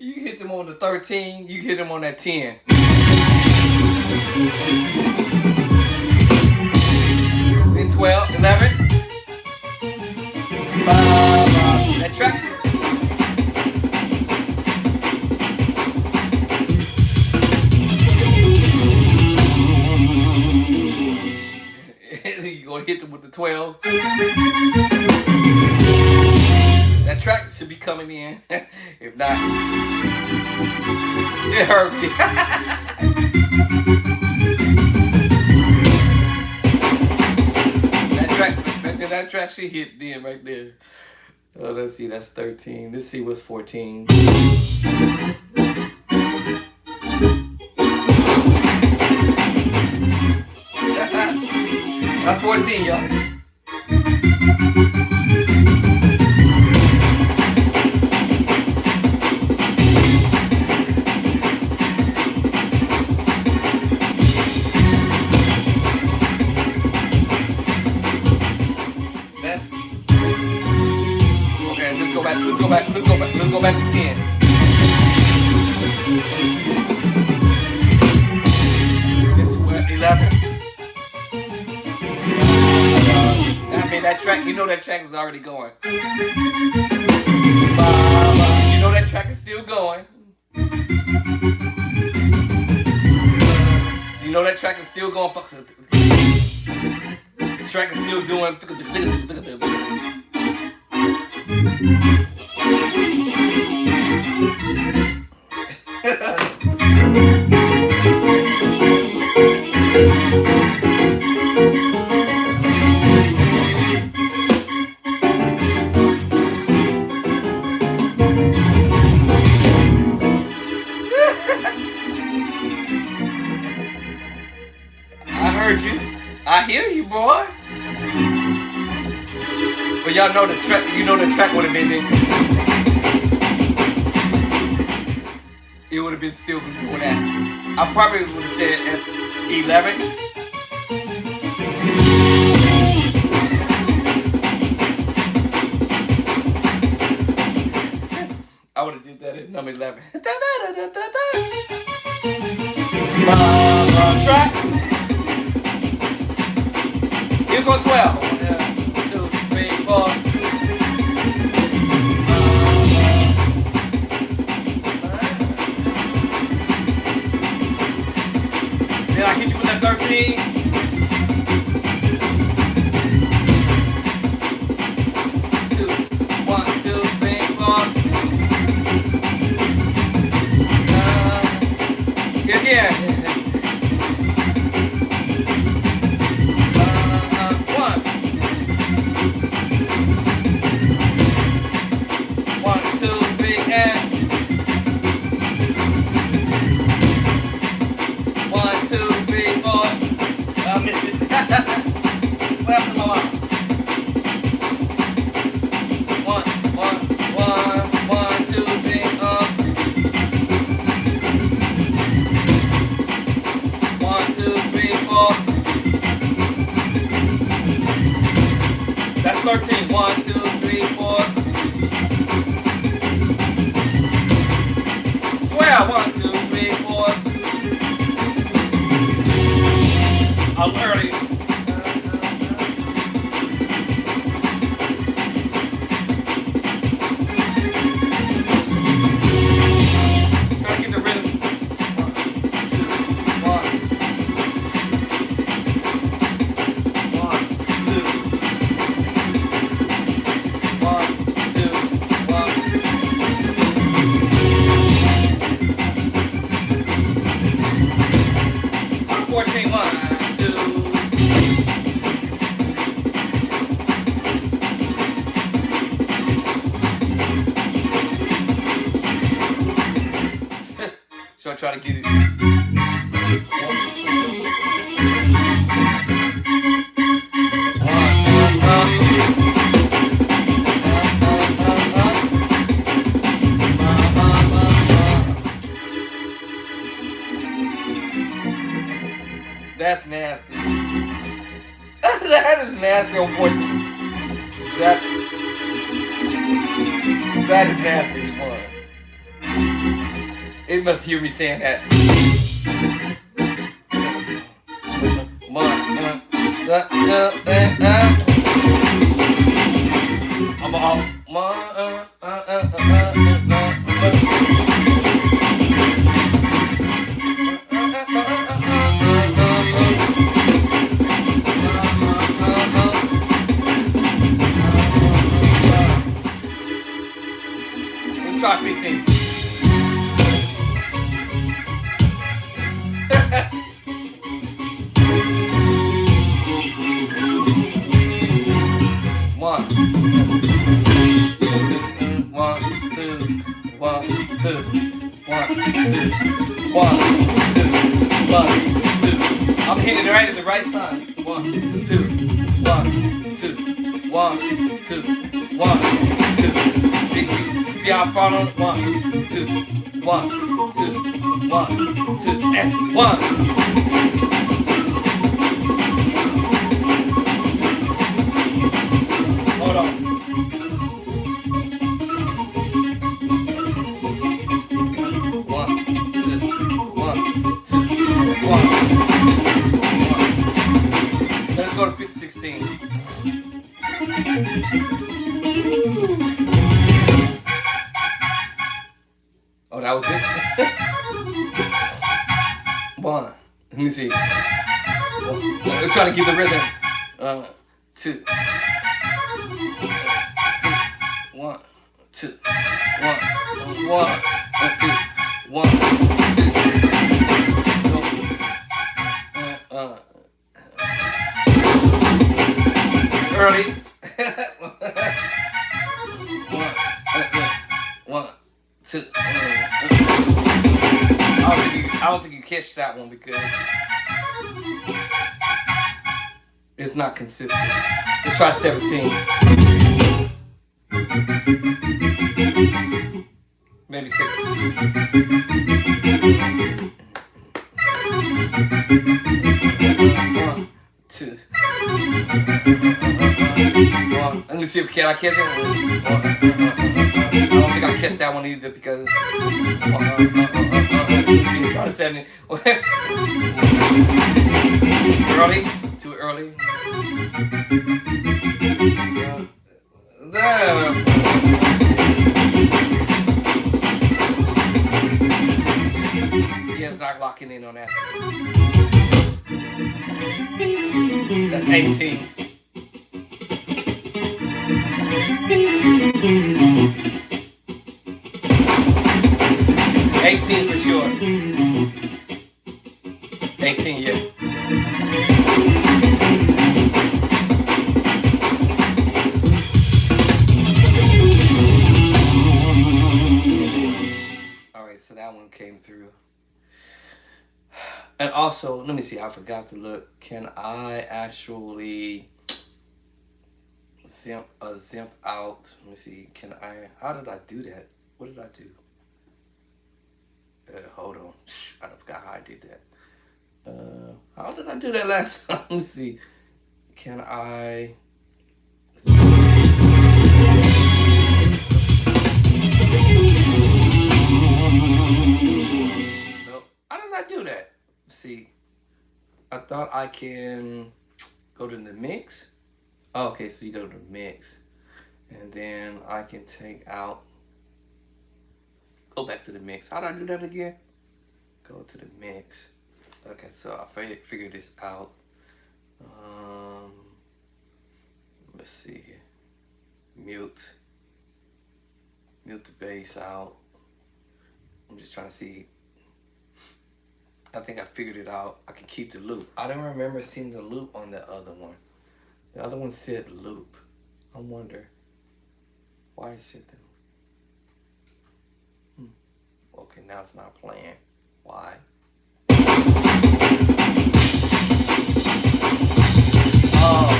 You hit them on the 13, you hit them on that 10. Then 12, 11. That track. You gonna hit them with the 12. That track should be coming in. If not, it hurt me. That track should hit then right there. Let's see, that's 13. Let's see what's 14. That's 14, y'all. That's okay. Let's go back. Let's go back. Let's go back. Let's go back to 10. Then 12, 11. I mean that track. You know that track is already going. You know that track is still going. You know that track is still going. Track is still doing. I heard you. I hear you, boy. But y'all know the track. You know the track would have been there. It would have been still doing that. I probably would have said at 11. I would have did that at number 11. Track. Here goes 12. 1, 2, 3, 4. Did I hit you with that 13? Two, 1, 2, 3, 4. Here again. 1, 2, 3, and 1, 2, 3, 4. I missed it. What happened to my mom? 1, 2, 3, 1, 2, 3, 4. That's 13. 1, 2, 3, 4. 12. 1, 2, 3, 4. I'm early. Try to get the rhythm. 1, 14, 1, 2. So I try to get it. That's nasty. That is nasty on 14. That is nasty, boy. It must hear me saying that. I'm all. Let's try 15. One. two, 1, 2, 1, 2, 1, 2. I'm hitting it right at the right time. 1, 2, 1, 2, 1, 2, 1, 2. See how I follow? 1, 2, 1, 2, 1, 2, and 1. Hold on. 1, 2, 1, 2, 1. Let's go to 16. Oh, that was it? 1. Let me see. We're trying to get the rhythm. 2. 1, 2, 1, 1, 2, 1, 2. Early. 1, 2. I don't think you catch that one because it's not consistent. Let's try 17. Maybe 6. 1, 2. 1. Let me see if I catch it. I don't think I catch that one either because. Try to 70. Early? Too early? Yeah, it's not locking in on that. That's 18. 18 for sure. 18, yeah. Alright, so that one came through. And also, let me see, I forgot to look. Can I actually zip out? Let me see, how did I do that? What did I do? Hold on. I forgot how I did that. How did I do that last time? Let me see. Can I? No. How did I do that? Let's see. I thought I can go to the mix. Oh, okay, so you go to the mix. And then I can take out. Go back to the mix. How do I do that again? Go to the mix. Okay, so I figured this out. Let's see here. Mute the bass out. I'm just trying to see. I think I figured it out. I can keep the loop. I don't remember seeing the loop on the other one. The other one said loop. I wonder why it said that. Okay, now it's not playing. Why? Oh.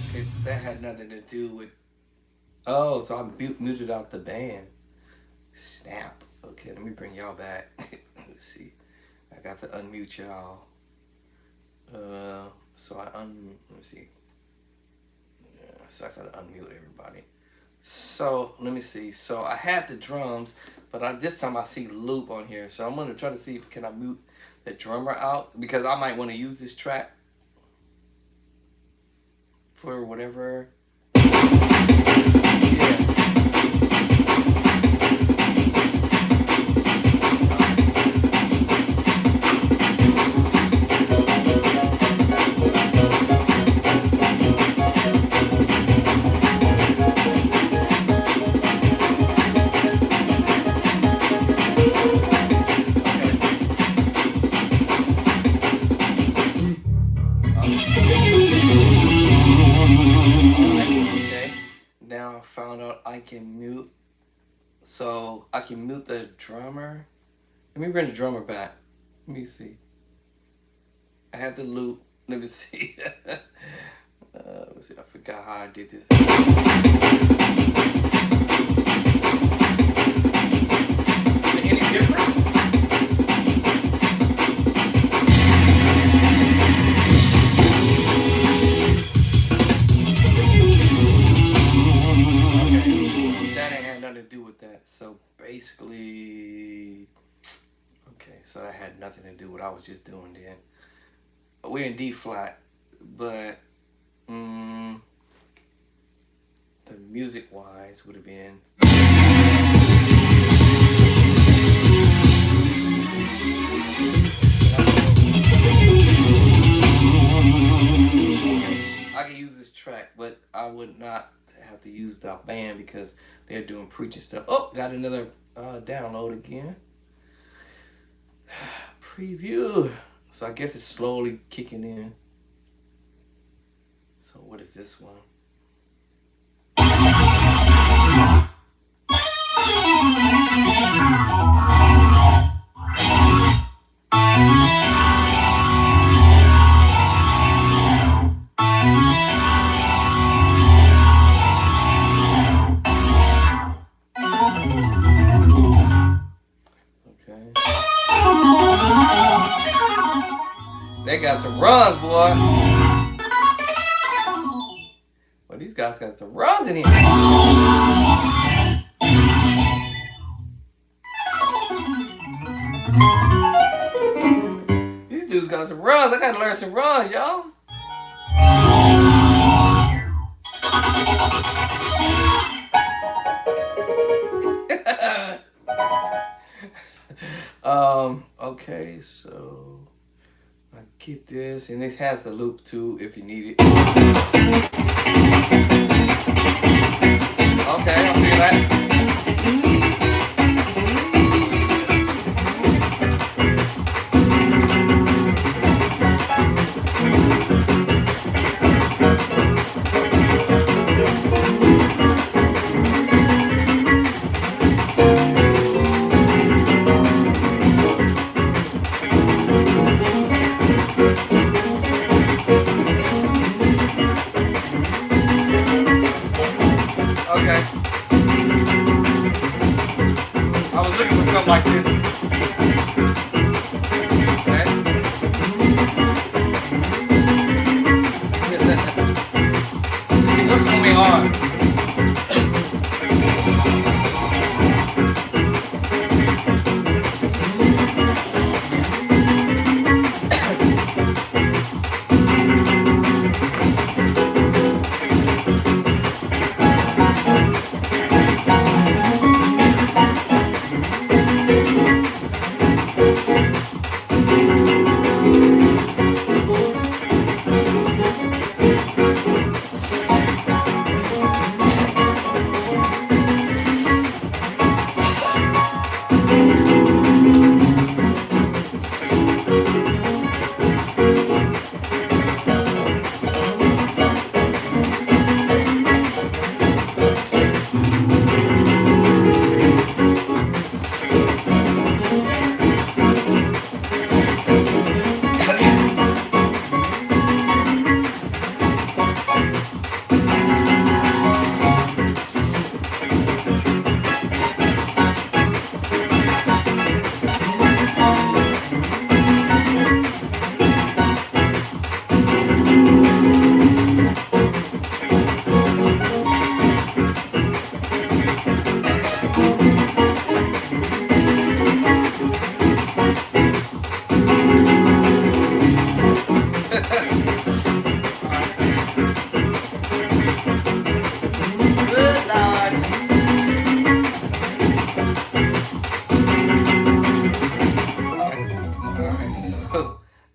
Okay, so that had nothing to do with. Oh, so I muted out the band. Snap. Okay, let me bring y'all back. Let's see. I got to unmute y'all. So let me see. Yeah, so I gotta unmute everybody. So let me see. So I had the drums, but this time I see loop on here. So I'm gonna try to see if can I mute the drummer out because I might want to use this track for whatever. now I found out I can mute. So I can mute the drummer. Let me bring the drummer back. Let me see. I had the loop. Let me see. Let me see. I forgot how I did this. Is it any different? Okay. That ain't had nothing to do with that. So basically, okay. So that had nothing to do with what I was just doing then. We're in D flat, but the music wise would have been. I can use this track, but I would not have to use the band because they're doing preaching stuff. Oh, got another download again. Preview. So I guess it's slowly kicking in. So what is this one? Okay. They got some runs, boy. Well, these guys got some runs in here. These dudes got some runs. I gotta learn some runs, y'all. Okay, so I get this, and it has the loop too if you need it. Okay, I'll see that. Okay. I was looking for something like this. Okay. It looks gonna be hard.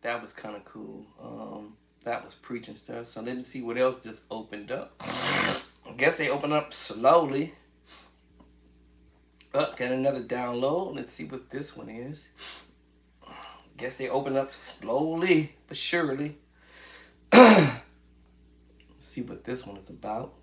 That was kind of cool. That was preaching stuff. So let me see what else just opened up. I guess they open up slowly. Oh, got another download. Let's see what this one is. Guess they open up slowly but surely. Let's see what this one is about.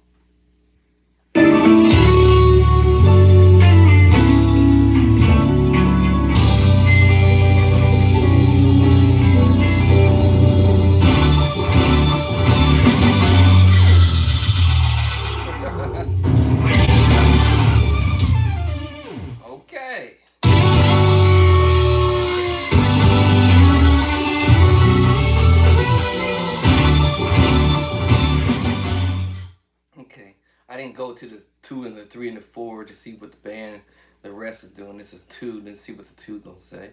I didn't go to the 2 and the 3 and the 4 to see what the band, the rest is doing. This is 2. Let's see what the 2 gonna say.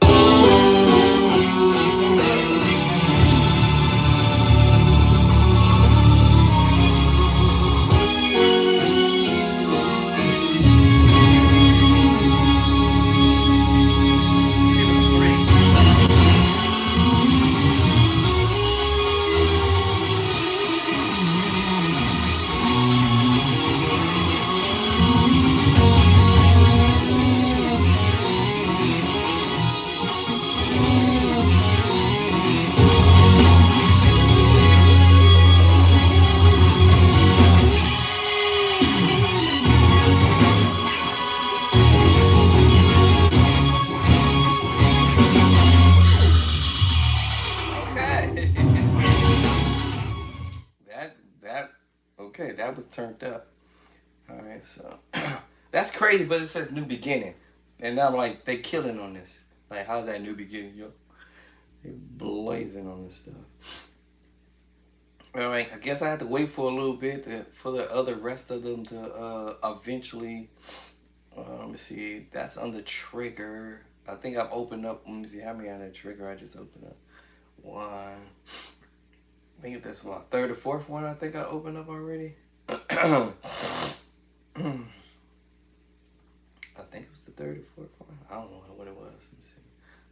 Okay. that okay, that was turned up. All right, so that's crazy, but it says new beginning, and I'm like, they killing on this. Like, how's that new beginning, yo? They blazing on this stuff. All right, I guess I have to wait for a little bit for the other rest of them to eventually. Let me see. That's on the trigger. I think I've opened up. Let me see how many on the trigger I just opened up. One. I think that's what, third or fourth one. I think I opened up already. I think it was the third or fourth one. I don't know what it was. Let me see.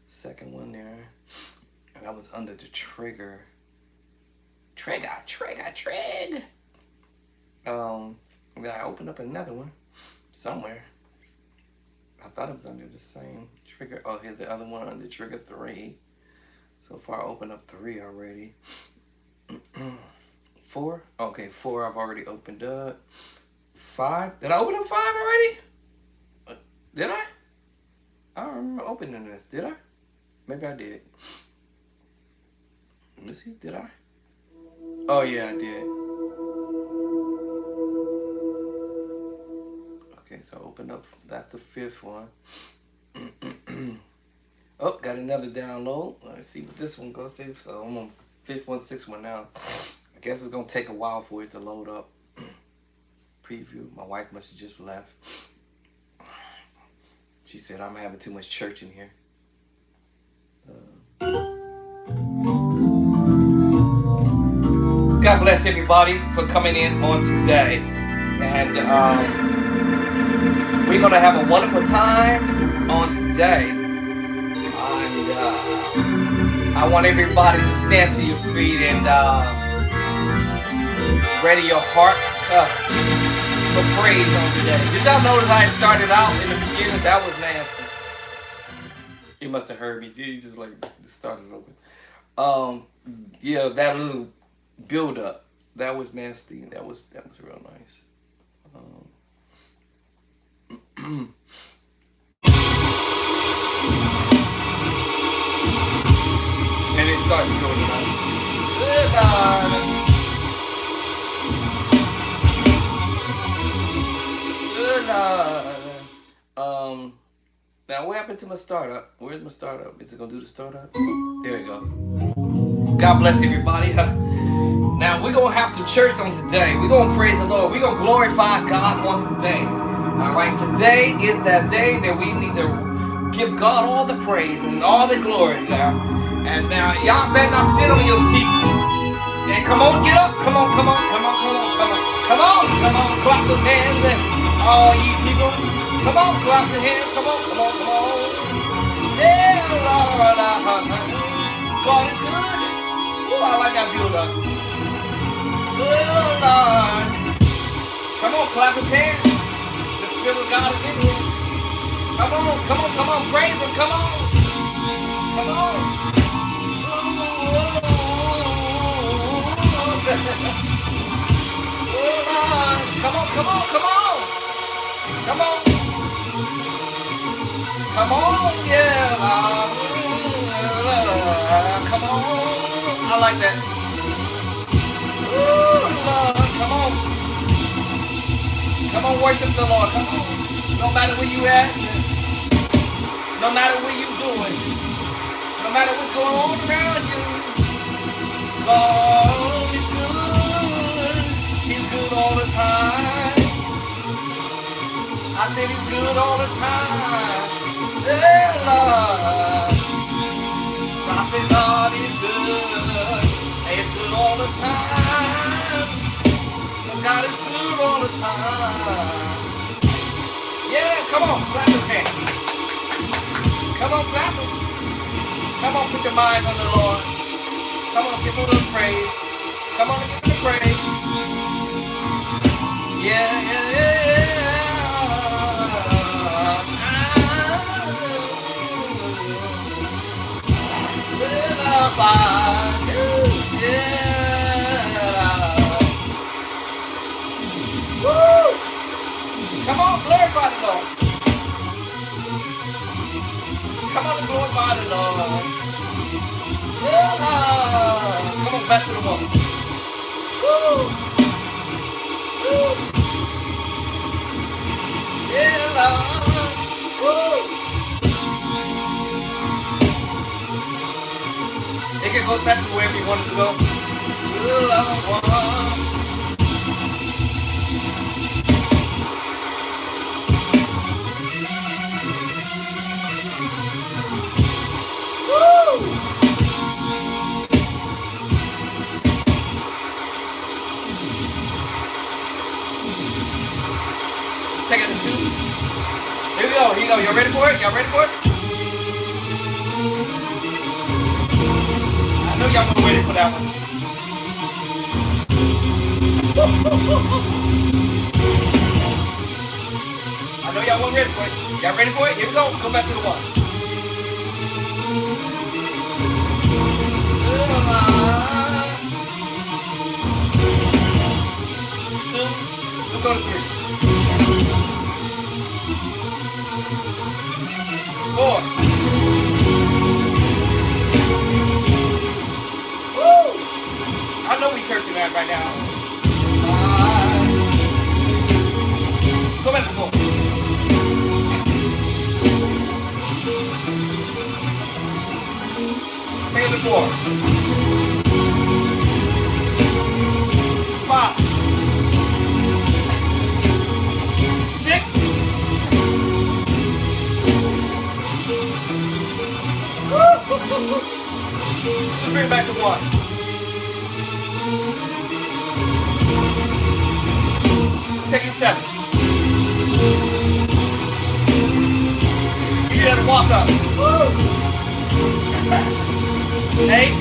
Second one there, and I was under the trigger. Trigger. Then I opened up another one somewhere. I thought it was under the same trigger. Oh, here's the other one under trigger 3. So far, I opened up 3 already. 4? Okay, 4 I've already opened up. 5? Did I open up 5 already? Did I? I don't remember opening this. Did I? Maybe I did. Let me see. Did I? Oh, yeah, I did. Okay, so I opened up. That's the 5th one. Oh, got another download. Let's see what this one goes to. So I'm on 5th one, 6th one now. I guess it's gonna take a while for it to load up. Preview. My wife must have just left. She said I'm having too much church in here. God bless everybody for coming in on today, and we're gonna have a wonderful time on today. And I want everybody to stand to your feet and ready your hearts up for praise on today. Did y'all notice I started out in the beginning? That was nasty. He must have heard me. He just started over. Yeah, that little build up, that was nasty. That was real nice. And it started going on. Good Lord. Now what happened to my startup? Where's my startup? Is it gonna do the startup? There it goes. God bless everybody. Now we're gonna have some church on today. We're gonna praise the Lord. We're gonna glorify God on today. Alright, today is that day that we need to give God all the praise and all the glory now. And now y'all better not sit on your seat. And come on, get up. Come on. Clap those hands and all ye people. Come on, clap your hands. Come on. Yeah, Lord. God is good. Ooh, I like that build up. Oh, Lord. Come on, clap his hands. The Spirit of God is in here. Come on. Praise him. Come on. Oh, Lord. Come on. Come on, yeah. Come on. I like that. Ooh, Lord. Come on, worship the Lord. Come on. No matter where you at, no matter what you doing, no matter what's going on around you, God is good. He's good all the time. I said he's good all the time. Yeah, Lord. I said God is good. He's good all the time. God is good all the time. Yeah, come on, clap your hands. Come on, clap them. Come on, put your mind on the Lord. Come on, give him the praise. Come on, give him the praise. Yeah, yeah, yeah. Woo! Come on, glorify the Lord. Come on and glorify the Lord. Come on, back to the woman. Woo! Woo! Yeah, Lord. Woo! It can go back to wherever you wanted to go. Take it to two. Here we go. Here you go. Y'all ready for it? Y'all ready for it? I know y'all were waiting for that one. I know y'all weren't ready for it. Y'all ready for it? Here we go. Go back to the one. Two. Let's go to three. 4. Woo! I know we cursing that right now. Go back to 4. Take it to 4. 5. 6. Let's bring it back to 1. Take it 7. You get to walk up. 8.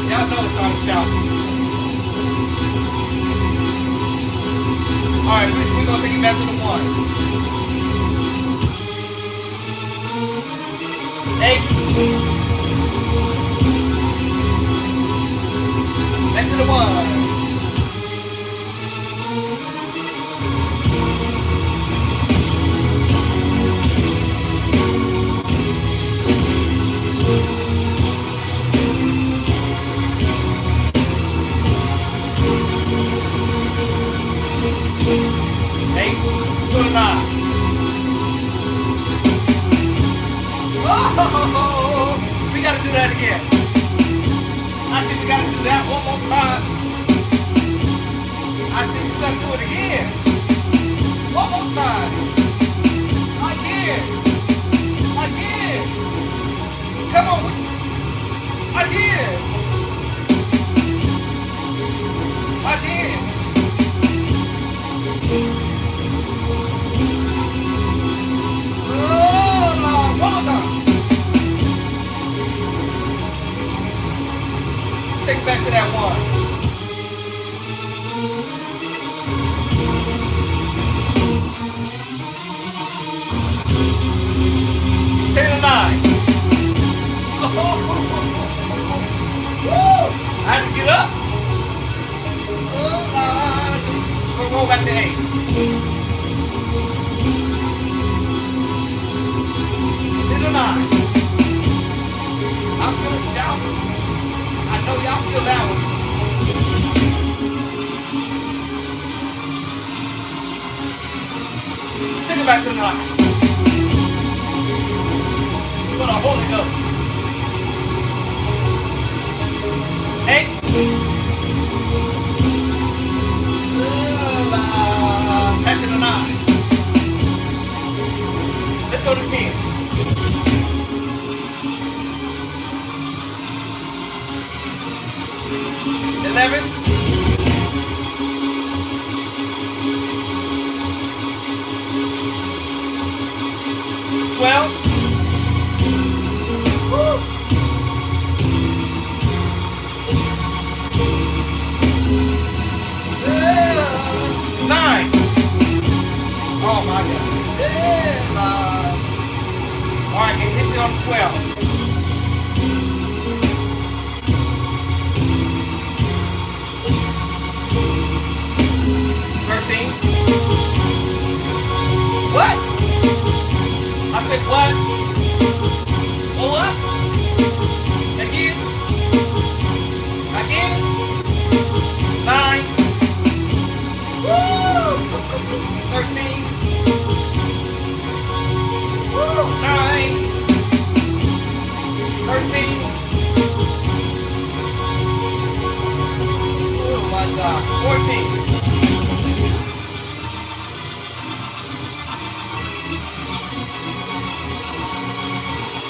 Y'all know it's time to shout. Alright, we're going to take it back to the 1. 8. Back to the 1. 8 to the 9. Oh, we gotta do that again. I think we gotta do that one more time. I think we gotta do it again. One more time. Again. Again. Come on. Again. Again. Oh, Lord, one more time. Take it back to that 1. Take it to 9. Woo! I had to get up. We'll roll back to 8. To the 9. I'm gonna shout. I know y'all feel that one. Take it back to the 9. For the Holy Ghost. 8. 11. 12. Woo. 9. Oh my God. Yeah. All right, and hit me on 12. 13. What? I said what? Oh what? Again? Again? 9. Woo! 13. Woo! 9. 13. Oh my God. 14.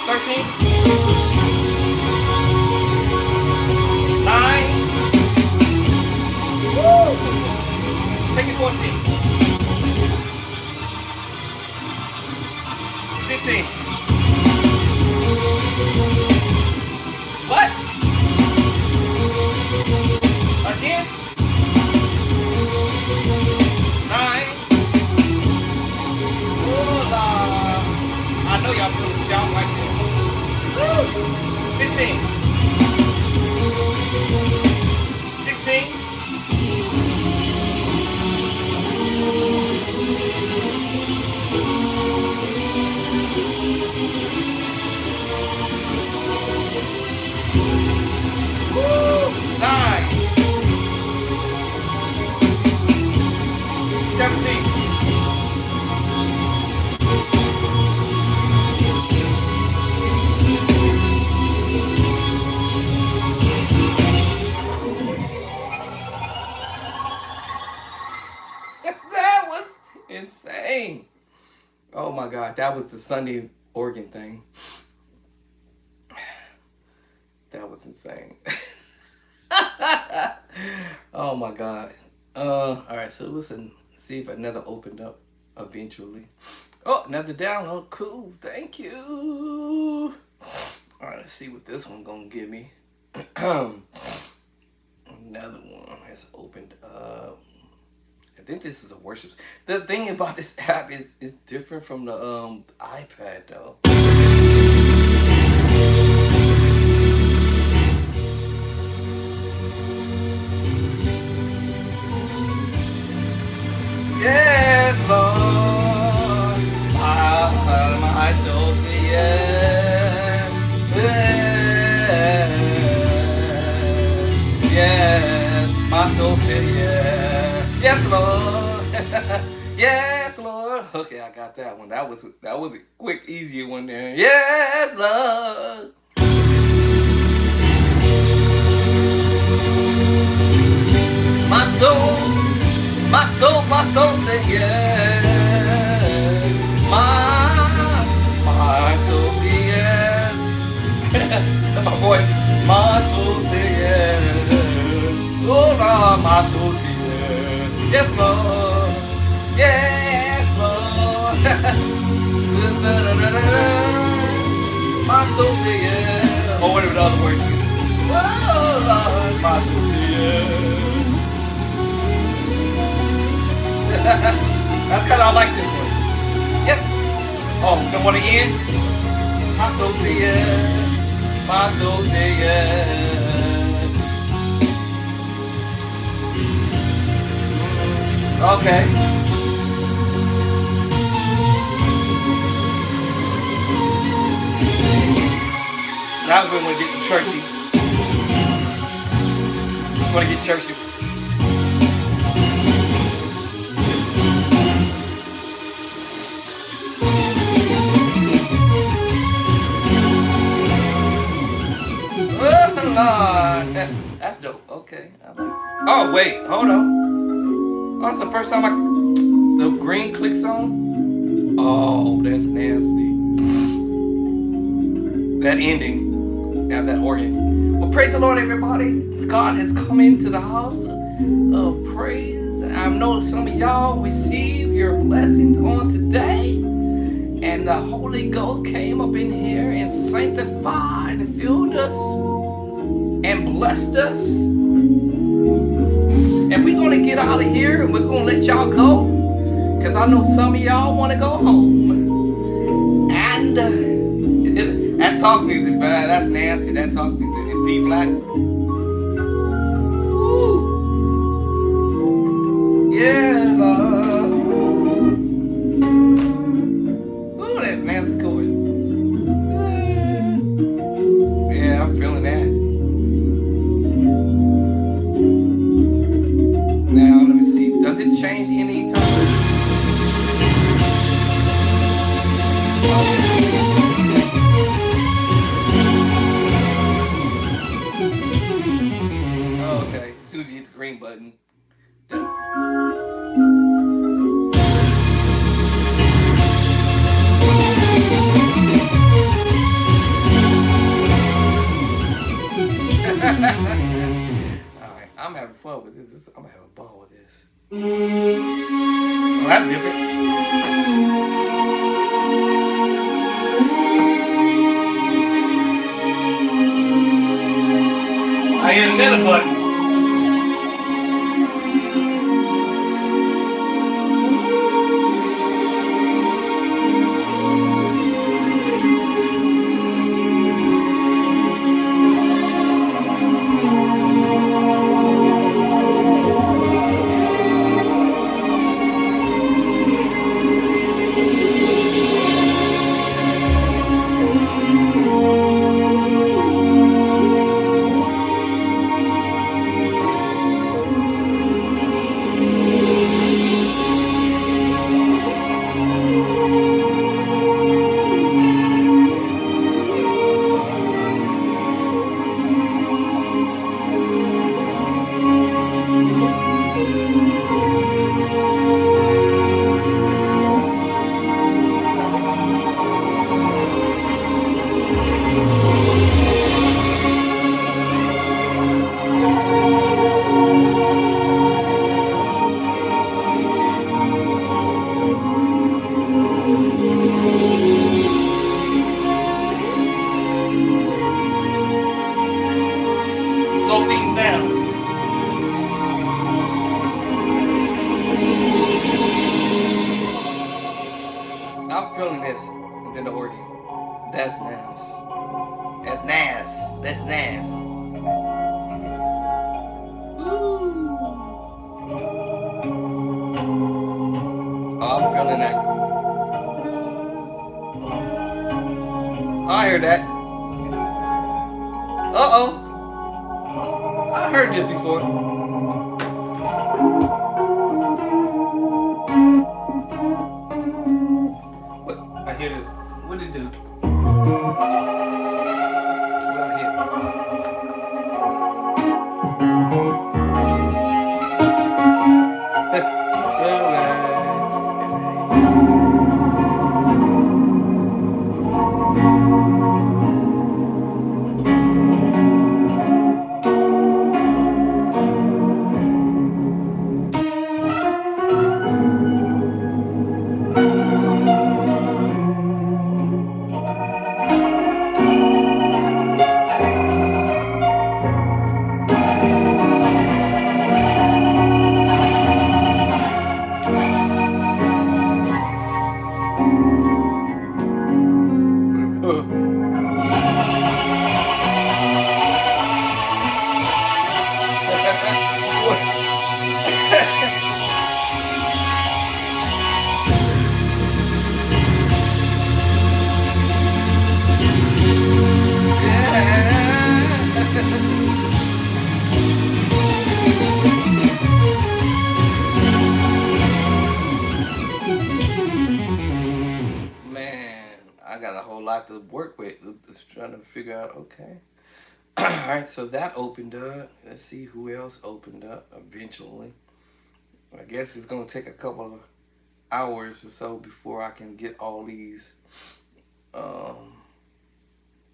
13. 9. Woo! Take it 14. 15. What? Again? 9. Oh, I know y'all feel the jump like this. Woo! 15. 16. 9. 17. 'That was insane. Oh my God, that was the Sunday organ thing. That was insane. Oh my God. All right, so listen, see if another opened up eventually. Oh, another download. Cool. Thank you. All right, let's see what this one gonna give me. Another one has opened up. I think this is a worship. The thing about this app is different from the iPad though. Yes, Lord, my soul say yes, yes, yes, my soul say yes, yes, Lord, yes, Lord. Okay, I got that one. That was a quick, easier one there. Yes, Lord. My soul. My soul say yes. My soul say yes. That's my voice. My soul say yes. Oh Lord, my soul say yes. Yes, Lord. Yes, Lord. My soul say yes. Or whatever the other word is. Oh Lord, my soul say yes. That's kind of I like this one. Yep. Oh, the one again. My soul say yes. My soul say yes. Okay. Now we're going to get churchy. We're going to get churchy. That's dope. Okay. Oh wait, hold on. Oh, that's the first time the green clicks on. Oh, that's nasty. That ending. Yeah, that organ. Well, Praise the Lord, everybody. God has come into the house of praise. I know some of y'all receive your blessings on today. And the Holy Ghost came up in here and sanctified and filled us and blessed us. And we're going to get out of here and we're going to let y'all go. Because I know some of y'all want to go home. And that talk music, man, that's nasty. That talk music in D flat. Yeah, Lord. Ooh, that's nasty chorus. Yeah, I'm feeling that. Now, let me see. Does it change any time? Oh, okay. As soon as you hit the green button. Alright, I'm having fun with this. I'm having a ball with this. Oh, that's different. I hit another button. Slow things down. I'm feeling this. And then the organ. That's nice. That's nice. That's nice. Oh, I'm feeling that. I hear that. Uh-oh. I heard this before. What? I hear this. What did it do? What I hear? Man, I got a whole lot to work with. Just trying to figure out, okay. Alright, so that opened up. Let's see who else opened up eventually. I guess it's going to take a couple of hours or so before I can get all these,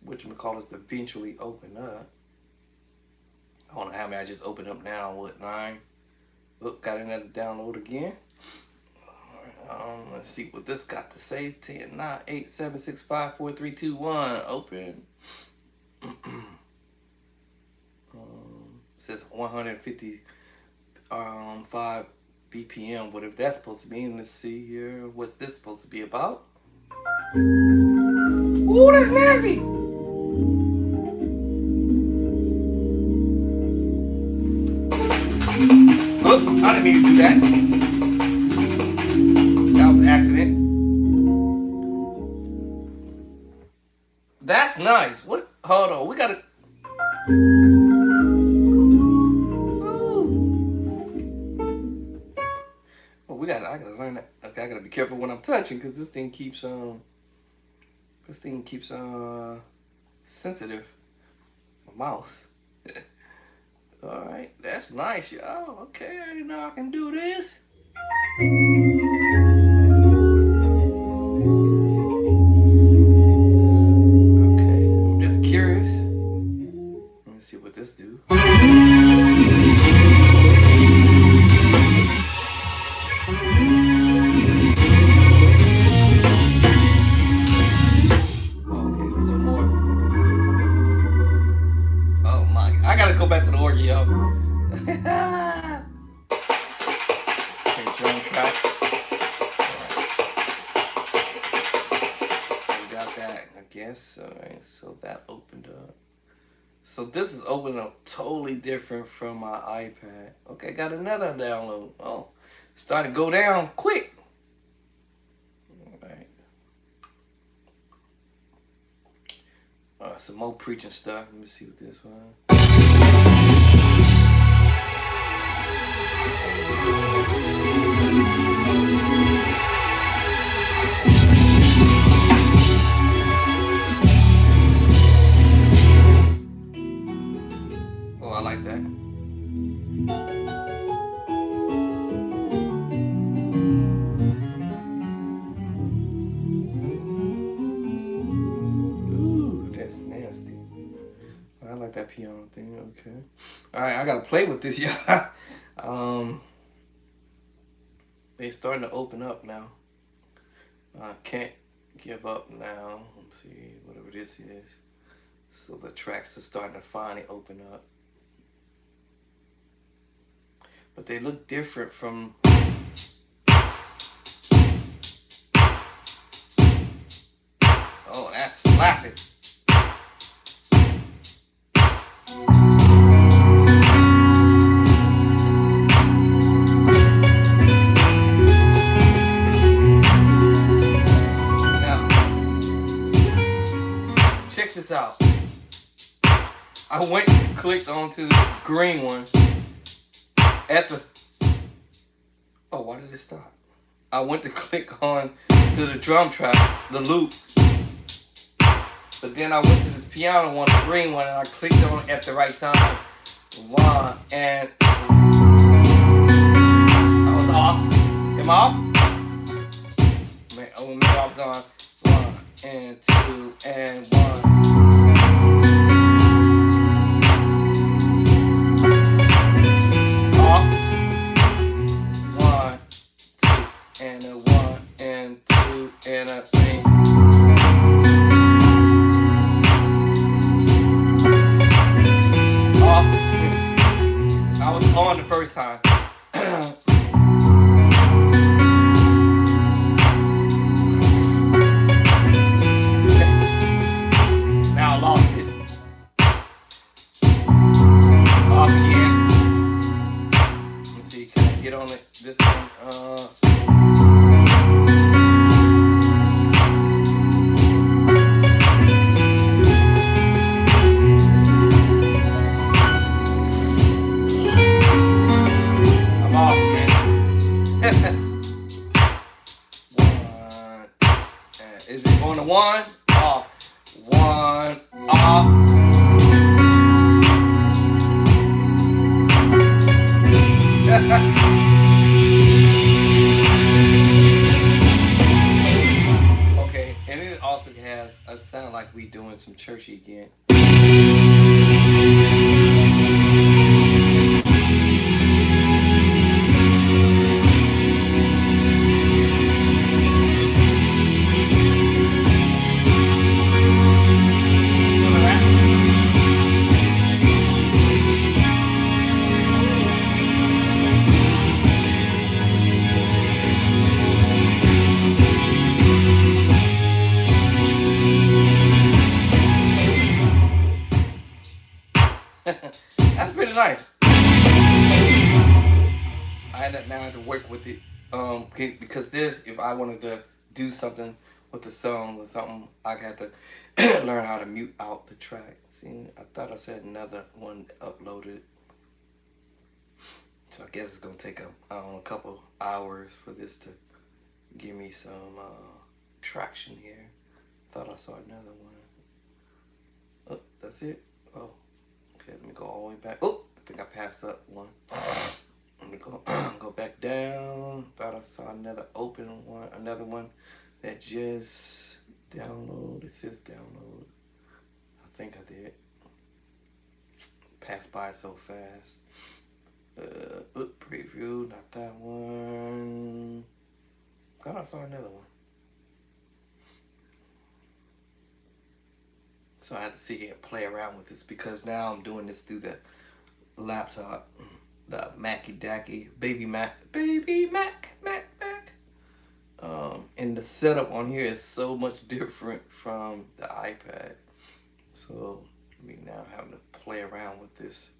whatchamacallits, eventually open up. remind me, I just opened up now. What, 9? Look, got another download again. Let's see what this got to say. 10, 9, 8, 7, 6, 5, 4, 3, 2, 1. Open. Says 155 BPM. What if that's supposed to mean? Let's see here. What's this supposed to be about? Ooh, that's nasty. Look, I didn't mean to do that. That was an accident. That's nice. What? Hold on. We gotta. Well, I gotta learn that. Okay, I gotta be careful when I'm touching because this thing keeps sensitive. My mouse. All right, that's nice, y'all. Okay, I didn't know I can do this. Okay, I'm just curious. Let me see what this do. Okay, some more. Oh my! I gotta go back to the organ, y'all. Okay, drum track. Got that, I guess. Alright, so that opened up. So this is opening up totally different from my iPad. Okay, got another download. Oh, starting to go down quick. Alright. Some more preaching stuff. Let me see what this one. Oh, I like that. Ooh, that's nasty. I like that piano thing. Okay. All right, I gotta play with this, y'all. They starting to open up now. I can't give up now. Let's see, whatever this is. So the tracks are starting to finally open up. But they look different from... Oh, that's slapping. Now, check this out. I went and clicked onto the green one at the... Oh, why did it stop? I went to click on to the drum track, the loop. But then I went to this piano one, the green one, and I clicked on it at the right time. One, and I was off. Am I off? Maybe I was on. 1 and 2 and 1. Off. 1, 2, and a 1 and 2 and a 3. I was on the first time. Now I lost it. Off again. Let's see, can I get on it this time? Is it on the 1? Off. 1, off. Okay, and it also has, it sounds like we doing some churchy again. nice. I had now had to work with it. Because this, if I wanted to do something with the song or something, I had to learn how to mute out the track. See, I thought I said another one uploaded. So I guess it's gonna take a couple hours for this to give me some traction here. Thought I saw another one. Oh, that's it. Oh, okay. Let me go all the way back. Oh, I think I passed up one. Let me go go back down. Thought I saw another open one, another one that just download. It says download. I think I did. Passed by so fast. Preview, not that one. Thought I saw another one. So I had to sit here and play around with this because now I'm doing this through the laptop. The Macky Dacky, Baby Mac. And the setup on here is so much different from the iPad. So, I mean, now I'm having to play around with this.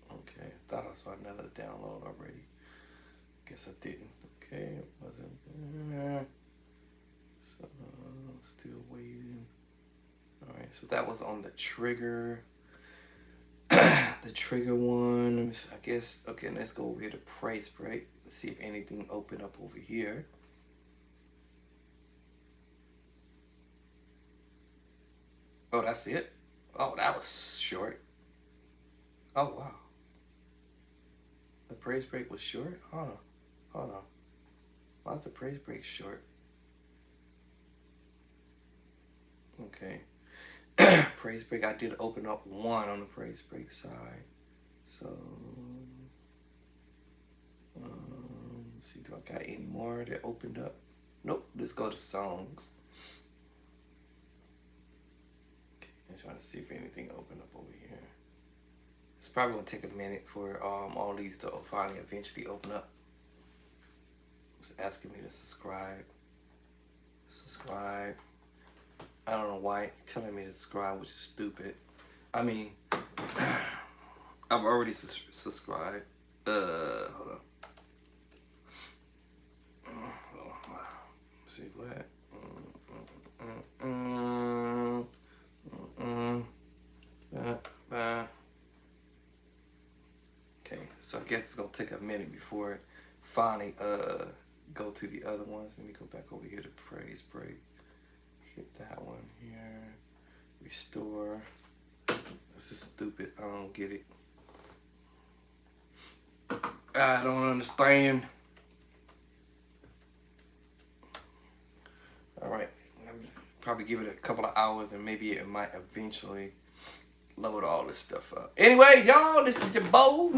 Okay, I thought I saw another download already. Guess I didn't. Okay, it wasn't there. So, still waiting. Alright, so that was on the trigger. The trigger one, I guess. Okay, let's go over here to price break. Let's see if anything opened up over here. Oh, that's it? Oh, that was short. Oh, wow. The praise break was short? Hold on. Why's the praise break short? Okay. Praise break, I did open up one on the praise break side. So, see, do I got any more that opened up? Nope, let's go to songs. Okay, I'm trying to see if anything opened up over here. It's probably gonna take a minute for all these to finally eventually open up. It's asking me to subscribe. I don't know why it's telling me to subscribe, which is stupid. I mean, I've already subscribed. Hold on. See what? Okay, so I guess it's gonna take a minute before it finally go to the other ones. Let me go back over here to praise break. Hit that one here. Restore. This is stupid. I don't get it. I don't understand. Alright. Probably give it a couple of hours and maybe it might eventually load all this stuff up. Anyway, y'all, this is your Bo.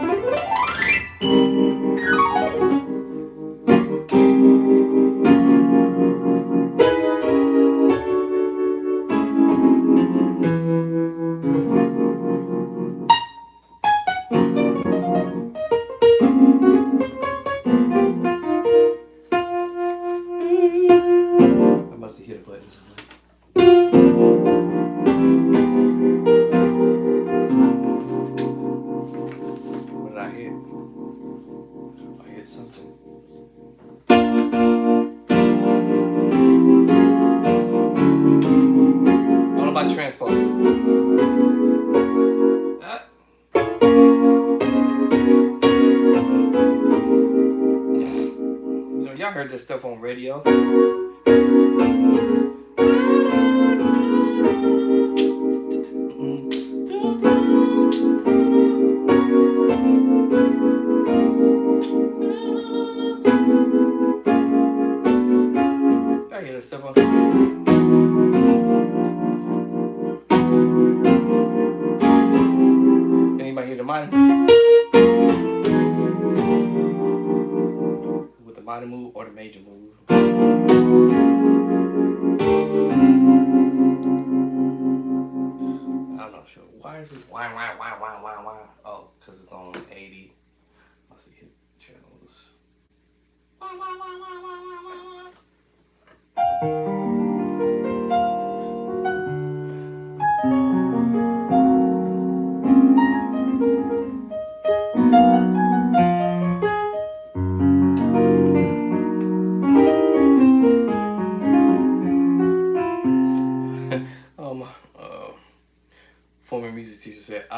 I must have hit a button somewhere. What did I hit? I hit something. What about transposing? You know, y'all heard this stuff on radio. Y'all hear this stuff on. Anybody hear the minor? With the minor move or the major move? I'm not sure. Why is it why? Oh, because it's on 80. Let's see hit channels.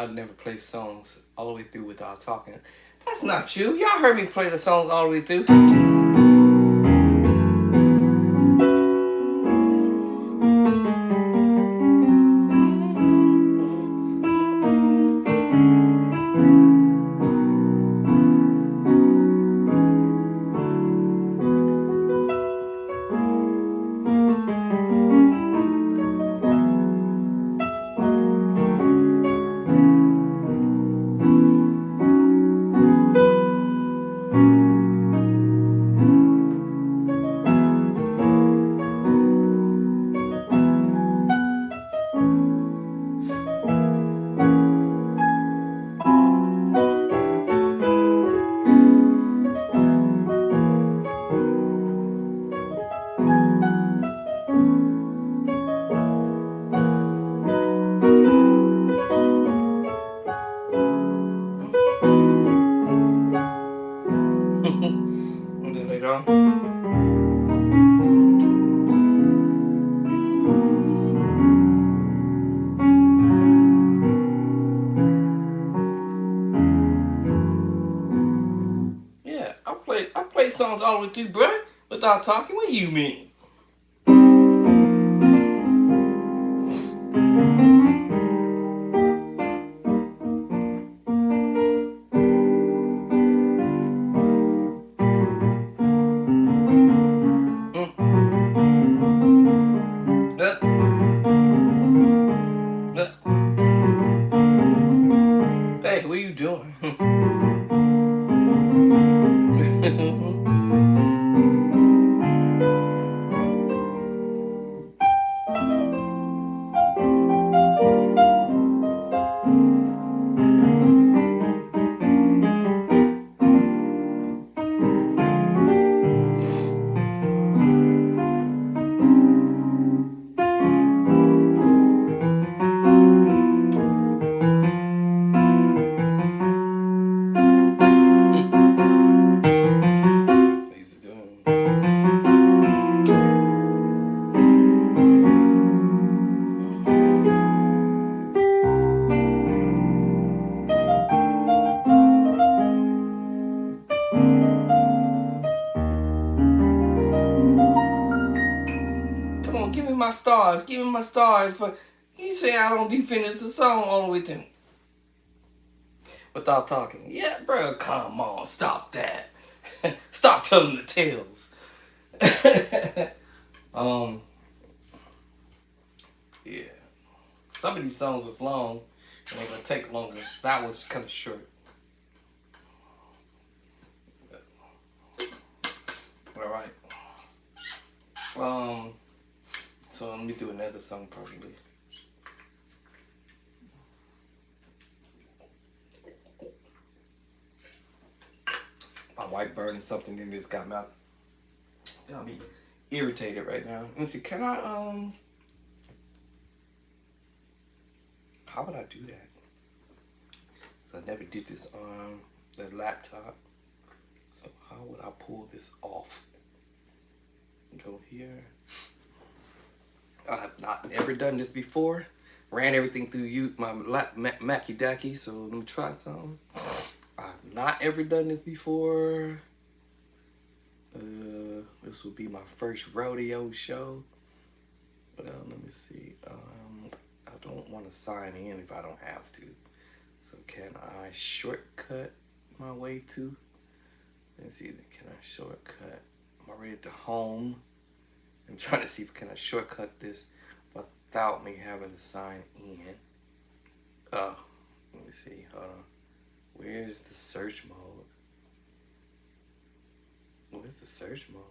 I'd never play songs all the way through without talking. That's not true. Y'all heard me play the songs all the way through. And then later on. Yeah, I played songs all the way through, bruh, without talking. What do you mean? Mm. Hey, what are you doing? What you doing? Come on, give me my stars. Give me my stars for you say I don't be finished the song all the way through. Without talking. Yeah, bro, come on, stop that. Stop telling the tales. um, yeah. Some of these songs is long and they're gonna take longer. That was kind of short. All right. So let me do another song probably. My wife burning something in this got me irritated right now. Let me see, can I how would I do that? So I never did this on the laptop. So how would I pull this off? Go here. I have not ever done this before. Ran everything through my Mackie Dacky, so let me try something. I've not ever done this before. This will be my first rodeo show. Let me see. I don't want to sign in if I don't have to. So can I shortcut my way to? Let's see. Can I shortcut? I'm already at the home. I'm trying to see if can I shortcut this without me having to sign in. Let me see. Where's the search mode? Where's the search mode?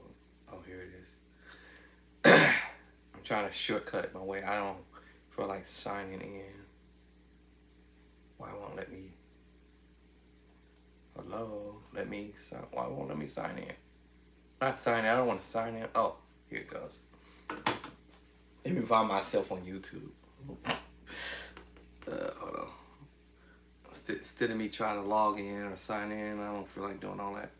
Oh, here it is. I'm trying to shortcut my way. I don't feel like signing in. Why won't let me? Hello? Let me sign. Why won't let me sign in? Not sign in. I don't want to sign in. Oh, here it goes. Let me find myself on YouTube. Hold on. Instead of me trying to log in or sign in, I don't feel like doing all that.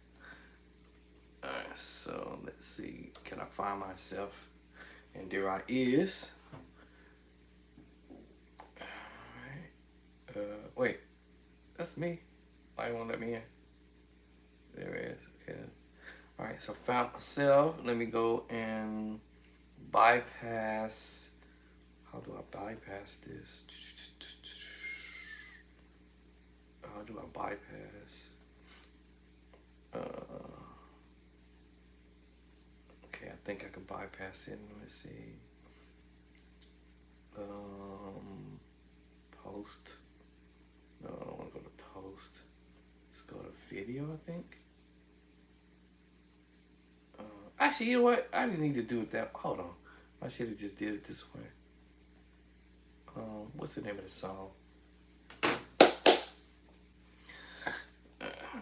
Alright, so let's see. Can I find myself? And there I is. Alright. Wait. That's me. Why you won't let me in? There it is. Okay. All right. So found myself. Let me go and bypass. How do I bypass this? How do I bypass? Okay, I think I can bypass it. Let me see. Post. No, I don't want to go to post. Let's go to video, I think. Actually, you know what? I didn't need to do it that. Hold on. I should have just did it this way. What's the name of the song?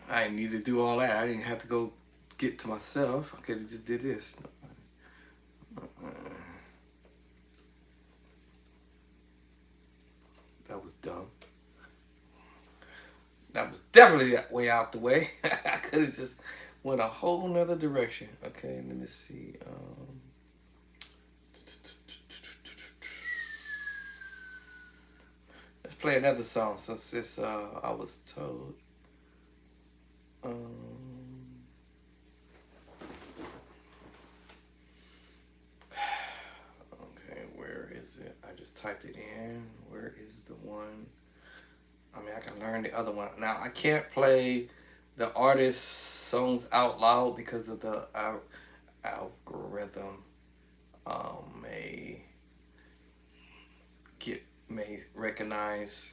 I didn't need to do all that. I didn't have to go get to myself. I could have just did this. That was dumb. That was definitely that way out the way. I could have just went a whole nother direction. Okay, let me see. Let's play another song since this I was told. Okay, where is it? I just typed it in. Where is the one? I mean, I can learn the other one. Now, I can't play the artist's songs out loud because of the algorithm. May recognize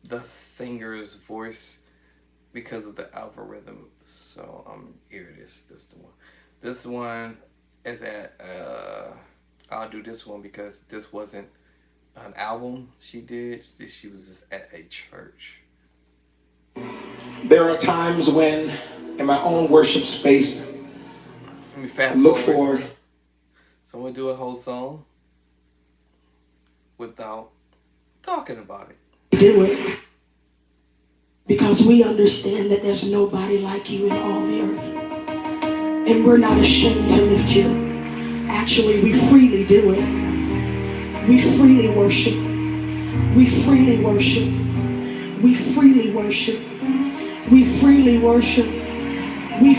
the singer's voice because of the algorithm. So here it is. This is the one. This one is at I'll do this one because this wasn't an album she did. She was just at a church. There are times when, in my own worship space, Let me fast I look forward. for. So I'm gonna do a whole song without talking about it. Do it because we understand that there's nobody like you in all the earth, and we're not ashamed to lift you. Actually, we freely do it. We freely worship. We freely worship. We freely worship. We freely worship. We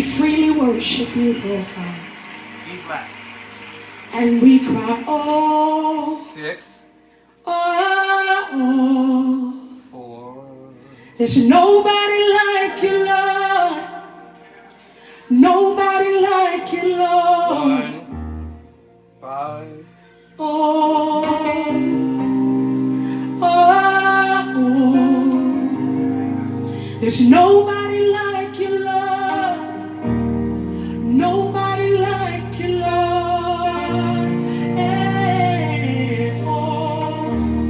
freely worship you, Lord God. E flat. And we cry, oh, 6, oh, 4. there's nobody like you, Lord. Nobody like you, Lord. 1, 5. Oh, oh, oh. There's nobody like you, Lord. Nobody like you, Lord. Hey, oh,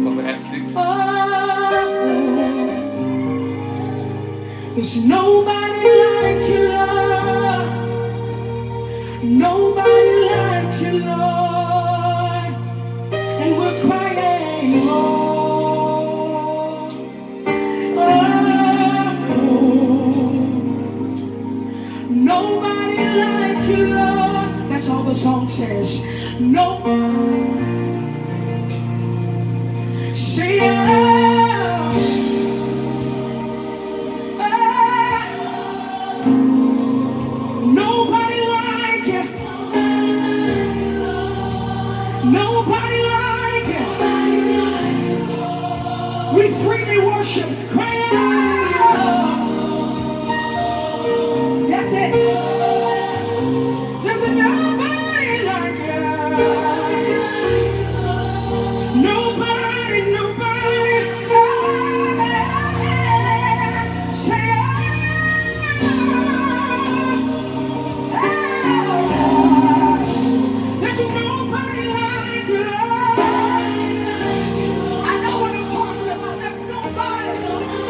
Probably have 6. oh. There's nobody like you, Lord. Nobody like you, Lord. And we're crying, oh, oh, oh. Nobody like you, Lord. That's all the song says. No. Say, oh, oh. Nobody like you. Nobody like you. We freely worship. Cry out. That's it. There's nobody like you. Nobody, nobody. Say, there's nobody like you. I know what I'm talking about. There's nobody.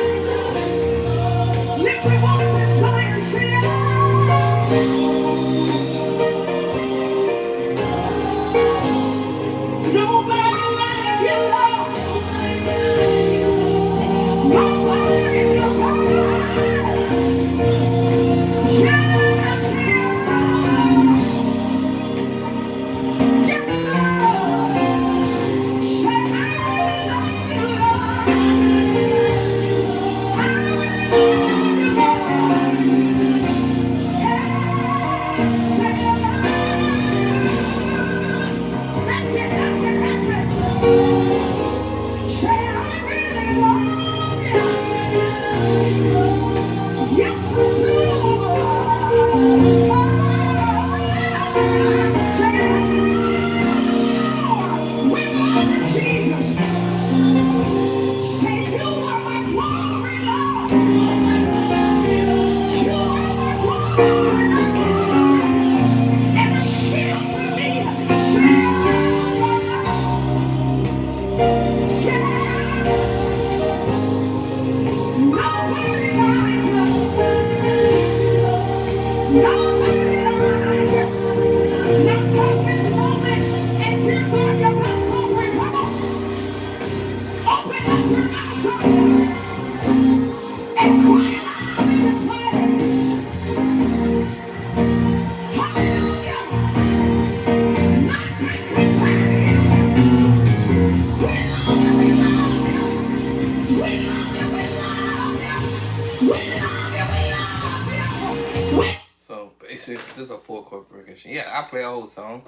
This is a 4-chord progression. Yeah, I play a whole song.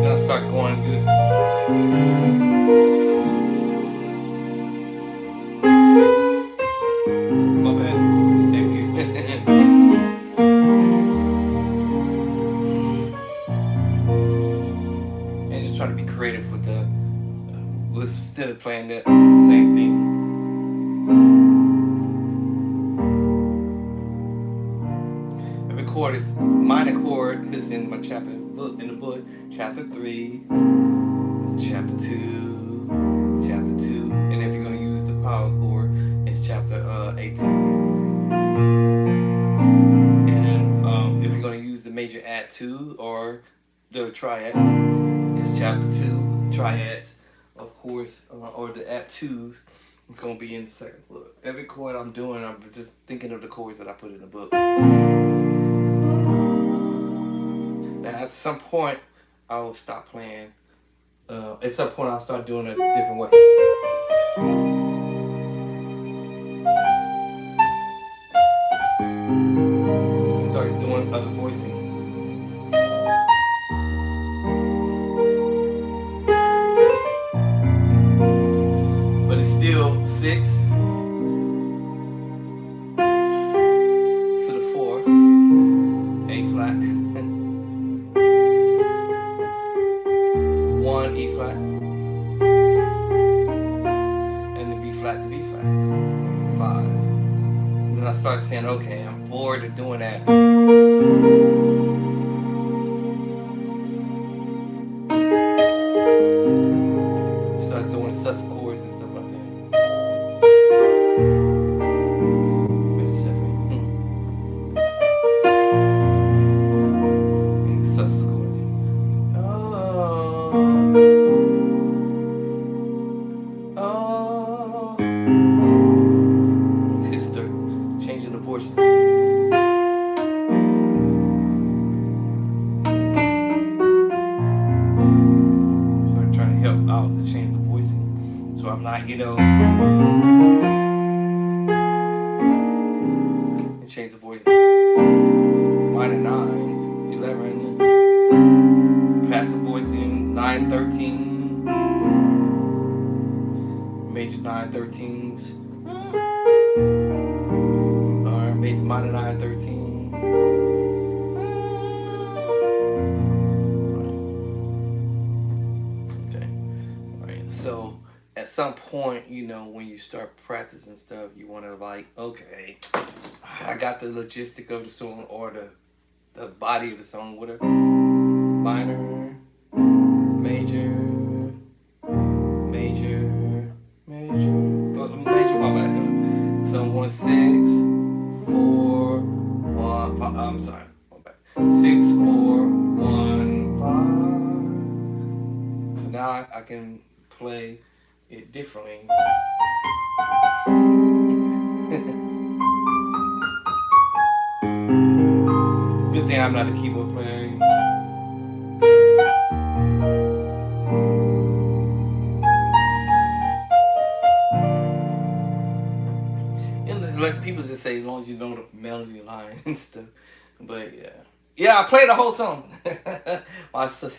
Then I start going good. My bad. Thank you. And just try to be creative with the. Instead of playing that same thing. Every chord is minor chord is in my chapter book in the book. Chapter 3, chapter 2, chapter 2, and if you're gonna use the power chord, it's chapter 18. And if you're gonna use the major add 2 or the triad, it's chapter 2 triads, of course, or the add 2s. It's gonna be in the second book. Every chord I'm doing, I'm just thinking of the chords that I put in the book. Now, at some point, I will stop playing. At some point, I'll start doing it a different way. Start doing other voicing. But it's still 6 to the 4, A flat, 1 E flat, and the B flat to B flat, 5. And then I start saying, okay, I'm bored of doing that. Start doing sus chords and stuff like that. Maybe 7. And sus chords. Oh. Just start changing the voice. So I'm trying to help out to change the voicing. So I'm not, and change the voice. Minor 9s, 11, passive voicing, 9, 13, major 9, 13s, or maybe minor 9, 13. Okay. All right. So at some point, when you start practicing stuff, you want to okay, I got the logistic of the song or the body of the song, whatever. Minor, major, major, major, major, my bad. So 1, 6, 4, 1, 5. I'm sorry, my bad. 6, 4, 1, 5. So now I can play it differently. Good thing I'm not a keyboard player. And like people just say, as long as you know the melody line and stuff. But yeah, I played the whole song. My son.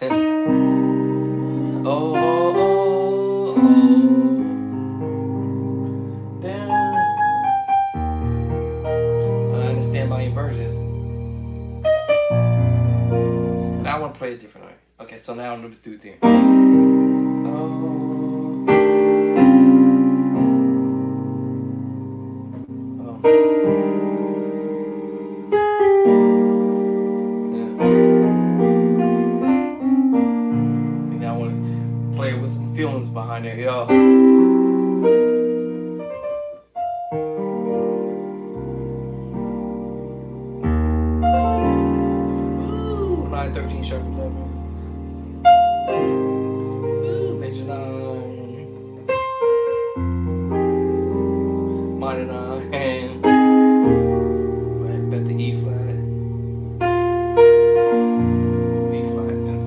Oh, oh, oh, damn. I understand my inversions. But I want to play it different way. Okay, so now I'm going to do it there. Feelings behind it, yo. Ooh, 9, 13 sharp 11. Ooh, major 9. Minor 9. Right back to E flat. B flat and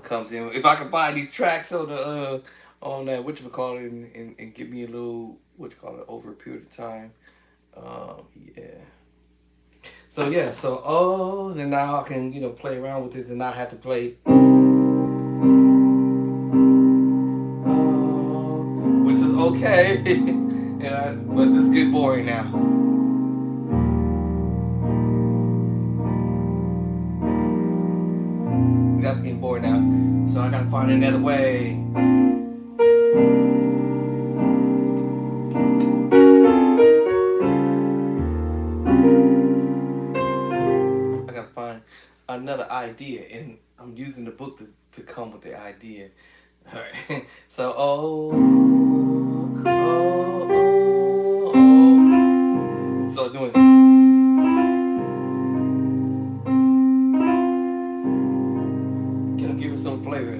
comes in. If I can find these tracks on the on that whatchamacallit and give me a little over a period of time. Yeah. So yeah, then now I can play around with this and not have to play, which is okay. Yeah, but this get boring now. That's getting boring now, so I gotta find another way. I gotta find another idea, and I'm using the book to come with the idea. All right. So so doing. Can I give it some flavor?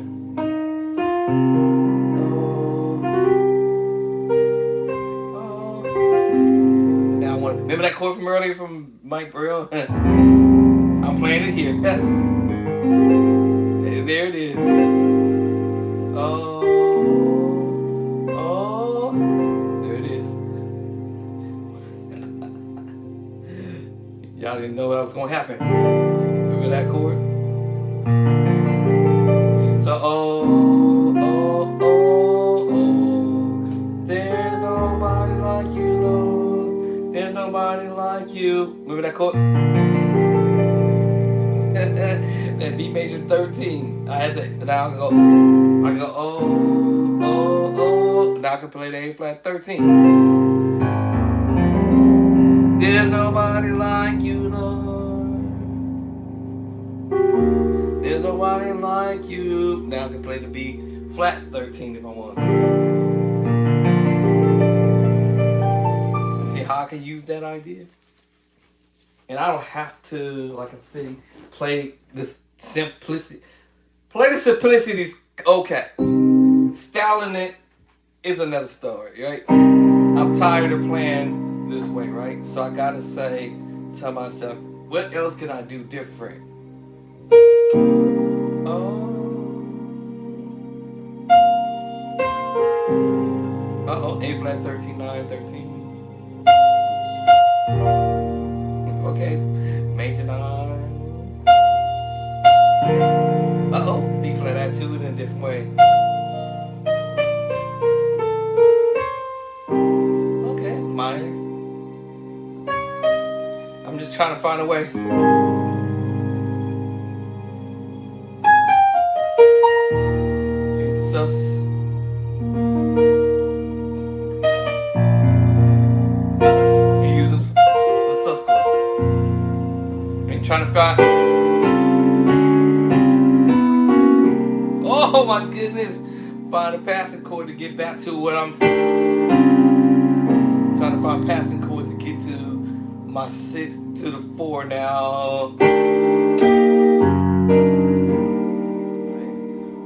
Now I want. Remember that chord from earlier from Mike Burrell? I'm playing it here. There it is. There it is. Y'all didn't know what was gonna happen. Remember that chord? So there's nobody like you, Lord. There's nobody like you. Remember that chord? That B major 13. I had to. Now I can go. Now I can play the A flat 13. There's nobody like you, Lord. There's nobody like you. Now I can play the B flat 13 if I want. See how I can use that idea? And I don't have to, like I said, play this simplicity. Play the simplicity's okay. Styling it is another story, right? I'm tired of playing this way, right? So I gotta tell myself, what else can I do different? A flat 13, 9, 13. Okay, major 9. B flat attitude in a different way. Okay, minor. I'm just trying to find a way. Sus. You're using the sus chord. And trying to find. Oh my goodness! Find a passing chord to get back to what I'm trying to find. Passing chords to get to my 6 to the 4 now.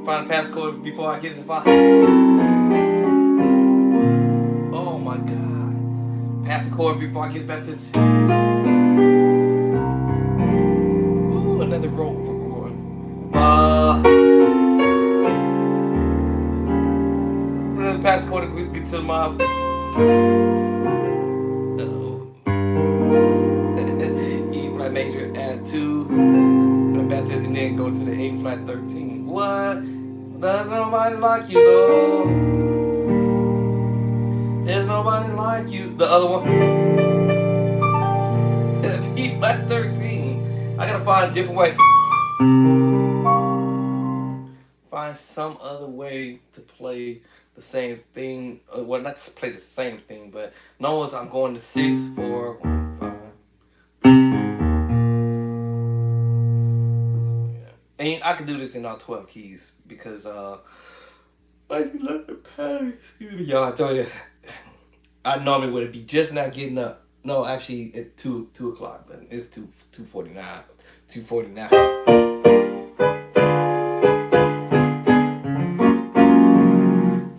Find a passing chord before I get to 5. Oh my God! Passing chord before I get back to. Ooh, another roll for chord. Pass chord to get to my E flat major, add 2, and then go to the A flat 13. What? There's nobody like you, Lord. There's nobody like you. The other one, B flat 13. I gotta find a different way. Find some other way to play the same thing. Well, not to play the same thing, but notice I'm going to 6, 4, 1, 5. And I can do this in all 12 keys because I can let the pattern. Excuse me, y'all. I told you, I normally would be just not getting up. No, actually, at 2 o'clock, but it's 2:49. 2:49.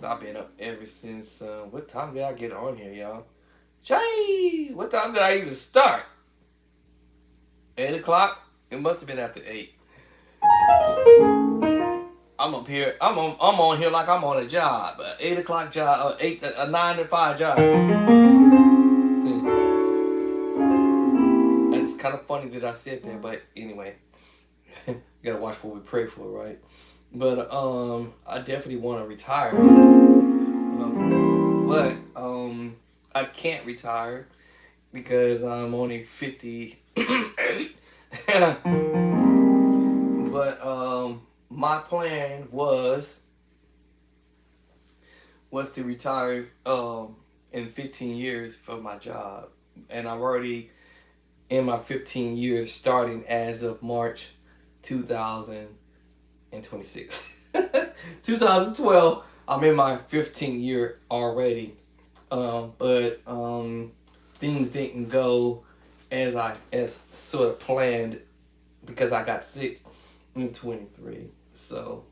I've been up ever since, what time did I get on here, y'all? Jay, what time did I even start? 8 o'clock? It must have been after 8. I'm up here. I'm on here like I'm on a job, 8 o'clock job, 9 to 5 job. That's kind of funny that I said that, but anyway, gotta watch what we pray for, right? But I definitely want to retire, but I can't retire because I'm only 58. But my plan was to retire in 15 years from my job, and I'm already in my 15 years starting as of March 2026. 2012, I'm in my 15th year already, but things didn't go as sort of planned because I got sick in 23. So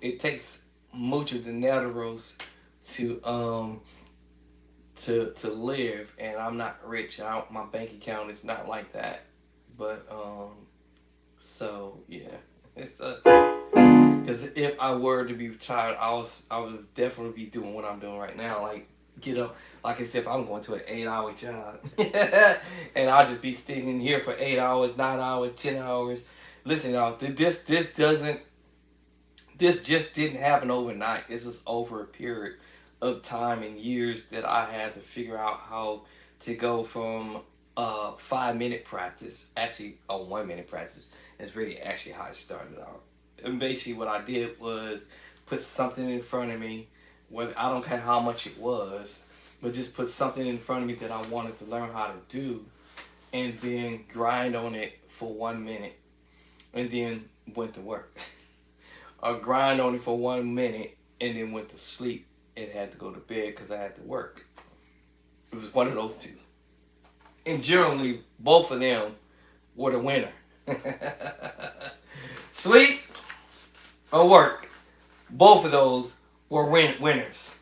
it takes mucho dineros to live, and I'm not rich. My bank account is not like that. But so yeah, it's because if I were to be retired, I would definitely be doing what I'm doing right now, like get up. Like I said, if I'm going to an 8-hour job, and I'll just be sitting here for 8 hours, 9 hours, 10 hours. Listen, y'all, this just didn't happen overnight. This is over a period of time and years that I had to figure out how to go from 5-minute practice, actually a 1-minute practice. Is really actually how I started out. And basically, what I did was put something in front of me. Whether I don't care how much it was, but just put something in front of me that I wanted to learn how to do, and then grind on it for 1 minute, and then went to work. Or grind on it for 1 minute, and then went to sleep and had to go to bed because I had to work. It was one of those two. And generally, both of them were the winner. Sleep or work. Both of those were winners.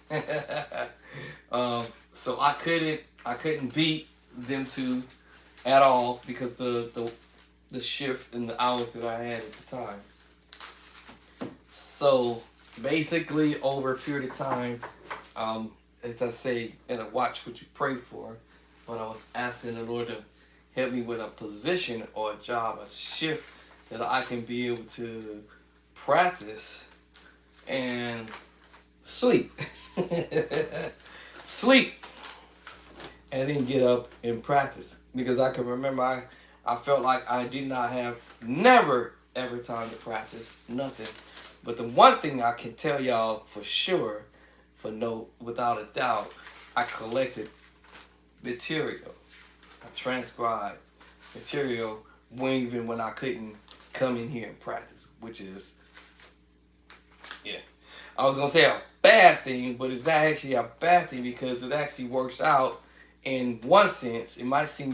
So I couldn't beat them two at all because the shift and the hours that I had at the time. So basically, over a period of time, as I say, and watch what you pray for, but I was asking the Lord to help me with a position or a job, a shift that I can be able to practice and sleep. Sleep. And then get up and practice. Because I can remember I felt like I did not have never ever time to practice. Nothing. But the one thing I can tell y'all for sure, without a doubt, I collected material. I transcribed material even when I couldn't come in here and practice, which is, yeah. I was going to say a bad thing, but it's not actually a bad thing because it actually works out in one sense. It might seem,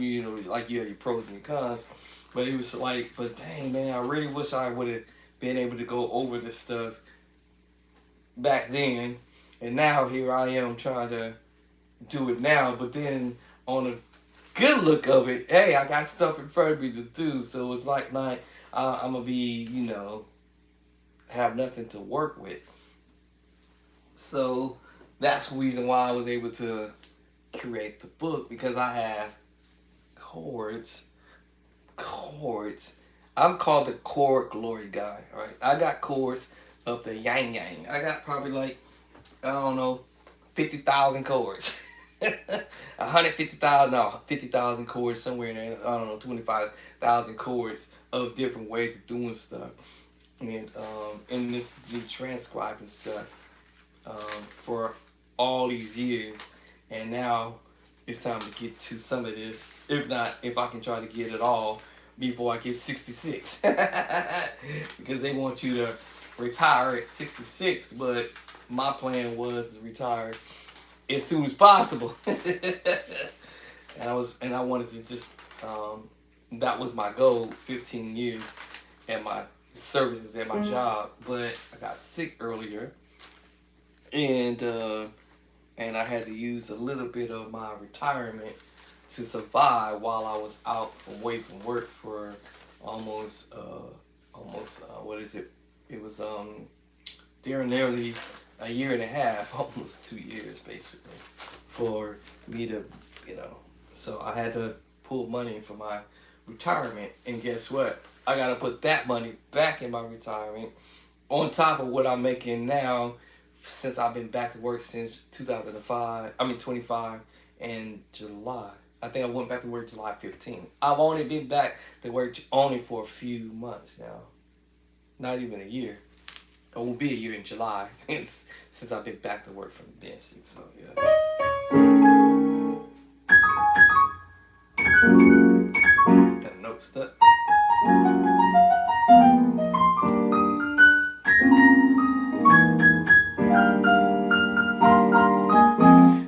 like you have your pros and your cons, but it was like, but dang, man, I really wish I would have been able to go over this stuff back then. And now here I am trying to do it now, but then on a good look of it, hey, I got stuff in front of me to do, so it's like I'm gonna be, have nothing to work with. So that's the reason why I was able to create the book, because I have chords. I'm called the chord glory guy, right? I got chords up the yang yang. I got probably like, I don't know, 50,000 chords. 50,000 chords somewhere in there. I don't know, 25,000 chords of different ways of doing stuff. And this is me transcribing stuff for all these years. And now it's time to get to some of this. If I can try to get it all before I get 66. Because they want you to retire at 66, but my plan was to retire as soon as possible. and I wanted to just that was my goal, 15 years at my services at my job, but I got sick earlier, and I had to use a little bit of my retirement to survive while I was away from work for almost almost what is it? It was during nearly a year and a half, almost 2 years basically, for me to, you know. So I had to pull money for my retirement, and guess what? I gotta put that money back in my retirement on top of what I'm making now, since I've been back to work since 2005. I mean 25 in July. I think I went back to work July 15th. I've only been back to work only for a few months now. Not even a year. It will be a year in July since I've been back to work from being sick. So yeah. Got a note stuck.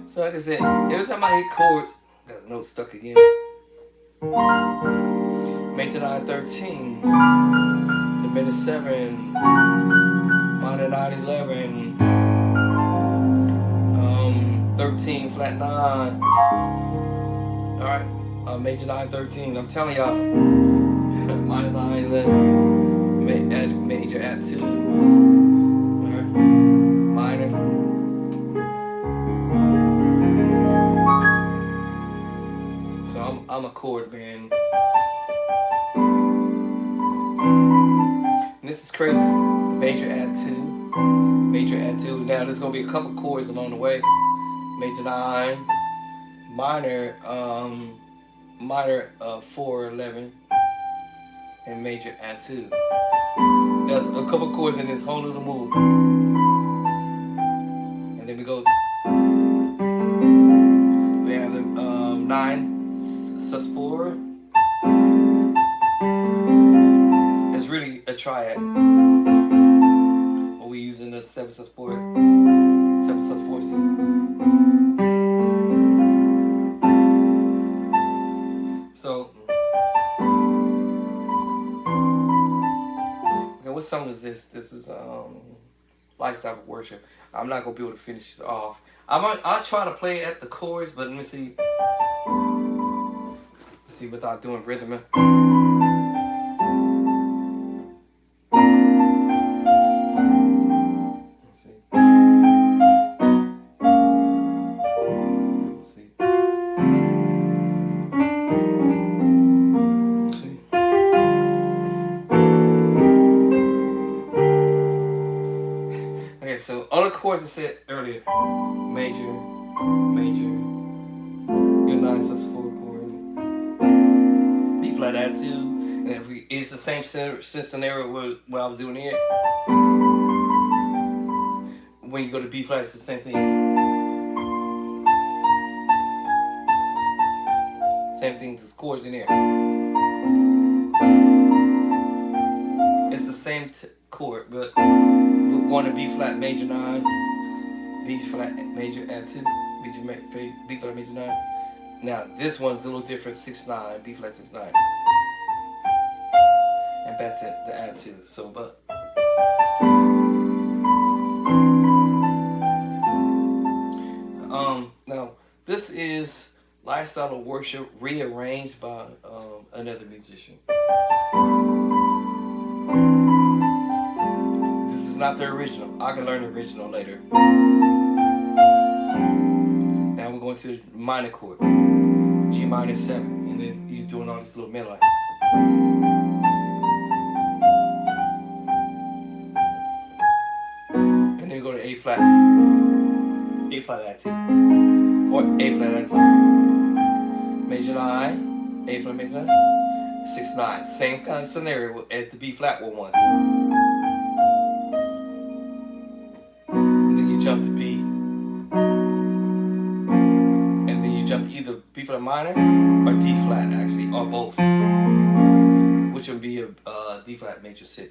So like I said, every time I hit chords, got a note stuck again. Major 9 13, diminished 7, minor 9 11, 13 flat 9. Alright, major 9 13. I'm telling y'all, minor 9 11, major at 2. Alright, minor. So I'm a chord man. And this is crazy. Major add 2. Major add 2. Now there's gonna be a couple chords along the way. Major 9. Minor 4 11. And major add 2. There's a couple chords in this whole little move. And then we go. We have the 9 sus4. It's really a triad. What we using the 7 sus4, 7 sus4 C. So, okay, what song is this? This is Lifestyle of Worship. I'm not gonna be able to finish this off. I'll try to play at the chorus, but let me see. Let's see without doing rhythm. Let's see. Let's see. Let's see. Okay, so all the chords I said earlier, major, major, your 9 sus4 chord, B flat add 2, and if it's the same scenario what I was doing here. When you go to B flat, it's the same thing. Same thing, the chords in here. It's the same chord, but we're going to B flat major 9, B flat major add 2, B flat major 9. Now this one's a little different, 6/9, B flat 6/9, and back to the add 2. So, but now this is Lifestyle of Worship rearranged by another musician. This is not the original. I can learn the original later. Now we're going to the minor chord, G minor 7, and then you're doing all this little melody. And then you go to A flat add 2, or A flat add 2, major 9, A flat major 9, 6/9. Same kind of scenario as the B flat one. And then you jump to B. And then you jump to either B flat minor or D flat, actually, or both. Which would be a D flat major 6.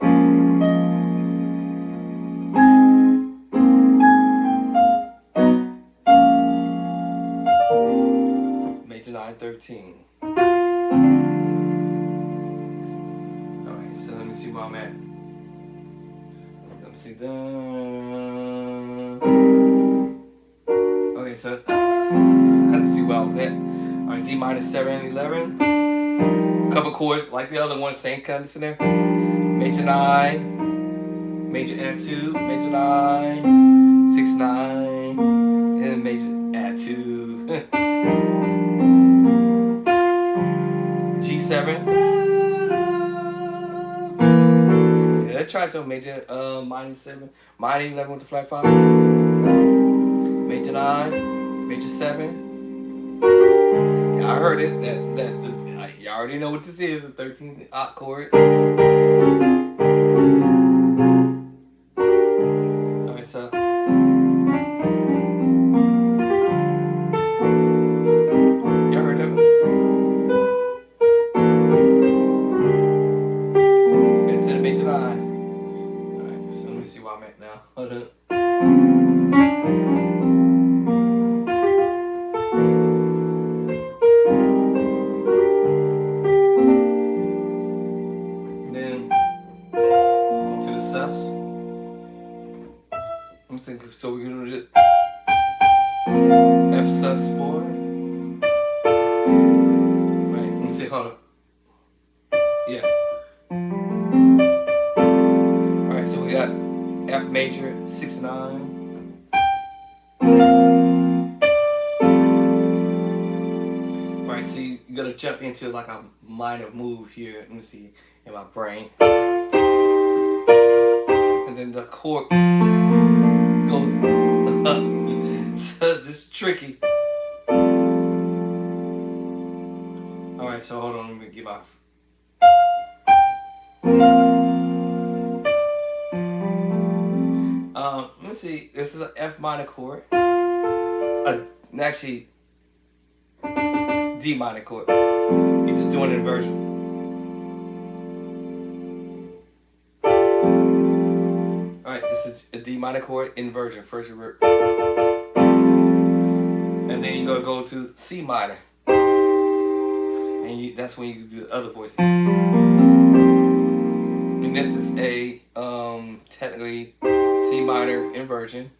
Major 9 13. Alright, so let me see where I'm at. Let me see. Okay, so I have to see where I was at. Alright, D minor 7 11. Couple chords like the other one, same kind of scenario. major 9, major add 2, major 9, 6 9, and major add 2, G7. Yeah, try to major minor 7, minor 11 with the flat 5, major 9, major 7. Yeah, I heard it. You already know what this is. A 13th oct chord. All right, so y'all heard that? Back to the major 9. All right, so let me see where I'm at now. Hold up. So we're gonna do F sus 4. Right, let me see, hold up. Yeah. Alright, so we got F major 6 9. Right, so you gotta jump into like a minor move here. Let me see in my brain. And then the chord goes up. So this is tricky. Alright, so hold on, let me give off. Let me see. This is an F minor chord. Actually, D minor chord. You're just doing an inversion. Alright, this is a D minor chord inversion, first revert. And then you're gonna go to C minor. And that's when you do the other voice. And this is a technically C minor inversion.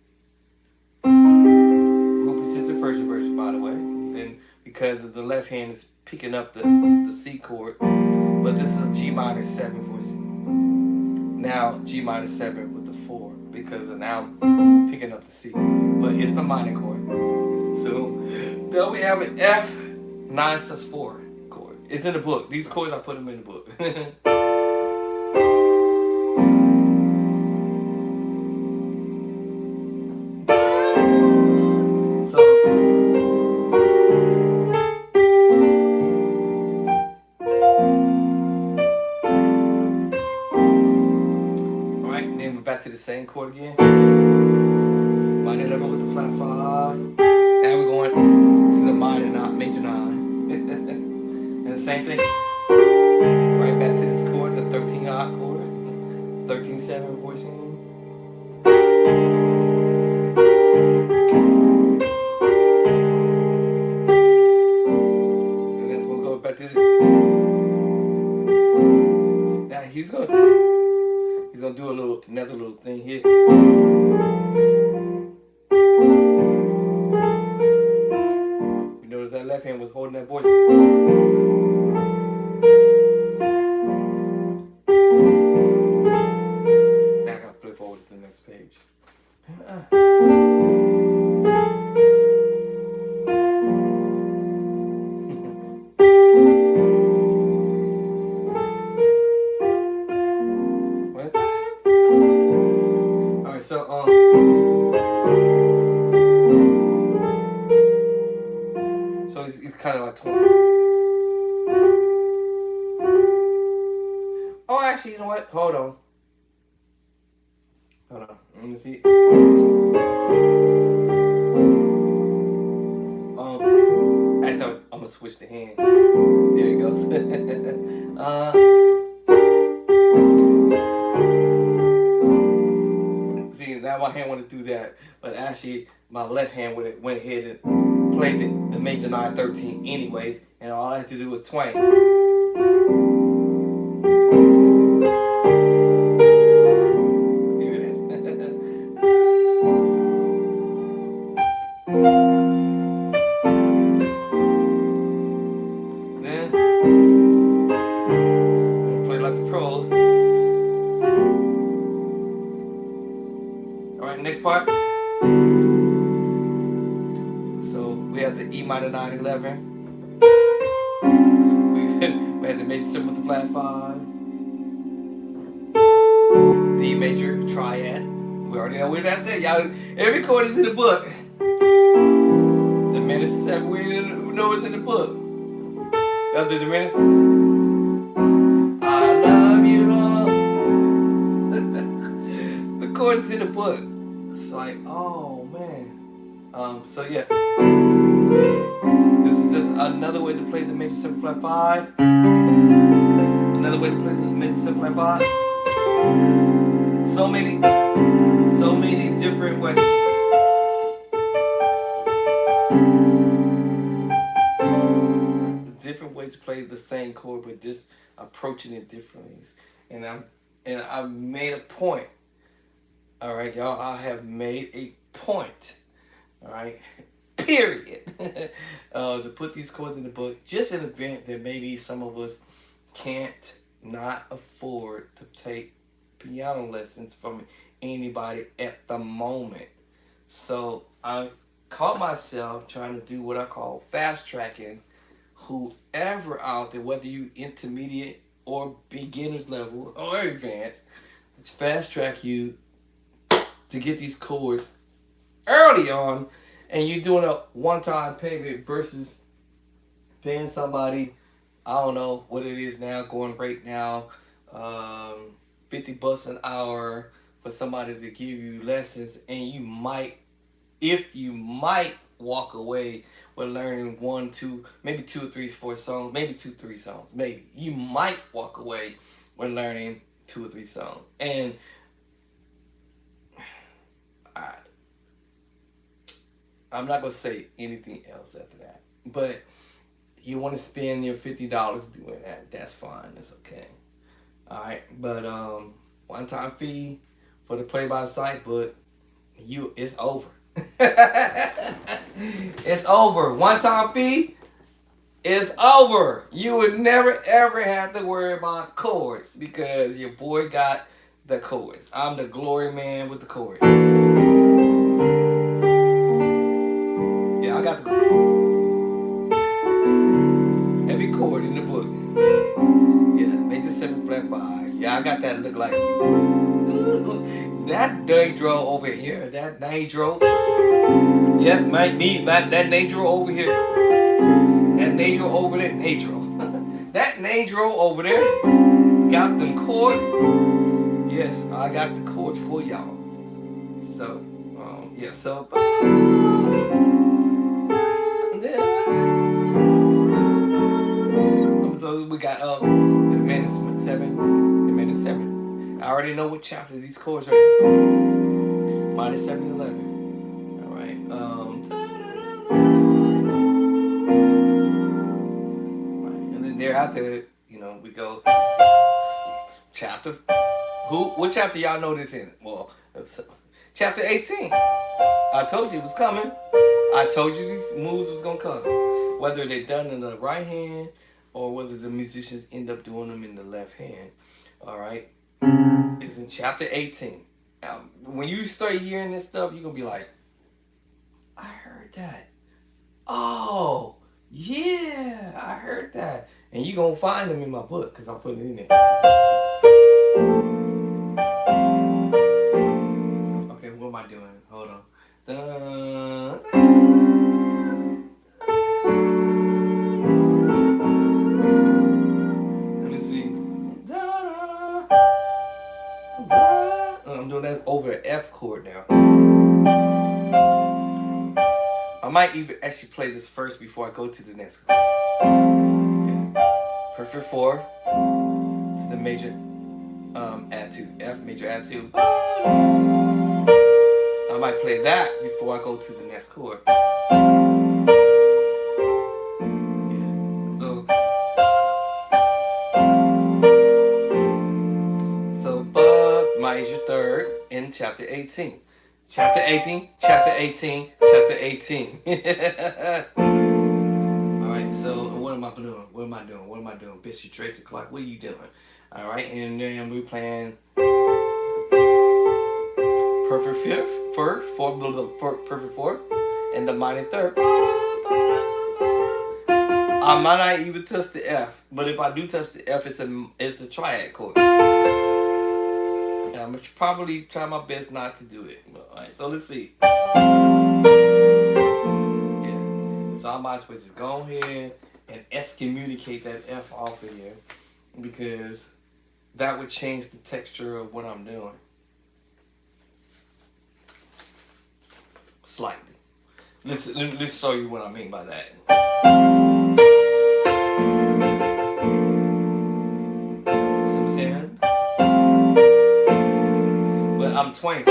This is the first inversion, by the way. And because the left hand is picking up the C chord, but this is a G minor 7 voicing. Now G minor 7 with the 4 because now I'm picking up the C, but it's the minor chord. So now we have an F 9 sus 4 chord. It's in the book. These chords I put them in the book. Back to the same chord again. Minor 11 with the flat 5. Now we're going to the minor 9, major 9. And the same thing. Right back to this chord, the 13 oct chord. 13-7 voicing. And then we'll go back to the. Now he's gonna do another little thing here. You notice that left hand was holding that voice. Now I gotta flip over to the next page. So it's kind of like 20. Oh, actually, you know what? Hold on. Let me see. Actually, I'm gonna switch the hand. There it goes. See, now my hand want to do that, but actually, my left hand went ahead and played the major 9 13 anyways, and all I had to do was twang. Here it is. Then I'm gonna play like the pros. next part. So we have the E minor 9/11. We had the major 7 with the flat 5. D major triad. We already know what that's it. Y'all, every chord is in the book. The minor 7, we know it's in the book. Y'all did the minute. I love you, love. The chords is in the book. It's like, oh man. So yeah. This is just another way to play the major 7 flat 5. Another way to play the major 7 flat 5. So many different ways. Different ways to play the same chord, but just approaching it differently. And I've made a point. All right, y'all. I have made a point. All right. Period. To put these chords in the book, just an event that maybe some of us can't not afford to take piano lessons from anybody at the moment. So I caught myself trying to do what I call fast tracking whoever out there, whether you intermediate or beginners level or advanced, fast track you to get these chords early on, and you're doing a one-time payment versus paying somebody, I don't know what it is now, going rate now, $50 an hour for somebody to give you lessons, and you might walk away with learning 1, 2, maybe 2 or 3, 4 songs, maybe 2, 3 songs, maybe. You might walk away with learning 2 or 3 songs. And I'm not going to say anything else after that. But you want to spend your $50 doing that, that's fine, that's okay. Alright, but one-time fee for the play-by-sight book, it's over. It's over. One-time fee is over. You would never ever have to worry about chords because your boy got the chords. I'm the glory man with the chords. Yeah, I got the chords. Every chord in the book. Yeah, major 7 flat 5. Yeah, I got that look like that Nadro over here. That Nadro. Yeah, might be that Nadro over here. That Nadro over there. Nadro. That Nadro over there. Got them chords. Yes, I got the chords for y'all. So, yeah, so. So we got the minor 7. The minor 7. I already know what chapter these chords are in. Minor 7 and 11. Alright. And then thereafter, we go chapter. What chapter y'all know this in? Well, chapter 18. I told you it was coming. I told you these moves was gonna come. Whether they're done in the right hand or whether the musicians end up doing them in the left hand. Alright? It's in chapter 18. Now, when you start hearing this stuff, you're gonna be like, I heard that. Oh, yeah, I heard that. And you're gonna find them in my book because I put it in there. Okay, what am I doing? Hold on. Let me see. I'm doing that over an F chord now. I might even actually play this first before I go to the next chord. Yeah. Perfect 4 to the major attitude, F major attitude. I might play that before I go to the next chord. Major 3rd in chapter 18. Chapter 18, chapter 18, chapter 18. Alright, so what am I doing? What am I doing? What am I doing? Bitch, you trace the clock. What are you doing? Alright, and then we're playing perfect 5th. first, the perfect fourth, and the minor third. I might not even touch the F, but if I do touch the F, it's the triad chord. And I'm gonna probably try my best not to do it. All right, so let's see. Yeah, so I might as well just go ahead and excommunicate that F off of here, because that would change the texture of what I'm doing slightly. Let's show you what I mean by that. See what I'm saying? But I'm twanging.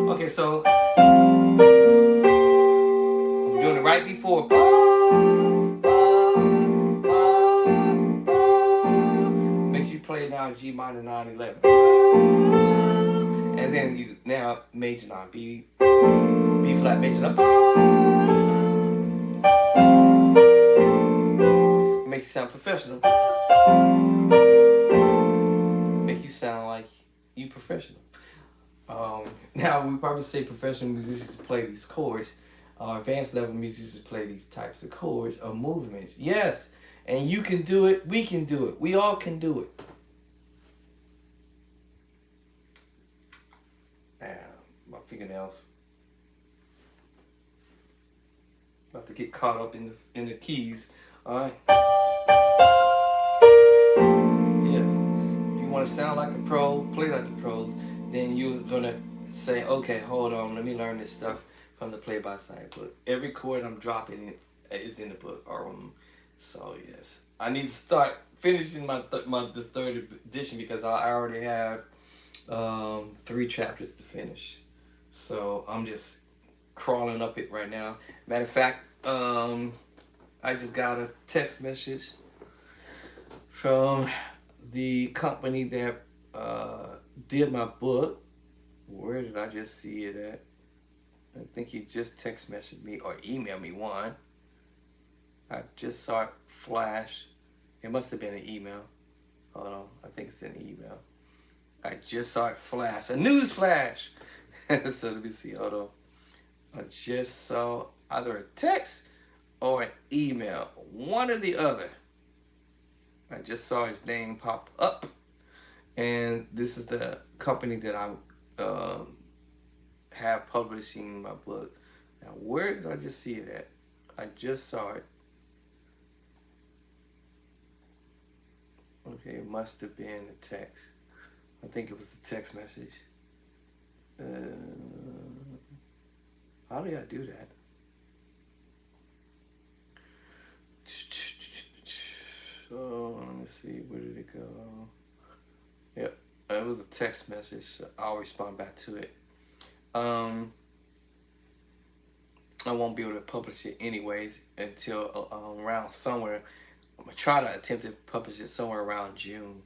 Okay, so I'm doing it right before. Makes you play now G minor 9/11, and then you now major 9 B flat major 9. Makes you sound professional. Make you sound like you professional. Now we probably say professional musicians play these chords. Advanced level musicians play these types of chords or movements. Yes, and you can do it. We can do it. We all can do it. My fingernails about to get caught up in the keys. All right. Yes. If you want to sound like a pro, play like the pros, then you're gonna say, okay, hold on, let me learn this stuff from the play-by-side book. Every chord I'm dropping is in the book. So yes, I need to start finishing this third edition, because I already have 3 chapters to finish. So I'm just crawling up it right now. Matter of fact, I just got a text message from the company that did my book. Where did I just see it at? I think he just text messaged me or emailed me one. I just saw it flash. It must have been an email. Hold on, I think it's an email. I just saw it flash. A news flash. So let me see. Hold on. I just saw either a text or an email. One or the other. I just saw his name pop up. And this is the company that I have publishing my book. Now, where did I just see it at? I just saw it. Okay, it must have been a text. I think it was the text message. How do I do that? So let me see, where did it go? Yep, it was a text message. So I'll respond back to it. I won't be able to publish it anyways until around somewhere. I'm gonna try to attempt to publish it somewhere around June.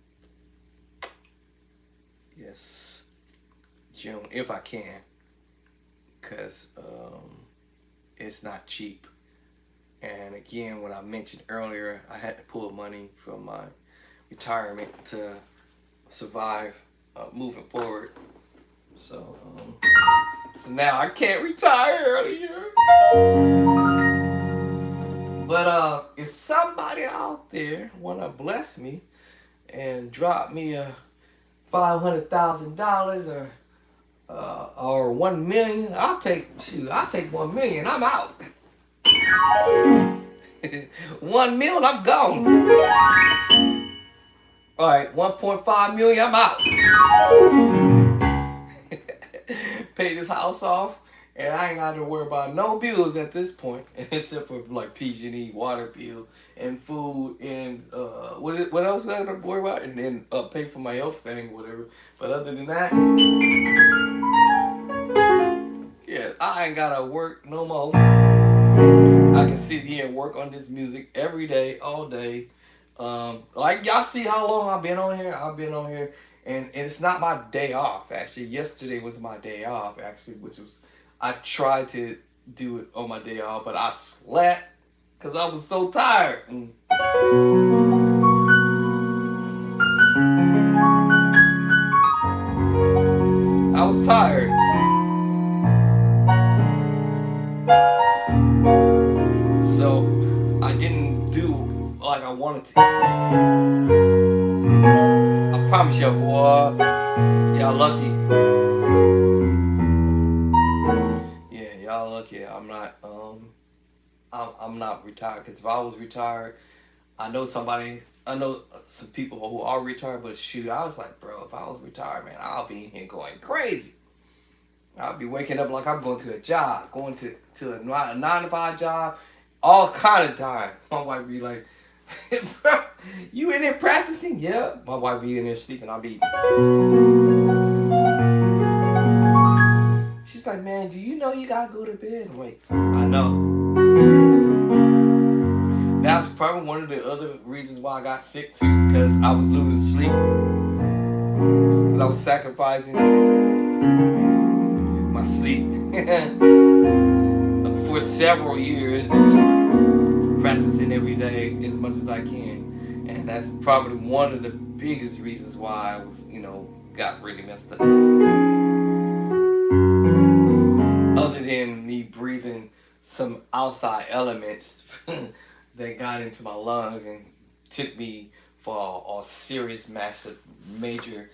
Yes, June, if I can, because it's not cheap. And again, what I mentioned earlier, I had to pull money from my retirement to survive moving forward. So now I can't retire earlier. But if somebody out there wanna bless me and drop me a $500,000 or 1 million, I'll take 1 million. I'm out. 1 million, I'm gone. All right, 1.5 million, I'm out. Pay this house off, and I ain't got to worry about no bills at this point, except for like PG&E, water bill, and food, and what else I got to worry about, and then pay for my health thing, whatever. But other than that, yeah, I ain't gotta work no more. I can sit here and work on this music every day, all day. Like y'all see how long I've been on here? I've been on here, and it's not my day off. Actually, yesterday was my day off. Actually, which was I tried to do it on my day off, but I slept. because I was so tired. I was tired. So I didn't do like I wanted to. I promise y'all, boy, y'all lucky. Yeah, y'all lucky. I'm not retired. Cause if I was retired, I know some people who are retired. But shoot, I was like, bro, if I was retired, man, I'll be in here going crazy. I'll be waking up like I'm going to a job, going to a 9 to 5 job, all kind of time. My wife be like, bro, you in there practicing? Yeah. My wife be in there sleeping. I'll be. She's like, man, do you know you gotta go to bed? I'm like, I know. That's probably one of the other reasons why I got sick too, because I was losing sleep. Because I was sacrificing my sleep for several years, practicing every day as much as I can. And that's probably one of the biggest reasons why I was, got really messed up. Other than me breathing some outside elements that got into my lungs and took me for a serious, massive, major,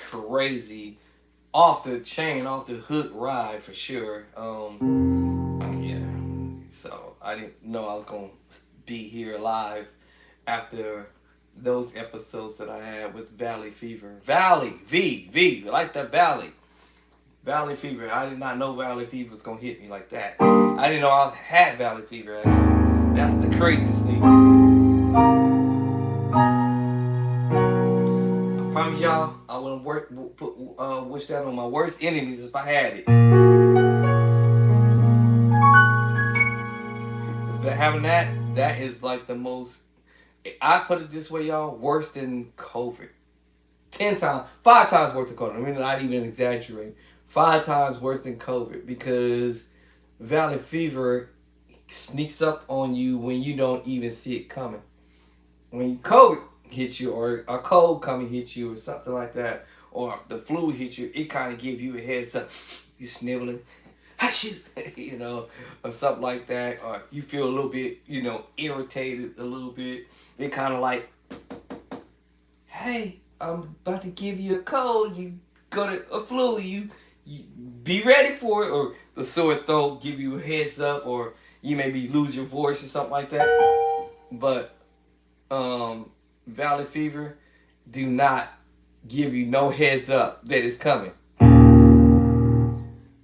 crazy, off the chain, off the hook ride for sure. Yeah. So I didn't know I was gonna be here alive after those episodes that I had with Valley Fever. Valley, V, like that Valley. Valley Fever. I did not know Valley Fever was gonna hit me like that. I didn't know I had Valley Fever actually. That's the craziest thing. I promise y'all, I wouldn't wish that on my worst enemies if I had it. But having that is like the most. I put it this way, y'all, worse than COVID. 5 times worse than COVID. I mean, not even exaggerating. 5 times worse than COVID because Valley Fever sneaks up on you when you don't even see it coming. When COVID hits you, or a cold come and hit you, or something like that, or the flu hits you, it kind of gives you a heads up. You sniveling, or something like that, or you feel a little bit, irritated a little bit. It kind of like, hey, I'm about to give you a cold. You go to a flu. You be ready for it, or the sore throat give you a heads up, or you maybe lose your voice or something like that. But Valley Fever do not give you no heads up that it's coming.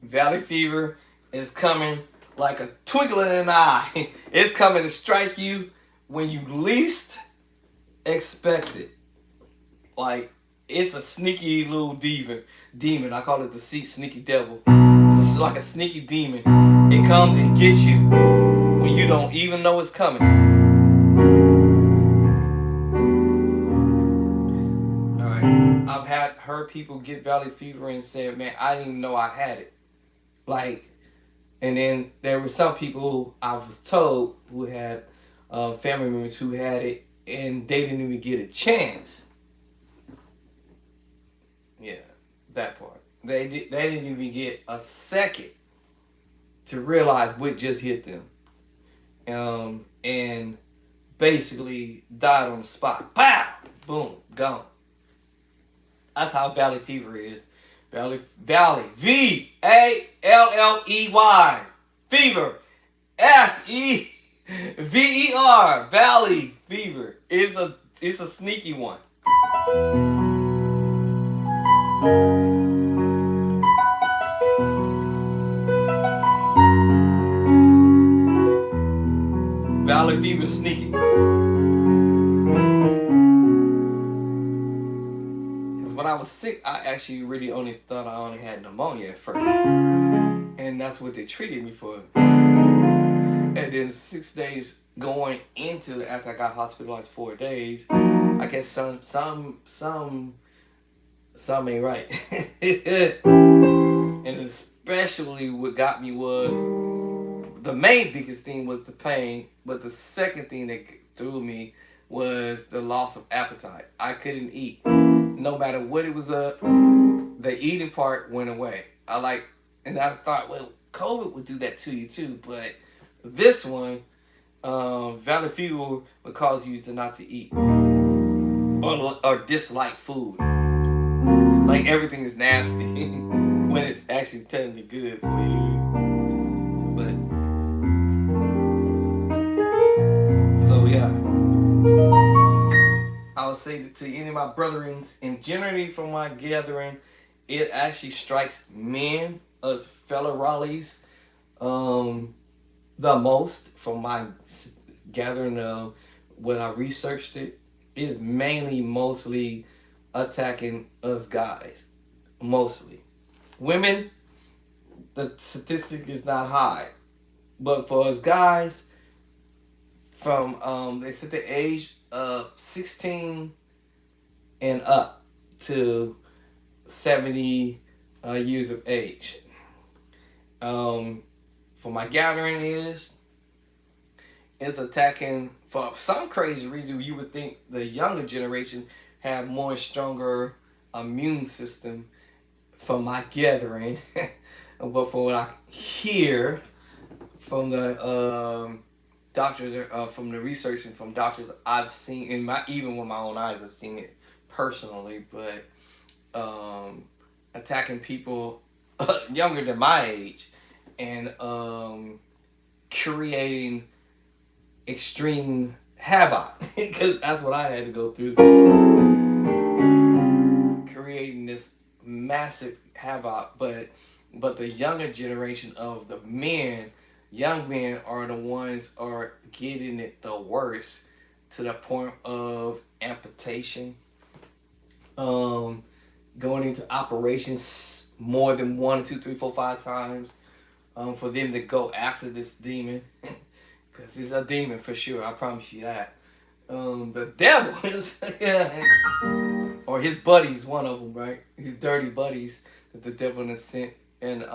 Valley Fever is coming like a twinkle in an eye. It's coming to strike you when you least expect it. Like, it's a sneaky little demon. I call it the sneaky devil. It's like a sneaky demon. It comes and gets you when you don't even know it's coming. Alright. I've heard people get Valley Fever and say, man, I didn't even know I had it. Like, and then there were some people who I was told who had family members who had it and they didn't even get a chance. Yeah, that part. They didn't even get a second to realize what just hit them. And basically died on the spot. Pow! Boom, gone. That's how Valley Fever is. Valley, V-A-L-L-E-Y. Fever, F-E-V-E-R. Valley Fever. It's a sneaky one. Valley Fever sneaky. Because when I was sick, I actually really only thought I only had pneumonia at first. And that's what they treated me for. And then 6 days going into it, after I got hospitalized 4 days, I guess some ain't right. And especially what got me was the main biggest thing was the pain, but the second thing that threw me was the loss of appetite. I couldn't eat, no matter what it was up. The eating part went away. And I thought, well, COVID would do that to you too, but this one, valley fever would cause you to not to eat or dislike food. Like everything is nasty when it's actually technically good for you. But so yeah, I would say to any of my brethrens, and generally from my gathering, it actually strikes men as fellow Raleighs the most from my gathering of when I researched it is mostly attacking us guys. Mostly. Women, the statistic is not high. But for us guys, from they said the age of 16 and up to 70 years of age. For my gathering is attacking for some crazy reason. You would think the younger generation have more stronger immune system from my gathering, but for what I hear from the doctors, from the research and from doctors I've seen in my even with my own eyes, I've seen it personally, but attacking people younger than my age and creating extreme havoc because that's what I had to go through, creating this massive havoc. But the younger generation of the young men are the ones are getting it the worst to the point of amputation, going into operations more than 1, 2, 3, 4, 5 times, for them to go after this demon. Because it's a demon for sure, I promise you that. The devil is, or his buddies, one of them, right? His dirty buddies that the devil has sent, and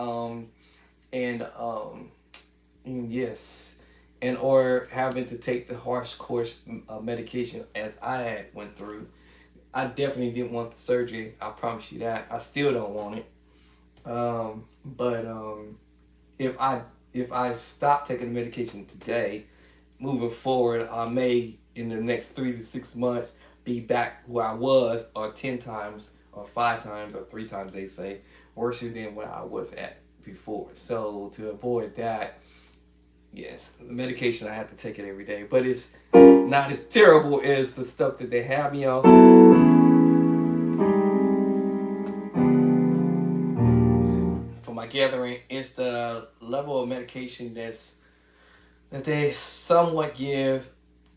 yes, and or having to take the harsh course of medication as I had went through. I definitely didn't want the surgery. I promise you that. I still don't want it. But if I stop taking the medication today, moving forward, I may in the next 3 to 6 months be back where I was, or 10 times, or 5 times, or 3 times they say, worse than what I was at before. So to avoid that, yes, the medication I have to take it every day, but it's not as terrible as the stuff that they have me on. For my gathering, it's the level of medication that they somewhat give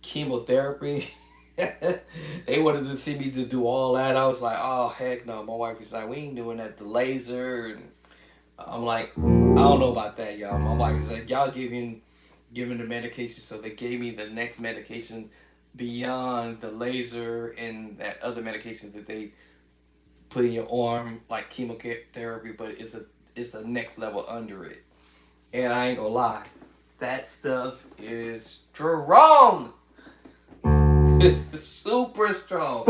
chemotherapy. They wanted to see me to do all that. I was like, oh heck no. My wife was like, we ain't doing that. The laser, and I'm like, I don't know about that, y'all. My wife was like, y'all giving the medication, so they gave me the next medication beyond the laser and that other medication that they put in your arm, like chemotherapy, but it's the next level under it. And I ain't gonna lie, that stuff is strong. It's super strong.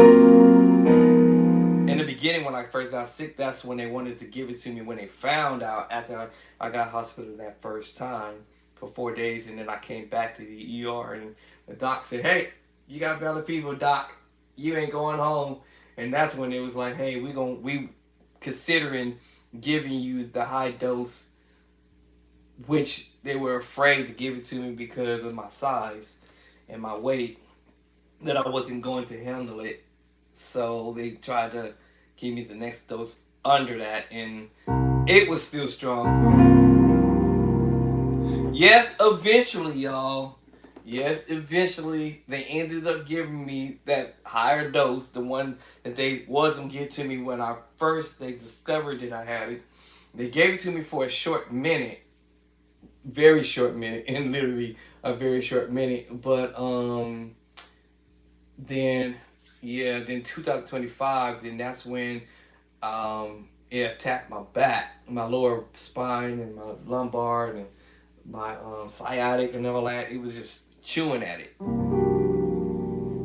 In the beginning, when I first got sick, that's when they wanted to give it to me. When they found out after I got hospital that first time for 4 days, and then I came back to the ER, and the doc said, "Hey, you got valley fever, doc. You ain't going home." And that's when it was like, "Hey, we considering giving you the high dose," which they were afraid to give it to me because of my size and my weight, that I wasn't going to handle it. So they tried to give me the next dose under that, and it was still strong. Yes, eventually, y'all. Yes, eventually they ended up giving me that higher dose, the one that they was gonna give to me when they discovered that I had it. They gave it to me for a short minute, very short minute, and literally a very short minute. But then 2025, then that's when it attacked my back, my lower spine, and my lumbar, and my sciatic and all that. It was just chewing at it.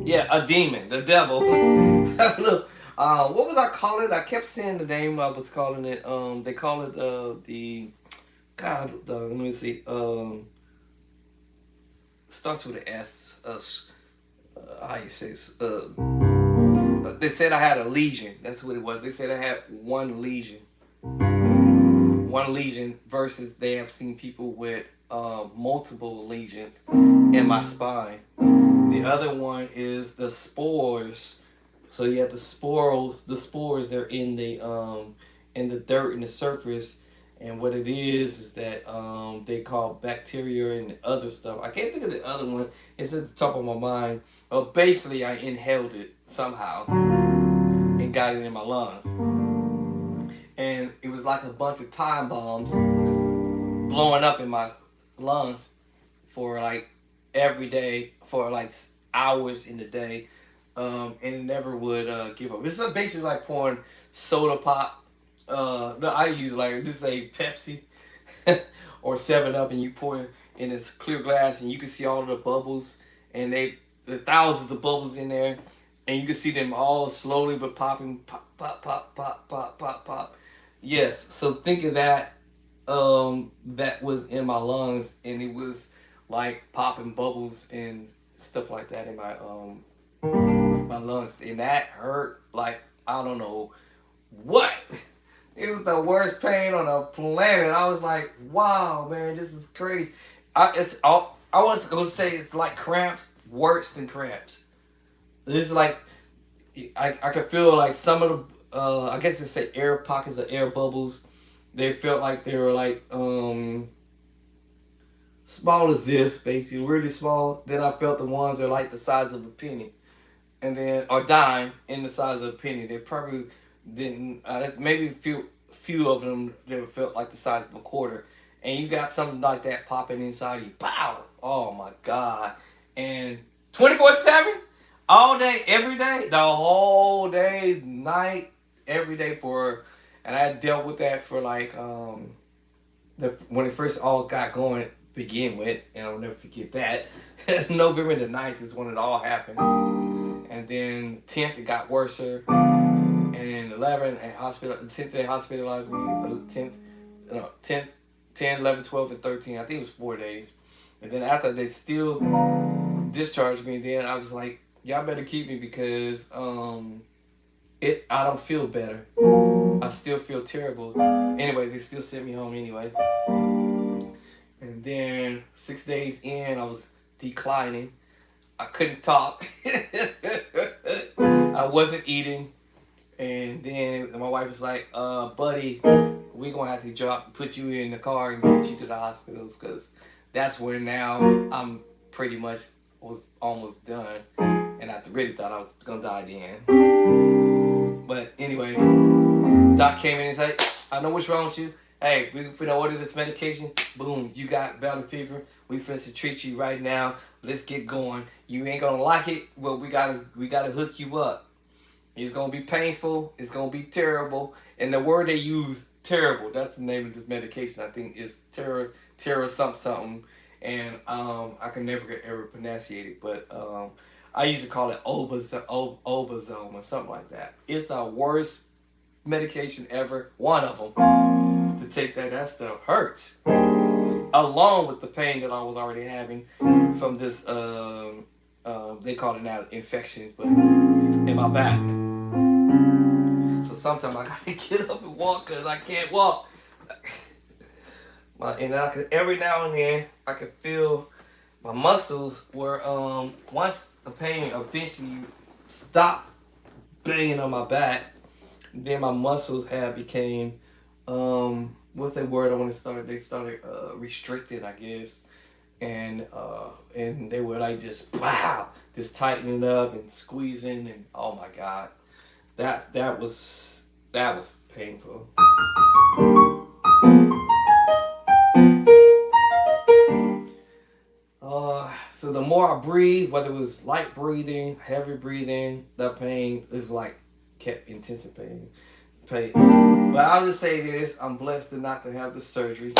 Yeah, a demon, the devil. Look, what was I calling it? I kept saying the name I was calling it. They call it the God. Let me see. Starts with an S. How you say? They said I had a lesion. That's what it was. They said I had one lesion. One lesion versus they have seen people with multiple lesions in my spine. The other one is the spores. So you have the spores. The spores they're in the dirt in the surface, and what it is that they call bacteria and other stuff. I can't think of the other one. It's at the top of my mind. Well, basically, I inhaled it somehow and got it in my lungs, and it was like a bunch of time bombs blowing up in my lungs for like every day for like hours in the day, and it never would give up. It's basically like pouring soda pop. No, I use like this is a Pepsi or 7 Up, and you pour it in this clear glass, and you can see all of the bubbles, and the thousands of bubbles in there, and you can see them all slowly but popping, pop, pop, pop, pop, pop, pop, pop. Yes, so think of that. That was in my lungs, and it was like popping bubbles and stuff like that in my lungs, and that hurt like I don't know what. It was the worst pain on the planet. I was like, wow, man, this is crazy. I was gonna say it's like cramps, worse than cramps. This is like I could feel like some of the I guess they say air pockets of air bubbles. They felt like they were like small as this, basically, really small. Then I felt the ones that are like the size of a penny, and then or dime in the size of a penny. They probably didn't. Maybe few of them that felt like the size of a quarter, and you got something like that popping inside you. Pow! Oh my God! And 24/7, all day, every day, the whole day, night, every day for, and I dealt with that for like when it first all got going begin with, and I'll never forget that. November the 9th is when it all happened. And then 10th it got worse. And then 11th and 10th they hospitalized me. The 10, 11, 12, and 13. I think it was 4 days. And then after they still discharged me, then I was like, y'all better keep me because I don't feel better. I still feel terrible. Anyway, they still sent me home anyway. And then 6 days in, I was declining. I couldn't talk. I wasn't eating. And then my wife was like, buddy, we're going to have to put you in the car and get you to the hospitals because that's where now I'm pretty much was almost done. And I really thought I was going to die then. But anyway, doc came in and said, I know what's wrong with you. Hey, we finna order this medication. Boom, you got valley fever. We finna treat you right now. Let's get going. You ain't gonna like it, but we gotta hook you up. It's gonna be painful. It's gonna be terrible. And the word they use, terrible. That's the name of this medication. I think is terror something. And I can never ever pronunciate it, but I used to call it obazome or something like that. It's the worst medication ever. One of them. To take that stuff hurts. Along with the pain that I was already having from this, they call it now infections, but in my back. So sometimes I gotta get up and walk because I can't walk. And every now and then I could feel my muscles were once the pain eventually stopped banging on my back, then my muscles became what's that word I want to start? They started restricted, I guess, and they were like just tightening up and squeezing, and oh my God, that was painful. So the more I breathe, whether it was light breathing, heavy breathing, the pain is like kept anticipating. But I'll just say this: I'm blessed not to have the surgery.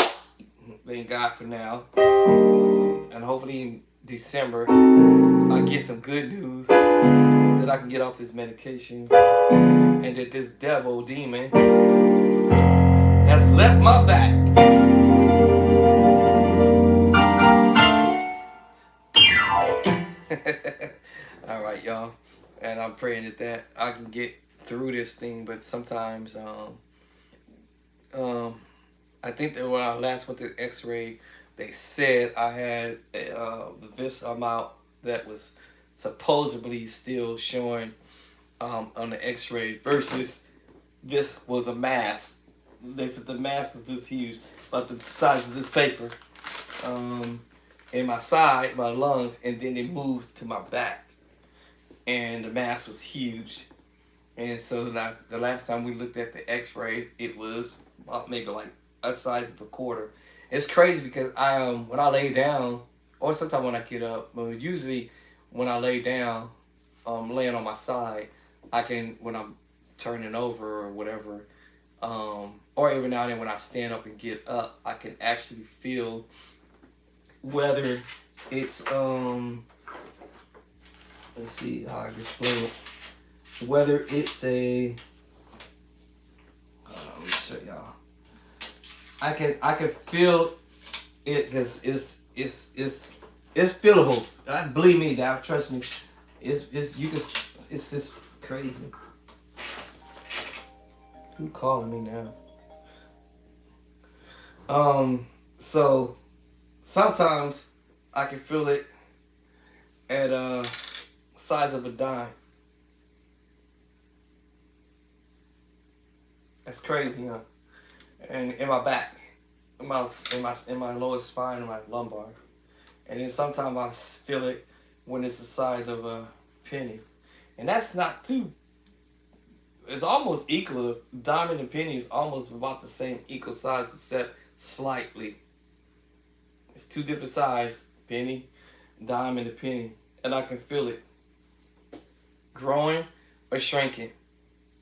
thank God for now. And hopefully in December, I get some good news that I can get off this medication and that this devil demon has left my back. All right, y'all. And I'm praying that I can get through this thing, but sometimes um, I think that when I last went to X-ray, they said I had this amount that was supposedly still showing on the X-ray versus this was a mass. They said the mass was this huge, about the size of this paper, in my side, my lungs, and then it moved to my back, and the mass was huge. And so the last time we looked at the X-rays, it was maybe like a size of a quarter. It's crazy because when I lay down, or sometimes when I get up, but usually when I lay down, laying on my side, I can, when I'm turning over or whatever, or every now and then when I stand up and get up, I can actually feel whether it's let's see how I can explain it. Whether it's a let me show y'all. I can feel it because it's feelable. Believe me, that trust me. It's you can it's just crazy. Who calling me now? So sometimes I can feel it at size of a dime. That's crazy, huh? And in my back, in my lower spine, in my lumbar, and then sometimes I feel it when it's the size of a penny, and that's not too. It's almost equal. Diamond and penny is almost about the same equal size, except slightly. It's two different sizes, penny, diamond, and penny, and I can feel it growing or shrinking,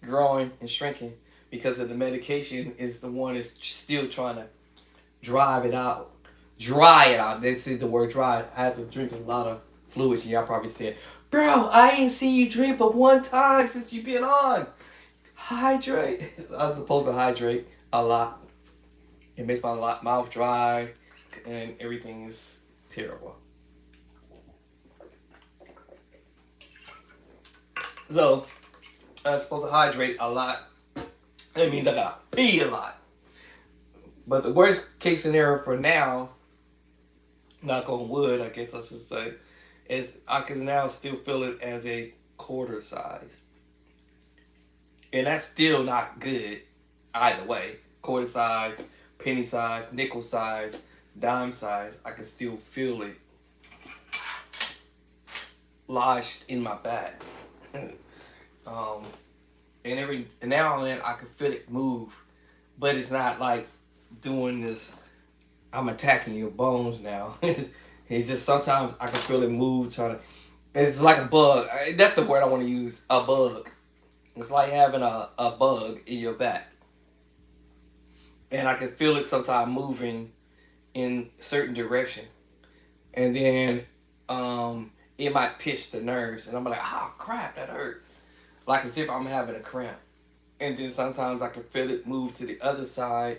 growing and shrinking. Because of the medication is the one that's still trying to dry it out. They say the word dry. I had to drink a lot of fluids. Y'all probably said, bro, I ain't seen you drink but one time since you've been on. Hydrate. I'm supposed to hydrate a lot. It makes my mouth dry and everything is terrible. So, I'm supposed to hydrate a lot. That means I gotta pee a lot. But the worst case scenario for now, knock on wood, I guess I should say, is I can now still feel it as a quarter size. And that's still not good either way. Quarter size, penny size, nickel size, dime size, I can still feel it lodged in my back. And every now and then I can feel it move, but it's not like doing this. I'm attacking your bones now. It's just sometimes I can feel it move. It's like a bug. That's the word I want to use. A bug. It's like having a bug in your back, and I can feel it sometimes moving in certain direction, and then it might pinch the nerves, and I'm like, oh crap, that hurt. Like as if I'm having a cramp. And then sometimes I can feel it move to the other side,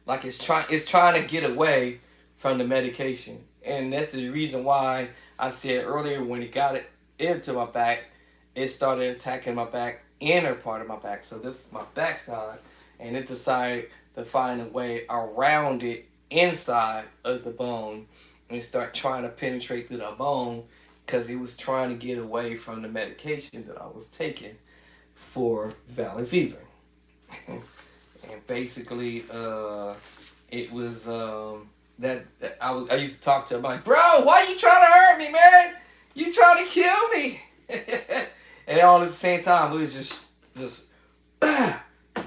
like it's trying to get away from the medication. And that's the reason why I said earlier when it got it into my back, it started attacking my back, inner part of my back. So this is my back side, and it decided to find a way around it inside of the bone and start trying to penetrate through the bone because it was trying to get away from the medication that I was taking for valley fever. And basically it was that I used to talk to him like, bro, why you trying to hurt me, man? You trying to kill me. And all at the same time it was just bah,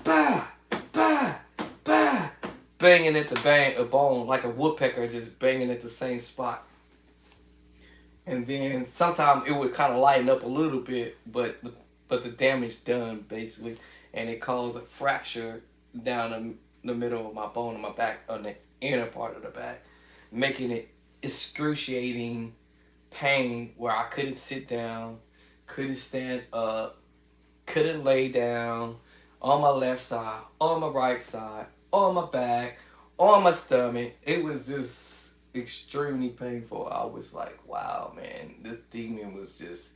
bah, bah, bah, banging at the bone like a woodpecker, just banging at the same spot. And then sometimes it would kind of lighten up a little bit, but the damage done basically, and it caused a fracture down the middle of my bone in my back on inner part of the back, making it excruciating pain where I couldn't sit down, couldn't stand up, couldn't lay down on my left side, on my right side, on my back, on my stomach. It was just extremely painful. I was like, wow, man, this demon was just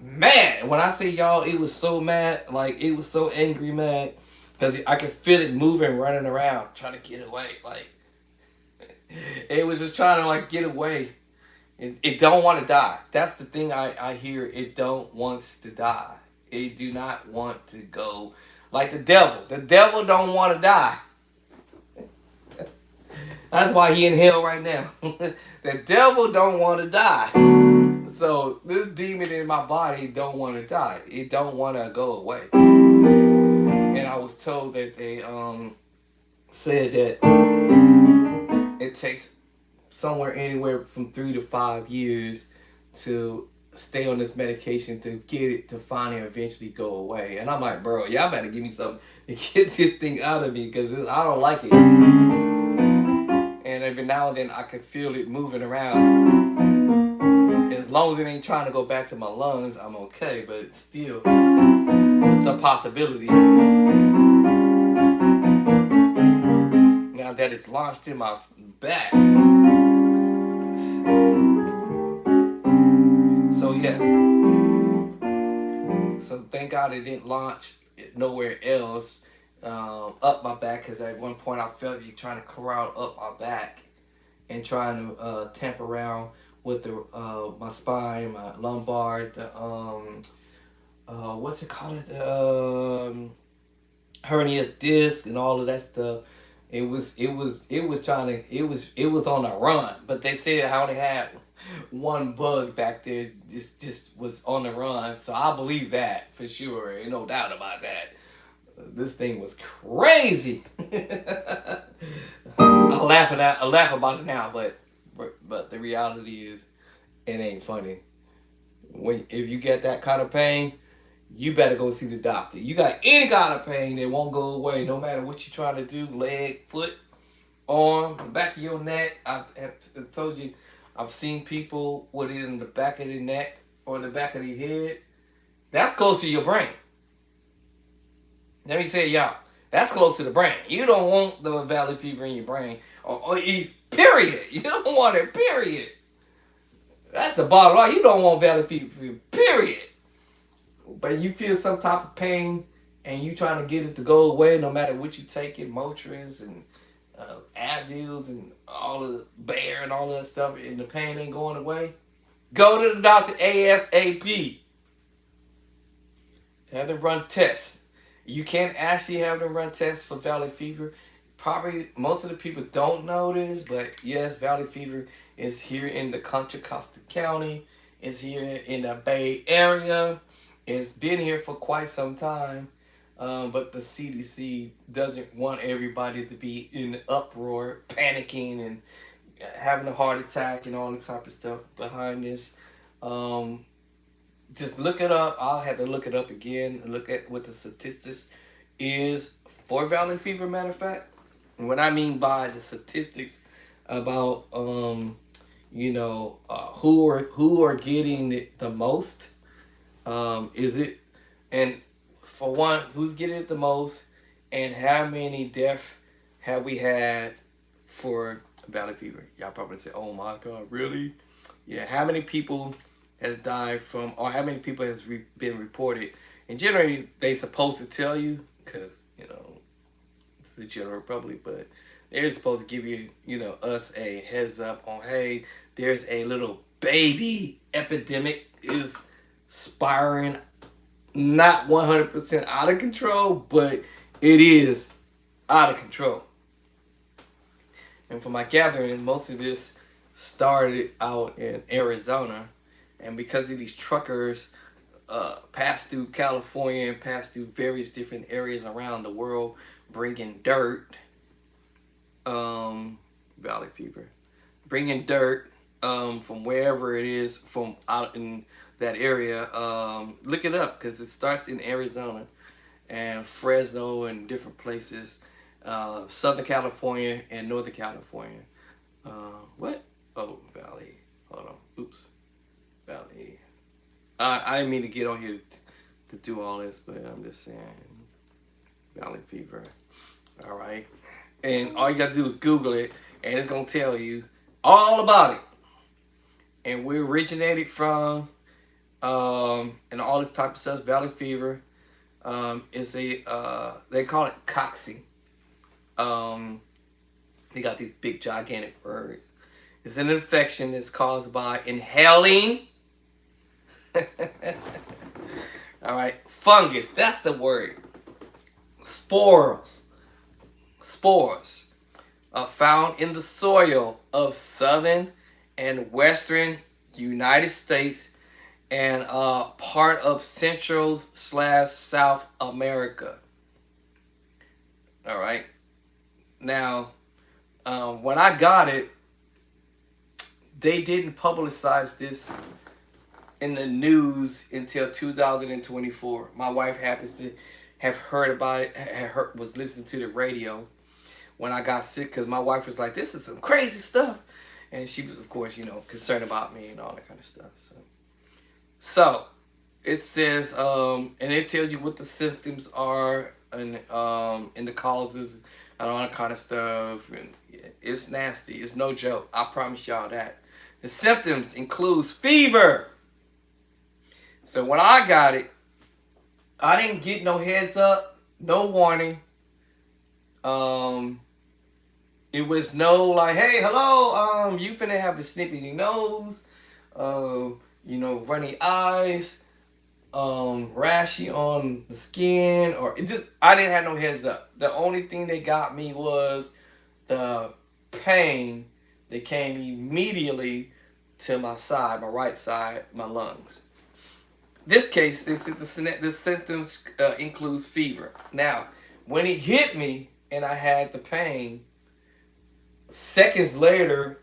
mad. When I say y'all, it was so mad, like it was so angry mad, because I could feel it moving, running around, trying to get away. Like it was just trying to like get away. It don't want to die. That's the thing I hear. It don't wants to die. It do not want to go like the devil. The devil don't want to die. That's why he in hell right now. The devil don't want to die. So this demon in my body don't want to die. It don't want to go away. And I was told that they said that it takes somewhere anywhere from 3 to 5 years to stay on this medication to get it to finally eventually go away. And I'm like, bro, y'all better give me something to get this thing out of me, because I don't like it. And every now and then I can feel it moving around. As long as it ain't trying to go back to my lungs, I'm okay. But it's still the possibility. Now that it's launched in my back. So yeah. So thank God it didn't launch nowhere else up my back, because at one point I felt it trying to corral up my back and trying to tamp around with the my spine, my lumbar, the what's it called, the hernia disc and all of that stuff. It was trying to, it was on a run, but they said I only had one bug back there, just was on the run. So I believe that for sure. Ain't no doubt about that. This thing was crazy. I laugh about it now, but the reality is, it ain't funny. If you get that kind of pain, you better go see the doctor. You got any kind of pain that won't go away, no matter what you're trying to do, leg, foot, arm, the back of your neck. I told you, I've seen people with it in the back of their neck or the back of their head. That's close to your brain. Let me say, y'all, that's close to the brain. You don't want the valley fever in your brain, or period. You don't want it, period. That's the bottom line. You don't want valley fever, period. But you feel some type of pain, and you trying to get it to go away, no matter what you taking, Motrins and Advils and all of the Bayer and all that stuff, and the pain ain't going away. Go to the doctor ASAP. Have them run tests. You can't actually have them run tests for valley fever. Probably most of the people don't know this, but yes, valley fever is here in the Contra Costa County. It's here in the Bay Area. It's been here for quite some time, but the CDC doesn't want everybody to be in uproar, panicking, and having a heart attack and all the type of stuff behind this. Just look it up. I'll have to look it up again and look at what the statistics is for valley fever, matter of fact. And what I mean by the statistics about, who are getting it the most. Is it, and for one, who's getting it the most, and how many deaths have we had for valley fever? Y'all probably say, oh my God, really? Yeah, how many people has died from, or how many people has been reported? And generally, they supposed to tell you, because, it's the general public, but they're supposed to give you, us a heads up on, hey, there's a little baby epidemic is spiraling, not 100% out of control, but it is out of control. And from my gathering, most of this started out in Arizona, and because of these truckers pass through California and pass through various different areas around the world bringing dirt, valley fever, bringing dirt from wherever it is from out in that area. Look it up, because it starts in Arizona and Fresno and different places. Southern California and Northern California. What? Oh, Valley. Hold on. Oops. Valley. I didn't mean to get on here to do all this, but I'm just saying. Valley fever. All right. And all you got to do is Google it, and it's going to tell you all about it. And we originated from, and all this type of stuff, Valley fever. Is they call it cocci. They got these big, gigantic birds. It's an infection that's caused by inhaling. All right, fungus. That's the word. Spores found in the soil of southern and western United States and part of Central/South America. All right. Now, when I got it, they didn't publicize this in the news until 2024. My wife happens to have heard about it, was listening to the radio when I got sick, because my wife was like, this is some crazy stuff. And she was, of course, concerned about me and all that kind of stuff. So it says, and it tells you what the symptoms are and the causes and all that kind of stuff. And it's nasty. It's no joke. I promise y'all that. The symptoms includes fever. So when I got it, I didn't get no heads up, no warning. It was no like, hey, hello, you finna have a snippy nose, runny eyes, rashy on the skin, or I didn't have no heads up. The only thing that got me was the pain that came immediately to my side, my right side, my lungs. This case, the symptoms includes fever. Now, when it hit me and I had the pain, seconds later,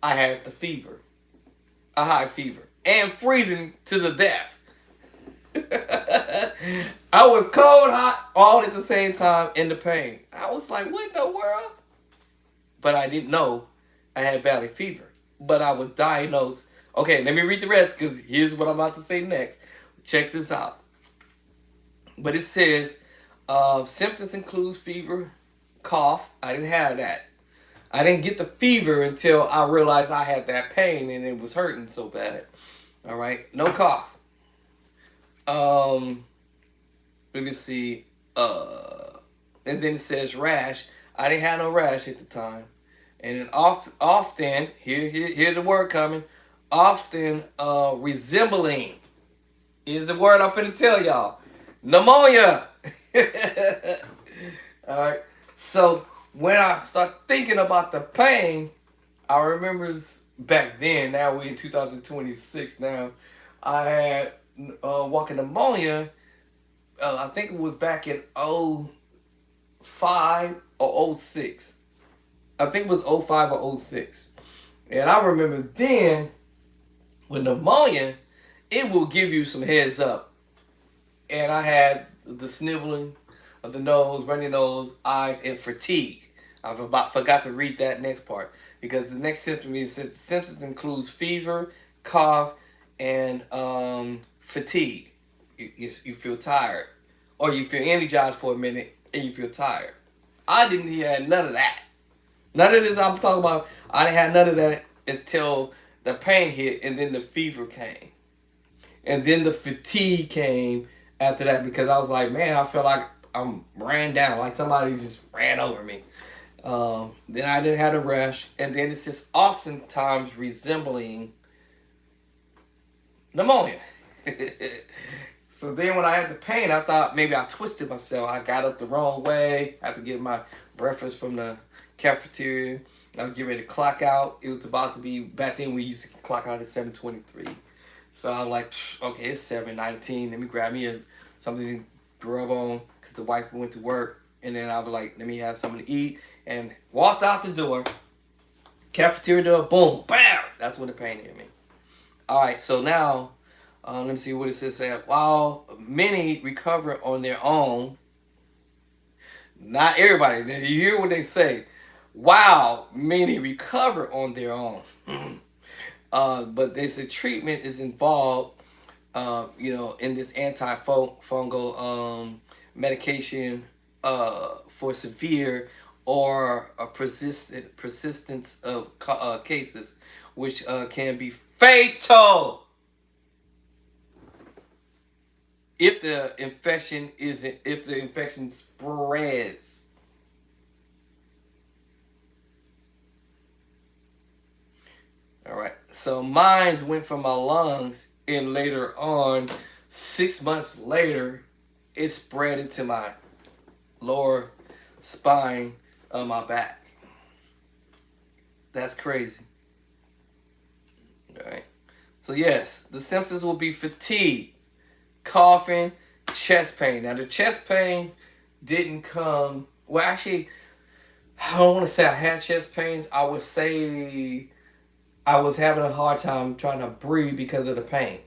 I had the fever, a high fever, and freezing to the death. I was cold, hot, all at the same time, in the pain. I was like, what in the world? But I didn't know I had valley fever. But I was diagnosed. Okay, let me read the rest, because here's what I'm about to say next. Check this out. But it says, symptoms includes fever, cough. I didn't have that. I didn't get the fever until I realized I had that pain and it was hurting so bad. All right, no cough. Let me see. And then it says rash. I didn't have no rash at the time. And then often, here's the word coming. Often resembling is the word I'm finna tell y'all. Pneumonia. All right. So when I start thinking about the pain, I remember back then, now we're in 2026 now, I had walking pneumonia, I think it was back in 05 or 06. I think it was 05 or 06. And I remember then, with pneumonia, it will give you some heads up. And I had the sniveling of the nose, runny nose, eyes, and fatigue. I forgot to read that next part, because the next symptom is symptoms includes fever, cough, and fatigue. You feel tired, or you feel energized for a minute and you feel tired. I didn't have none of that. None of this I'm talking about. I didn't have none of that until the pain hit, and then the fever came, and then the fatigue came after that, because I was like, man, I felt like I'm ran down, like somebody just ran over me. Then I didn't have a rash, and then it's just oftentimes resembling pneumonia. So then when I had the pain, I thought maybe I twisted myself. I got up the wrong way. I had to get my breakfast from the cafeteria. I was getting ready to clock out. It was about to be, back then we used to clock out at 7:23. So I'm like, okay, it's 7:19. Let me grab me something to grub on, because the wife went to work. And then I was like, let me have something to eat. And walked out the door. Cafeteria door, boom, bam! That's when the pain hit me. All right, so now, let me see what it says. While many recover on their own, Not everybody. Then you hear what they say. Wow, many recover on their own. But there's a treatment is involved, in this antifungal medication for severe or a persistence of cases, which can be fatal if the infection spreads. All right. So mine went from my lungs, and later on, 6 months later, it spread into my lower spine of my back. That's crazy. All right. So yes, the symptoms will be fatigue, coughing, chest pain. Now the chest pain didn't come. Well, actually, I don't want to say I had chest pains. I would say I was having a hard time trying to breathe because of the pain.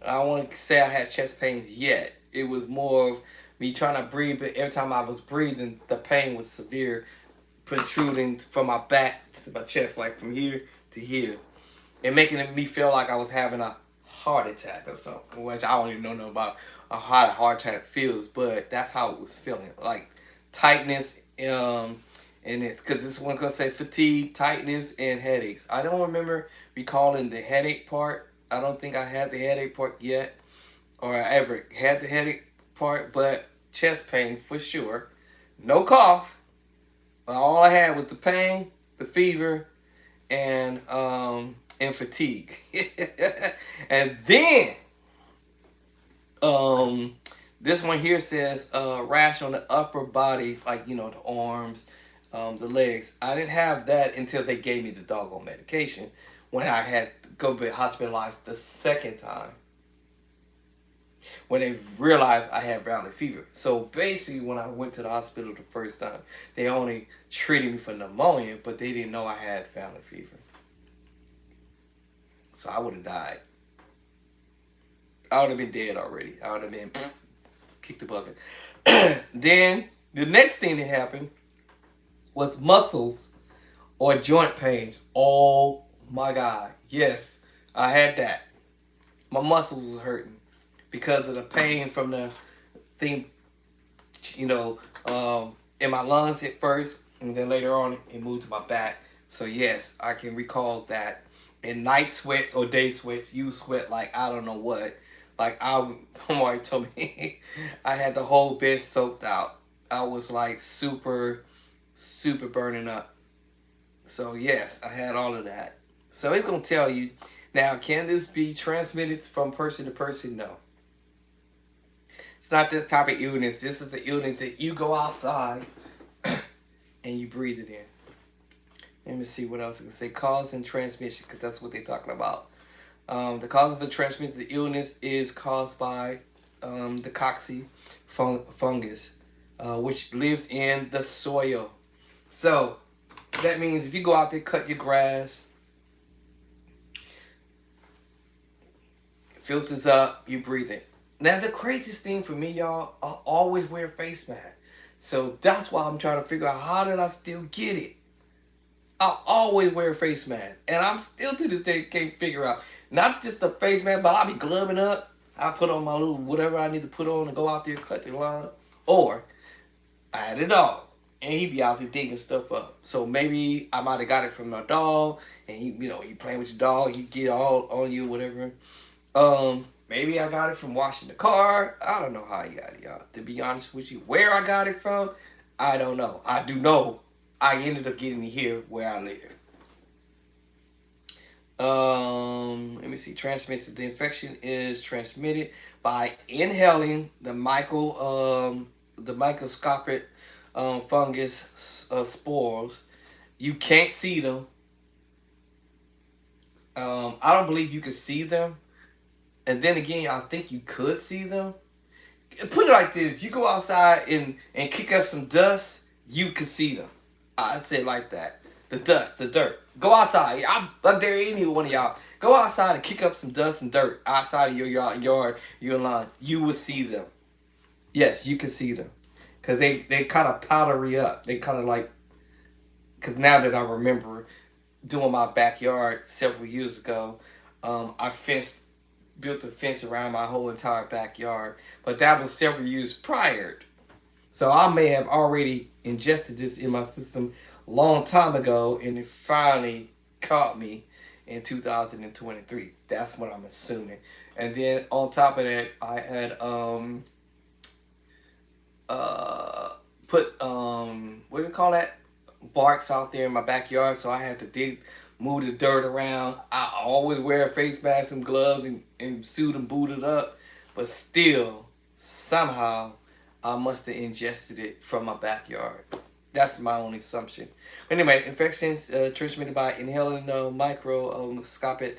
I don't want to say I had chest pains yet. It was more of me trying to breathe, but every time I was breathing, the pain was severe, protruding from my back to my chest, like from here to here, and making me feel like I was having a heart attack or something, which I don't even know nothing about how a heart attack feels, but that's how it was feeling, like tightness, and it because this one's gonna say fatigue, tightness, and headaches. I don't remember recalling the headache part. I don't think I had the headache part yet, or I ever had the headache part, but chest pain for sure. No cough. All I had was the pain, the fever, and fatigue. And then um this one here says rash on the upper body, like the arms, the legs. I didn't have that until they gave me the doggone medication when I had to go be hospitalized the second time, when they realized I had valley fever. So basically, when I went to the hospital the first time, they only treated me for pneumonia, but they didn't know I had valley fever. So I would have died. I would have been dead already. I would have been kicked the bucket. Then the next thing that happened was muscles or joint pains. Oh my God. Yes, I had that. My muscles was hurting because of the pain from the thing, you know, in my lungs at first, and then later on it moved to my back. So yes, I can recall that. In night sweats or day sweats, you sweat like I don't know what. Like somebody told me, I had the whole bed soaked out. I was like super, super burning up. So yes, I had all of that. So it's gonna tell you now. Can this be transmitted from person to person? No. It's not this type of illness. This is the illness that you go outside and you breathe it in. Let me see what else I can say. Cause and transmission, because that's what they're talking about. The cause of the transmission of the illness is caused by the cocci fungus, which lives in the soil. So that means if you go out there, cut your grass, it filters up, you breathe it. Now the craziest thing for me, y'all, I always wear a face mask. So that's why I'm trying to figure out how did I still get it. I always wear a face mask, and I'm still to this day can't figure out. Not just a face mask, but I'll be gloving up. I put on my little whatever I need to put on to go out there cut the lawn, or I had a dog, and he be out there digging stuff up. So maybe I might have got it from my dog, and you playing with your dog, he get all on you, whatever. Maybe I got it from washing the car. I don't know how I got it, y'all. To be honest with you, where I got it from, I don't know. I do know I ended up getting it here where I live. Let me see. Transmission. The infection is transmitted by inhaling the microscopic fungus spores. You can't see them. I don't believe you can see them. And then again, I think you could see them. Put it like this: you go outside and kick up some dust, you can see them. I'd say it like that. The dust, the dirt. Go outside. I dare any one of y'all. Go outside and kick up some dust and dirt outside of your yard, your lawn. You will see them. Yes, you can see them. because they kind of powdery up. They kind of like, because now that I remember doing my backyard several years ago, I built a fence around my whole entire backyard, but that was several years prior. So I may have already ingested this in my system long time ago, and it finally caught me in 2023. That's what I'm assuming. And then on top of that, I had put what do you call that, barks out there in my backyard, so I had to move the dirt around. I always wear a face mask and gloves and suit and booted up, but still somehow I must have ingested it from my backyard. That's my only assumption. But anyway, infections transmitted by inhaling microscopic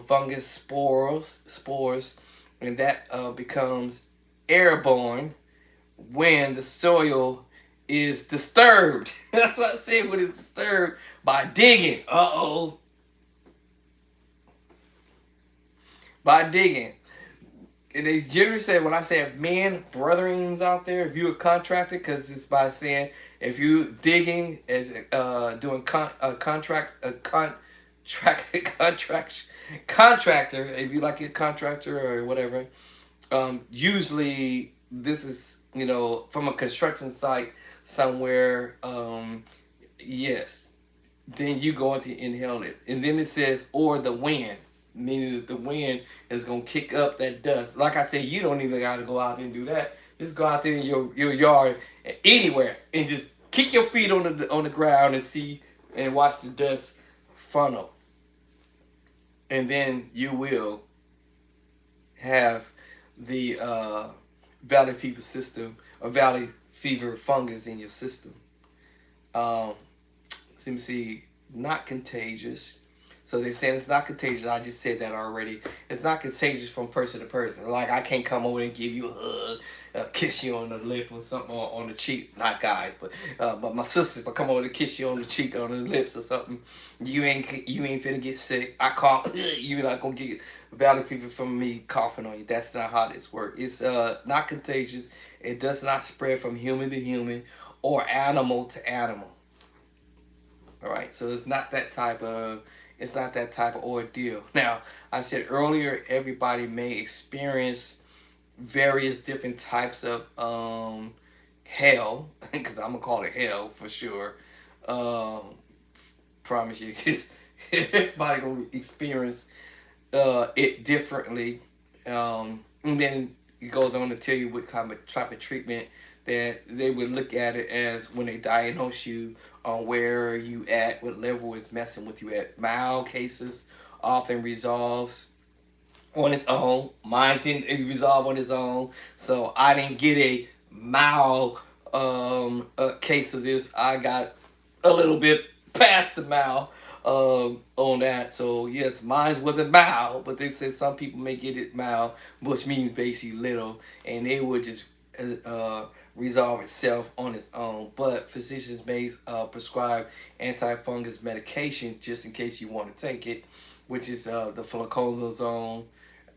fungus spores, and that becomes airborne when the soil is disturbed. That's what I said, when it's disturbed by digging. By digging. And they generally say, when I say men, brethrens out there, if you're a contractor, because it's by saying, if you digging, as doing contractor, if you like a contractor or whatever, usually this is, from a construction site somewhere, yes, then you going to inhale it. And then it says, or the wind, meaning that the wind is going to kick up that dust. Like I said, you don't even got to go out and do that. Just go out there in your yard, anywhere, and just kick your feet on the ground and see and watch the dust funnel. And then you will have the valley fever system, or valley fever fungus in your system. Let me see, not contagious. So they're saying it's not contagious. I just said that already. It's not contagious from person to person. Like, I can't come over and give you a hug, kiss you on the lip or something, or on the cheek. Not guys, but my sisters, if I come over to kiss you on the cheek, on the lips or something, you ain't finna get sick. I cough, you're not gonna get valley fever from me coughing on you. That's not how this works. It's not contagious. It does not spread from human to human or animal to animal. All right, so it's not that type of ordeal. Now, I said earlier, everybody may experience various different types of hell, because I'm gonna call it hell for sure. Promise you, because everybody gonna experience it differently. And then it goes on to tell you what kind of type of treatment that they would look at it as when they diagnose you on where you at, what level is messing with you at. Mild cases often resolves on its own. Mine didn't resolve on its own, so I didn't get a mild case of this. I got a little bit past the mild on that. So yes, mine wasn't mild, but they said some people may get it mild, which means basically little, and they would just resolve itself on its own. But physicians may prescribe antifungus medication just in case you want to take it, which is the fluconazole.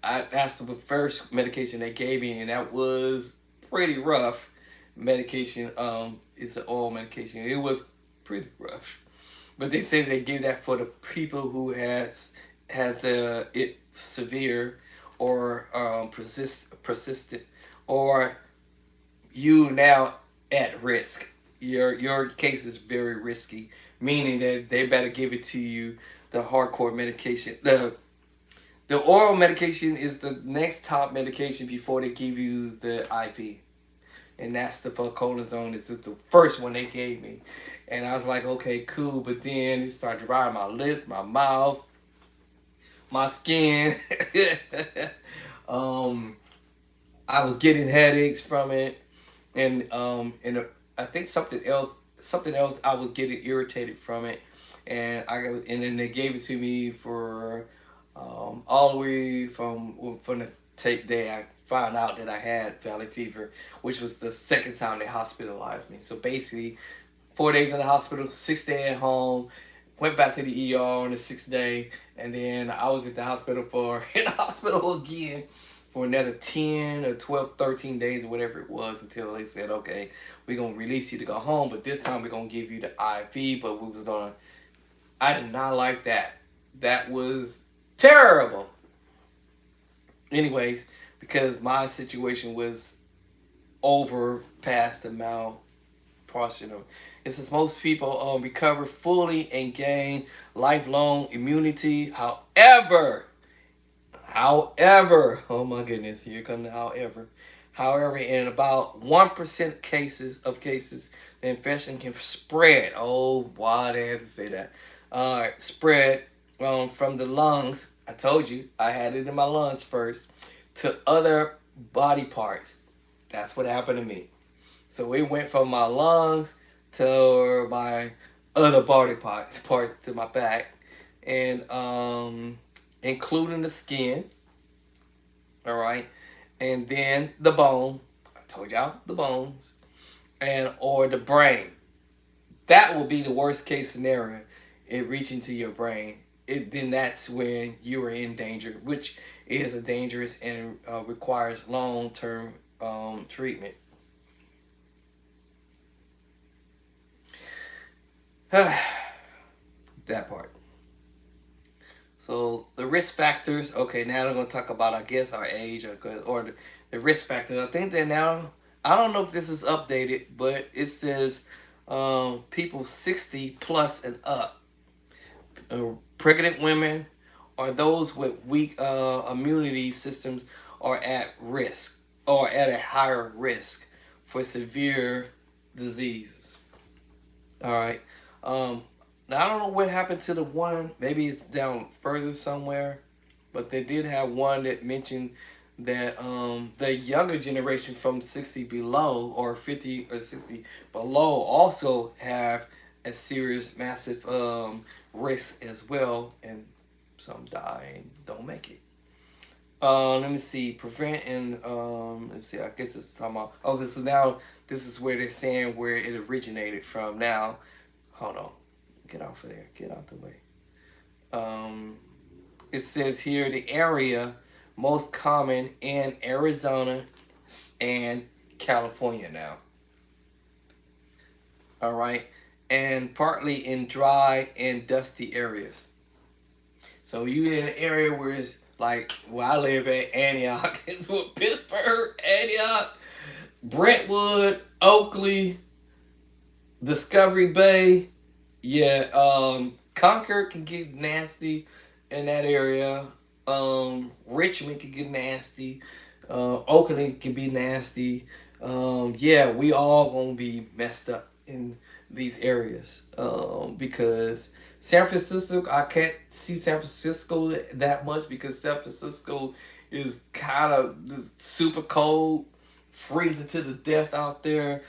That's the first medication they gave me, and that was pretty rough medication. It's an oral medication. It was pretty rough, but they say they give that for the people who has it severe or persistent, or you now at risk. Your case is very risky, meaning that they better give it to you the hardcore medication. The oral medication is the next top medication before they give you the IV. And that's the fluconazole. It's just the first one they gave me. And I was like, okay, cool. But then it started drying my lips, my mouth, my skin. I was getting headaches from it. And I think something else I was getting irritated from it. And then they gave it to me for all the way from the day I found out that I had valley fever, which was the second time they hospitalized me. So basically, 4 days in the hospital, 6 days at home, went back to the ER on the 6th day, and then I was at the hospital in the hospital again for another 10 or 12, 13 days or whatever it was until they said, okay, we're going to release you to go home, but this time we're going to give you the IV, but we was going to, I did not like that. That was terrible. Anyways, because my situation was over past the mouth portion of it. It says most people recover fully and gain lifelong immunity. However, oh my goodness, here comes the however. However, in about 1% cases, the infection can spread. Oh, why they had to say that? Spread from the lungs. I told you I had it in my lungs first to other body parts. That's what happened to me. So it went from my lungs to my other body parts to my back, and including the skin. All right, and then the bone. I told y'all the bones, and or the brain. That will be the worst case scenario. It reaching to your brain. Then that's when you are in danger, which is a dangerous and requires long term treatment. That part. So the risk factors. Okay, now we're gonna talk about, I guess, our age or the risk factors. I think that now, I don't know if this is updated, but it says people 60 plus and up, pregnant women, or those with weak immunity systems are at risk or at a higher risk for severe diseases. All right. Um, Now I don't know what happened to the one. Maybe it's down further somewhere, but they did have one that mentioned that the younger generation from 60 below or 50 or 60 below also have a serious, massive risk as well, and some die and don't make it. Let me see. Prevent and let me see. I guess it's talking about. Okay, so now this is where they're saying where it originated from. Now, hold on. Get off of there. Get out the way. Um, it says here the area most common in Arizona and California now. All right, and partly in dry and dusty areas. So you in an area where it's like where I live at Antioch, Pittsburgh, Antioch, Brentwood, Oakley, Discovery Bay. Yeah, Concord can get nasty in that area. Richmond can get nasty. Oakland can be nasty. Yeah, we all gonna be messed up in these areas. Because San Francisco, I can't see San Francisco that much because San Francisco is kind of super cold, freezing to the death out there.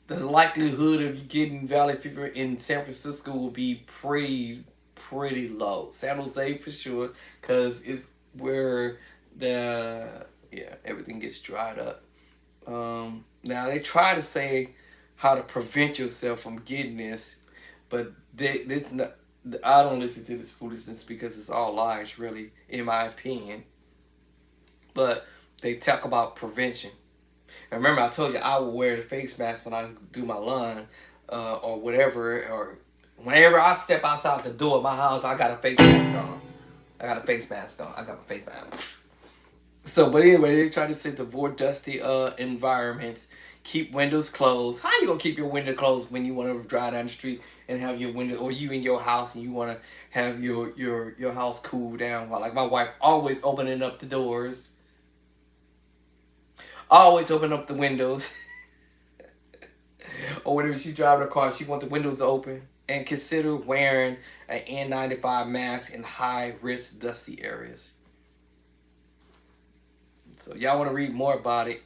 The likelihood of you getting valley fever in San Francisco will be pretty low. San Jose for sure, because it's where the everything gets dried up. Now they try to say how to prevent yourself from getting this, but this not. I don't listen to this foolishness because it's all lies, really, in my opinion. But they talk about prevention. And remember, I told you I will wear the face mask when I do my line, or whatever, or whenever I step outside the door of my house, I got a face mask on. I got a face mask on. I got my face mask. So, but anyway, they try to say to avoid dusty environments, keep windows closed. How you gonna keep your window closed when you want to drive down the street and have your window, or you in your house and you want to have your house cool down? Well, like my wife always opening up the doors, always open up the windows, or whenever she driving her car, she want the windows open. And consider wearing an N95 mask in high risk dusty areas. So y'all want to read more about it?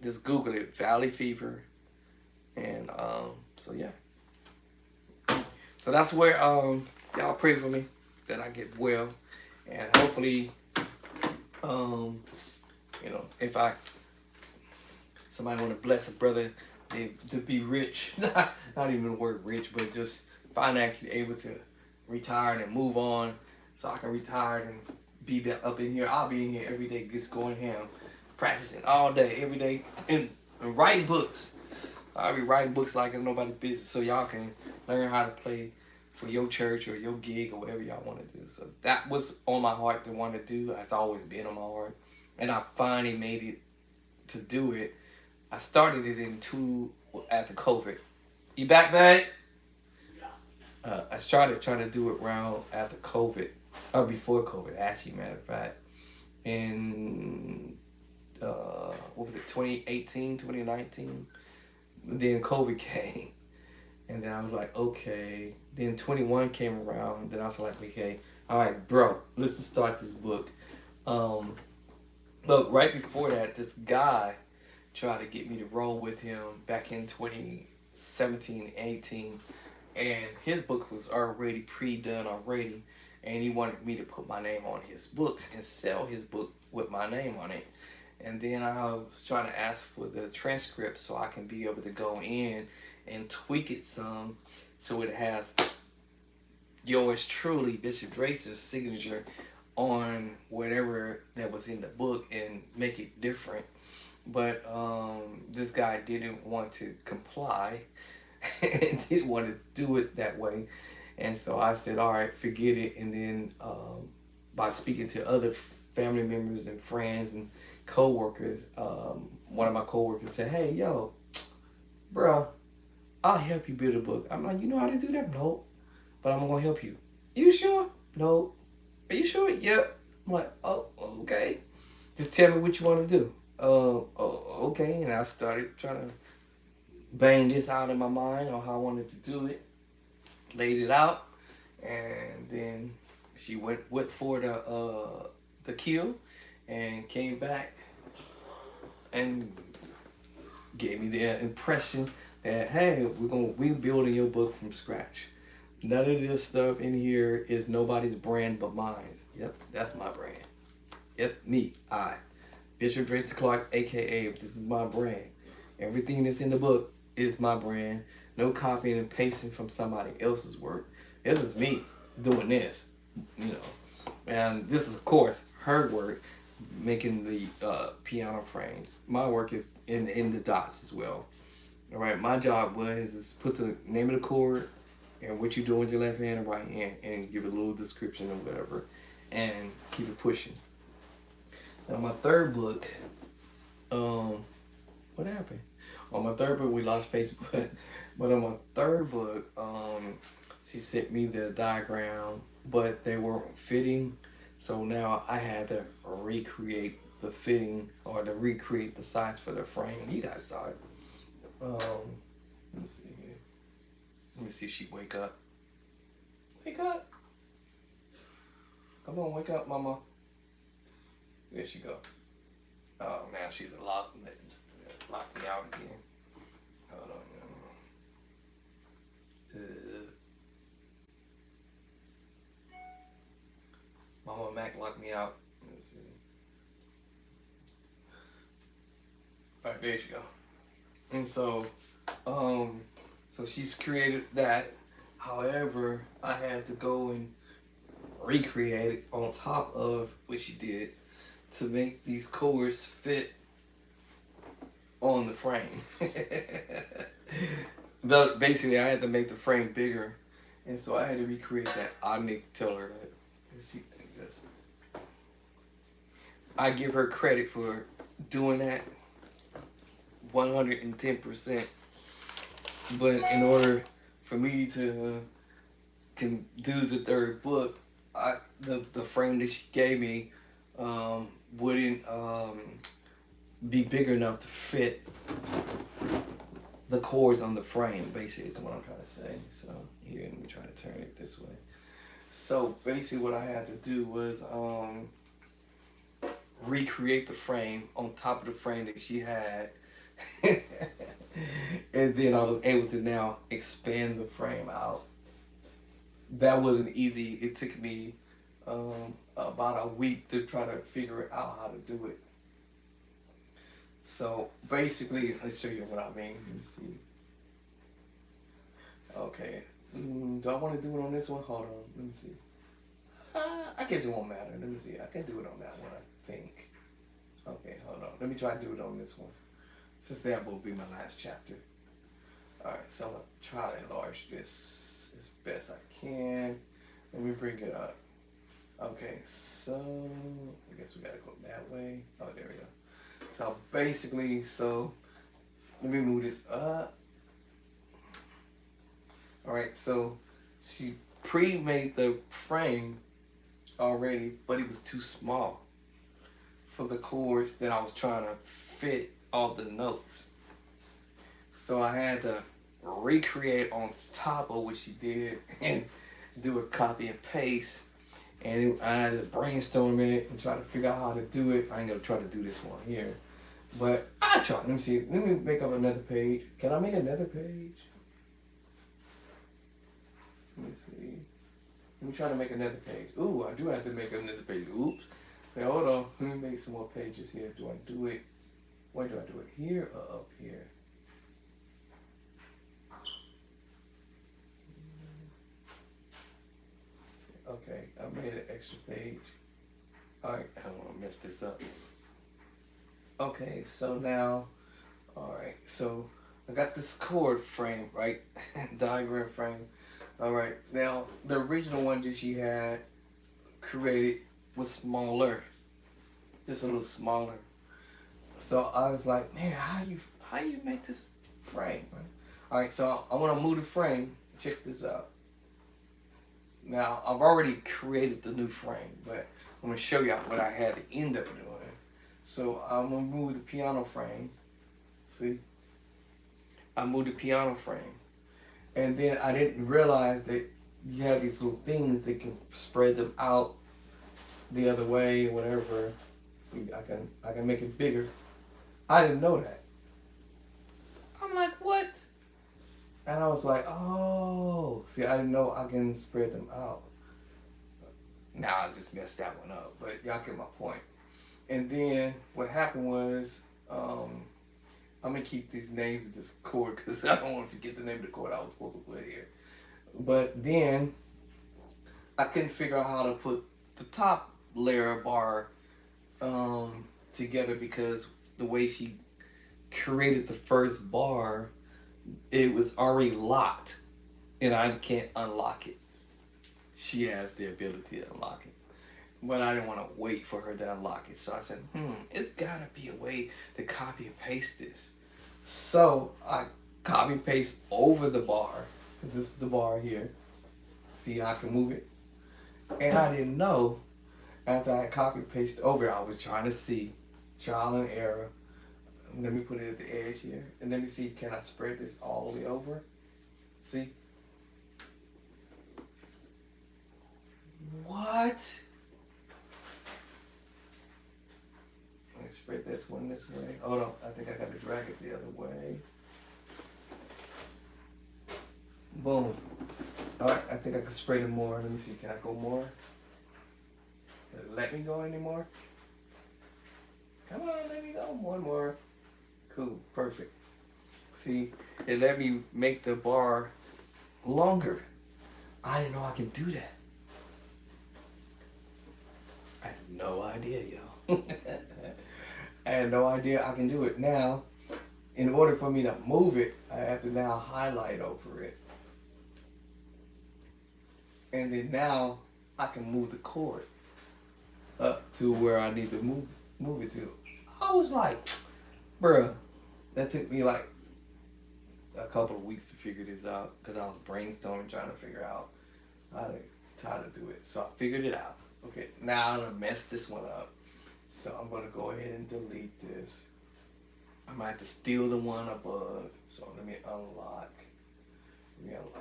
Just Google it, valley fever, and so yeah. So that's where y'all pray for me that I get well, and hopefully, if somebody want to bless a brother to be rich, not even the word rich, but just financially able to retire and move on, so I can retire and be up in here. I'll be in here every day, just going ham, practicing all day, every day, and writing books. I'll be writing books like it's nobody's business, so y'all can learn how to play for your church or your gig or whatever y'all want to do. So that was on my heart to want to do. It's always been on my heart, and I finally made it to do it. I started it after COVID. You back, babe? I started trying to do it around after COVID, or before COVID, actually, matter of fact. In, what was it, 2018, 2019? Then COVID came. And then I was like, okay. Then 21 came around. Then I was like, okay, all right, bro, let's just start this book. But right before that, this guy tried to get me to roll with him back in 2017, 18. And his book was already pre-done already. And he wanted me to put my name on his books and sell his book with my name on it. And then I was trying to ask for the transcript so I can be able to go in and tweak it some so it has yours truly, Bishop Dracer's signature on whatever that was in the book and make it different. But this guy didn't want to comply and didn't want to do it that way. And so I said, all right, forget it. And then by speaking to other family members and friends and co-workers, one of my co-workers said, hey, yo, bro, I'll help you build a book. I'm like, you know how to do that? Nope. But I'm going to help you. You sure? No. Are you sure? Yep. I'm like, oh, okay. Just tell me what you want to do. Okay. And I started trying to bang this out in my mind on how I wanted to do it. Laid it out. And then she went for the kill and came back and gave me the impression that, hey, we're building your book from scratch. None of this stuff in here is nobody's brand but mine. Yep, that's my brand. Yep, me, Bishop Dracer Clark, aka this is my brand. Everything that's in the book is my brand. No copying and pasting from somebody else's work. This is me doing this, you know. And this is, of course, her work, making the piano frames. My work is in the dots as well. All right, my job is put the name of the chord and what you do with your left hand and right hand and give a little description or whatever and keep it pushing. Now my third book, what happened? On my third book, we lost Facebook. But on my third book, she sent me the diagram, but they weren't fitting. So now I had to recreate the fitting or to recreate the size for the frame. You guys saw it. Let me see here. Let me see if she wake up. Wake up. Come on, wake up, mama. There she go. Oh, now she's locked me out again. Hold on. Mama Mac locked me out. Let's see. All right, there she go. And so, so she's created that. However, I had to go and recreate it on top of what she did to make these chords fit on the frame. But basically, I had to make the frame bigger, and so I had to recreate that. I need to tell her that. She thinks that's. I give her credit for doing that 110%. But in order for me to can do the third book, the frame that she gave me wouldn't be big enough to fit the chords on the frame, basically is what I'm trying to say. So here, let me try to turn it this way. So basically what I had to do was recreate the frame on top of the frame that she had. And then I was able to now expand the frame out. That wasn't easy. It took me about a week to try to figure out how to do it. So basically, let's show you what I mean. Let me see. Okay. Do I want to do it on this one? Hold on. Let me see. I guess it won't matter. Let me see. I can do it on that one, I think. Okay, hold on. Let me try to do it on this one. Since that will be my last chapter. Alright, so I'm going to try to enlarge this as best I can. Let me bring it up. Okay, so I guess we got to go that way. Oh, there we go. So basically, let me move this up. Alright, so she pre-made the frame already, but it was too small for the chords that I was trying to fit all the notes. So I had to recreate on top of what she did and do a copy and paste. And I had to brainstorm it and try to figure out how to do it. I ain't gonna try to do this one here, but I try. Let me see. Let me make up another page. Can I make another page? Let me see. Let me try to make another page. Ooh, I do have to make another page. Oops. Wait, hold on. Let me make some more pages here. Do I do it? Where do I do it? Here or up here? Okay, I made an extra page. Alright, I don't want to mess this up. Okay, so now, alright, so I got this chord frame, right? Diagram frame. Alright, now the original one that she had created was smaller. Just a little smaller. So I was like, man, how you make this frame? Right? Alright, so I want to move the frame. Check this out. Now, I've already created the new frame, but I'm going to show y'all what I had to end up doing. So I'm going to move the piano frame. See? I moved the piano frame. And then I didn't realize that you have these little things that can spread them out the other way or whatever. See, I can make it bigger. I didn't know that. I'm like, what? And I was like, oh, see, I didn't know I can spread them out. Now I just messed that one up, but y'all get my point. And then what happened was, I'm gonna keep these names of this chord because I don't want to forget the name of the chord I was supposed to put here. But then I couldn't figure out how to put the top layer bar together because the way she created the first bar, it was already locked and I can't unlock it. She has the ability to unlock it, but I didn't want to wait for her to unlock it. So I said, it's gotta be a way to copy and paste this. So I copy and paste over the bar. This is the bar here. See how I can move it? And I didn't know after I copy and paste over, I was trying to see, trial and error. Let me put it at the edge here. And let me see, can I spread this all the way over? See? What? Let me spread this one this way. Hold on, I think I gotta drag it the other way. Boom. Alright, I think I can spread it more. Let me see, can I go more? Does it let me go anymore? Come on, let me go. One more. Cool, perfect. See, it let me make the bar longer. I didn't know I could do that. I had no idea, yo. I had no idea I can do it. Now, in order for me to move it, I have to now highlight over it. And then now I can move the chord up to where I need to move it to. I was like, bruh, that took me like a couple of weeks to figure this out because I was brainstorming trying to figure out how to do it. So I figured it out. Okay, now I'm gonna mess this one up. So I'm gonna go ahead and delete this. I might have to steal the one above. So let me unlock.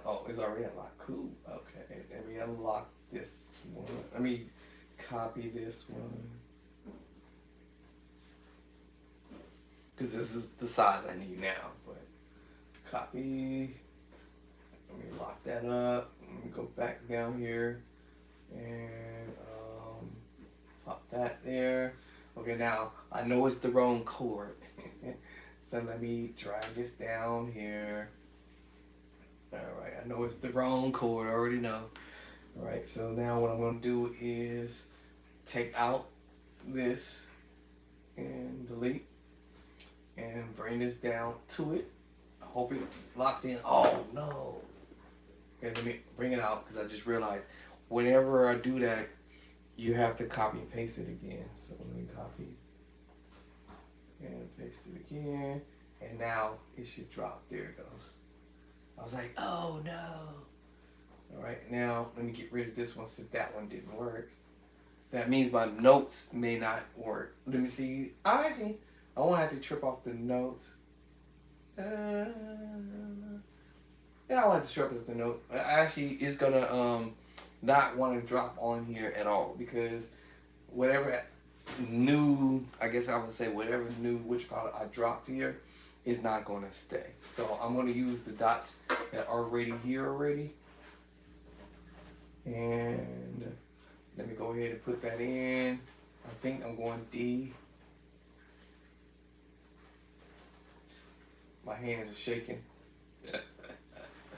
Oh, it's already unlocked. Cool. Okay, let me unlock this one. Let me copy this one. Because this is the size I need now. But copy. Let me lock that up. Let me go back down here and pop that there. Okay, now I know it's the wrong chord. So let me drag this down here. Alright, I know it's the wrong chord, I already know. All right, so now what I'm going to do is take out this and delete and bring this down to it. I hope it locks in. Oh no. Okay, let me bring it out because I just realized whenever I do that, you have to copy and paste it again. So let me copy and paste it again. And now it should drop. There it goes. I was like, oh no. All right, now let me get rid of this one since that one didn't work. That means my notes may not work. Let me see. I won't have to trip off the notes. Yeah, I want to trip off the note. Actually, it's gonna not want to drop on here at all because whatever new, I guess I would say whatever new, what you call it, I dropped here is not going to stay. So I'm going to use the dots that are already here already. And let me go ahead and put that in. I think I'm going D. My hands are shaking. Let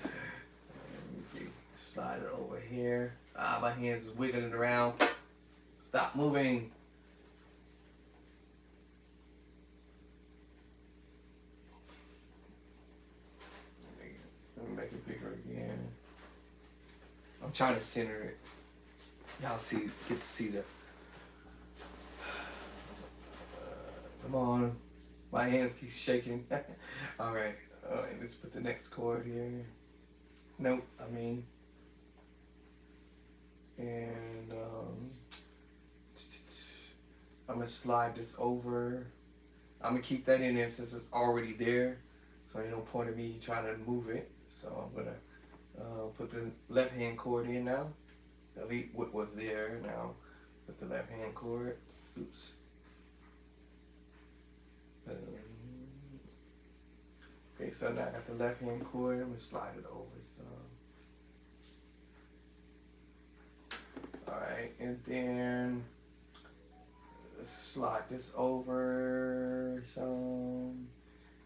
me see. Slide it over here. My hands is wiggling around. Stop moving. Let me make it bigger again. I'm trying to center it. Y'all get to see the. Come on, my hands keep shaking. All right, let's put the next chord here. Nope, and I'm gonna slide this over. I'm gonna keep that in there since it's already there, so ain't no point in me trying to move it. So I'm gonna put the left hand chord in now. Delete what was there now. Put the left hand chord. Oops. Okay, so now I got the left hand chord. I'm gonna slide it over. So, all right, and then slide this over. So,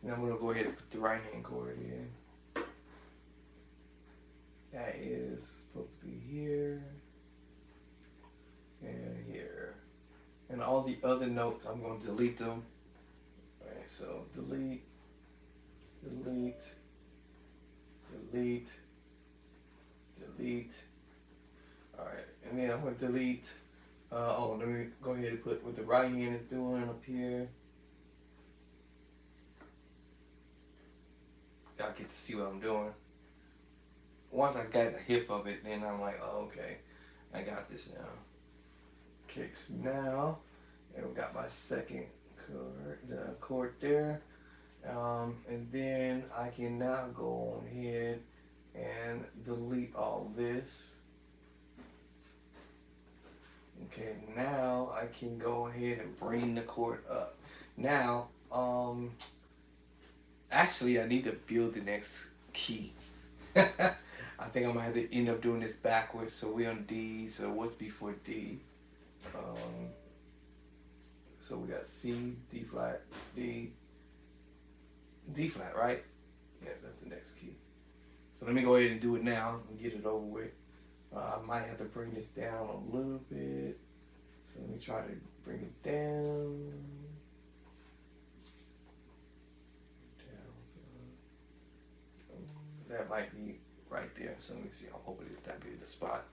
and I'm gonna go ahead and put the right hand chord in. That is supposed to be here and here. And all the other notes, I'm going to delete them. Alright, so delete, delete, delete, delete. Alright, and then I'm going to delete. Let me go ahead and put what the right hand is doing up here. Y'all get to see what I'm doing. Once I got the hip of it, then I'm like, oh, okay, I got this now. Okay, so now, and we got my second chord, the chord there. And then I can now go on ahead and delete all this. Okay, now I can go ahead and bring the chord up. Now, actually I need to build the next key. I think I'm gonna have to end up doing this backwards. So we're on D. So what's before D? So we got C, D flat, D, D flat, right? Yeah, that's the next key. So let me go ahead and do it now and get it over with. I might have to bring this down a little bit. So let me try to bring it down. That might be right there. So let me see. I'm hoping that be the spot.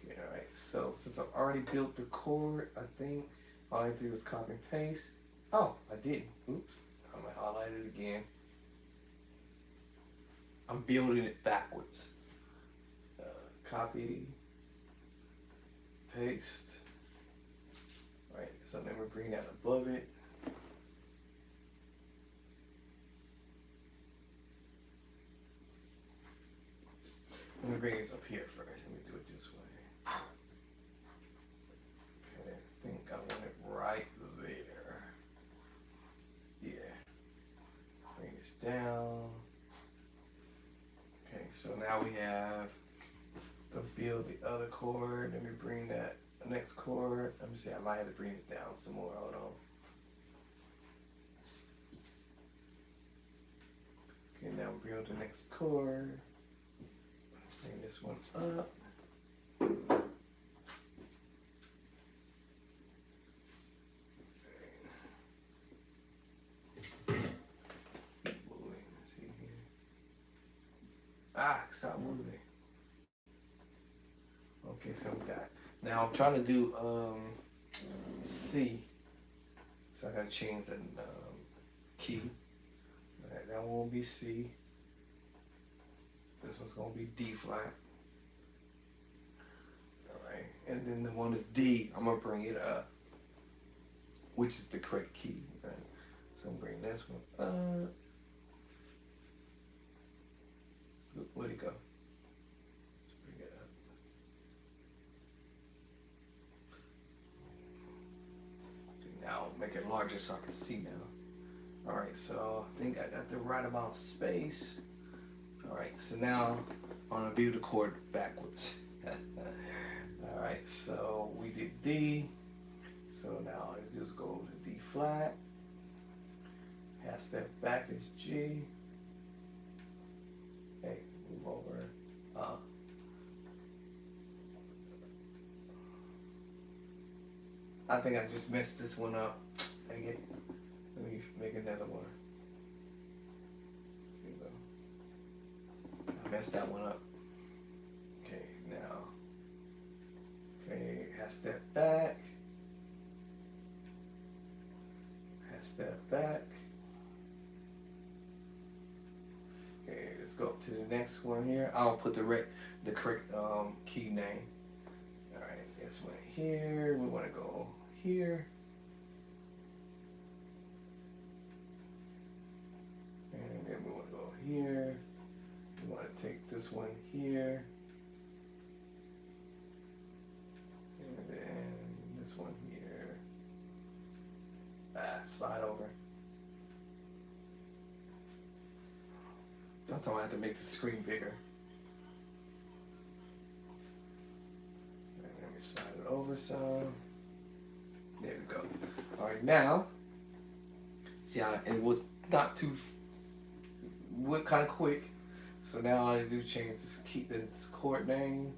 Yeah, all right. So since I've already built the chord, I think all I have to do is copy and paste. Oh, I didn't. Oops. I'm gonna highlight it again. I'm building it backwards. Copy, paste. All right. So then we bring that above it. Let me bring this up here first. Let me do it this way. Okay, I think I want it right there. Yeah. Bring this down. Okay, so now we have to build the other chord. Let me bring that next chord. Let me see, I might have to bring this down some more. Hold on. Okay, now build the next chord. Bring this one up. Stop moving. Okay, so we got. Now I'm trying to do C. So I gotta change the key. Alright, that one will be C. This one's gonna be D flat. Alright, and then the one is D. I'm gonna bring it up, which is the correct key. Right? So I'm bring this one up. Where'd it go? Let's bring it up. Now make it larger so I can see now. Alright, so I think I got the right amount of space. Alright, so now I'm gonna view the chord backwards. Alright, so we did D. So now I just go to D flat. Half step back is G. Okay, move over. I think I just messed this one up. Dang it. Let me make another one. Here we go. I messed that one up. Okay, now. Okay, half step back. Half step back. Okay, let's go to the next one here. I'll put the correct key name. Alright, this one here. We want to go here. And then we want to go here. We want to take this one here. And then this one here. Slide over. Sometimes I have to make the screen bigger. And let me slide it over some. There we go. Alright, now, see how it was not too, went kind of quick. So now I do change this key, this chord name.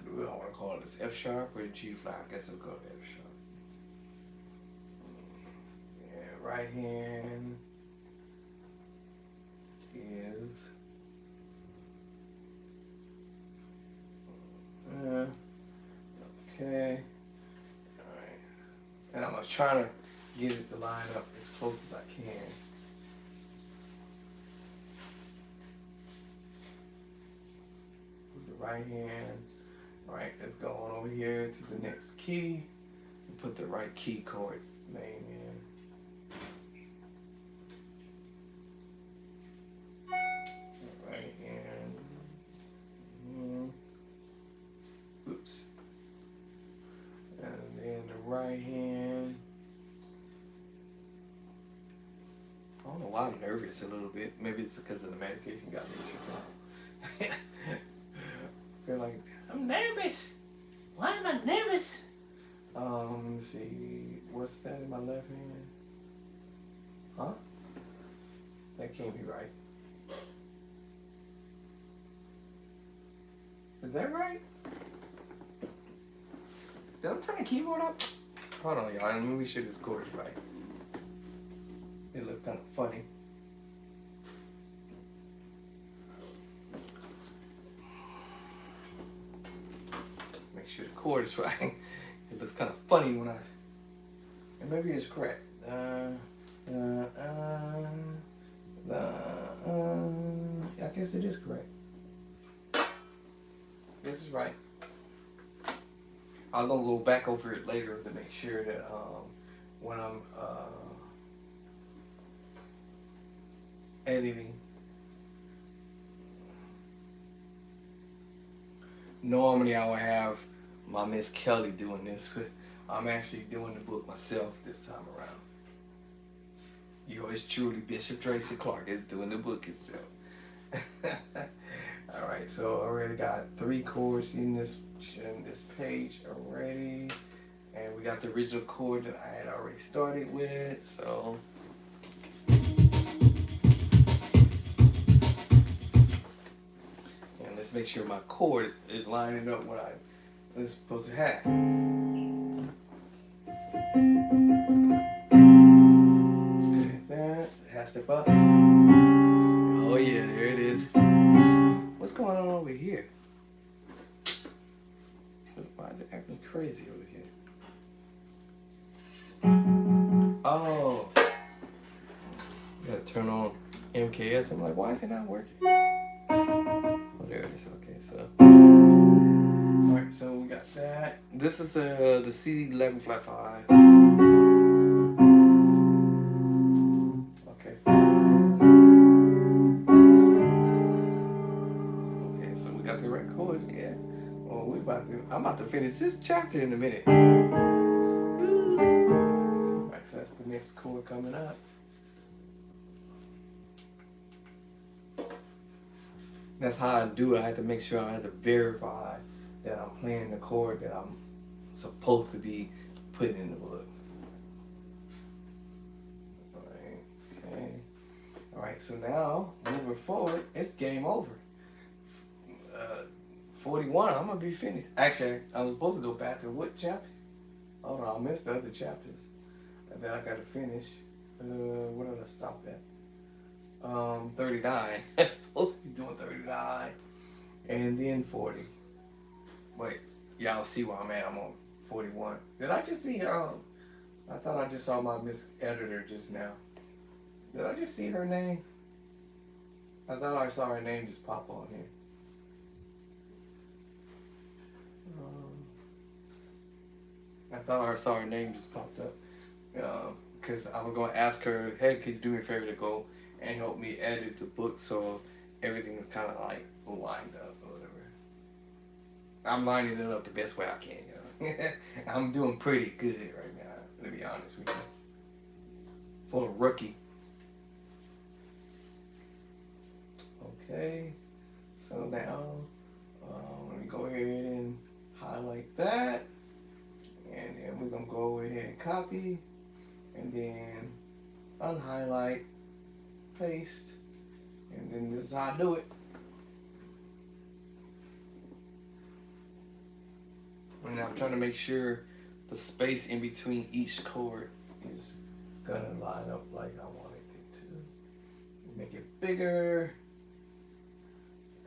Do I want to call it this F sharp or G flat? I guess we'll go F sharp. Right hand is okay. All right, and I'm gonna try to get it to line up as close as I can. With the right hand. All right, let's go on over here to the next key and put the right key chord name in. Oops. And then the right hand. I don't know why I'm nervous a little bit. Maybe it's because of the medication got me tripped out. I feel like I'm nervous. Why am I nervous? Let me see. What's that in my left hand? Huh? That can't be right. Is that right? Did I turn the keyboard up? Hold on, y'all. Let me make sure this chord is right. It looked kind of funny. Make sure the chord is right. It looks kind of funny when I. And maybe it's correct. I guess it is correct. This is right. I'm gonna go back over it later to make sure that when I'm editing. Normally I would have my Miss Kelly doing this, but I'm actually doing the book myself this time around. Yours truly, Bishop Tracy Clark, is doing the book itself. Alright, so I already got 3 chords in this page already. And we got the original chord that I had already started with, so. And let's make sure my chord is lining up what I it's supposed to have. Okay, that half step up. Oh yeah, there it is. What's going on over here? Why is it acting crazy over here? Oh, gotta turn on MKS. I'm like, why is it not working? Oh, there it is. Okay, so. Alright, so we got that. This is the C11 flat 5. Okay. Okay, so we got the right chords, yeah. Well, I'm about to finish this chapter in a minute. Alright, so that's the next chord coming up. That's how I do it. I have to make sure I have to verify that I'm playing the chord that I'm supposed to be putting in the book. Alright, okay. Alright, so now, moving forward, it's game over. 41, I'm gonna be finished. Actually, I was supposed to go back to what chapter? Oh no, I missed the other chapters. And then I gotta finish. Where did I stop at? 39. I'm supposed to be doing 39. And then 40. Wait, y'all see where I'm at. I'm on 41. Did I just see I thought I just saw my Miss Editor just now. Did I just see her name? I thought I saw her name just pop on here. I thought I saw her name just popped up. Because I was going to ask her, hey, could you do me a favor to go and help me edit the book so everything is kind of like lined up or whatever. I'm lining it up the best way I can, you know. I'm doing pretty good right now, to be honest with you. For a rookie. Okay, so now let me go ahead and highlight that. And then we're going to go over here and copy. And then unhighlight, paste. And then this is how I do it. And I'm trying to make sure the space in between each chord is going to line up like I want it to. Make it bigger.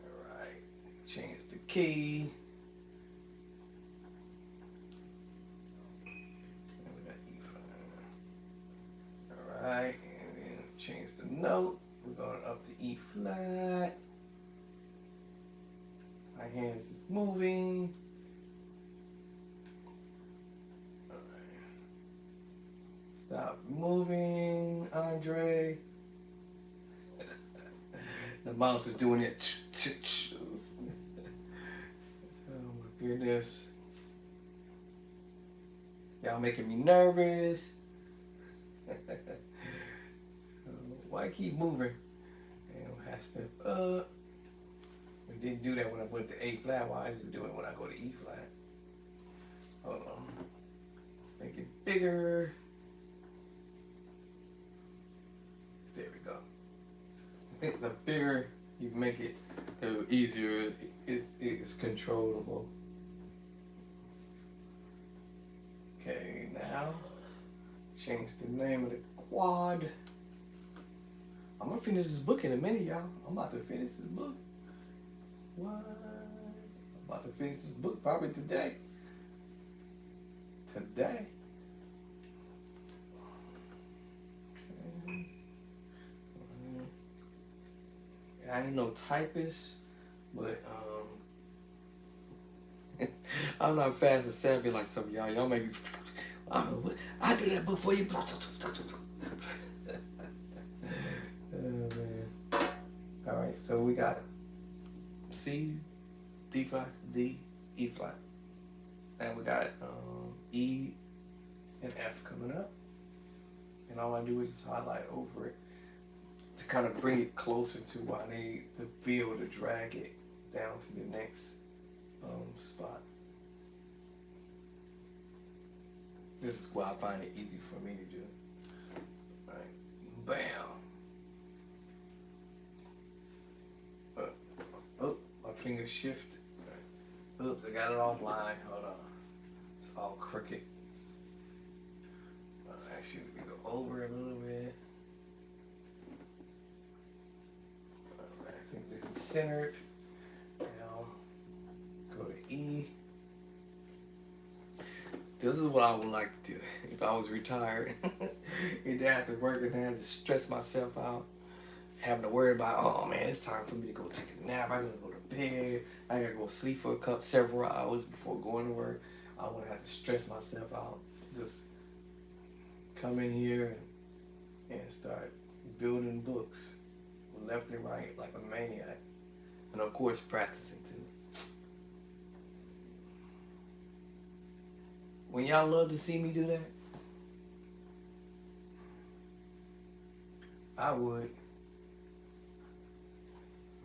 Alright, change the key. Alright, and then change the note. We're going up to E flat. My hands is moving. Alright. Stop moving, Andre. The mouse is doing it. Oh my goodness. Y'all making me nervous. Why keep moving? And half step up. We didn't do that when I went to A flat. Why is it doing it when I go to E flat? Hold on. Make it bigger. There we go. I think the bigger you make it, the easier it's controllable. Okay, now change the name of the quad. I'm gonna finish this book in a minute, y'all. I'm about to finish this book. What? I'm about to finish this book probably today. Today. Okay. I ain't no typist, but I'm not fast and savvy like some of y'all. Y'all may be. I do that book for you. Oh man. Alright, so we got C, D flat, D, E flat. And we got E and F coming up. And all I do is just highlight over it to kind of bring it closer to what I need to be able to drag it down to the next spot. This is what I find it easy for me to do. Alright, bam. Oh, my finger shift. Oops, I got it offline. Hold on. It's all crooked. Actually, we can go over a little bit. Alright, I think this is centered. Now, go to E. This is what I would like to do if I was retired. And then after working, I had to stress myself out. Having to worry about, oh man, it's time for me to go take a nap. I gotta go to bed. I gotta go sleep for several hours before going to work. I wouldn't have to stress myself out. Just come in here and start building books left and right like a maniac. And of course, practicing too. When y'all love to see me do that, I would.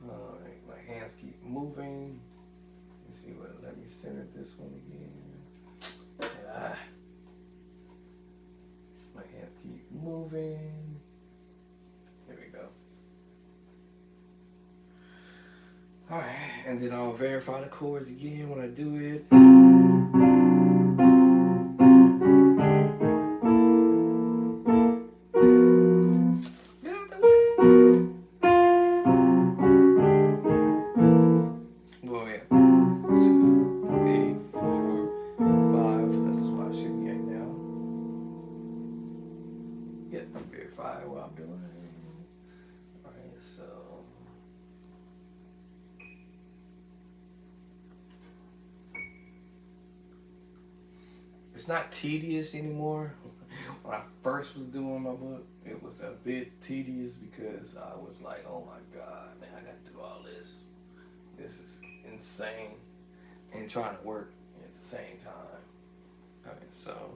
Alright, my hands keep moving. Let's see what, let me center this one again. My hands keep moving. There we go. Alright, and then I'll verify the chords again when I do it. It's not tedious anymore. When I first was doing my book, it was a bit tedious because I was like, oh my God, man, I got to do all this. This is insane. And trying to work at the same time. Alright, so.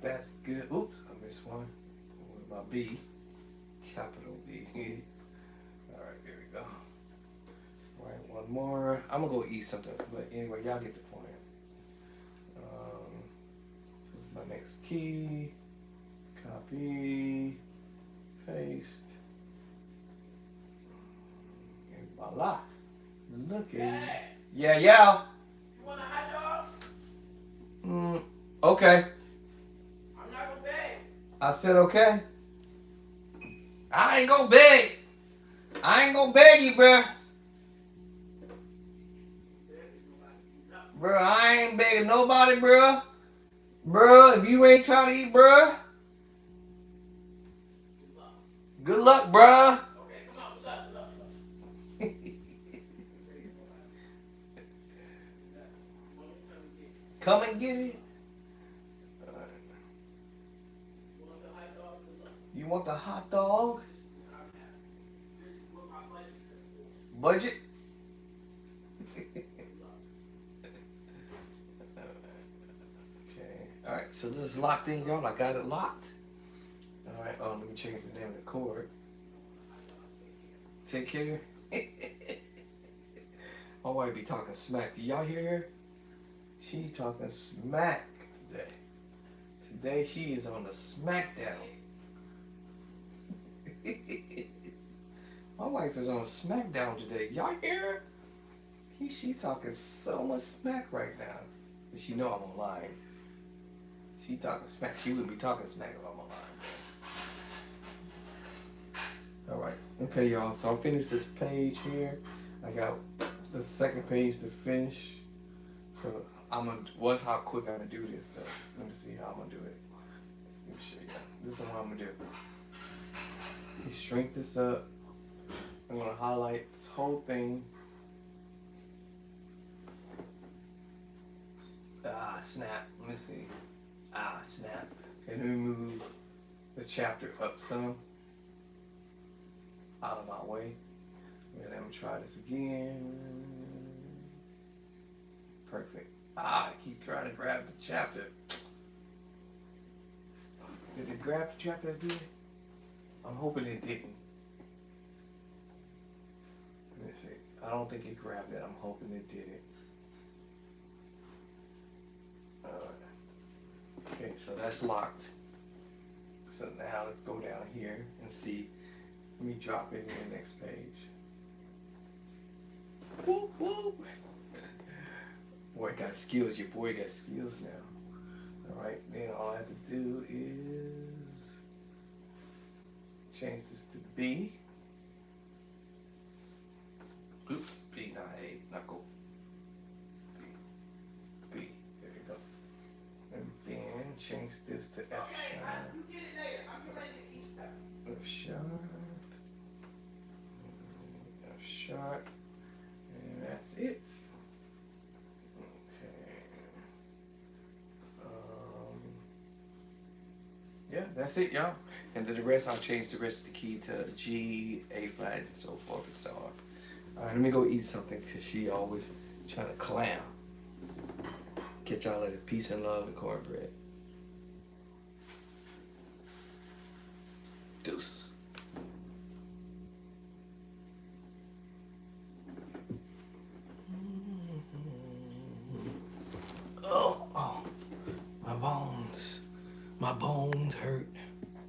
That's good. Oops, I missed one. What about B? Capital B. Alright, here we go. Alright, one more. I'm gonna go eat something, but anyway, y'all get the point. This is my next key. Copy. Paste. And voila. Look at it. Yeah. You want a hot dog? Okay. I'm not gonna beg. I said okay. I ain't gonna beg. I ain't gonna beg you, bruh. Bruh, I ain't begging nobody, bruh. Bruh, if you ain't trying to eat, bruh. Good luck, bruh. Okay, come on, good luck. Come and get it. You want the hot dog? Budget? Okay. Alright, so this is locked in, y'all. I got it locked. Alright, let me change the name of the chord. Take care. My wife be talking smack. Do y'all hear her? She talking smack today. Today she is on the smackdown. My wife is on smackdown today. Y'all hear her? She talking so much smack right now. But she know I'm online. She talking smack. She would be talking smack if I'm online. Alright. Okay, y'all. So I'm finished this page here. I got the second page to finish. So I'm gonna watch how quick I'm gonna do this though. Let me see how I'm gonna do it. Let me show you. This is what I'm gonna do. You shrink this up. I'm gonna highlight this whole thing. Snap. Let me see. Snap. And then move the chapter up some. Out of my way. And then I'm gonna try this again. Perfect. I keep trying to grab the chapter. Did it grab the track that did? I'm hoping it didn't. Let me see. I don't think it grabbed it. I'm hoping it did it. Okay, so that's locked. So now let's go down here and see. Let me drop it in the next page. Whoop, whoop. Boy got skills. Your boy got skills now. Alright, then all I have to do is change this to B. Oops, B, not A, not go. B, B, there you go. And then change this to F sharp. F sharp. F sharp. And that's it. Yeah, that's it, y'all. And then the rest, I'll change the rest of the key to G, A flat, and so forth and so on. All right, let me go eat something because she always trying to clown. Catch y'all later. Peace and love and cornbread. Deuces.